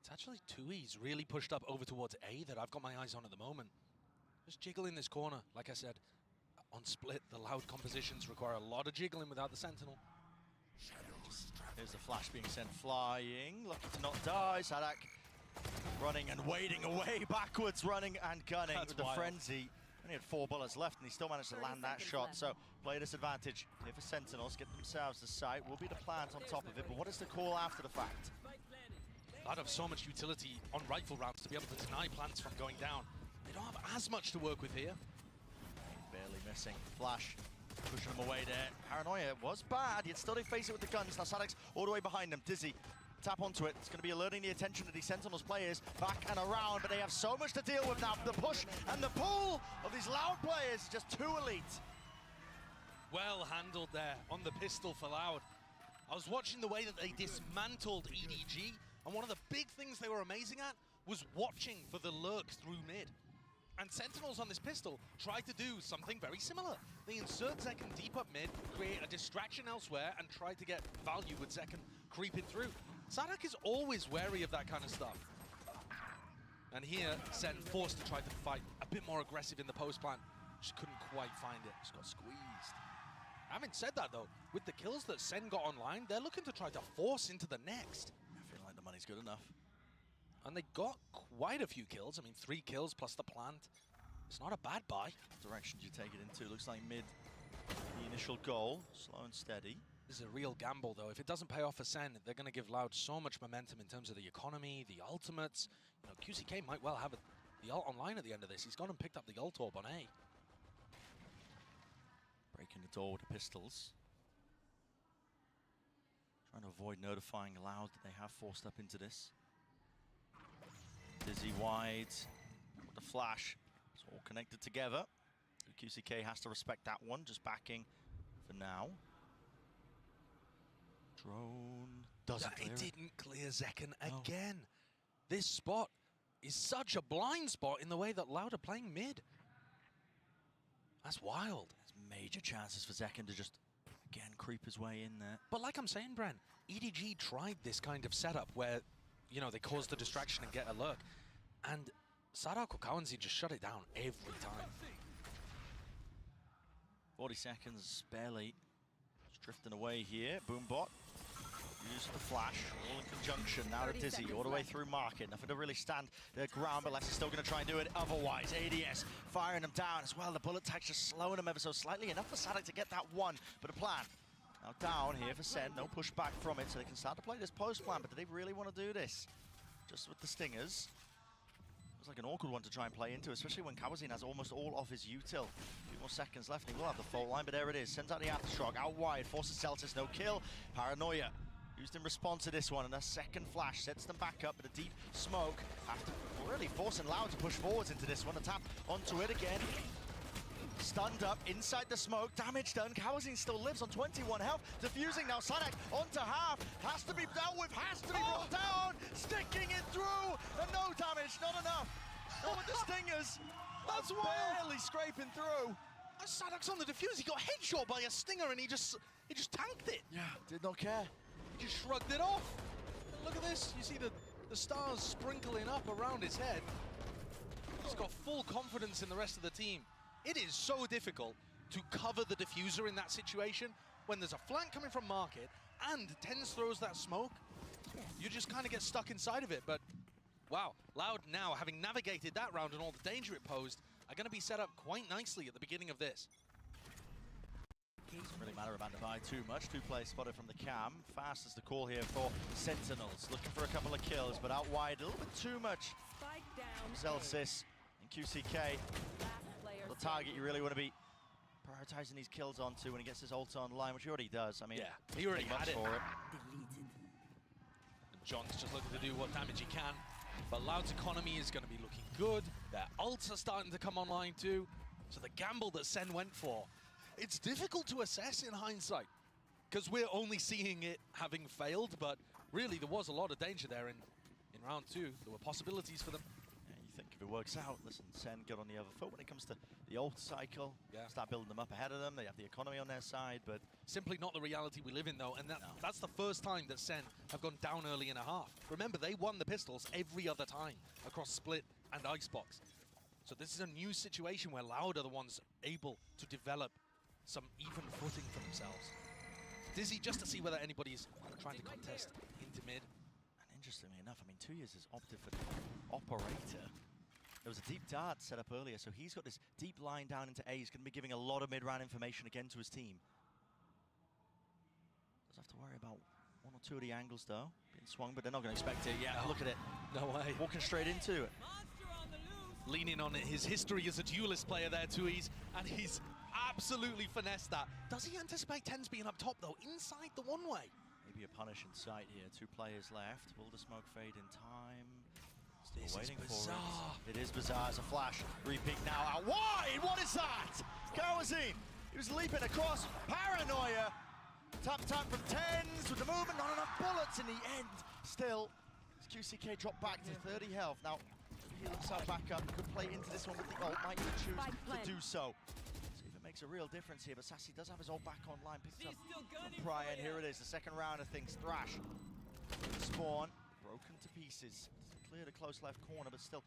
It's actually Tui's really pushed up over towards A that I've got my eyes on at the moment. Just jiggle in this corner. Like I said, on Split, the Loud compositions require a lot of jiggling without the Sentinel. Here's the flash being sent flying. Lucky to not die. Sadak running and wading away backwards, running and gunning with the frenzy. Only had 4 bullets left, and he still managed to land that shot. So, play disadvantage here for Sentinels. Get themselves the site. Will be the plant on top of it. But what is the call after the fact? Loud have so much utility on rifle rounds to be able to deny plants from going down. They don't have as much to work with here. Barely missing. Flash pushing them away there. Paranoia was bad. He'd still face it with the guns. Now Sadak's all the way behind them. Dizzy. Tap onto it. It's going to be alerting the attention of these Sentinels players back and around, but they have so much to deal with now. The push and the pull of these Loud players, just too elite. Well handled there on the pistol for Loud. I was watching the way that they dismantled EDG, and one of the big things they were amazing at was watching for the lurk through mid. And Sentinels on this pistol tried to do something very similar. They insert Zekken deep up mid, create a distraction elsewhere, and try to get value with Zekken creeping through. Sadak is always wary of that kind of stuff. And here, Sen forced to try to fight a bit more aggressive in the post plant. Just couldn't quite find it. Just got squeezed. Having said that though, with the kills that Sen got online, they're looking to try to force into the next. I feel like the money's good enough. And they got quite a few kills. I mean, 3 kills plus the plant. It's not a bad buy. Direction you take it into looks like mid. The initial goal, slow and steady. This is a real gamble, though. If it doesn't pay off for Sen, they're going to give Loud so much momentum in terms of the economy, the ultimates. You know, QCK might well have the ult online at the end of this. He's gone and picked up the ult orb on A. Breaking the door with the pistols. Trying to avoid notifying Loud that they have forced up into this. Dizzy wide with the flash. It's all connected together. QCK has to respect that one, just backing for now. Drone doesn't clear it. Didn't clear Zekken again. This spot is such a blind spot in the way that Loud are playing mid. That's wild. There's major chances for Zekken to just, again, creep his way in there. But like I'm saying, Bren, EDG tried this kind of setup where, you know, they cause the distraction and get a lurk. And Sadak or Kawanzi just shut it down every time. 40 seconds, barely. Just drifting away here. Boombot. Use the flash, all in conjunction. Now to Dizzy, all the way through market. Nothing to really stand their ground, but Lex is still going to try and do it otherwise. ADS firing them down as well. The bullet tag's just slowing them ever so slightly. Enough for Sadak to get that one, but a plan. Now down here for Sen, no pushback from it, so they can start to play this post plan, but do they really want to do this? Just with the stingers. It's like an awkward one to try and play into, especially when Kawazin has almost all of his util. A few more seconds left, and he will have the fault line, but there it is. Sends out the Aftershock, out wide, forces Celtics, no kill. Paranoia used in response to this one, and a second flash sets them back up with a deep smoke after really forcing Loud to push forwards into this one. A tap onto it again. Stunned up inside the smoke, damage done. Kawazin still lives on 21 health. Diffusing now, Sadak onto half. Has to be dealt with, has to be brought down. Sticking it through, and no damage, not enough. Not with the stingers. That's barely scraping through. Sadak's on the defuse. He got headshot by a stinger, and he just tanked it. Yeah, did not care. He just shrugged it off. And look at this. You see the stars sprinkling up around his head. He's got full confidence in the rest of the team. It is so difficult to cover the diffuser in that situation. When there's a flank coming from Market and TenZ throws that smoke, you just kind of get stuck inside of it. But wow, Loud now, having navigated that round and all the danger it posed, are going to be set up quite nicely at the beginning of this. Doesn't really matter about Divide too much. 2 players spotted from the cam. Fast is the call here for Sentinels. Looking for a couple of kills, but out wide a little bit too much. Zelsis and QCK. The target you really want to be prioritizing these kills onto when he gets his ult online, which he already does. I mean, yeah, he already had it. For it. And John's just looking to do what damage he can. But Loud's economy is going to be looking good. Their ults are starting to come online too. So the gamble that SEN went for, it's difficult to assess in hindsight because we're only seeing it having failed, but really there was a lot of danger there in round 2. There were possibilities for them. Yeah, you think if it works out, listen, SEN get on the other foot when it comes to the ult cycle. Yeah. Start building them up ahead of them. They have the economy on their side, but simply not the reality we live in though, and that's the first time that SEN have gone down early in a half. Remember, they won the pistols every other time across Split and Icebox. So this is a new situation where Loud are the ones able to develop some even footing for themselves. Dizzy just to see whether anybody's trying to contest into mid. And interestingly enough, I mean, 2 years has opted for the operator. There was a deep dart set up earlier, so he's got this deep line down into A. He's going to be giving a lot of mid-round information again to his team. Does have to worry about 1 or 2 of the angles though, being swung, but they're not going to expect it. Yeah, look at it. No way. Walking straight into it. Leaning on his history as a duelist player there, Tuiz, and he's absolutely finessed that. Does he anticipate TenZ being up top, though, inside the one-way? Maybe a punish in sight here. 2 players left. Will the smoke fade in time? Still This waiting is bizarre. for it. It is bizarre. It's a flash. Repeat now out wide. What is that? Kawazine. He was leaping across. Paranoia. Tap from TenZ with the movement. Not enough bullets in the end. Still, QCK dropped back to 30 health. Now, he looks up back up. Could play into this one with the ult. Might even choose to do so. See if it makes a real difference here. But Sassy does have his ult back online. Picks up from Brian. Here it is. The second round of things. Thrash. Spawn. Broken to pieces. Clear the close left corner, but still.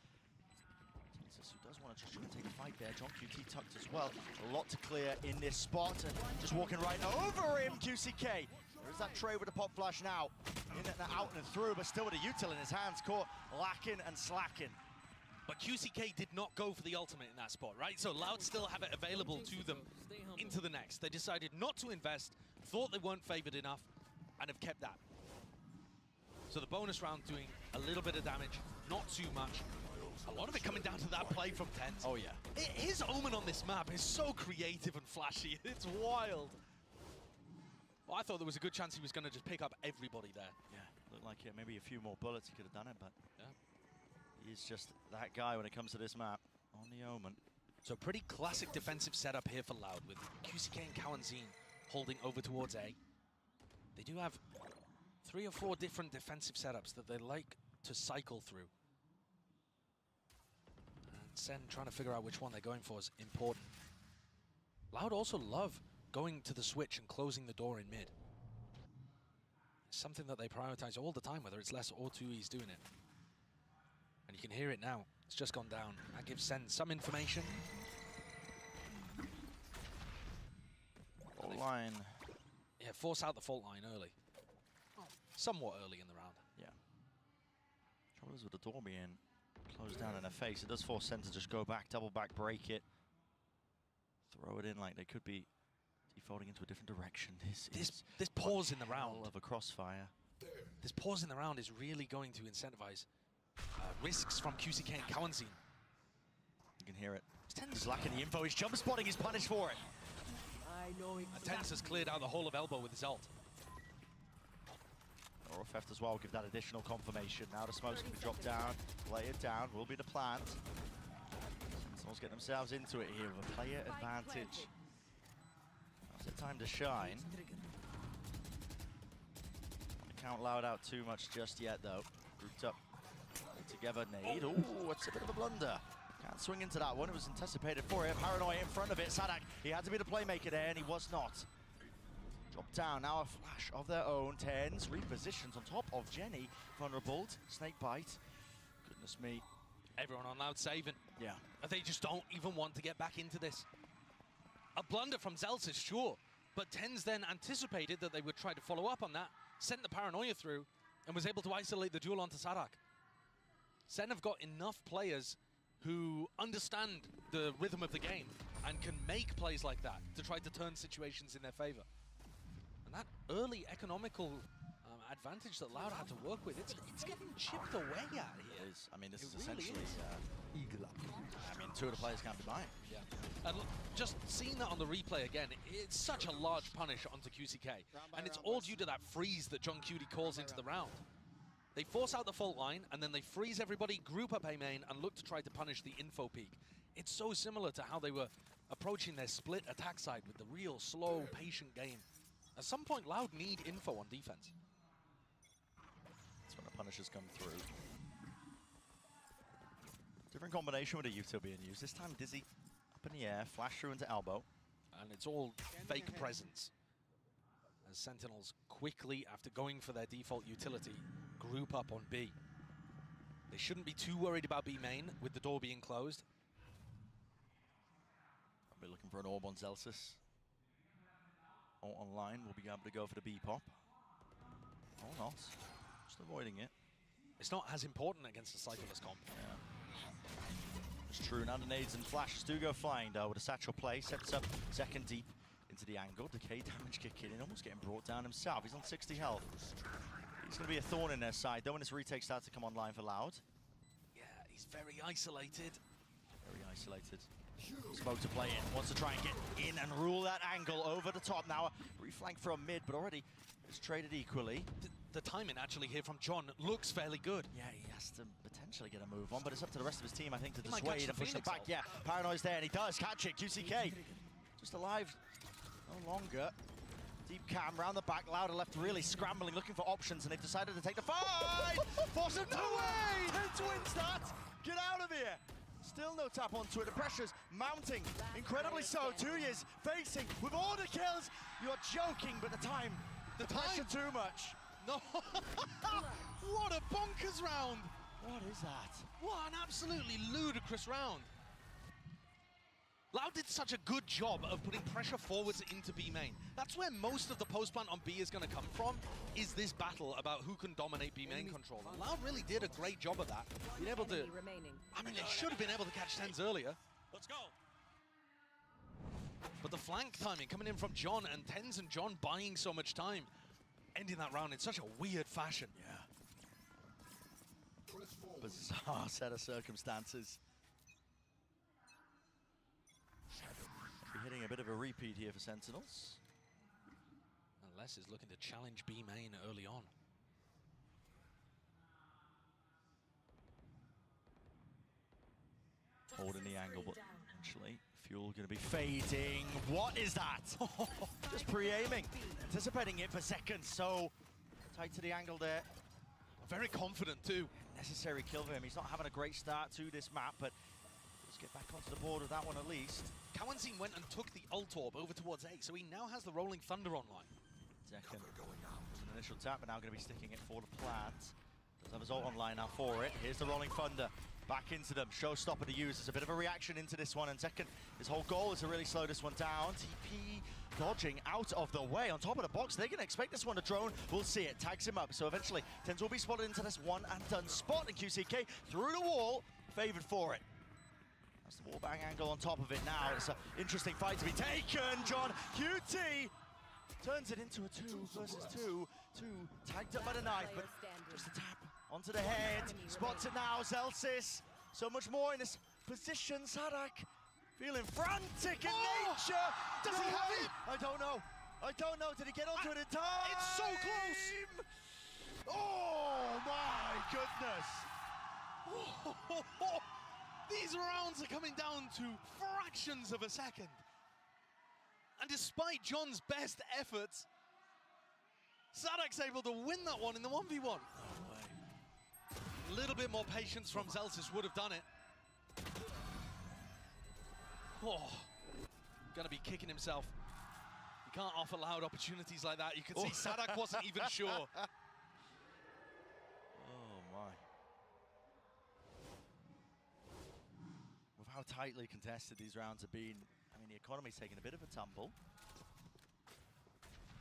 Texas, who does want to just try and take a fight there. John QT tucked as well. A lot to clear in this spot. And just walking right over him, QCK. There is that trade with the pop flash now. In and out and through, but still with a util in his hands. Caught lacking and slacking. But QCK did not go for the ultimate in that spot, right? So Loud still have it available to them into the next. They decided not to invest, thought they weren't favored enough, and have kept that. So the bonus round doing a little bit of damage, not too much. A lot of it coming down to that play from TenZ. Oh yeah. His omen on this map is so creative and flashy. It's wild. Well, I thought there was a good chance he was going to just pick up everybody there. Yeah, looked like maybe a few more bullets he could have done it, but yeah. He's just that guy when it comes to this map on the omen. So pretty classic defensive setup here for Loud with QCK and Kawazine holding over towards A. They do have 3 or 4 different defensive setups that they like to cycle through. And SEN trying to figure out which one they're going for is important. Loud also love going to the switch and closing the door in mid. It's something that they prioritize all the time, whether it's Les or Tuiz doing it. And you can hear it now. It's just gone down. That gives SEN some information. Fault line. Yeah, force out the fault line early. Somewhat early in the round. Yeah. Trouble is with the door being closed down in their face. It does force SEN to just go back, double back, break it. Throw it in like they could be defaulting into a different direction. This pause in the round of a crossfire. This pause in the round is really going to incentivize risks from QCK and Kawazine. You can hear it. TenZ is lacking the info. He's jump spotting. He's punished for it. I know exactly. TenZ has cleared out the whole of elbow with his ult. Or Theft as well will give that additional confirmation. Now the smoke's going to be dropped down. Lay it down. Will be the plant. Someone's getting themselves into it here with a player advantage. Now's the time to shine. Don't count Loud out too much just yet, though. Grouped up together. Nade. Ooh, it's a bit of a blunder. Can't swing into that one. It was anticipated for him. Paranoia in front of it. Sadak, he had to be the playmaker there, and he was not. Drop down. Now a flash of their own. TenZ repositions on top of Jenny. Vulnerable. Snake bite. Goodness me. Everyone on Loud saving. Yeah. They just don't even want to get back into this. A blunder from Zelsis, sure, but TenZ then anticipated that they would try to follow up on that, sent the paranoia through, and was able to isolate the duel onto Sadak. SEN have got enough players who understand the rhythm of the game and can make plays like that to try to turn situations in their favor. And that early economical advantage that Loud had to work with, it's getting chipped away at here. It is. I mean, this is It really essentially is. Eagle up. I mean, two of the players can't be buying. Yeah. And just seeing that on the replay again, it's such a large punish onto QCK. And it's all due to that freeze that John Cutie calls into the round. They force out the fault line, and then they freeze everybody, group up A main, and look to try to punish the info peak. It's so similar to how they were approaching their split attack side with the real slow, patient game. At some point, Loud need info on defense. That's when the punishes come through. Different combination with a util being used. This time Dizzy up in the air, flash through into elbow. And it's all fake presence. As Sentinels quickly, after going for their default utility, group up on B. They shouldn't be too worried about B main with the door being closed. I'll be looking for an orb on Zelsis. Or online, we'll be able to go for the B pop. Or not. Just avoiding it. It's not as important against the Cyclist comp. Yeah. It's true. Now the nades and flashes do go flying though with a satchel play. Sets up second deep into the angle. Decay damage kicking in, almost getting brought down himself. He's on 60 health. He's going to be a thorn in their side though when this retake starts to come online for Loud. Yeah, he's very isolated. Very isolated. Smoke to play in, wants to try and get in and rule that angle over the top. Now a reflank from mid, but already it's traded equally. The timing actually here from John looks fairly good. Yeah, he has to potentially get a move on, but it's up to the rest of his team, I think, to He might dissuade catch and the push them Phoenix back. ult. Yeah, Paranoid's there, and he does catch it. QCK just alive no longer. Deep cam round the back, Louder left really scrambling, looking for options, and they've decided to take the fight! Force him to win! To win that! Get out of here! Still no tap onto it. The pressure's mounting, incredibly so. 2 years facing with all the kills. You're joking, but the pressure too much. No! What a bonkers round! What is that? What an absolutely ludicrous round. Loud did such a good job of putting pressure forwards into B main. That's where most of the post plant on B is going to come from, is this battle about who can dominate B main control. And Loud really did a great job of that. Being able to, I mean, they should have been able to catch TenZ earlier. Let's go. But the flank timing coming in from John, and TenZ and John buying so much time, ending that round in such a weird fashion. Yeah. Bizarre set of circumstances. Be hitting a bit of a repeat here for Sentinels. Unless is looking to challenge B main early on. Holding the angle, but actually, Fuel going to be fading. What is that? Just pre-aiming, anticipating it for seconds. So tight to the angle there. Very confident too. Necessary kill for him. He's not having a great start to this map, but let's get back onto the board with that one at least. Kawanzin went and took the ult orb over towards A, so he now has the Rolling Thunder online. Second, an initial tap, but now going to be sticking it for the plant. Does have his ult online now for it. Here's the Rolling Thunder. Back into them. Showstopper to use. There's a bit of a reaction into this one. And second, his whole goal is to really slow this one down. TP dodging out of the way. On top of the box, they're going to expect this one to drone. We'll see it. Tags him up. So eventually, TenZ will be spotted into this one and done spot. And QCK through the wall, favored for it. That's the wall bang angle on top of it now. It's an interesting fight to be taken. John QT turns it into a 2 versus 2. 2 tagged up by the knife, but just a tap onto the head. Spots it now, Zelsis. So much more in this position. Sadak feeling frantic in nature. Does he have it? I don't know. I don't know. Did he get onto it in time? It's so close. Oh my goodness. These rounds are coming down to fractions of a second. And despite John's best efforts, Sadak's able to win that one in the 1v1. No way. A little bit more patience from Zelsis would have done it. Oh, gonna be kicking himself. You can't offer Loud opportunities like that. You can see Sadak wasn't even sure. Oh my. With how tightly contested these rounds have been, I mean, the economy's taking a bit of a tumble.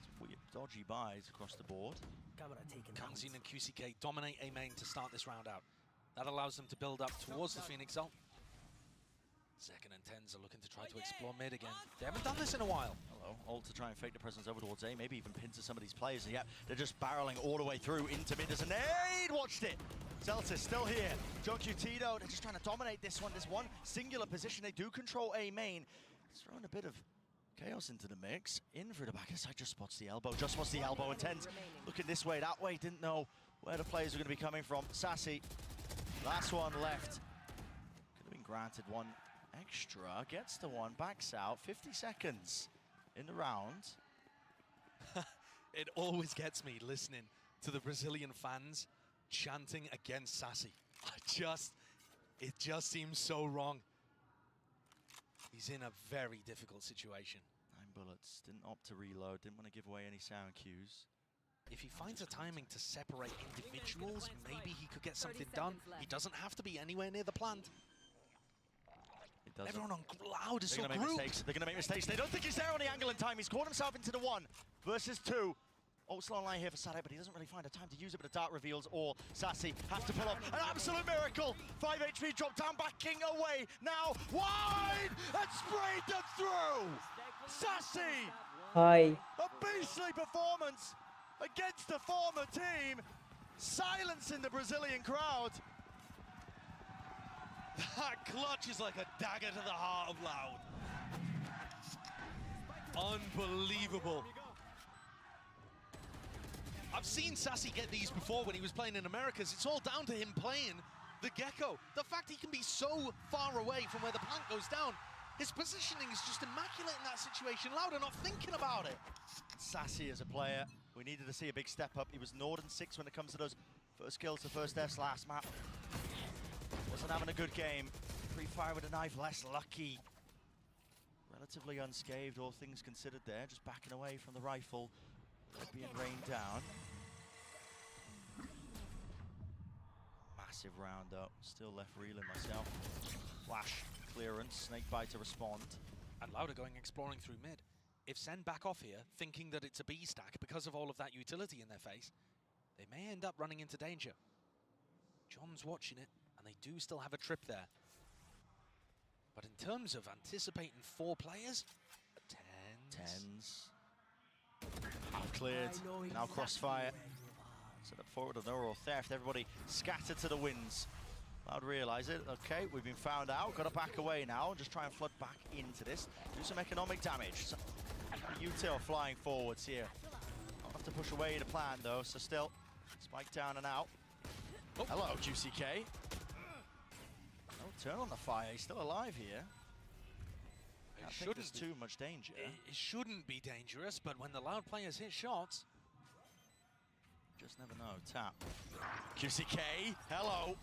Some weird, dodgy buys across the board. Kangzin and QCK dominate A main to start this round out. That allows them to build up towards the Phoenix ult. Second and Tens are looking to try to explore mid again. They haven't done this in a while. Hello, ult to try and fake the presence over towards A, maybe even pincer some of these players. And yeah, they're just barreling all the way through into mid as a nade. Watched it. Celtics still here. JoQ Tito, they're just trying to dominate this one singular position. They do control A main. It's throwing a bit of chaos into the mix. In through the back of the side, just spots the elbow, and Tens looking this way, that way, didn't know where the players were going to be coming from. Sassy, last one left. Could have been granted one extra, gets the one, backs out, 50 seconds in the round. It always gets me listening to the Brazilian fans chanting against Sassy. It just seems so wrong. He's in a very difficult situation. 9 bullets, didn't opt to reload, didn't want to give away any sound cues. If he finds a timing to separate individuals, maybe he could get something done. He doesn't have to be anywhere near the plant. Everyone on Loud is so grouped. They're going to make mistakes. They don't think he's there on the angle in time. He's caught himself into the 1 versus 2. Oh, slow line here for Sadek, but he doesn't really find a time to use it, but the dart reveals all. Sassy has to pull off an absolute miracle. 5 HP drop down, backing away. Now, wide, and sprayed them through. Sassy. Hi. A beastly performance against the former team. Silencing the Brazilian crowd. That clutch is like a dagger to the heart of Loud. Unbelievable. I've seen Sassy get these before when he was playing in Americas. It's all down to him playing the Gecko. The fact he can be so far away from where the plant goes down, his positioning is just immaculate in that situation. Loud are not thinking about it. Sassy as a player, we needed to see a big step up. He was Norden 6 when it comes to those first kills to first deaths last map. Wasn't having a good game. Pre-fire with a knife, less lucky. Relatively unscathed, all things considered there. Just backing away from the rifle. Being rained down. Massive round though. Still left reeling myself. Flash, clearance, snakebite to respond. And Loud are going exploring through mid. If SEN back off here, thinking that it's a B stack because of all of that utility in their face, they may end up running into danger. John's watching it, and they do still have a trip there. But in terms of anticipating 4 players, Tens. Half cleared, now crossfire. Set up forward of no theft, everybody scattered to the winds. Loud realise it, okay, we've been found out, got to back away now, just try and flood back into this, do some economic damage. So, util flying forwards here. Don't have to push away the plan though, so still, spike down and out. Oh. Hello, QCK. No turn on the fire, he's still alive here. I think there's too much danger. It shouldn't be dangerous, but when the Loud players hit shots, just never know. Tap. QCK, hello.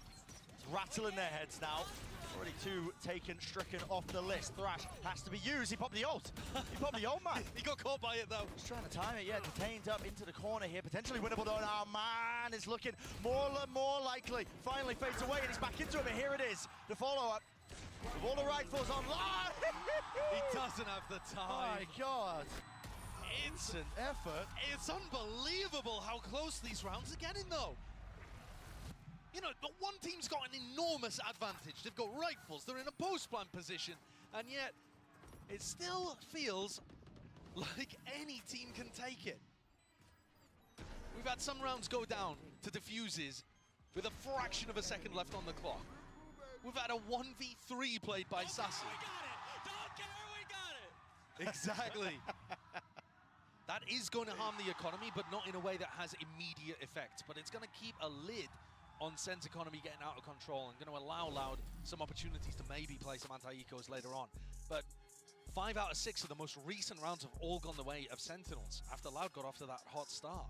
It's rattling their heads now. Already 2 taken, stricken off the list. Thrash has to be used. He popped the ult. He popped the ult, man. He got caught by it, though. Just trying to time it, yeah. Detained up into the corner here. Potentially winnable, though. Now, man, it's looking more likely. Finally fades away, and he's back into it, and here it is. The follow-up. With all the rifles online. He doesn't have the time. My God. It's an effort. It's unbelievable how close these rounds are getting, though. You know, one team's got an enormous advantage. They've got rifles, they're in a post-plant position, and yet it still feels like any team can take it. We've had some rounds go down to defuses with a fraction of a second left on the clock. We've had a 1v3 played by Sassy. We got it! Don't care, we got it! Exactly. That is going to harm the economy, but not in a way that has immediate effect. But it's going to keep a lid on SEN's economy getting out of control and going to allow Loud some opportunities to maybe play some anti-ecos later on. But 5 out of 6 of the most recent rounds have all gone the way of Sentinels after Loud got off to that hot start.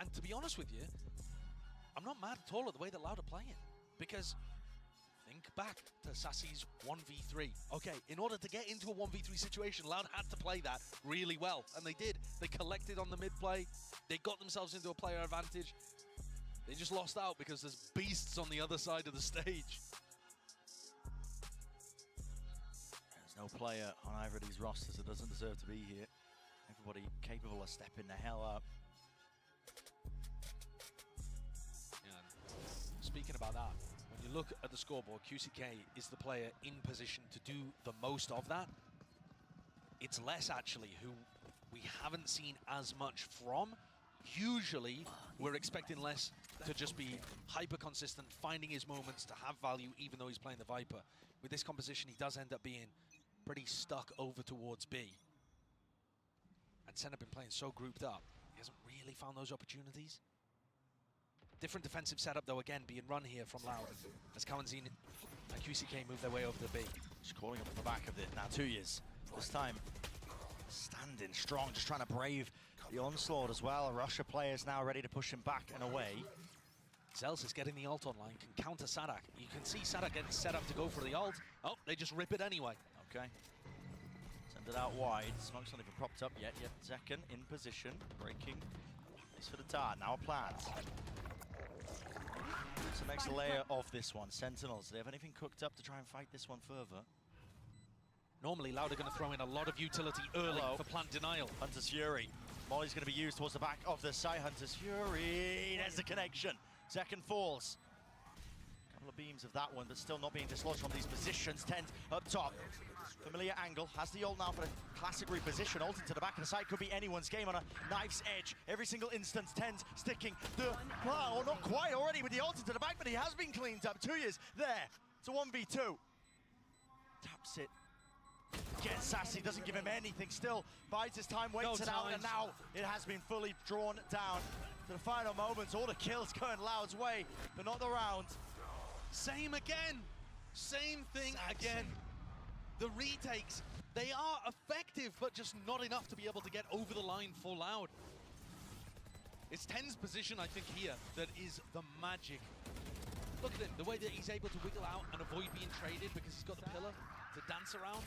And to be honest with you, I'm not mad at all at the way that Loud are playing, because think back to Sassy's 1v3. Okay, in order to get into a 1v3 situation, Loud had to play that really well, and they did. They collected on the mid play, they got themselves into a player advantage. They just lost out because there's beasts on the other side of the stage. No player on either of these rosters that doesn't deserve to be here. Everybody capable of stepping the hell up. Yeah. Speaking about that, when you look at the scoreboard, QCK is the player in position to do the most of that. It's less actually who we haven't seen as much from. Usually, we're expecting less to just be hyper consistent, finding his moments to have value, even though he's playing the Viper. With this composition, he does end up being pretty stuck over towards B. And SEN have been playing so grouped up, he hasn't really found those opportunities. Different defensive setup, though, again, being run here from Loud, as Kawanzin and QCK move their way over to B. Just calling up on the back of it. Now 2 years. This time, standing strong, just trying to brave the onslaught as well. Russia players now ready to push him back and away. Zels is getting the ult online, can counter Sadak. You can see Sadak getting set up to go for the ult. Oh, they just rip it anyway. Okay. Send it out wide. Smoke's not even propped up yet. Zekken in position, breaking. This for the Tart. Now a plant. What's the next layer of this one? Sentinels. Do they have anything cooked up to try and fight this one further? Normally, Loud are going to throw in a lot of utility early for plant denial. Hunter's Fury. Molly's going to be used towards the back of the site. Hunter's Fury. There's the connection. Zekken falls. Couple of beams of that one, but still not being dislodged from these positions. Tent up top. Familiar angle. Has the ult now for a classic reposition. Ult into the back of the site. Could be anyone's game on a knife's edge. Every single instance. Tent sticking the... Well, not quite already with the ult into the back, but he has been cleaned up. 2 years there. It's a 1v2. Taps it. Gets sassy, doesn't give him anything, still bides his time, waits it out, and now it has been fully drawn down to the final moments. All the kills going Loud's way, but not the round. Same again, same thing again. The retakes, they are effective, but just not enough to be able to get over the line for Loud. It's Ten's position, I think, here that is the magic. Look at him, the way that he's able to wiggle out and avoid being traded because he's got the pillar to dance around.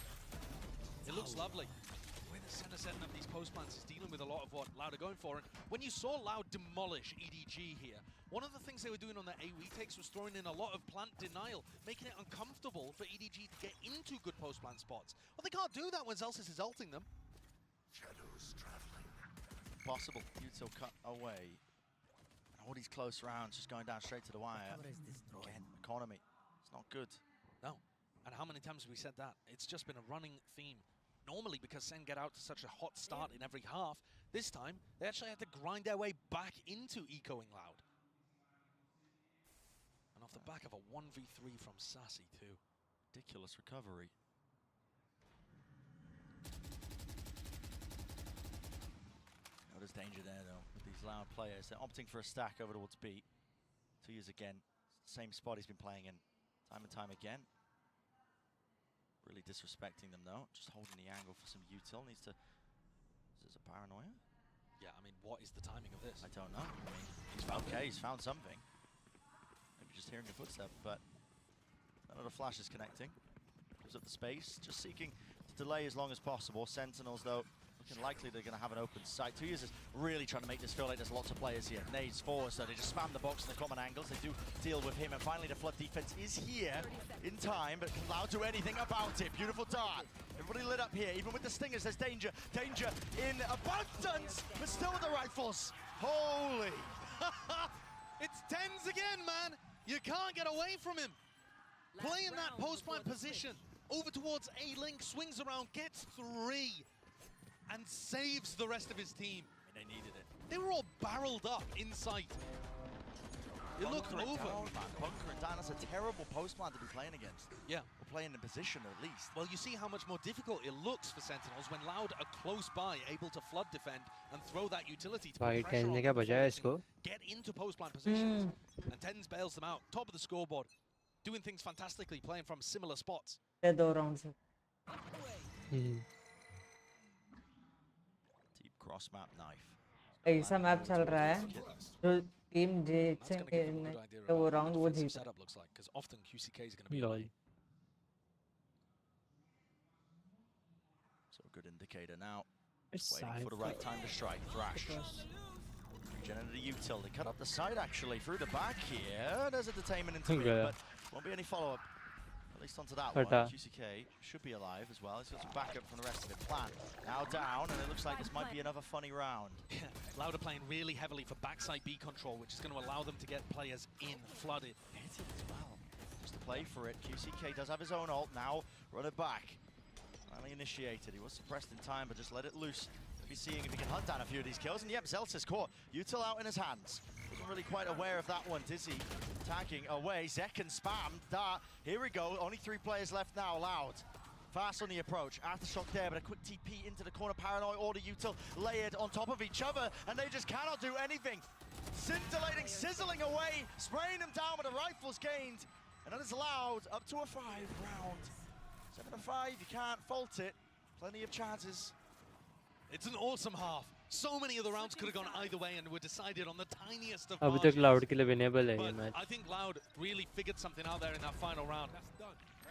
It looks lovely. The way the center setting up these post plants is dealing with a lot of what Loud are going for. And when you saw Loud demolish EDG here, one of the things they were doing on their AoE takes was throwing in a lot of plant denial, making it uncomfortable for EDG to get into good post plant spots. Well, they can't do that when Zelsis is ulting them. Shadows traveling. Possible. Util cut away. And all these close rounds just going down straight to the wire. Again, economy. It's not good. No. And how many times have we said that? It's just been a running theme. Normally, because SEN get out to such a hot start in every half, this time, they actually had to grind their way back into ecoing Loud. And off the back of a 1v3 from Sassy, too. Ridiculous recovery. Oh, there's danger there, though, with these Loud players. They're opting for a stack over towards B. 2 years again. Same spot he's been playing in time and time again. Really disrespecting them, though. Just holding the angle for some util. Needs to... Is this a paranoia? Yeah, I mean, what is the timing of this? I don't know. I mean, he's found, okay, he's found something. Maybe just hearing a footstep, but another flash is connecting. Gives up the space, just seeking to delay as long as possible. Sentinels, though, looking likely they're going to have an open sight. 2 years is really trying to make this feel like there's lots of players here. Nades forward, so they just spam the box in the common angles. They do deal with him, and finally the flood defense is here in time, but can Loud do anything about it? Beautiful dart. Everybody lit up here, even with the stingers, there's danger. Danger in abundance, but still with the rifles. Holy! It's Tens again, man! You can't get away from him! Playing that post-plant position, over towards A-Link, swings around, gets 3, and saves the rest of his team. I mean, they needed it. They were all barreled up in sight. It looked over. Down, man. Bunker and down, that's a terrible post-plant to be playing against. Yeah. Or playing in position, at least. Well, you see how much more difficult it looks for Sentinels when Loud are close by, able to flood defend and throw that utility to put pressure on them, get into post-plant positions. And Tens bails them out, top of the scoreboard, doing things fantastically, playing from similar spots. 2 rounds. Deep cross-map knife. ऐसा map चल रहा है जो team जीतेंगे तो वो round वो जीत setup looks like, because often QCK is going to be away. So a good indicator now. Waiting for the right time to strike. Thrash. Regenerated the util. They cut up the side actually through the back here. There's a detainment into it, but won't be any follow-up. At least onto that one. QCK should be alive as well. It's got some backup from the rest of it. Plan now down, and it looks like this might be another funny round. Loud are playing really heavily for backside B control, which is going to allow them to get players in, flooded. Hit it as well. Just to play for it. QCK does have his own ult now. Run it back. Finally initiated. He was suppressed in time, but just let it loose. Be seeing if he can hunt down a few of these kills. And yep, Zelt's caught. Util out in his hands. Wasn't really quite aware of that one. Dizzy tagging away. Zekken spammed that. Here we go. Only 3 players left now. Loud. Fast on the approach. Aftershock there, but a quick TP into the corner. Paranoid order Util layered on top of each other, and they just cannot do anything. Scintillating, sizzling away, spraying them down with the rifles gained. And that is Loud up to a 5 round. 7-5, you can't fault it. Plenty of chances. It's an awesome half. So many of the rounds could have gone either way and were decided on the tiniest of अभी margins. तक Loud के लिए winnable है ये But match. I think Loud really figured something out there in that final round.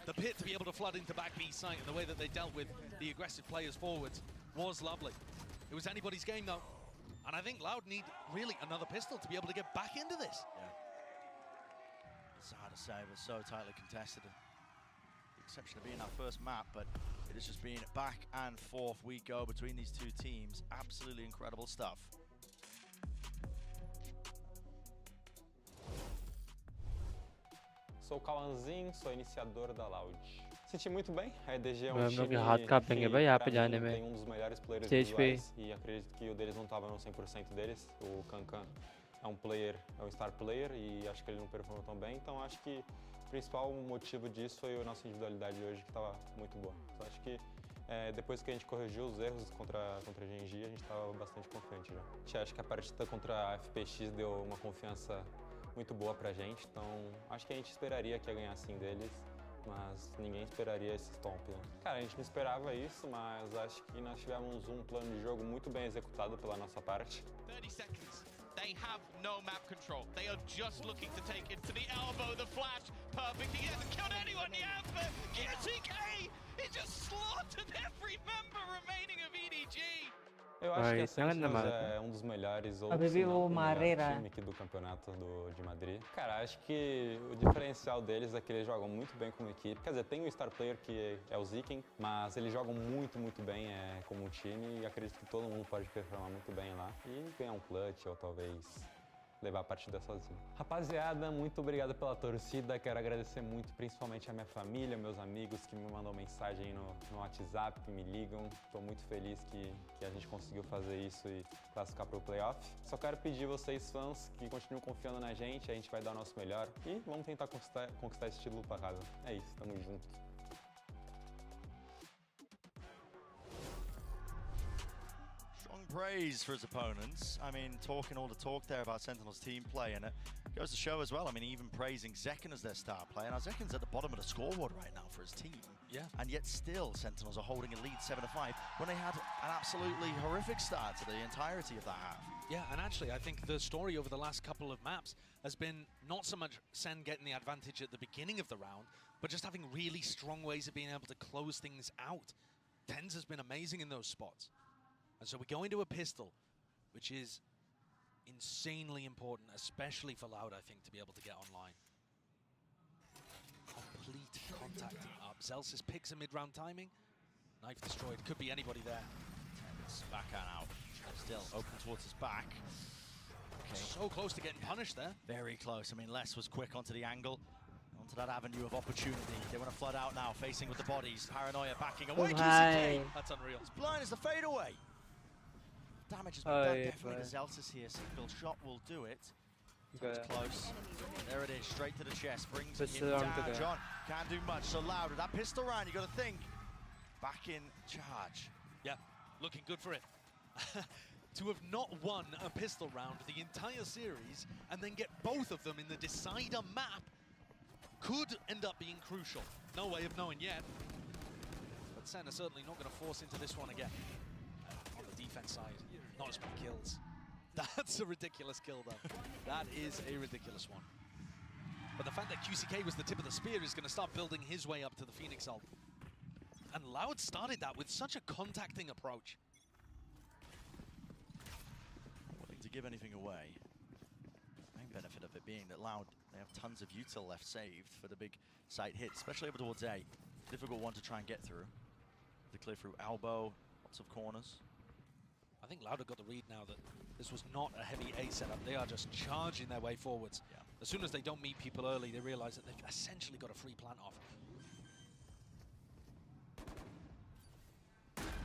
The pit to be able to flood into back B site and the way that they dealt with the aggressive players forwards was lovely. It was anybody's game though. And I think Loud need really another pistol to be able to get back into this. Yeah. It's hard to say, but so tightly contested. The exception of being our first map, but it has just been back and forth we go between these two teams. Absolutely incredible stuff. Sou o Kawanzin, sou iniciador da Loud. Senti muito bem, a EDG é हम time लोग हाथ कांपेंगे भाई यहाँ पे जाने में. tem dos melhores players Stage पे. visuais e acredito que o deles não estava no 100% deles. O Kankan é um player, é um star player e acho que ele não performou tão bem, então acho que o principal motivo disso foi a nossa individualidade hoje que estava muito boa. Então acho que depois que a gente corrigiu os erros contra a Genji, a gente estava bastante confiante já. Acho que a partida contra a FPX deu uma confiança muito boa pra gente, então acho que a gente esperaria que ia ganhar sim deles, mas ninguém esperaria esse stomp, né? Cara, a gente não esperava isso, mas acho que nós tivemos um plano de jogo muito bem executado pela nossa parte. 30 seconds. They have no map control. They are just looking to take it to the elbow, the flash. Perfect. He hasn't killed anyone yet, but QCK, he just slaughtered every member remaining of EDG. Eu acho que a Sentinels é um dos melhores, ou se não, o melhor time aqui do campeonato de Madrid. Cara, acho que o diferencial deles é que eles jogam muito bem como equipe. Quer dizer, tem o star player que é o Ziken, mas eles jogam muito bem como um time e acredito que todo mundo pode performar muito bem lá e ganhar um clutch ou talvez levar a partida sozinho. Rapaziada, muito obrigado pela torcida, quero agradecer muito principalmente a minha família, meus amigos que me mandam mensagem no WhatsApp, me ligam. Estou muito feliz que a gente conseguiu fazer isso e classificar para o playoff. Só quero pedir vocês fãs que continuem confiando na gente, a gente vai dar o nosso melhor e vamos tentar conquistar esse título para casa. É isso, tamo junto. Praise for his opponents. I mean, talking all the talk there about Sentinel's team play, and it goes to show as well. I mean, even praising Zekken as their star player. Now, Zekken's at the bottom of the scoreboard right now for his team. Yeah. And yet still, Sentinels are holding a lead 7-5 when they had an absolutely horrific start to the entirety of that half. Yeah, and actually, I think the story over the last couple of maps has been not so much Sen getting the advantage at the beginning of the round, but just having really strong ways of being able to close things out. Tens has been amazing in those spots. And so we go into a pistol, which is insanely important, especially for Loud, I think, to be able to get online. Complete contacting up. Zelsis picks a mid-round timing. Knife destroyed. Could be anybody there. Tens back and out. Still open towards his back. Okay. So close to getting punished there. Very close. I mean, Les was quick onto the angle. Onto that avenue of opportunity. They want to flood out now, facing with the bodies. Paranoia backing away. QCK. That's unreal. It's blind as the fadeaway. Damage has been done definitely to Zelsis here. Single shot will do it. It's close. There it is, straight to the chest. Brings him down. John can't do much. So Loud with that pistol round, you got to think. Back in charge. Yeah, looking good for it. To have not won a pistol round the entire series and then get both of them in the decider map could end up being crucial. No way of knowing yet. But Sen are certainly not going to force into this one again. On the defense side, not as many kills. That's a ridiculous kill though. That is a ridiculous one. But the fact that QCK was the tip of the spear is going to start building his way up to the Phoenix ult. And Loud started that with such a contacting approach. Willing to give anything away. Main benefit of it being that Loud They have tons of util left saved for the big site hit, especially over towards A. Difficult one to try and get through. The clear through elbow, lots of corners. I think Loud have got the read now that this was not a heavy A setup. They are just charging their way forwards. Yeah. As soon as they don't meet people early, they realize that they've essentially got a free plant off.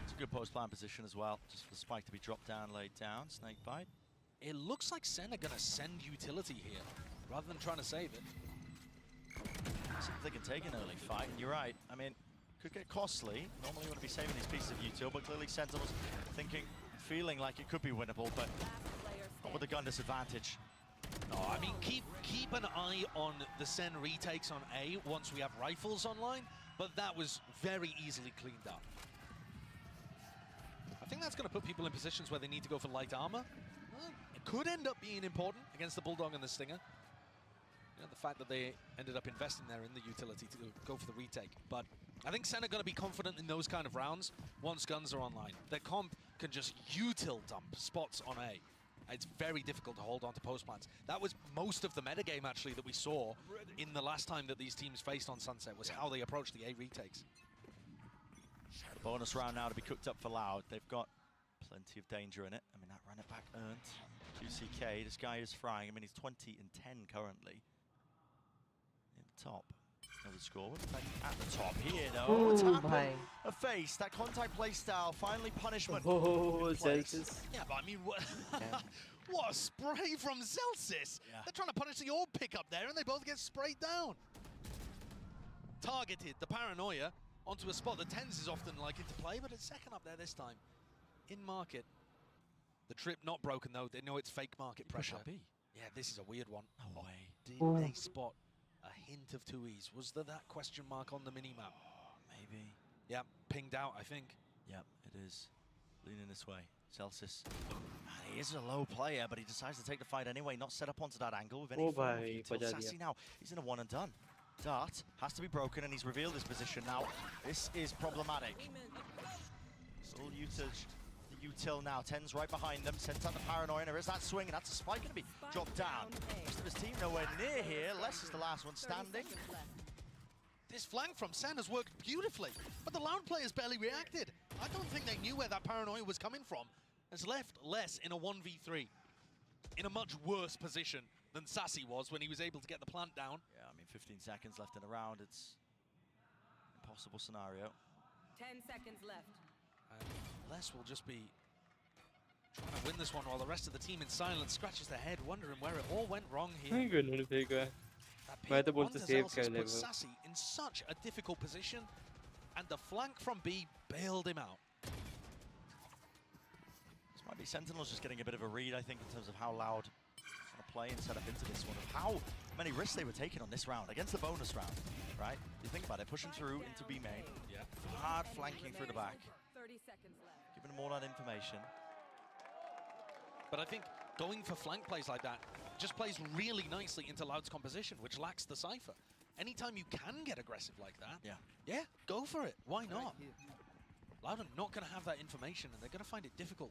It's a good post-plant position as well, just for the spike to be dropped down, laid down, snake bite. It looks like SEN are going to send utility here, rather than trying to save it. See if they can take an early fight, and you're right. I mean, could get costly. Normally you want to be saving these pieces of util, but clearly Sentinel's thinking, feeling like it could be winnable, but not with the gun disadvantage. No, I mean, keep an eye on the SEN retakes on A once we have rifles online, but that was very easily cleaned up. I think that's going to put people in positions where they need to go for light armor. It could end up being important against the Bulldog and the Stinger. You know, the fact that they ended up investing there in the utility to go for the retake. But I think SEN are going to be confident in those kind of rounds once guns are online. Their comp can just util dump spots on A. It's very difficult to hold on to post plants. That was most of the metagame, actually, that we saw in the last time that these teams faced on Sunset, was how they approached the A retakes. Bonus round now to be cooked up for Loud. They've got plenty of danger in it. I mean, that run it back earned. QCK, this guy is frying. I mean, he's 20 and 10 currently. In the top. Another score. At the top here, though. What's happened? A face. That contact play style. Finally punishment. Oh, Celsius. Yeah, but I mean, what a spray from Celsius. Yeah. They're trying to punish the orb pick up there, and they both get sprayed down. Targeted the paranoia onto a spot that Tens is often liking to play, but it's second up there this time. In market. The trip not broken, though. They know it's fake market pressure. Yeah, this is a weird one. No way. Did they spot a hint of 2Es? Was there that question mark on the minimap? Maybe. Yeah, pinged out, I think. Yep, it is. Leaning this way. Celsius. He is a low player, but he decides to take the fight anyway, not set up onto that angle with any form of util. Sassy now, he's in a one and done. Dart has to be broken, and he's revealed his position now. This is problematic. Full usage. The util now. Tens right behind them. Sent out the paranoia, and there is that swing, and that's a spike going to be dropped down. Most of his team nowhere near here. Les is the last one standing. This flank from SEN has worked beautifully, but the Loud players barely reacted. I don't think they knew where that paranoia was coming from. Has left Les in a 1v3, in a much worse position than Sassy was when he was able to get the plant down. Yeah, I mean, 15 seconds left in the round. It's an impossible scenario. 10 seconds left. And Les will just be trying to win this one while the rest of the team in silence scratches their head, wondering where it all went wrong here. मैं तो बोलता save कर ले put Sassy in such a difficult position, and the flank from B bailed him out. This might be Sentinels just getting a bit of a read, I think, in terms of how Loud want to play and set up into this one, of how many risks they were taking on this round against the bonus round, right? You think about it, pushing through into B main, hard flanking through the back, 30 seconds left. giving them all that information. But I think going for flank plays like that just plays really nicely into Loud's composition, which lacks the Cypher. Anytime you can get aggressive like that, yeah, go for it. Why not? Loud are not going to have that information, and they're going to find it difficult.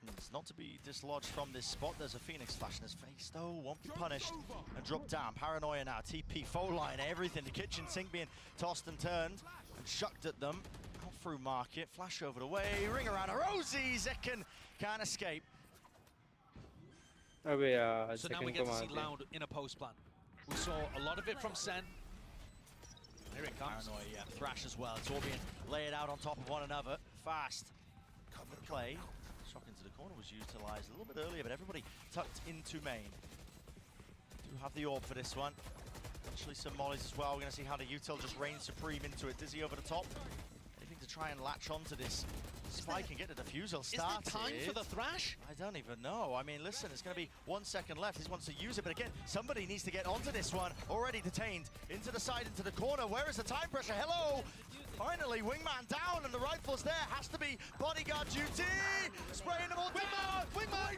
Tens not to be dislodged from this spot. There's a Phoenix flash in his face, though. Won't be punished and dropped down. Paranoia now. TP, phone line, everything. The kitchen sink being tossed and turned and shucked at them. Out through market. Flash over the way. Ring around a Rosie. Zekken can't escape. So now we get to see Loud in a post plan. We saw a lot of it from SEN. Here it comes. Paranoia, yeah. Thrash as well. It's all being laid out on top of one another. Fast. Cover play. Shock into the corner was utilized a little bit earlier, but everybody tucked into main. Do have the orb for this one. Potentially some mollies as well. We're going to see how the util just reigns supreme into it. Dizzy over the top. Anything to try and latch onto this spike and get the defusal started. Is there time for the thrash? I don't even know. I mean, listen, it's going to be 1 second left. He wants to use it, but again, somebody needs to get onto this one. Already detained. Into the side, into the corner. Where is the time pressure? Hello! Finally, wingman down, and the rifle's there. Has to be bodyguard duty. Spraying them all down. Wingman!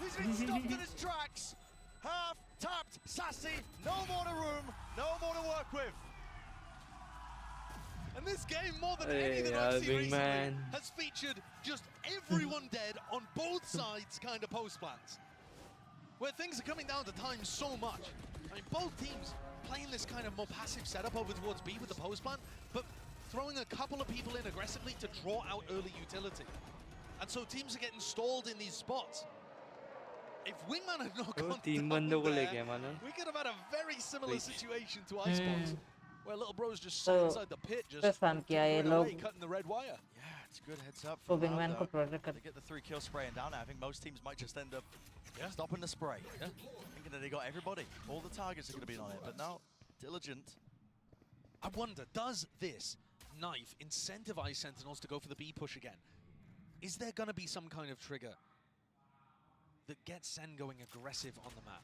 He's been stopped in his tracks. Half tapped. Sassy. No more to room. No more to work with. And this game, more than anything I've seen recently, has featured just everyone dead on both sides kind of post plans, where things are coming down to time so much. I mean, both teams playing this kind of more passive setup over towards B with the post plant, but throwing a couple of people in aggressively to draw out early utility. And so teams are getting stalled in these spots. If Wingman had not gone down there, we could have had a very similar situation to Icebox, where little bro's just sat inside the pit, just cutting the red wire. Yeah, it's a good heads up for Wingman to get the 3 kills spraying down. I think most teams might just end up stopping the spray, thinking that they got everybody. All the targets are going to be on it, but now Diligent. I wonder, does this knife incentivize Sentinels to go for the B push again? Is there going to be some kind of trigger that gets Sen going aggressive on the map?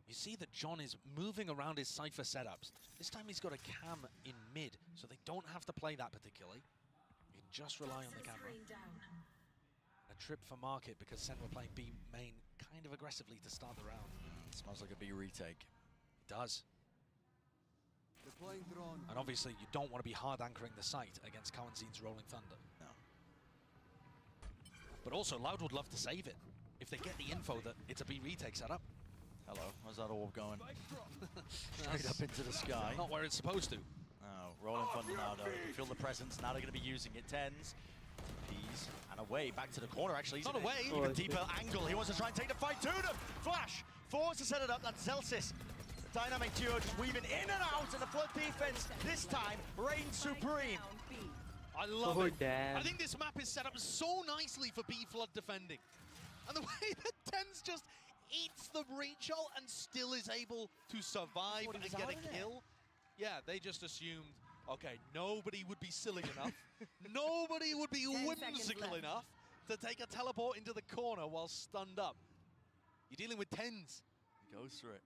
You see that John is moving around his Cypher setups. This time he's got a cam in mid, so they don't have to play that particularly. You can just rely on the camera. A trip for market because Sen were playing B main kind of aggressively to start the round. Smells like a B retake. It does. And obviously you don't want to be hard anchoring the site against Kawanzin's Rolling Thunder. No. But also Loud would love to save it if they get the info that it's a B retake setup. Hello, how's that orb going? Straight up into the sky. Not where it's supposed to. Oh, Rolling Thunder now though. You can feel the presence. Now they're going to be using it. Tens. Peas. And away. Back to the corner actually. Not away. Even deeper angle. He wants to try and take the fight to them. Flash. Force to set it up. That's Zelsis. The dynamic duo just weaving in and out. And the Flood defense this time reigns supreme. I love it. Damn. I think this map is set up so nicely for B Flood defending. And the way that Tens just eats the breach ult and still is able to survive and get a kill. Yeah, they just assumed, okay, nobody would be silly enough, nobody would be whimsical enough to take a teleport into the corner while stunned up. You're dealing with Tens. He goes for it.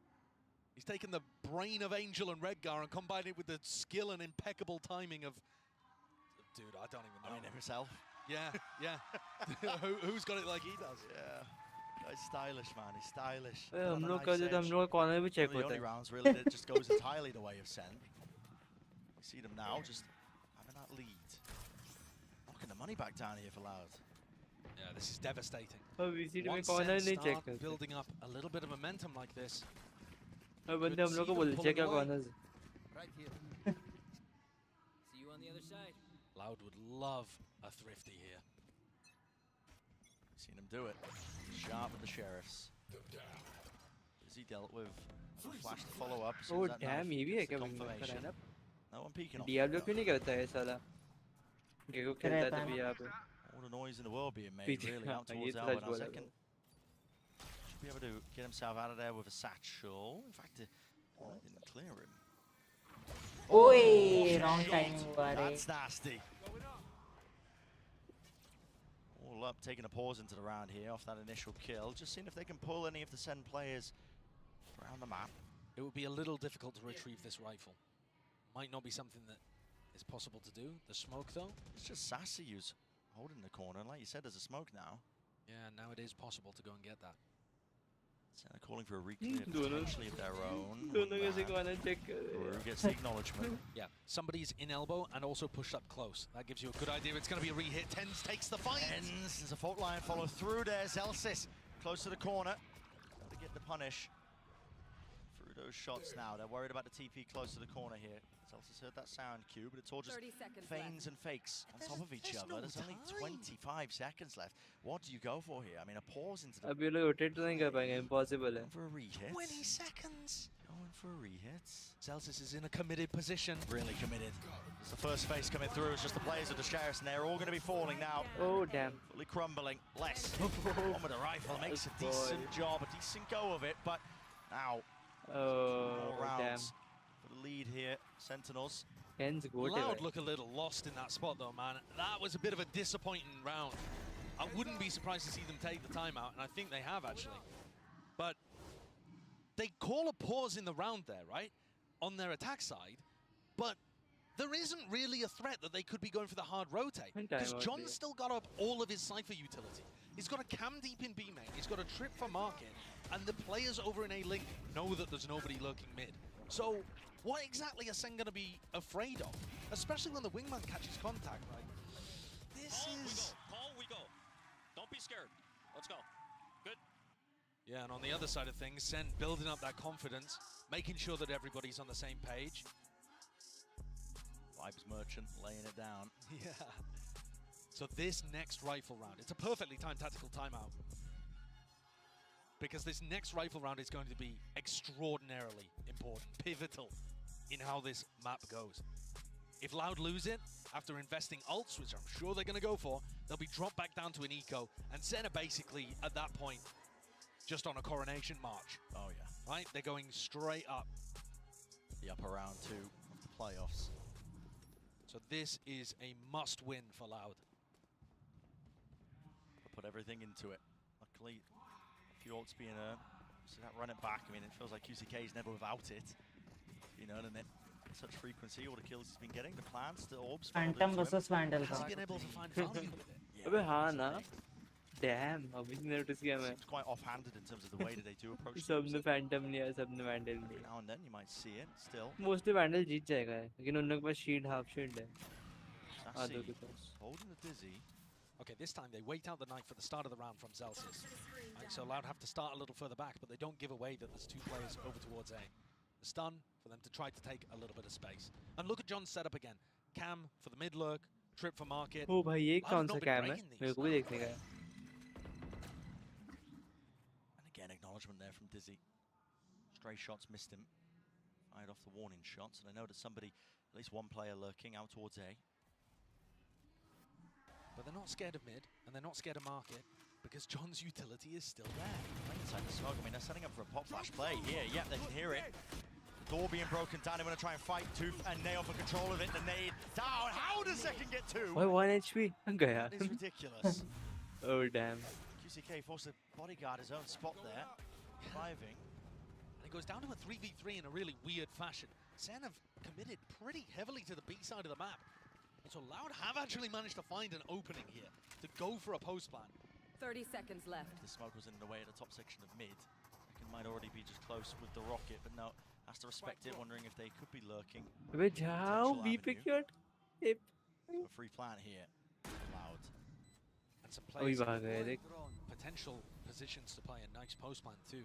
He's taken the brain of Angel and Redgar and combined it with the skill and impeccable timing of... Dude, I don't even know. I mean, himself. Yeah, yeah. Who's got it like he does? Yeah. Guy's stylish, man. He's stylish. हम लोग का जो हम लोग corner भी check The होता only है. rounds really that just goes entirely the way of Sen. You see them now just having that lead. Knocking the money back down here for Loud. Yeah, this is devastating. VCD में Once corner Sen नहीं check start building up a little bit of momentum like this. अब बंदे हम लोग को बोलते check क्या corner से. Right here. See you on the other side. Loud would love a thrifty here. Seen him do it. Sharp with the Sheriffs. Is he dealt with? Flash to follow up. Oh damn, ये भी है क्या बंदा का lineup? No one peeking off. Diablo क्यों नहीं करता है साला? गेको खेलता था भी यहाँ पे. All the noise in the world being made really out towards Alba now second. Should be able to get himself out of there with a satchel. In fact, didn't clear him. Oi, wrong timing हुआ रे. That's nasty. All up, taking a pause into the round here off that initial kill. Just seeing if they can pull any of the Sen players around the map. It would be a little difficult to retrieve this rifle. Might not be something that is possible to do. The smoke, though? It's just Sassy who's holding the corner. And like you said, there's a smoke now. Yeah, now it is possible to go and get that. So they're calling for a re-clear potentially of their own. Rue gets the acknowledgement. Yeah, somebody's in elbow and also pushed up close. That gives you a good idea. It's going to be a re-hit. Tens takes the fight. Tens, there's a fault line follow through there. Zelsis close to the corner. Got to get the punish. Through those shots now. They're worried about the TP close to the corner here. Zelsis heard that sound cue, but it's all just feigns and fakes on top of each other. There's only 25 seconds left. What do you go for here? I mean, a pause into the... अभी लोग rotate तो नहीं कर पाएंगे, impossible है. For a re-hit. 20 seconds. Going for a re-hit. Zelsis is in a committed position. Really committed. It's the first phase coming through. It's just the players of the Sheriffs, and they're all going to be falling now. Oh, damn. Fully crumbling. Less. One with a rifle makes a decent job, a decent go of it, but now... Oh, more rounds damn. for the lead here. Sentinels. Loud look a little lost in that spot, though, man. That was a bit of a disappointing round. I wouldn't be surprised to see them take the timeout, and I think they have, actually. But they call a pause in the round there, right? On their attack side. But there isn't really a threat that they could be going for the hard rotate. Because John's still got up all of his Cypher utility. He's got a cam deep in B main. He's got a trip for market. And the players over in A-Link know that there's nobody lurking mid. So what exactly are SEN going to be afraid of? Especially when the wingman catches contact, right? This is... Call, we go. Don't be scared. Let's go. Good. Yeah, and on the other side of things, SEN building up that confidence, making sure that everybody's on the same page. Vibes Merchant laying it down. Yeah. So this next rifle round, it's a perfectly timed tactical timeout. Because this next rifle round is going to be extraordinarily important, pivotal in how this map goes. If Loud lose it, after investing ults, which I'm sure they're going to go for, they'll be dropped back down to an eco, and SEN are basically, at that point, just on a coronation march. Oh yeah. Right? They're going straight up. The upper round 2 of the playoffs. So this is a must-win for Loud. Put everything into it. Luckily, a few ults being earned. So that run it back. I mean, it feels like QCK is never without it. You know, and it such frequency, all the kills he's been getting, the plans, the orbs. Phantom versus Vandal. Has he been able to find value with it? Yeah, अबे हाँ ना. Damn, अभी notice किया मैं. Seems quite offhanded in terms of the way that they do approach. सबने Phantom लिया, सबने Vandal लिया. Now and then you might see it still. Mostly Vandal जीत जाएगा, लेकिन उन लोगों के पास shield half shield है. Sassy holding the dizzy. Okay, this time they wait out the knife for the start of the round from Celsius. Right, so Loud have to start a little further back, but they don't give away that there's 2 players over towards A. The stun for them to try to take a little bit of space. And look at John's setup again. Cam for the mid lurk, trip for market. Oh भाई ये Loud कौन have सा not been cam है? breaking these. मेरे को भी देखने का है. And again, acknowledgement there from Dizzy. Stray shots missed him. Fired off the warning shots, and I know that somebody, at least one player lurking out towards A. But they're not scared of mid, and they're not scared of market, because John's utility is still there. Right inside the smoke. I mean, they're setting up for a pop flash play here. Yeah, they can hear it. The door being broken down. They're going to try and fight Tooth and Nail for control of it. The nade down. How does Second get 2? Why 1 HP? गया. That is ridiculous. Oh damn. QCK forced to bodyguard his own spot there. Driving. And it goes down to a 3v3 in a really weird fashion. SEN have committed pretty heavily to the B side of the map. And so Loud have actually managed to find an opening here to go for a post plan. 30 seconds left. The smoke was in the way at the top section of mid. Second might already be just close with the rocket, but no, has to respect it, wondering if they could be lurking. अबे जाओ B pick your tip. A free plant here. Loud. And some players भाग गए देख. potential positions to play a nice post plan too.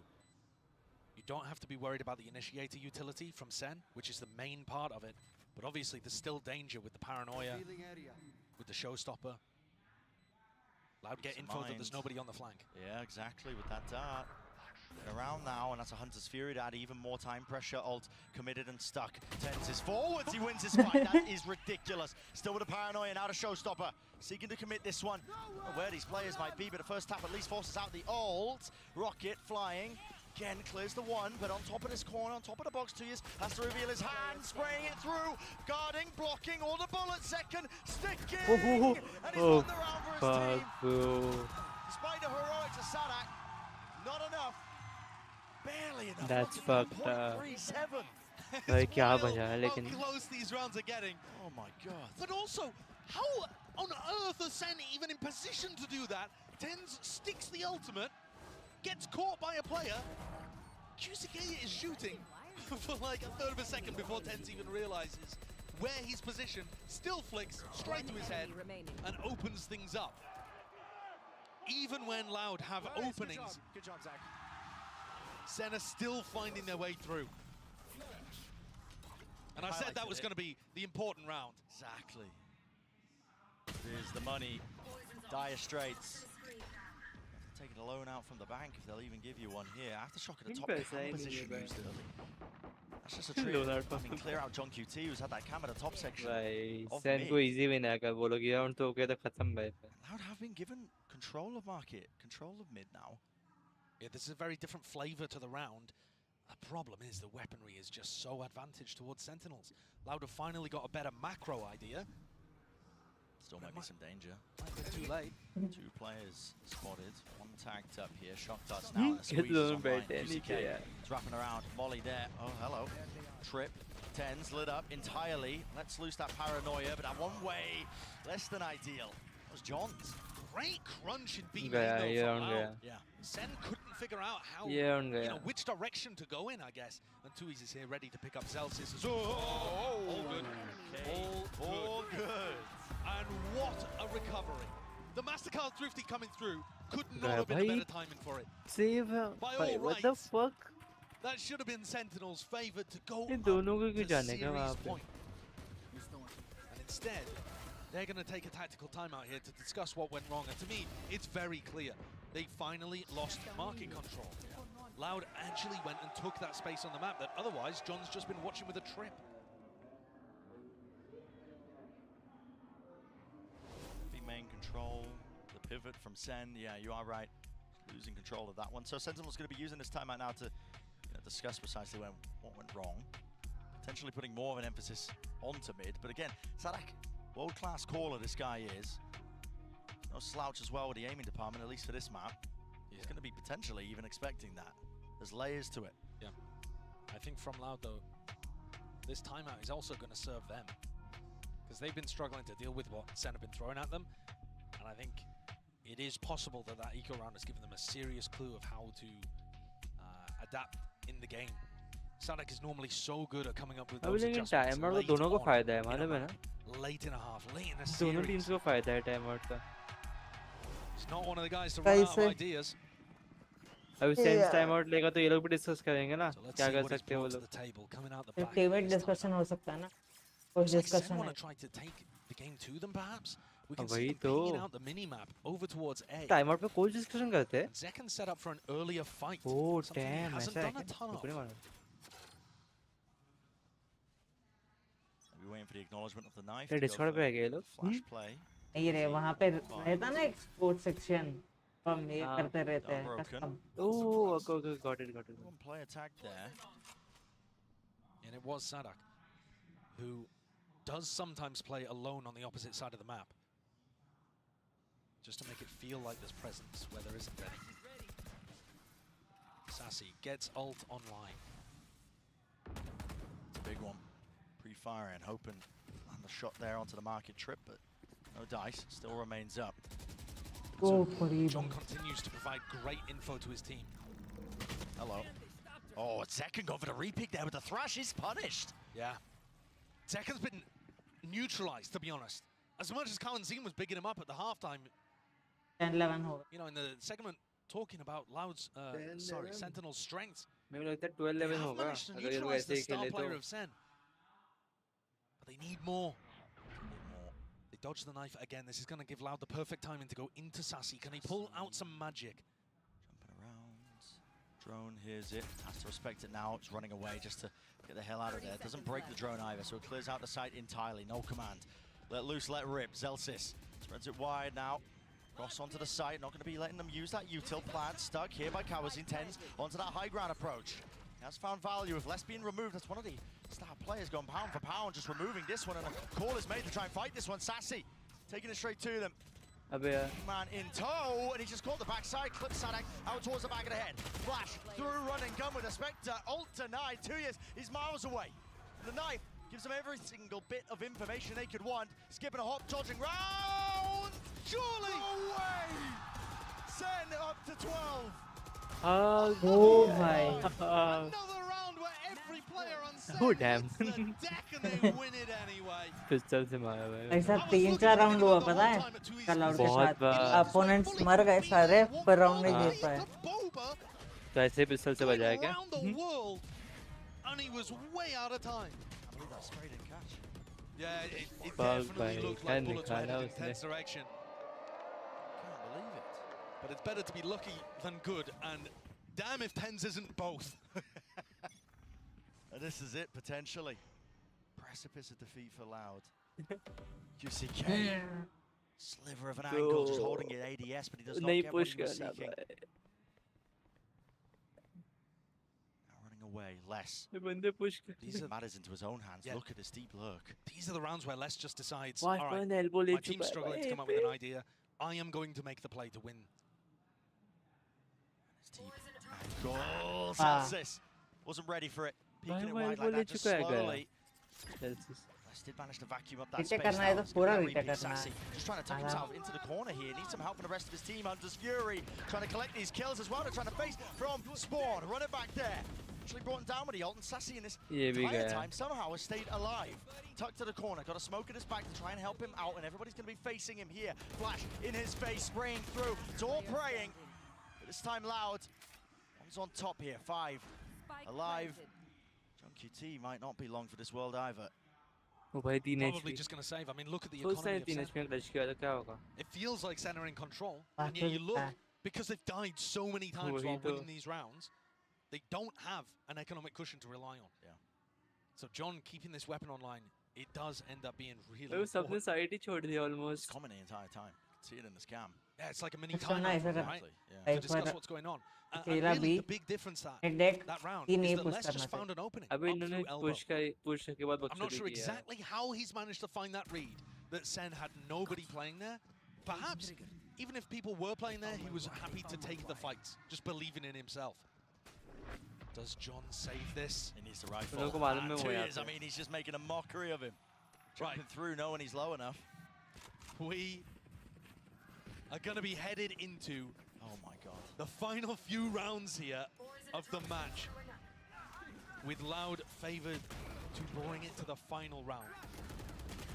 You don't have to be worried about the initiator utility from SEN, which is the main part of it. But obviously there's still danger with the paranoia, with the showstopper. Loud get info that there's nobody on the flank. Yeah, exactly, with that dart. Get around now, and that's a Hunter's Fury to add even more time pressure. Ult committed and stuck. Tens is forwards, he wins his fight. That is ridiculous. Still with a paranoia, now to showstopper. Seeking to commit this one. I don't know where these players might be, but the first tap at least forces out the ult. Rocket flying. Again, clears the 1, but on top of this corner, on top of the box, 2 years, has to reveal his hand, spraying it through, guarding, blocking, all the bullets, Second, sticking, and he's won the round for his team. Bro. Despite the heroics of Sadak, not enough, barely enough. That's fucked up. 0.37. भाई क्या बजा है लेकिन. How close these rounds are getting. Oh my god. But also, how on earth is SEN even in position to do that? Tens sticks the ultimate, gets caught by a player. QCK is shooting for like a third of a second before Tens even realizes where he's positioned. Still flicks straight to his head and opens things up. Even when Loud have openings, Good job, Zach. SEN are still finding their way through. And I said that was going to be the important round. Exactly. There's the money. Dire Straits. Taking a loan out from the bank if they'll even give you one here. Aftershock at the top cam position used early. That's just a trick. I mean, clear out John QT, who's had that cam at the top section. भाई of SEN mid. को easy win है अगर वो लोग ये round तो हो गया तो खत्म भाई. Loud have been given control of market, control of mid now. Yeah, this is a very different flavor to the round. The problem is the weaponry is just so advantage towards Sentinels. Loud have finally got a better macro idea. Still might be some danger. Might be too late. 2 players spotted, 1 tagged up here. Shock darts now. The squeeze is online. QCK is wrapping around. Molly there. Oh, hello. Trip. Tens lit up entirely. Let's loose that paranoia, but at one way, less than ideal. That was John's. Great crunch in B गया main ये though round from गया. Loud. Yeah. SEN couldn't figure out how, Yeah, which direction to go in, I guess. And Tui's is here ready to pick up Zelsis. All good. All good. And what a recovery. The Mastercard Thrifty coming through could not have been a better timing for it. Save By भाई, all what the rights, fuck? that should have been Sentinel's favored to go in up दोनों को क्यों to जाने का वहाँ series पे? point. And instead, they're going to take a tactical timeout here to discuss what went wrong. And to me, it's very clear. They finally lost market control. Loud actually went and took that space on the map that otherwise John's just been watching with a trip. The main control, the pivot from Sen. Yeah, you are right. Losing control of that one. So Sentinel's going to be using this timeout now to discuss precisely what went wrong. Potentially putting more of an emphasis onto mid. But again, Sadak, world-class caller this guy is. No slouch as well with the aiming department, at least for this map. He's going to be potentially even expecting that. There's layers to it. Yeah. I think from Loud, though, this timeout is also going to serve them. Because they've been struggling to deal with what Sen have been throwing at them. And I think it is possible that that eco round has given them a serious clue of how to adapt in the game. Sadak is normally so good at coming up with those लेकिन adjustments time out late तो दोनों को on फायदा है in a मालूम है map, ना? late in a half, late in a दोनों series. टीम्स को फायदा है टाइम आउट का. He's not one of the guys to run out of ideas. अभी सेंस टाइम आउट लेगा तो ये लोग भी डिस्कस करेंगे ना क्या कर सकते हैं वो लोग. टीममेट डिस्कशन हो सकता है ना, कुछ डिस्कशन है. Try to take the game to them, perhaps. We can वही see them तो. pinging out the mini map over towards A. Time out पे कोई डिस्कशन करते हैं? Zekan set up for an earlier fight. Oh something he damn, hasn't ऐसा है done a क्या? ton of. रुकने वाला. We're waiting for the acknowledgement of the knife. ये डिस्कॉर्ड पे आ गए ये लोग. Flash play. ये रे वहाँ पे रहता ना एक स्पोर्ट्स सेक्शन, हम ये करते रहते हैं. Broken. Oh, okay, got it. One player tagged there. And it was Sadak, who does sometimes play alone on the opposite side of the map. Just to make it feel like there's presence where there isn't any. Sassy gets ult online. It's a big one. Pre-firing, hoping on the shot there onto the market trip, but no dice, still remains up. John continues to provide great info to his team. Hello. Oh, Zekan going for the repick there with the thrash. He's punished. Yeah. Zekan's been neutralized, to be honest. As much as Colin Zine was bigging him up at the halftime, 10-11 होगा. you know, in the segment talking about Loud's, Sentinel's strengths, मेरे को लगता है 12-11 होगा अगर ये लोग ऐसे ही खेले तो. of Sen. But they need more. They dodge the knife again. This is going to give Loud the perfect timing to go into Sassy. Can he pull out some magic? Jumping around. Drone hears it. Has to respect it now. It's running away just to get the hell out of there. Doesn't break the drone either, so it clears out the site entirely. No command. Let loose, let rip. Zelsis spreads it wide now. Cross onto the site. Not going to be letting them use that util plant. Stuck here by Kawazin. Tens onto that high ground approach. He has found value with less being removed. That's one of the star players going pound for pound, just removing this one, and a call is made to try and fight this one. Sassy taking it straight to them. Man in tow, and he just caught the backside. Clips Sadak out towards the back of the head. Flash through, running gun with a Spectre. Ult denied. 2 years. He's miles away. The knife gives them every single bit of information they could want. Skipping a hop, dodging round. Surely. No way. Sen up to 12. Oh my. Another round where every player on Sen Oh damn. hits the deck and they win it anyway. Pistol से मारा भाई. ऐसा 3-4 round हुआ पता है कल के साथ. अपोनेंट्स मर गए सारे पर राउंड नहीं जीत पाए. तो ऐसे पिस्टल से बजाया क्या? Around the world, and he was way out of time. I believe that straight in catch. Yeah, it Fuck definitely भाई, looked क्या like bullets were निकाला headed in उसने. tense direction. Can't believe it. But it's better to be lucky than good, and damn if Tens isn't both. And this is it, potentially. Precipice of defeat for Loud. QCK. Sliver of an angle, just holding it ADS, but he does not नहीं get what push he was करना seeking. भाई. Now running away, less. ये बंदे push कर. These are Matters into his own hands. Yeah. Look at this deep lurk. These are the rounds where Les just decides, Watch all right, one elbow ले my चुका team's है struggling to भाई come up with an idea. I am going to make the play to win. It's deep. And goal. Ah. Celsius wasn't ready for it. भाई Peeking it वो wide elbow like ले that, just चुका है slowly. Celsius. Did manage to vacuum up that Retake space. करना है तो पूरा retake करना Sassy, है. just trying to tuck himself into the corner here. Needs some help from the rest of his team. Hunter's Fury trying to collect these kills as well. They're trying to face from Spawn. Run it back there. Actually brought him down with the ult, and Sassy in this entire time somehow has stayed alive. Tucked to the corner, got a smoke at his back to try and help him out, and everybody's going to be facing him here. Flash in his face, spraying through. It's all praying. But this time Loud. One's on top here. 5 alive. John QT might not be long for this world either. Probably just going to save. I mean, look at the economy of SEN. It feels like SEN are in control, and yet you look, because they've died so many times while winning these rounds, they don't have an economic cushion to rely on. Yeah. So John keeping this weapon online, it does end up being really almost. It's common the entire time. You can see it in the scam. Yeah, it's like a mini timeout, right? Yeah. To discuss what's going on. And really the big difference that round is that Les just found an opening up through elbow. I'm not sure exactly how he's managed to find that read, that Sen had nobody playing there. Perhaps, even if people were playing there, he was happy to take the fights, just believing in himself. Does John save this? He needs to rifle. 2 years, I mean, he's just making a mockery of him. Jumping through knowing he's low enough. We are going to be headed into oh my god, the final few rounds here of the match, with Loud favored to bring it to the final round,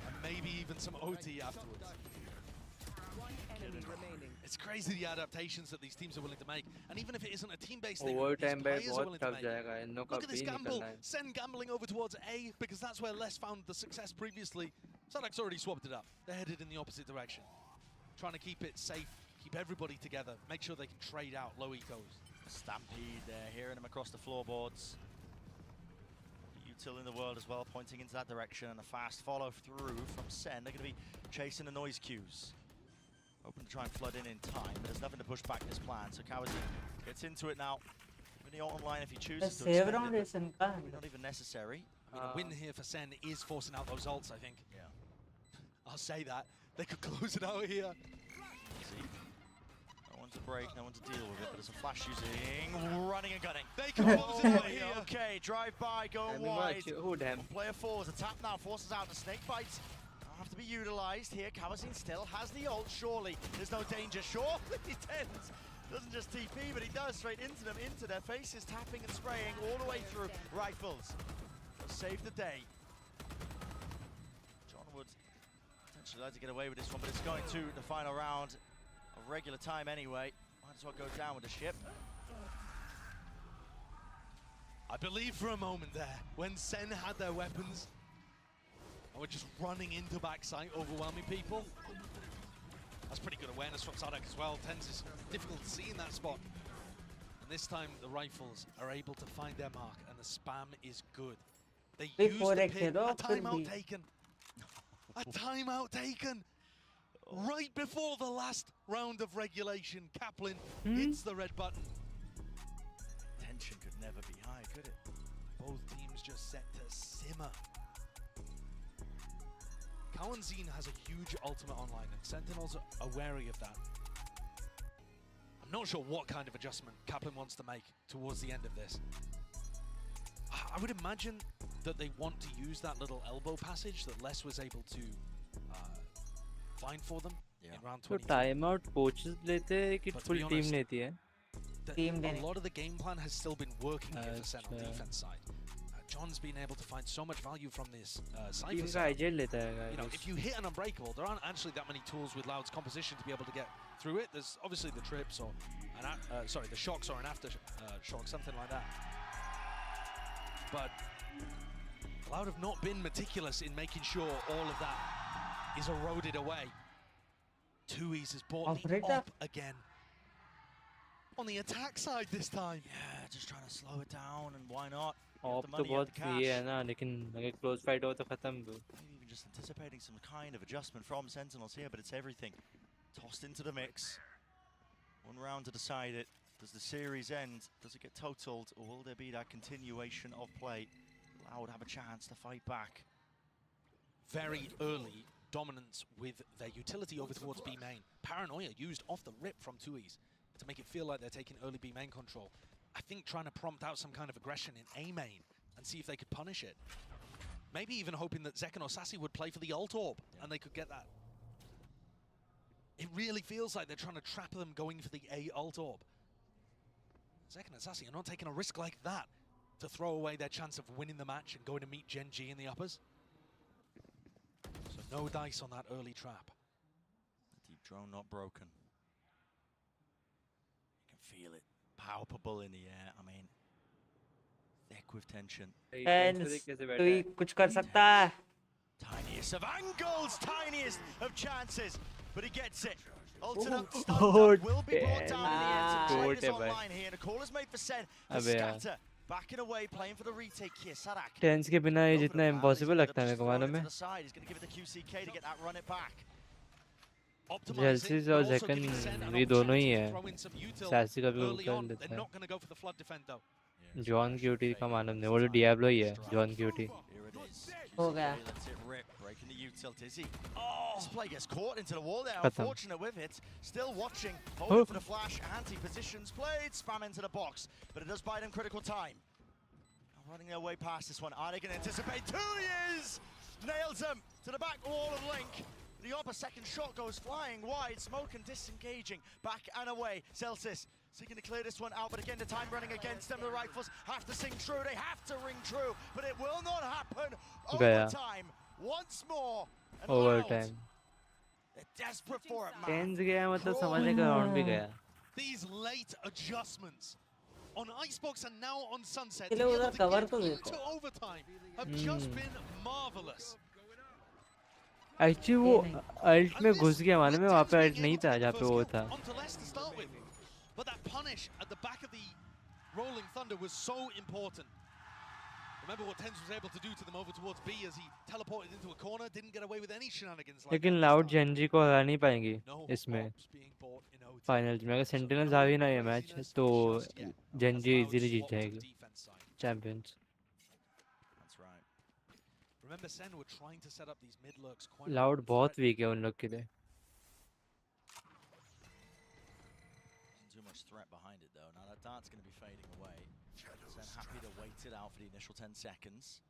and maybe even some OT afterwards. It's crazy the adaptations that these teams are willing to make, and even if it isn't a team-based thing, these players are willing to make. Look at this gamble. Sen gambling over towards A, because that's where Les found the success previously. Sadak's already swapped it up. They're headed in the opposite direction, trying to keep it safe, keep everybody together, make sure they can trade out low ecos. Stampede there, hearing him across the floorboards. Util in the world as well, pointing into that direction, and a fast follow through from Sen. They're going to be chasing the noise cues. Hoping to try and flood in time, but there's nothing to push back this plan. So Kawazi gets into it now. Even the ult online if he chooses to extend it, not even necessary. I mean, a win here for Sen is forcing out those ults, I think. Yeah. I'll say that. They could close it out here. See? No one to break, no one to deal with it, but it's a flash using running and gunning. They can close it out here. Okay, drive by, going wide. Player 4 is a tap now, forces out the snake bites. Have to be utilized here. Kawazin still has the ult, surely. There's no danger, surely he tends. Doesn't just TP, but he does straight into them, into their faces, tapping and spraying all the way through. Rifles. Save the day. John would potentially like to get away with this one, but it's going to the final round of regular time anyway. Might as well go down with the ship. I believe for a moment there, when Sen had their weapons, and we're just running into backside, overwhelming people. That's pretty good awareness from Sadak as well. Tens is difficult to see in that spot. And this time the rifles are able to find their mark, and the spam is good. They use the pit. A timeout taken. A timeout taken. Right before the last round of regulation, Kaplan hits the red button. Tension could never be high, could it? Both teams just set to simmer. Kawanzin has a huge ultimate online, and Sentinels are wary of that. I'm not sure what kind of adjustment Kaplan wants to make towards the end of this. I would imagine that they want to use that little elbow passage that Les was able to find for them in round 22. Timeout coaches लेते हैं कि full team लेती है? A lot of the game plan has still been working here for Sen on defense side. John's been able to find so much value from this Cypher side. You know, if you hit an Unbreakable, there aren't actually that many tools with Loud's composition to be able to get through it. There's obviously the trips or the shocks or an after shock, something like that. But Loud have not been meticulous in making sure all of that is eroded away. Tui's has bought the up again. On the attack side this time. Yeah, just trying to slow it down, and why not? Op तो बहुत free है ना, लेकिन अगर close fight हो तो खत्म भी. Maybe even just anticipating some kind of adjustment from Sentinels here, but it's everything tossed into the mix. One round to decide it. Does the series end? Does it get totaled, or will there be that continuation of play? Loud have a chance to fight back. Very early dominance with their utility over towards B main. Paranoia used off the rip from Tui's to make it feel like they're taking early B main control. I think trying to prompt out some kind of aggression in A main and see if they could punish it. Maybe even hoping that Zek and Osasi would play for the ult orb and they could get that. It really feels like they're trying to trap them going for the A ult orb. Zek and Osasi are not taking a risk like that to throw away their chance of winning the match and going to meet Gen G in the uppers. So no dice on that early trap. The deep drone not broken. You can feel it palpable in the air. I mean, thick with tension. तो ही कुछ कर सकता है. Tiniest of angles, tiniest of chances, but he gets it. Ultimate will be brought down in the end to play this online here. And a call is made for SEN. Scatter backing away, playing for the retake here. Sadak. Tens के बिना ये जितना impossible लगता है मेरे को मालूम है. He's going to give it the QCK to get that run it back. जेल्सिस और ज़ेकन ये दोनों ही हैं. सासी का भी ऊपर लेता है. जॉन क्यूटी का मालूम नहीं. वो तो डियाब्लो ही है. John QT. हो गया. Breaking the util, Dizzy. This play gets caught into the wall there. Unfortunate with it. Still watching. Holding for the flash. Anti-positions played. Spam into the box. But it does buy them critical time. Running their way past this one. Are they going to anticipate? 2 years! Nails them to the back wall of Link. The upper second shot goes flying wide. Smoke and disengaging. Back and away. Celsius seeking to clear this one out. But again, the time running against them. The rifles have to sing true. They have to ring true. But it will not happen. Overtime. Once more. Overtime. They're desperate for it, man. Tens गया मतलब समझने का round भी गया. These late adjustments on Icebox and now on Sunset चलो उधर cover तो देखो. to overtime have just been marvelous. Actually वो ult में घुस गया मालूम है. वहाँ पे ult नहीं था जहाँ पे वो था. But that punish at the back of the Rolling Thunder was so important. Remember what Tens was able to do to them over towards B as he teleported into a corner, didn't get away with any shenanigans. लेकिन Loud Gen G को हरा नहीं पाएंगी इसमें. Finals में अगर Sentinels आ भी ना ये match तो Gen G easily जीत जाएगी. Champions. That's right. Remember Sen were trying to set up these mid lurks quite. Loud बहुत weak है उन लोग के लिए. Too much threat behind it though. Now that dart's going to be fading away. Sen happy to wait it out for the initial 10 seconds.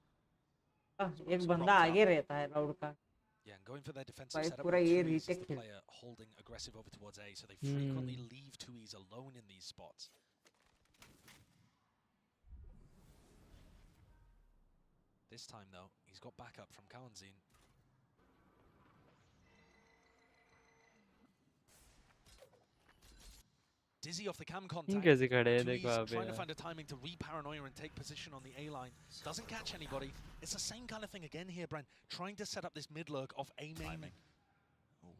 एक बंदा आगे रहता है Loud का. Yeah, and going for their defensive setup. पूरा ये The retake player holding aggressive over towards A, so they frequently leave 2Es alone in these spots. This time though, he's got backup from Kawanzin. Dizzy off the cam contact. कैसे खड़े हैं देखो He's आप trying to यार. find a timing to re-paranoia and take position on the A line. Doesn't catch anybody. It's the same kind of thing again here, Brent. Trying to set up this mid lurk of A main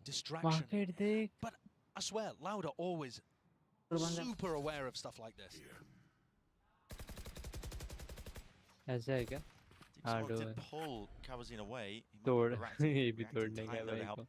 distraction. Market देख. But I swear, Loud are always super aware of stuff like this. ऐसा है क्या? हाँ Smoke दो did है. pull Kawazin away. तोड़. ये भी तोड़ने का भाई को.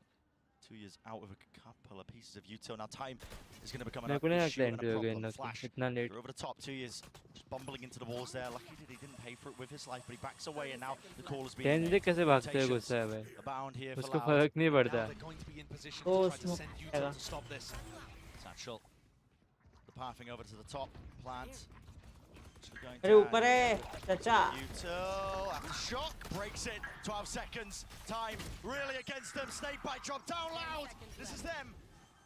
2 years out of a couple of pieces of util. Now time is going to become an मेरे को नहीं issue लगता and a entry होगा problem. इन लोग को. Flash इतना late. over the top. 2 years just bumbling into the walls there. Lucky that he didn't pay for it with his life, but he backs away and now the call has been Tens made. देख कैसे भागते हैं गुस्सा है भाई. Abound here for उसको Loud. फर्क नहीं पड़ता. Now they're going to be in position to try to send util to stop this. Satchel. The pathing over to the top. Plant. अरे ऊपर है चाचा. Util after shock breaks it. 12 seconds. Time really against them. Snake bite drop down Loud. This is them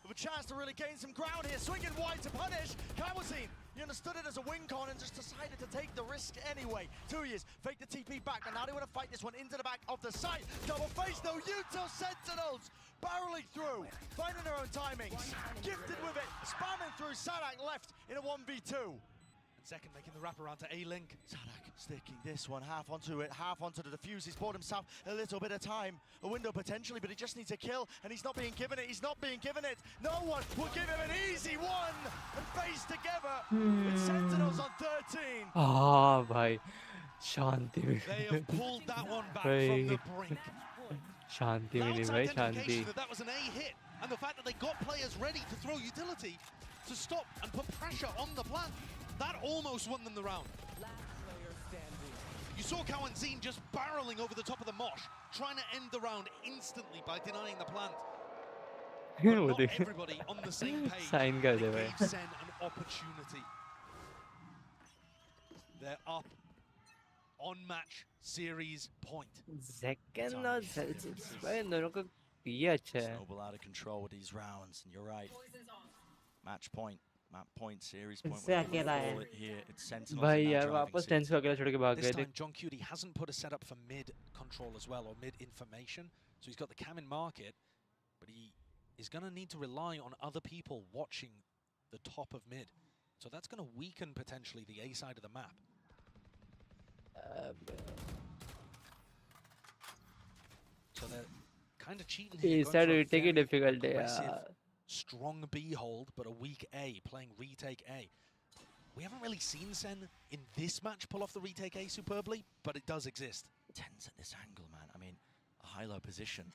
with a chance to really gain some ground here. Swinging wide to punish. Kawazin, you understood it as a win con and just decided to take the risk anyway. 2 years. Fake the TP back. And now they want to fight this one into the back of the site. Double face though. Util Sentinels barreling through. Finding their own timings. Gifted with it. Spamming through. Sadak left in a 1v2. Second making the wrap around to A-Link. Sadak sticking this one half onto it, half onto the defuse. He's bought himself a little bit of time, a window potentially, but he just needs a kill, and he's not being given it. He's not being given it. No one will give him an easy one. And face together with Sentinels on 13. हाँ भाई. शांति में. They have pulled that one back from the brink. शांति में नहीं भाई शांति. That was an A hit, and the fact that they got players ready to throw utility to stop and put pressure on the plant. That almost won them the round. You saw Kawanzin just barreling over the top of the mosh, trying to end the round instantly by denying the plant. But not everybody on the same page. Sign कर दे They भाई. gave Sen an opportunity. They're up on-match series point. Second और Celsius भाई इन दोनों का ये अच्छा है. Snowball out of control with these rounds, and you're right. Match point, map point, series point. इससे अकेला है. Here, it's Sentinels भाई now यार driving वापस seats. टेंस को अकेला छोड़ के भाग This गए थे. time John Cutie hasn't put a setup for mid control as well, or mid information. So he's got the cam in market, but he is going to need to rely on other people watching the top of mid. So that's going to weaken potentially the A side of the map. So they're kind of cheating here. A side retake is difficult, aggressive, strong B hold, but a weak A, playing retake A. We haven't really seen Sen in this match pull off the retake A superbly, but it does exist. Tense at this angle, man. I mean, a high-low position.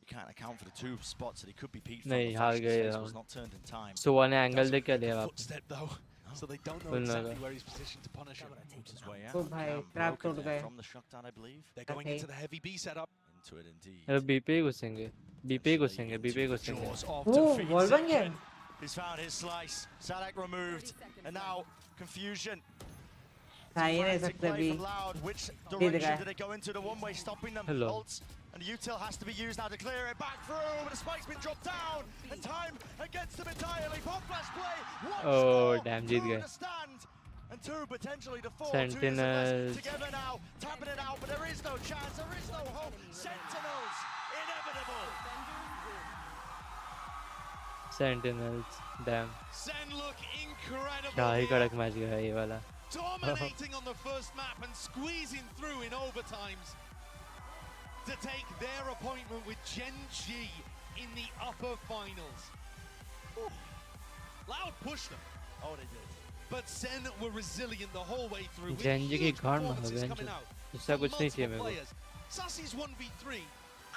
You can't account for the two spots that he could be peaked from. नहीं The हार flash गए face हम. was not turned in time. So one angle देख क्या लिया आप? Footstep though, so they don't know exactly where he's positioned to punish him. His way out. तो भाई trap टूट गए. From the shutdown, I believe. They're going into the heavy B setup. Into it indeed. अरे B पे ही घुसेंगे. B पे ही घुसेंगे. B पे ही घुसेंगे. Oh, wall बन गया. He's found his slice. Sadak removed, and now confusion. था ही नहीं सकते भी. Which direction did it go into? The one-way stopping them. Hello. Ults. And the util has to be used now to clear it back through, but the spike's been dropped down, and time against them entirely. Pop flash play. Oh, damn, जीत गए. And two potentially to four. Sentinels. Together now, tapping it out, but there is no chance. There is no hope. Sentinels, inevitable. Sentinels. Damn. Sen look incredible. क्या ही कड़क match गया ये वाला. Dominating on the first map and squeezing through in overtimes to take their appointment with Gen G in the upper finals. Ooh. Loud pushed them. Oh, they did. But Sen were resilient the whole way through. with Gen G की huge गांड में performances हो coming गया. out इससे from कुछ नहीं चाहिए multiple मेरे को. players. Sassy's 1v3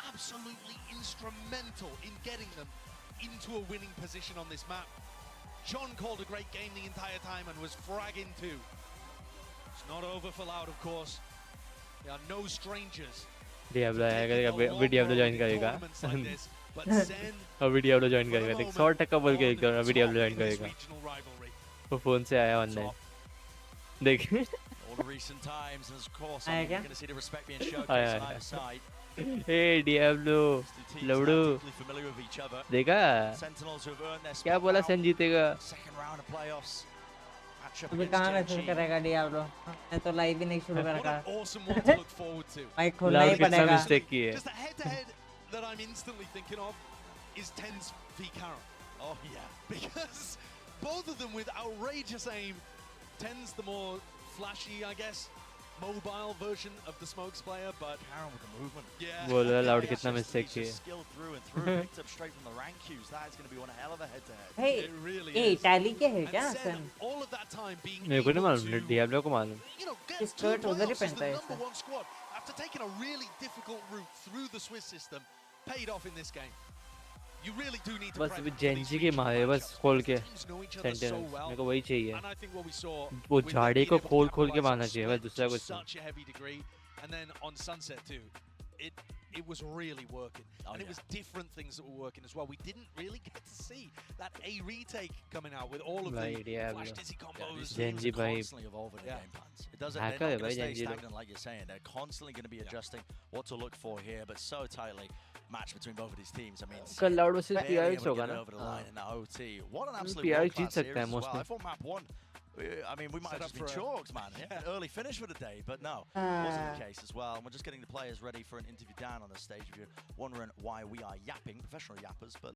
absolutely instrumental in getting them into a winning position on this map. John called a great game the entire time and was fragging too. It's not over for Loud, of course. They are no strangers. Diablo आएगा अभी Diablo join करेगा. But Sen अभी Diablo join करेगा. देख 100% बोल के एकदम अभी Diablo join करेगा. वो फोन से आया बंदा. देख. All the recent times, and of course, you're going to see the respect being showcased on either side. Hey Diablo, लवड़ू. Familiar with each other. देखा? Sentinels who have earned their क्या बोला Sen जीतेगा? Second round of playoffs. अभी कहाँ message करेगा Diablo? मैं तो live ही नहीं शुरू करेगा. awesome one to look forward to. भाई खोलना ही पड़ेगा. mistake की है. Just a head-to-head that I'm instantly thinking of is Tens v Karen. Oh yeah. Because both of them with outrageous aim. Tens the more flashy, I guess, mobile version of the Smokes player, but Karen with the movement. Yeah. बोलो Loud कितना mistake की है. Skill through and through, picked up straight from the rank queues. That is going to be one hell of a head-to-head. Hey, it really hey, is. Tally क्या है क्या? And Sen, all of that time being मेरे को नहीं able मालूम. to, Diablo को मालूम. you know, get His to skirt उधर ही playoffs as पहनता the है number ऐसा. one squad after taking a really difficult route through the Swiss system, paid off in this game. You really do need to बस prep अभी for Gen these G के regional मारे बस matchups. खोल के Teams know each other so Sentinels. well. मेरे को वही चाहिए. And I think what we saw वो with them झाड़ी being को able to खोल के capitalize मारना on चाहिए. बस split दूसरा to कुछ नहीं. such a heavy degree, and then on Sunset too, it was really working. And it was different things that were working as well. We didn't really get to see that A retake coming out with all of भाई the Diablo. flash dizzy combos. Gen G भाई. Constantly evolving the game plans. It doesn't. Hacker They're है not going भाई to stay Gen G लोग. stagnant like you're saying. They're constantly going to be adjusting what to look for here, but so tightly matched between both of these teams. I mean, कल Loud versus barely PRX able to होगा get it ना? over the line in that OT. What an absolute PRX world-class जीत सकता series है as well. mostly. I thought map one. I mean, we might Set have just up been for chalked, man. Yeah. Early finish for the day, but no, wasn't the case as well. And we're just getting the players ready for an interview down on the stage. If you're wondering why we are yapping, professional yappers, but